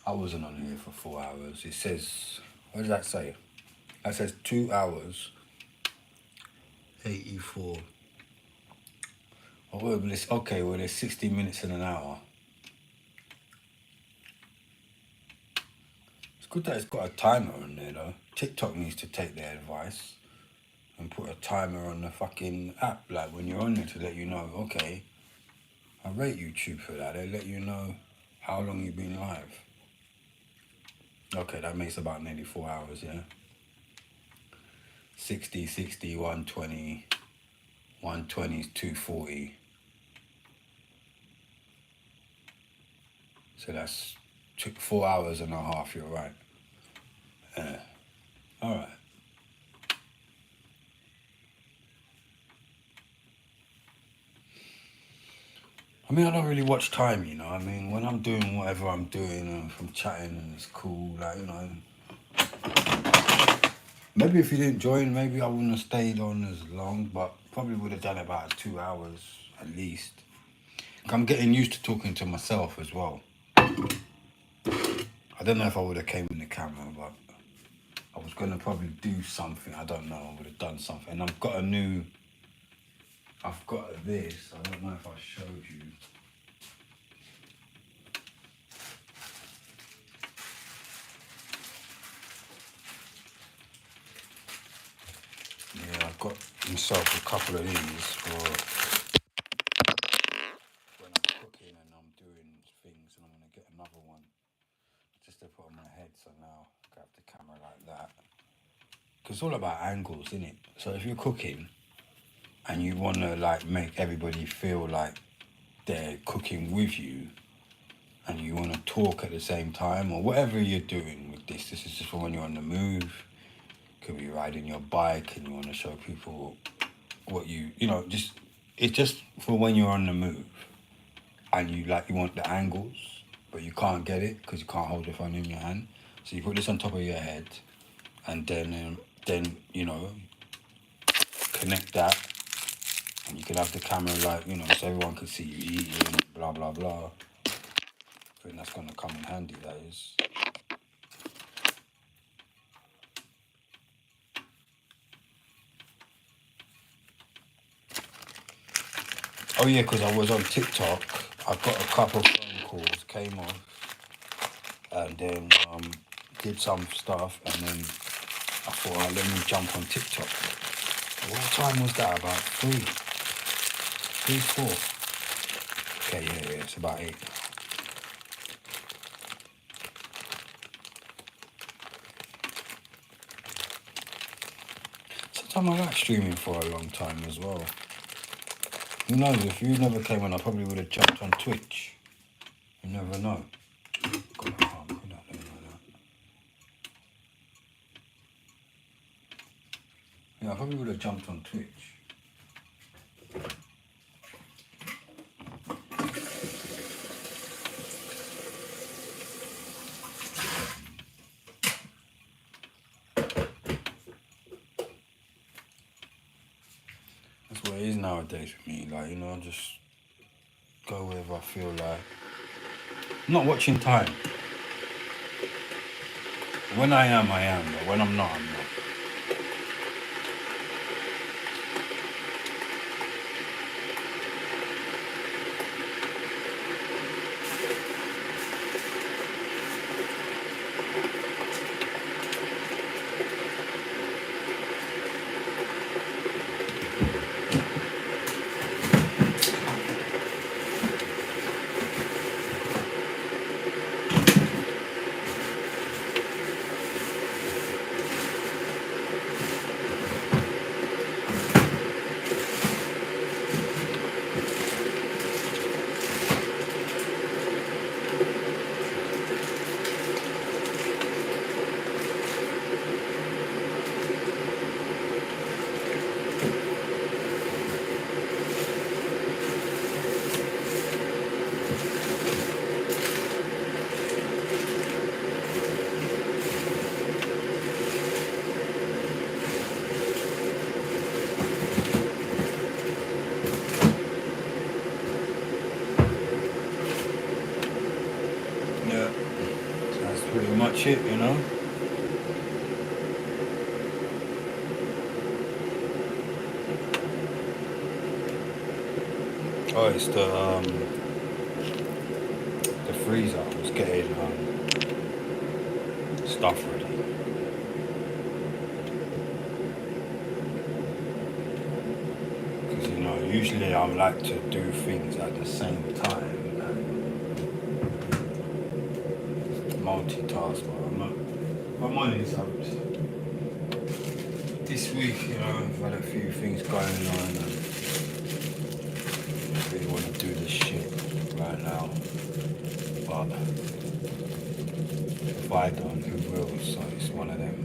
I wasn't on here for 4 hours. It says, what does that say? That says 2 hours, 84. Oh, well, okay, well, there's 60 minutes in an hour. It's good that it's got a timer on there, though. TikTok needs to take their advice and put a timer on the fucking app, like when you're on there, to let you know, okay, I rate YouTube for that. They let you know how long you've been live. Okay, that makes about nearly 4 hours, yeah? 60, 60, 120, 120 is 240. So that's 4 hours and a half, you're right. Yeah. All right. I mean, I don't really watch time, you know. I mean, when I'm doing whatever I'm doing and if I'm chatting and it's cool, like, you know. Maybe if you didn't join, maybe I wouldn't have stayed on as long, but probably would have done about 2 hours at least. I'm getting used to talking to myself as well. I don't know if I would have came in the camera, but I was gonna probably do something. I don't know. I would have done something. And I've got this. I don't know if I showed you. Yeah, I've got myself a couple of these for when I'm cooking and I'm doing things, and I'm gonna get another one just to put on my head. So now I grab the camera like that. Because it's all about angles, isn't it? So if you're cooking and you want to like make everybody feel like they're cooking with you, and you want to talk at the same time, or whatever you're doing with this is just for when you're on the move. Could be riding your bike and you want to show people what just it's just for when you're on the move and you want the angles, but you can't get it because you can't hold the phone in your hand. So you put this on top of your head, and then connect that, and you can have the camera so everyone can see you eating, blah blah blah. I think that's gonna come in handy. That is. Oh yeah, because I was on TikTok. I got a couple of phone calls, came off, and then did some stuff, and then I thought, let me jump on TikTok. What time was that? About 4. Okay, yeah, it's about 8. Sometimes I like streaming for a long time as well. Who knows, if you never came on, I probably would have jumped on Twitch. You never know. Yeah, I probably would have jumped on Twitch. That's what it is nowadays for me. I just go wherever I feel like. I'm not watching time. When I am, but when I'm not, I'm not. Yeah, that's pretty much it, Oh, it's the freezer. I was getting stuff ready. Because usually I like to do things at the same time and multitask, but I'm not. If I'm honest, this week, I've had a few things going on, and I really want to do this shit right now. But if I don't, who will? So it's one of them.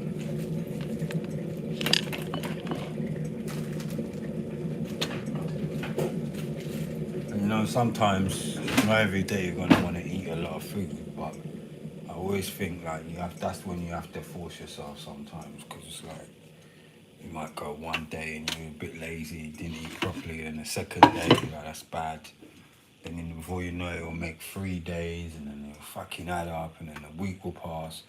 And sometimes, every day you're gonna want to eat a lot of food, but I always think that's when you have to force yourself sometimes, because it's like you might go one day and you're a bit lazy, didn't eat properly, and the second day that's bad. And then before you know it, it'll make 3 days, and then it'll fucking add up, and then a week will pass.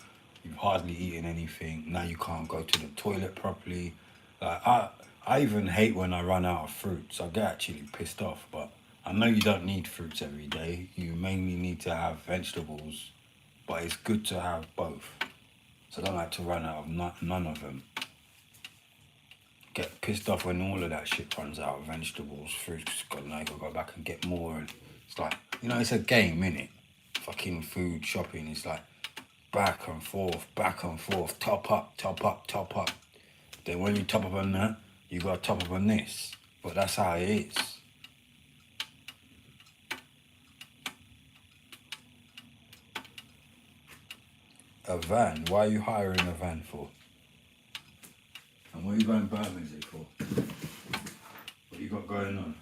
You've hardly eaten anything. Now you can't go to the toilet properly. Like I even hate when I run out of fruits. I get actually pissed off. But I know you don't need fruits every day. You mainly need to have vegetables, but it's good to have both. So I don't like to run out of none of them. Get pissed off when all of that shit runs out of vegetables, fruits. God, now you gotta go back and get more. And it's like, it's a game, innit? Fucking food shopping is like back and forth, top up, top up, top up. Then when you top up on that, you gotta top up on this. But that's how it is. A van? Why are you hiring a van for? And what are you going Bermondsey for? What you got going on?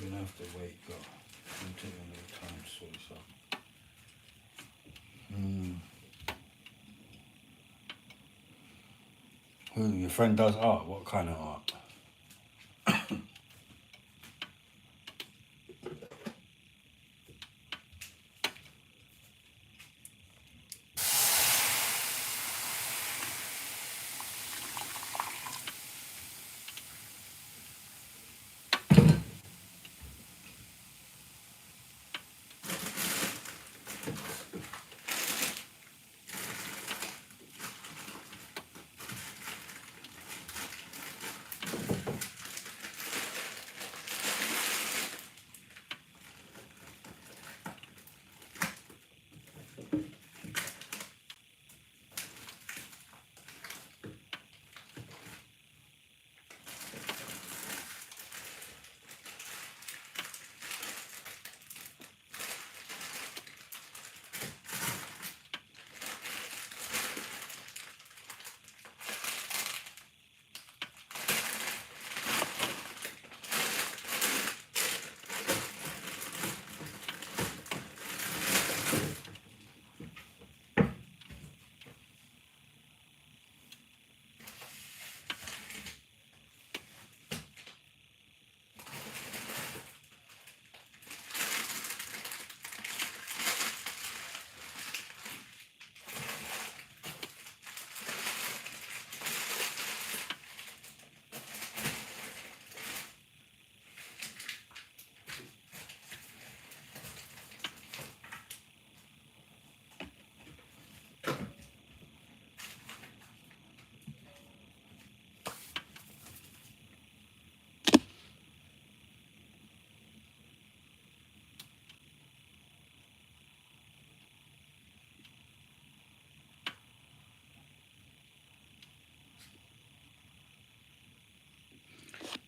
You're gonna have to wait, God. It'll take a little time to sort this out. Who? Your friend does art? What kind of art?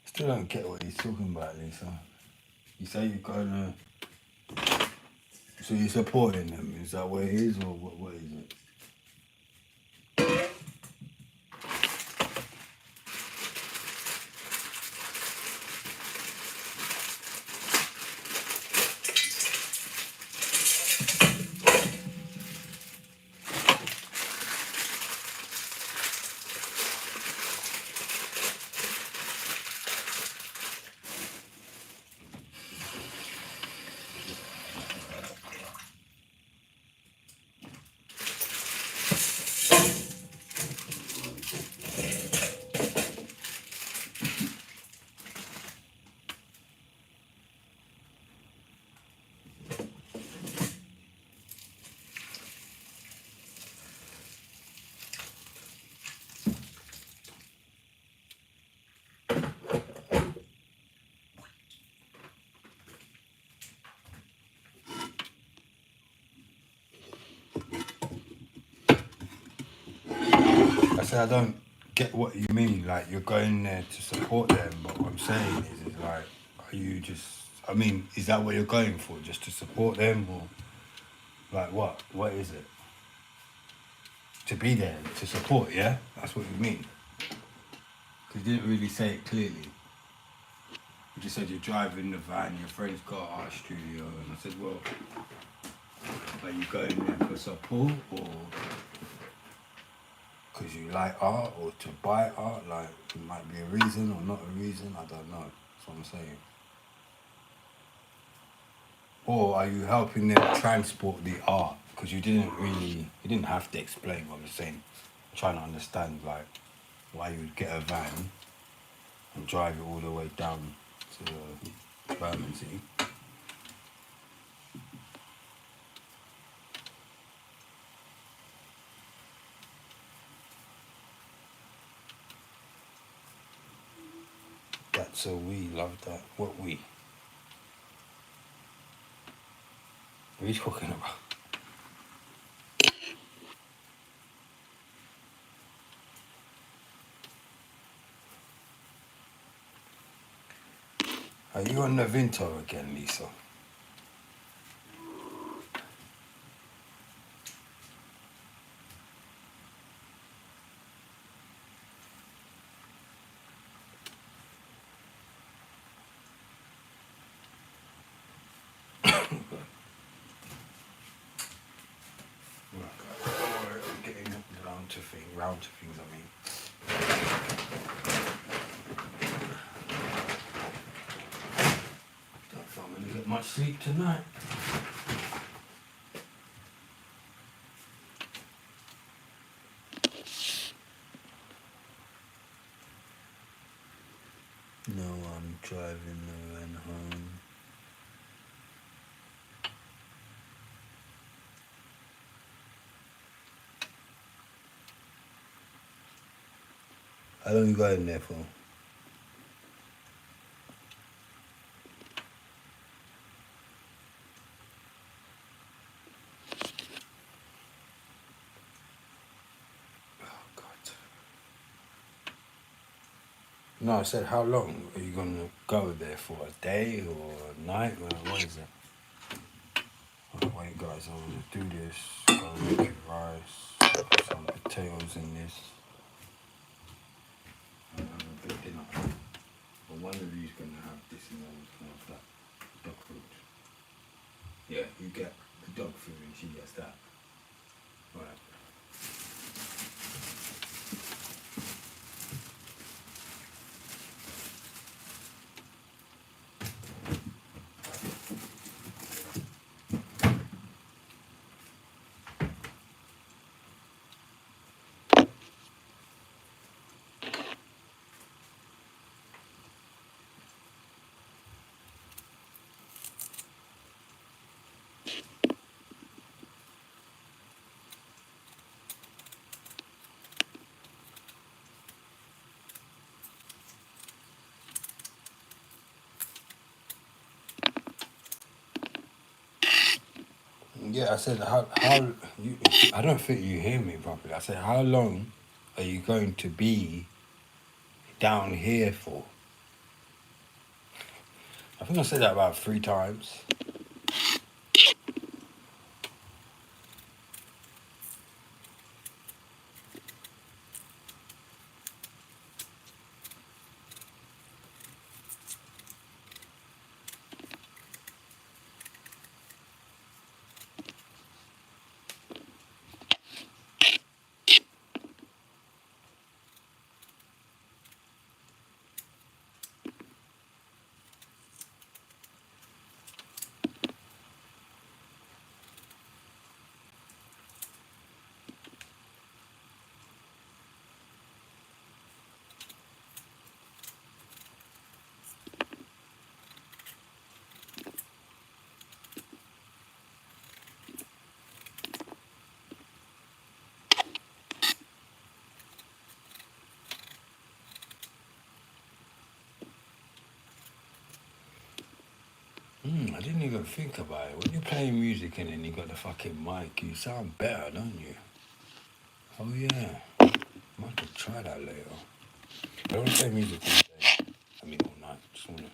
Still don't get what he's talking about, Lisa. You say you're gonna. So you're supporting them? Is that what it is, or what is it? said I don't get what you mean. Like you're going there to support them, but what I'm saying is like, are you just? I mean, is that what you're going for? Just to support them, or like what? What is it? To be there to support? Yeah, that's what you mean. Because you didn't really say it clearly. You just said you're driving the van, your friend's got an art studio, and I said, well, are you going there for support or because you like art or to buy art? Like, it might be a reason or not a reason, I don't know. That's what I'm saying. Or are you helping them transport the art? Because you didn't have to explain what I'm saying. I'm trying to understand, like, why you would get a van and drive it all the way down to Bermondsey. That's a we, love that. What we? What are you talking about? Are you on the Vinto again, Lisa? Getting round to things, I mean. Don't think I'm gonna get much sleep tonight. No, I'm driving the van home. How long you going there for? Oh God. No, I said how long are you gonna go there for? A day or a night? What is it? Oh, wait guys, I'm gonna do this. Go make you rice, put some potatoes in this. And a bit dinner. But one of you's gonna have this and the other's gonna have that dog food. Yeah, you get the dog food and she gets that. Right. Yeah, I said how you. I don't think you hear me properly. I said how long are you going to be down here for? I think I said that about 3 times. I didn't even think about it. When you're playing music and then you got the fucking mic, you sound better, don't you? Oh yeah. might have to try that later. I don't want to play music all day. I mean, all night. Just want to.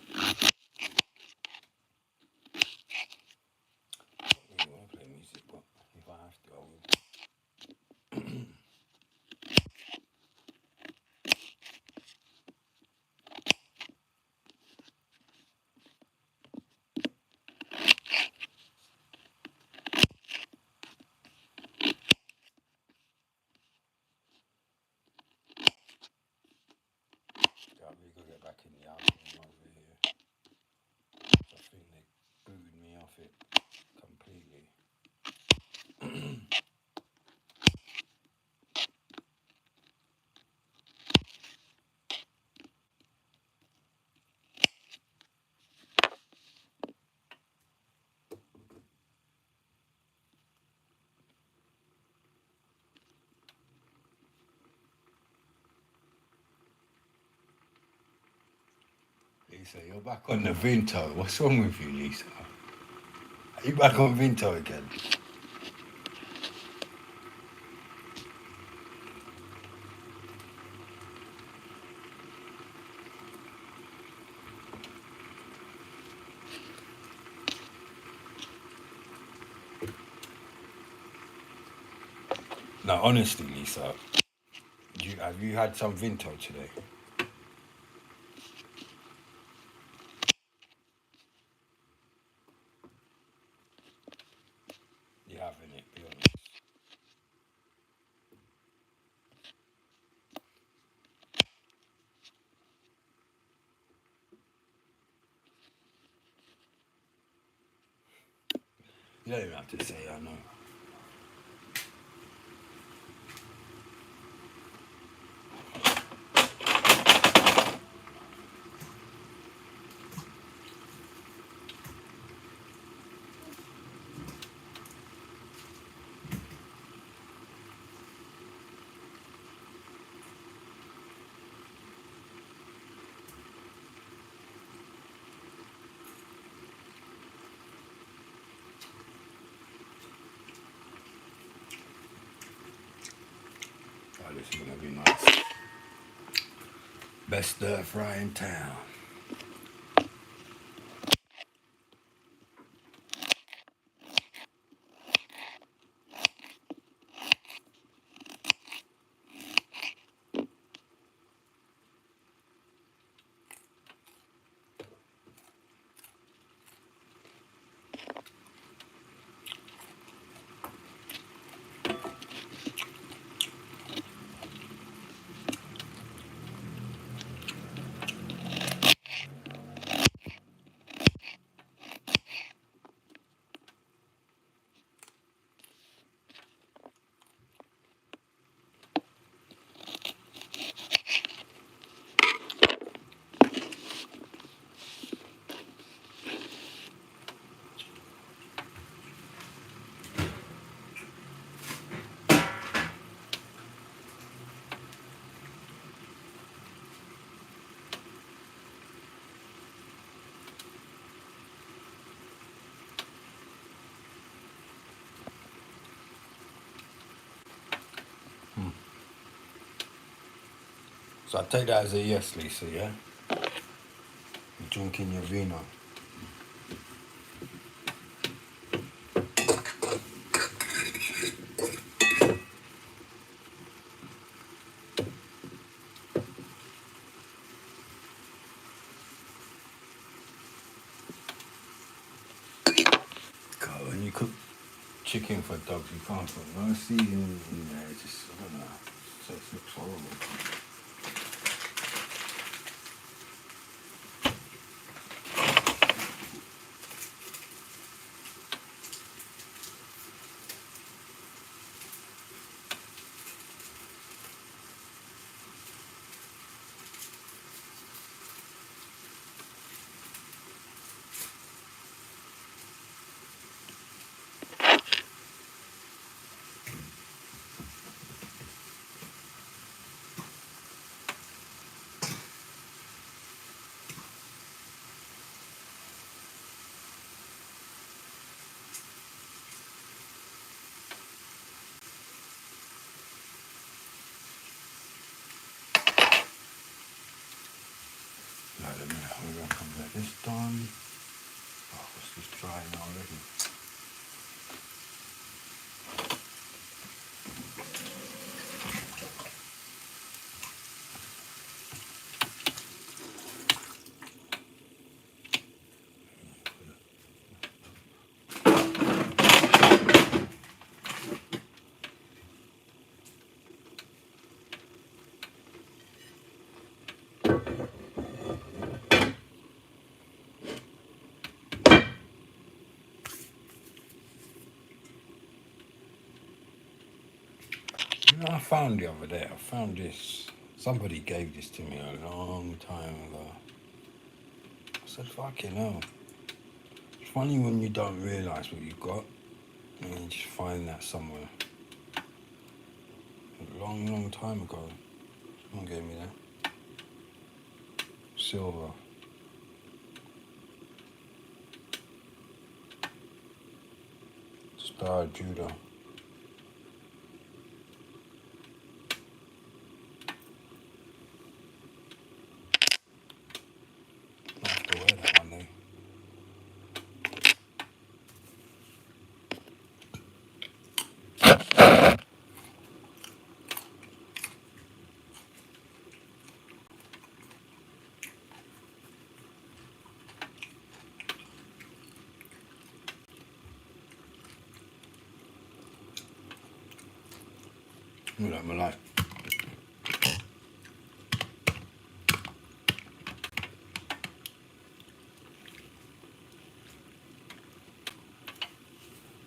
I don't really want to play music, but if I have to, I will. I really got to get back in the album over here. So I think they booted me off it completely. Lisa, you're back on the Vinto. What's wrong with you, Lisa? Are you back on Vinto again? No, honestly, Lisa, have you had some Vinto today? You haven't, it, be honest. You don't even have to say I know. Oh, this is gonna be nice. Best stir fry in town. So I take that as a yes, Lisa, yeah? You're drinking your vino. God, when you cook chicken for dogs, you can't put no seasoning in there. It's just, I don't know. So it looks horrible. get this done. Oh, it's just drying already. You know, I found the other day, I found this. Somebody gave this to me a long time ago. I said, fucking hell. It's funny when you don't realise what you've got and you just find that somewhere. A long, long time ago. Someone gave me that. Silver. Star of Judah. I have to wear that one day. Look at my light.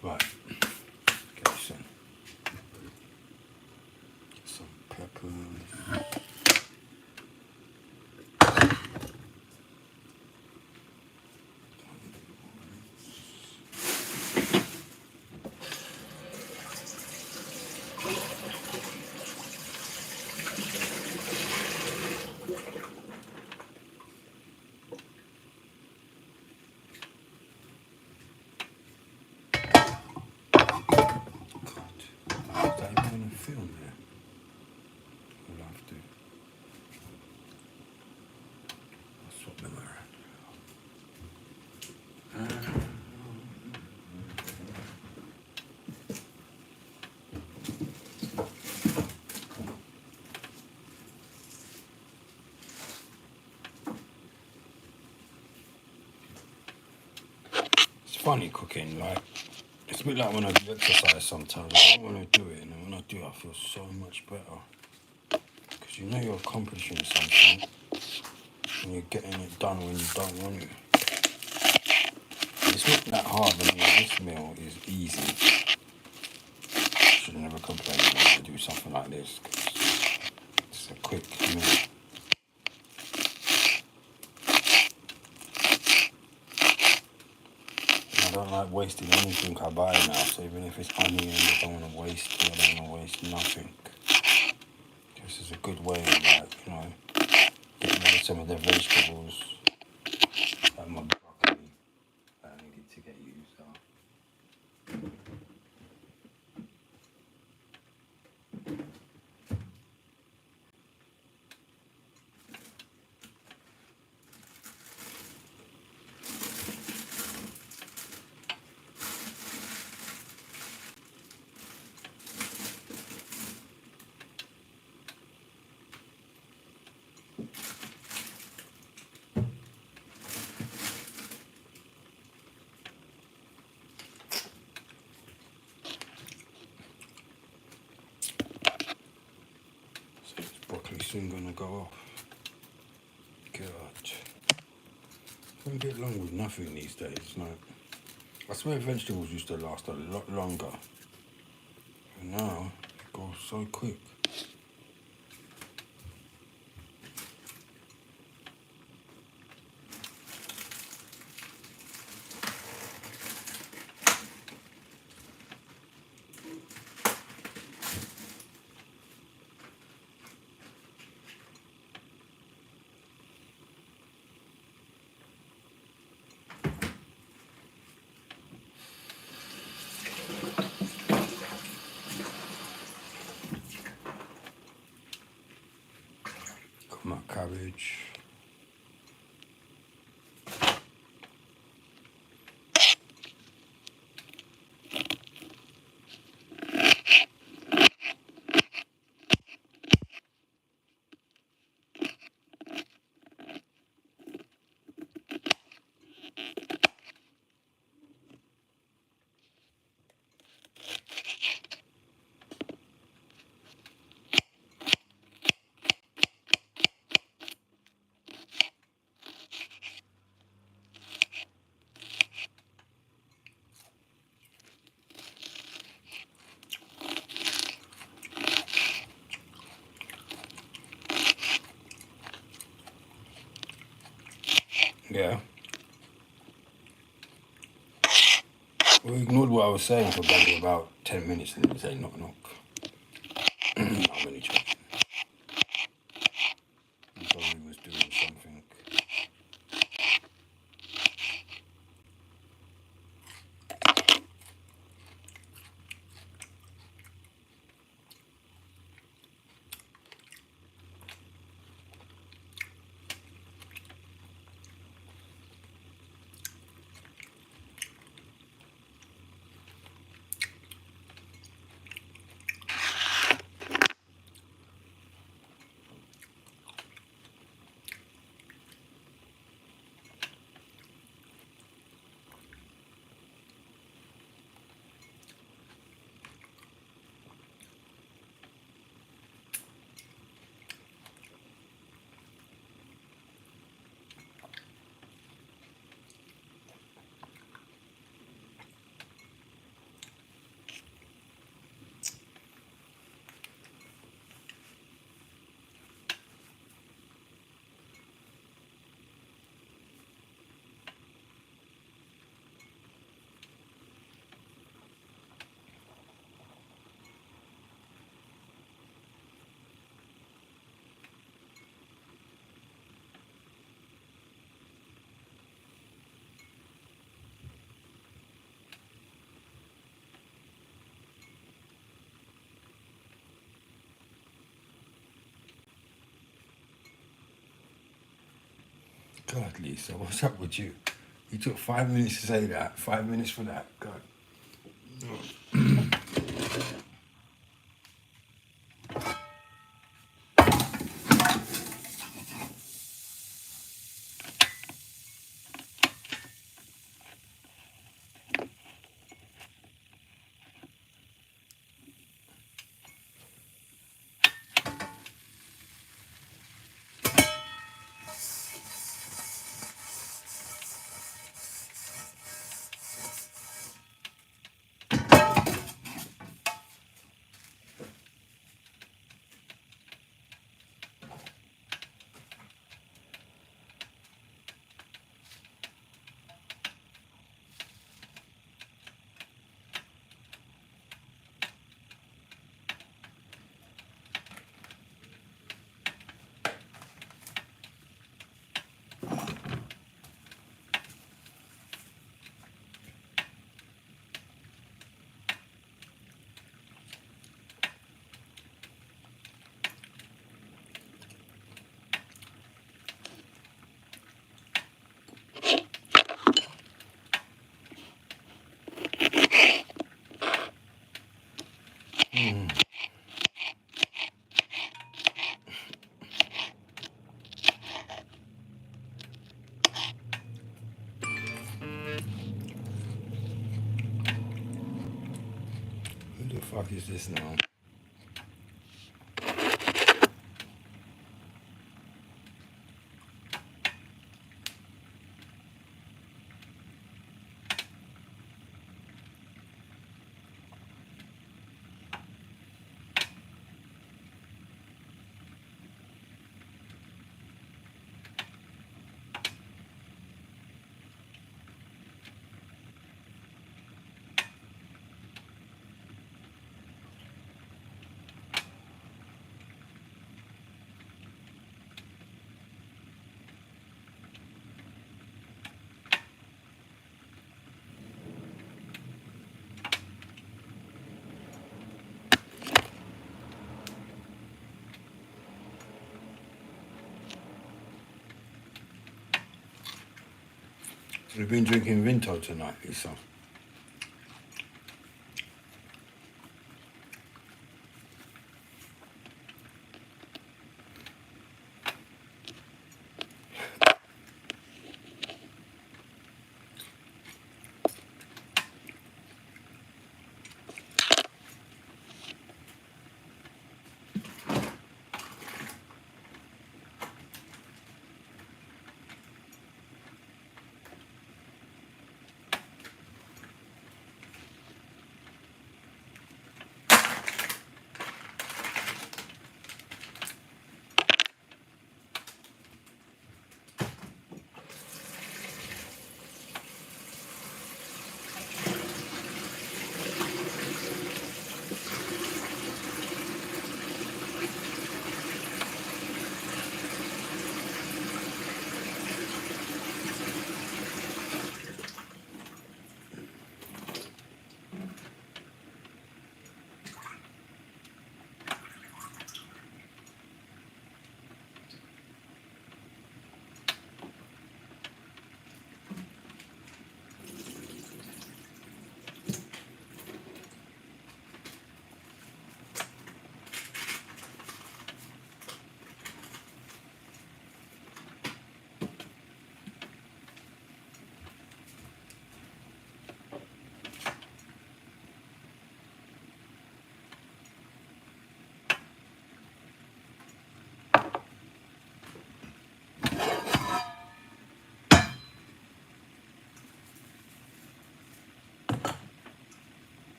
Right. Get this in. Get some peppers. Film there. We'll have to. I'll swap them around. It's funny cooking, like, it's a bit like when I do exercise sometimes. I don't want to do it, and then when I do it, I feel so much better. Because you know you're accomplishing something, and you're getting it done when you don't want to. It's not that hard, but this meal is easy. Should never complain when I do something like this, because it's a quick meal. I don't like wasting anything I buy now, so even if it's onion, I don't want to waste it, I don't want to waste nothing. This is a good way of, like, you know, getting rid of some of the vegetables, like my broccoli, that I needed to get used up. Broccoli soon gonna go off. God. I'm get long with nothing these days. Like, I swear vegetables used to last a lot longer. And now it goes so quick. Got my cabbage. Yeah. Well, he ignored what I was saying for probably about 10 minutes and then say knock knock. I'm only joking. He probably was doing something. God, Lisa, what's up with you? You took 5 minutes to say that, 5 minutes for that. God. Who the fuck is this now? So we've been drinking Vinto tonight, Lisa.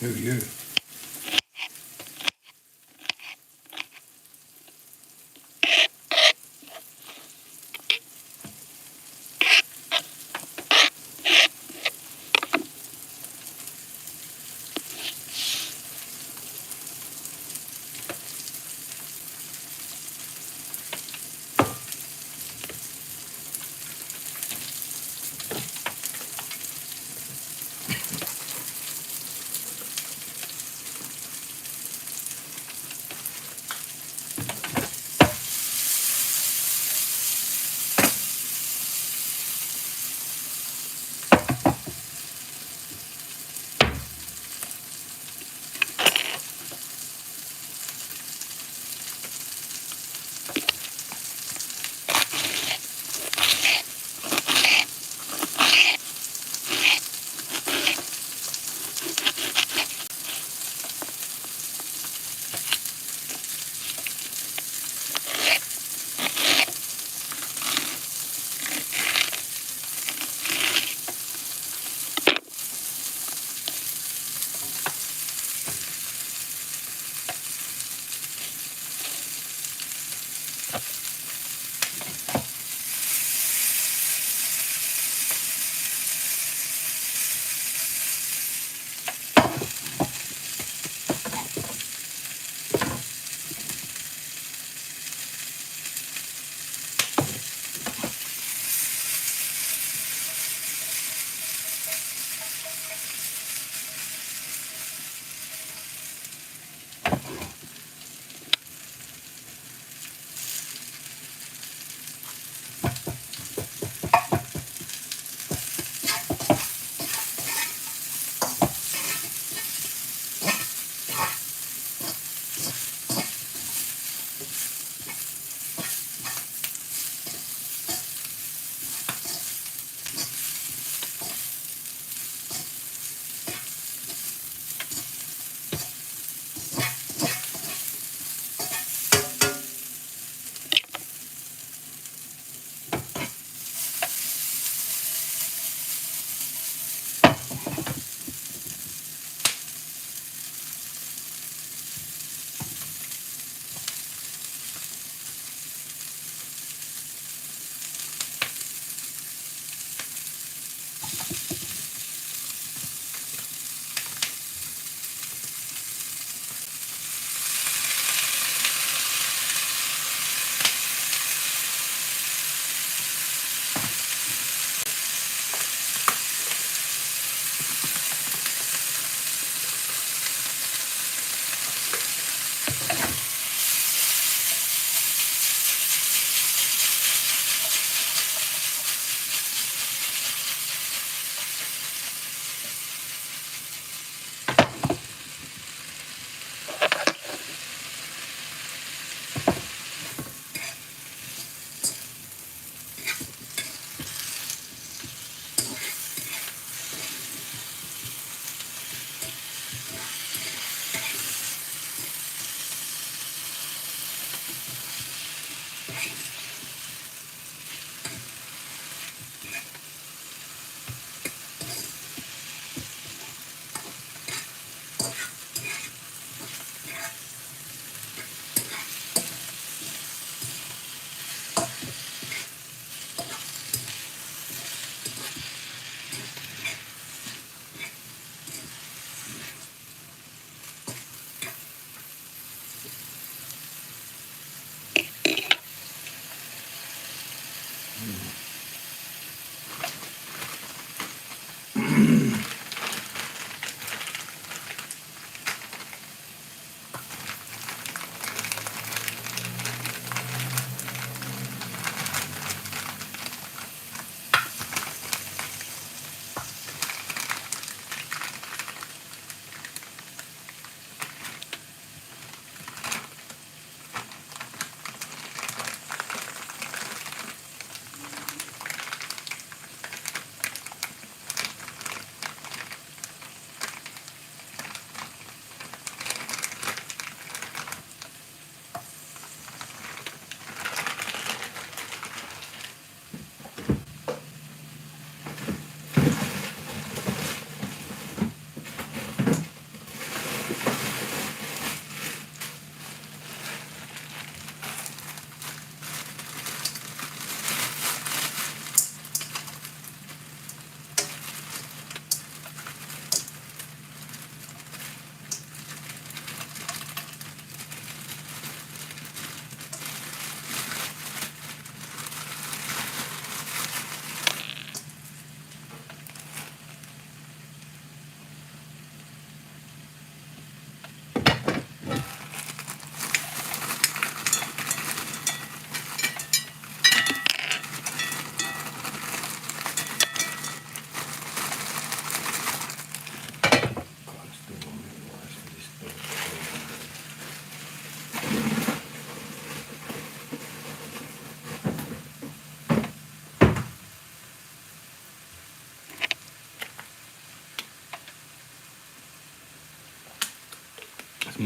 Who are you?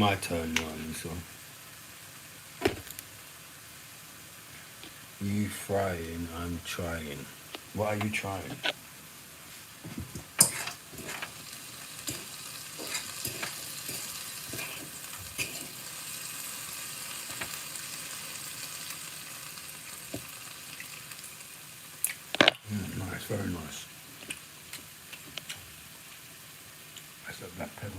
my turn now, Lisa. You frying, I'm trying. What are you trying? Nice, very nice. That's a black pepper.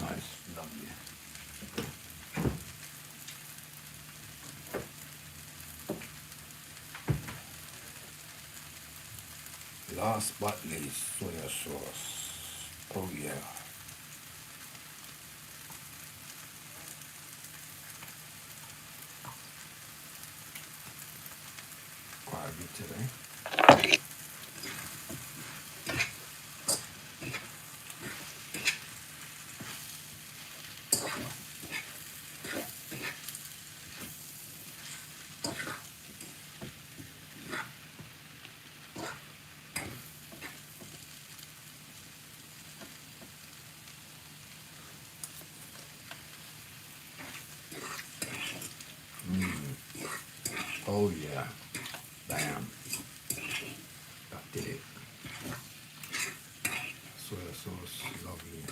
nice, lovely. Last but least, soya sauce. Oh yeah. Quite a bit today. Oh yeah. Bam. That did it. Soya sauce, lovely.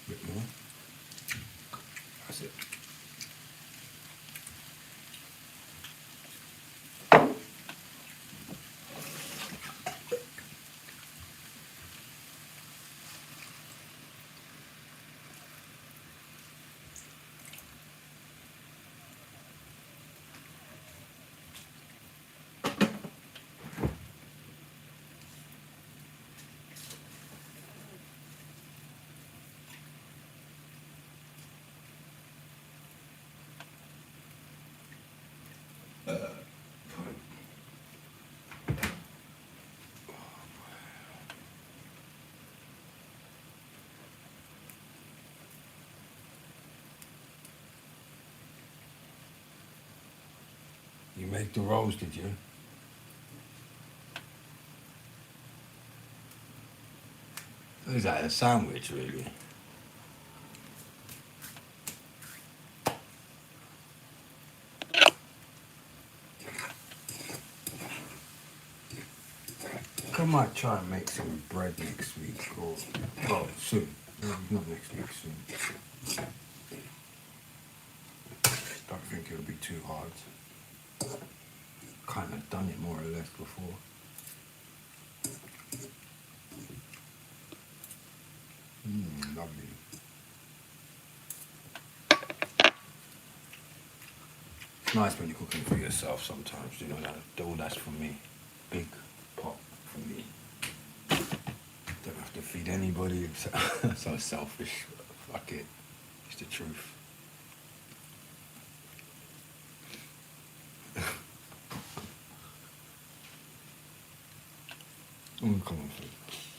Bit more. That's it. You make the rolls, did you? Is that a sandwich, really? I might try and make some bread next week, or well, soon. Not next week, soon. Don't think it'll be too hard. Kind of done it more or less before. Lovely. It's nice when you're cooking for yourself sometimes, you know, that all that's for me. Big pot for me. Don't have to feed anybody. So selfish. Fuck it. It's the truth. Come on, food.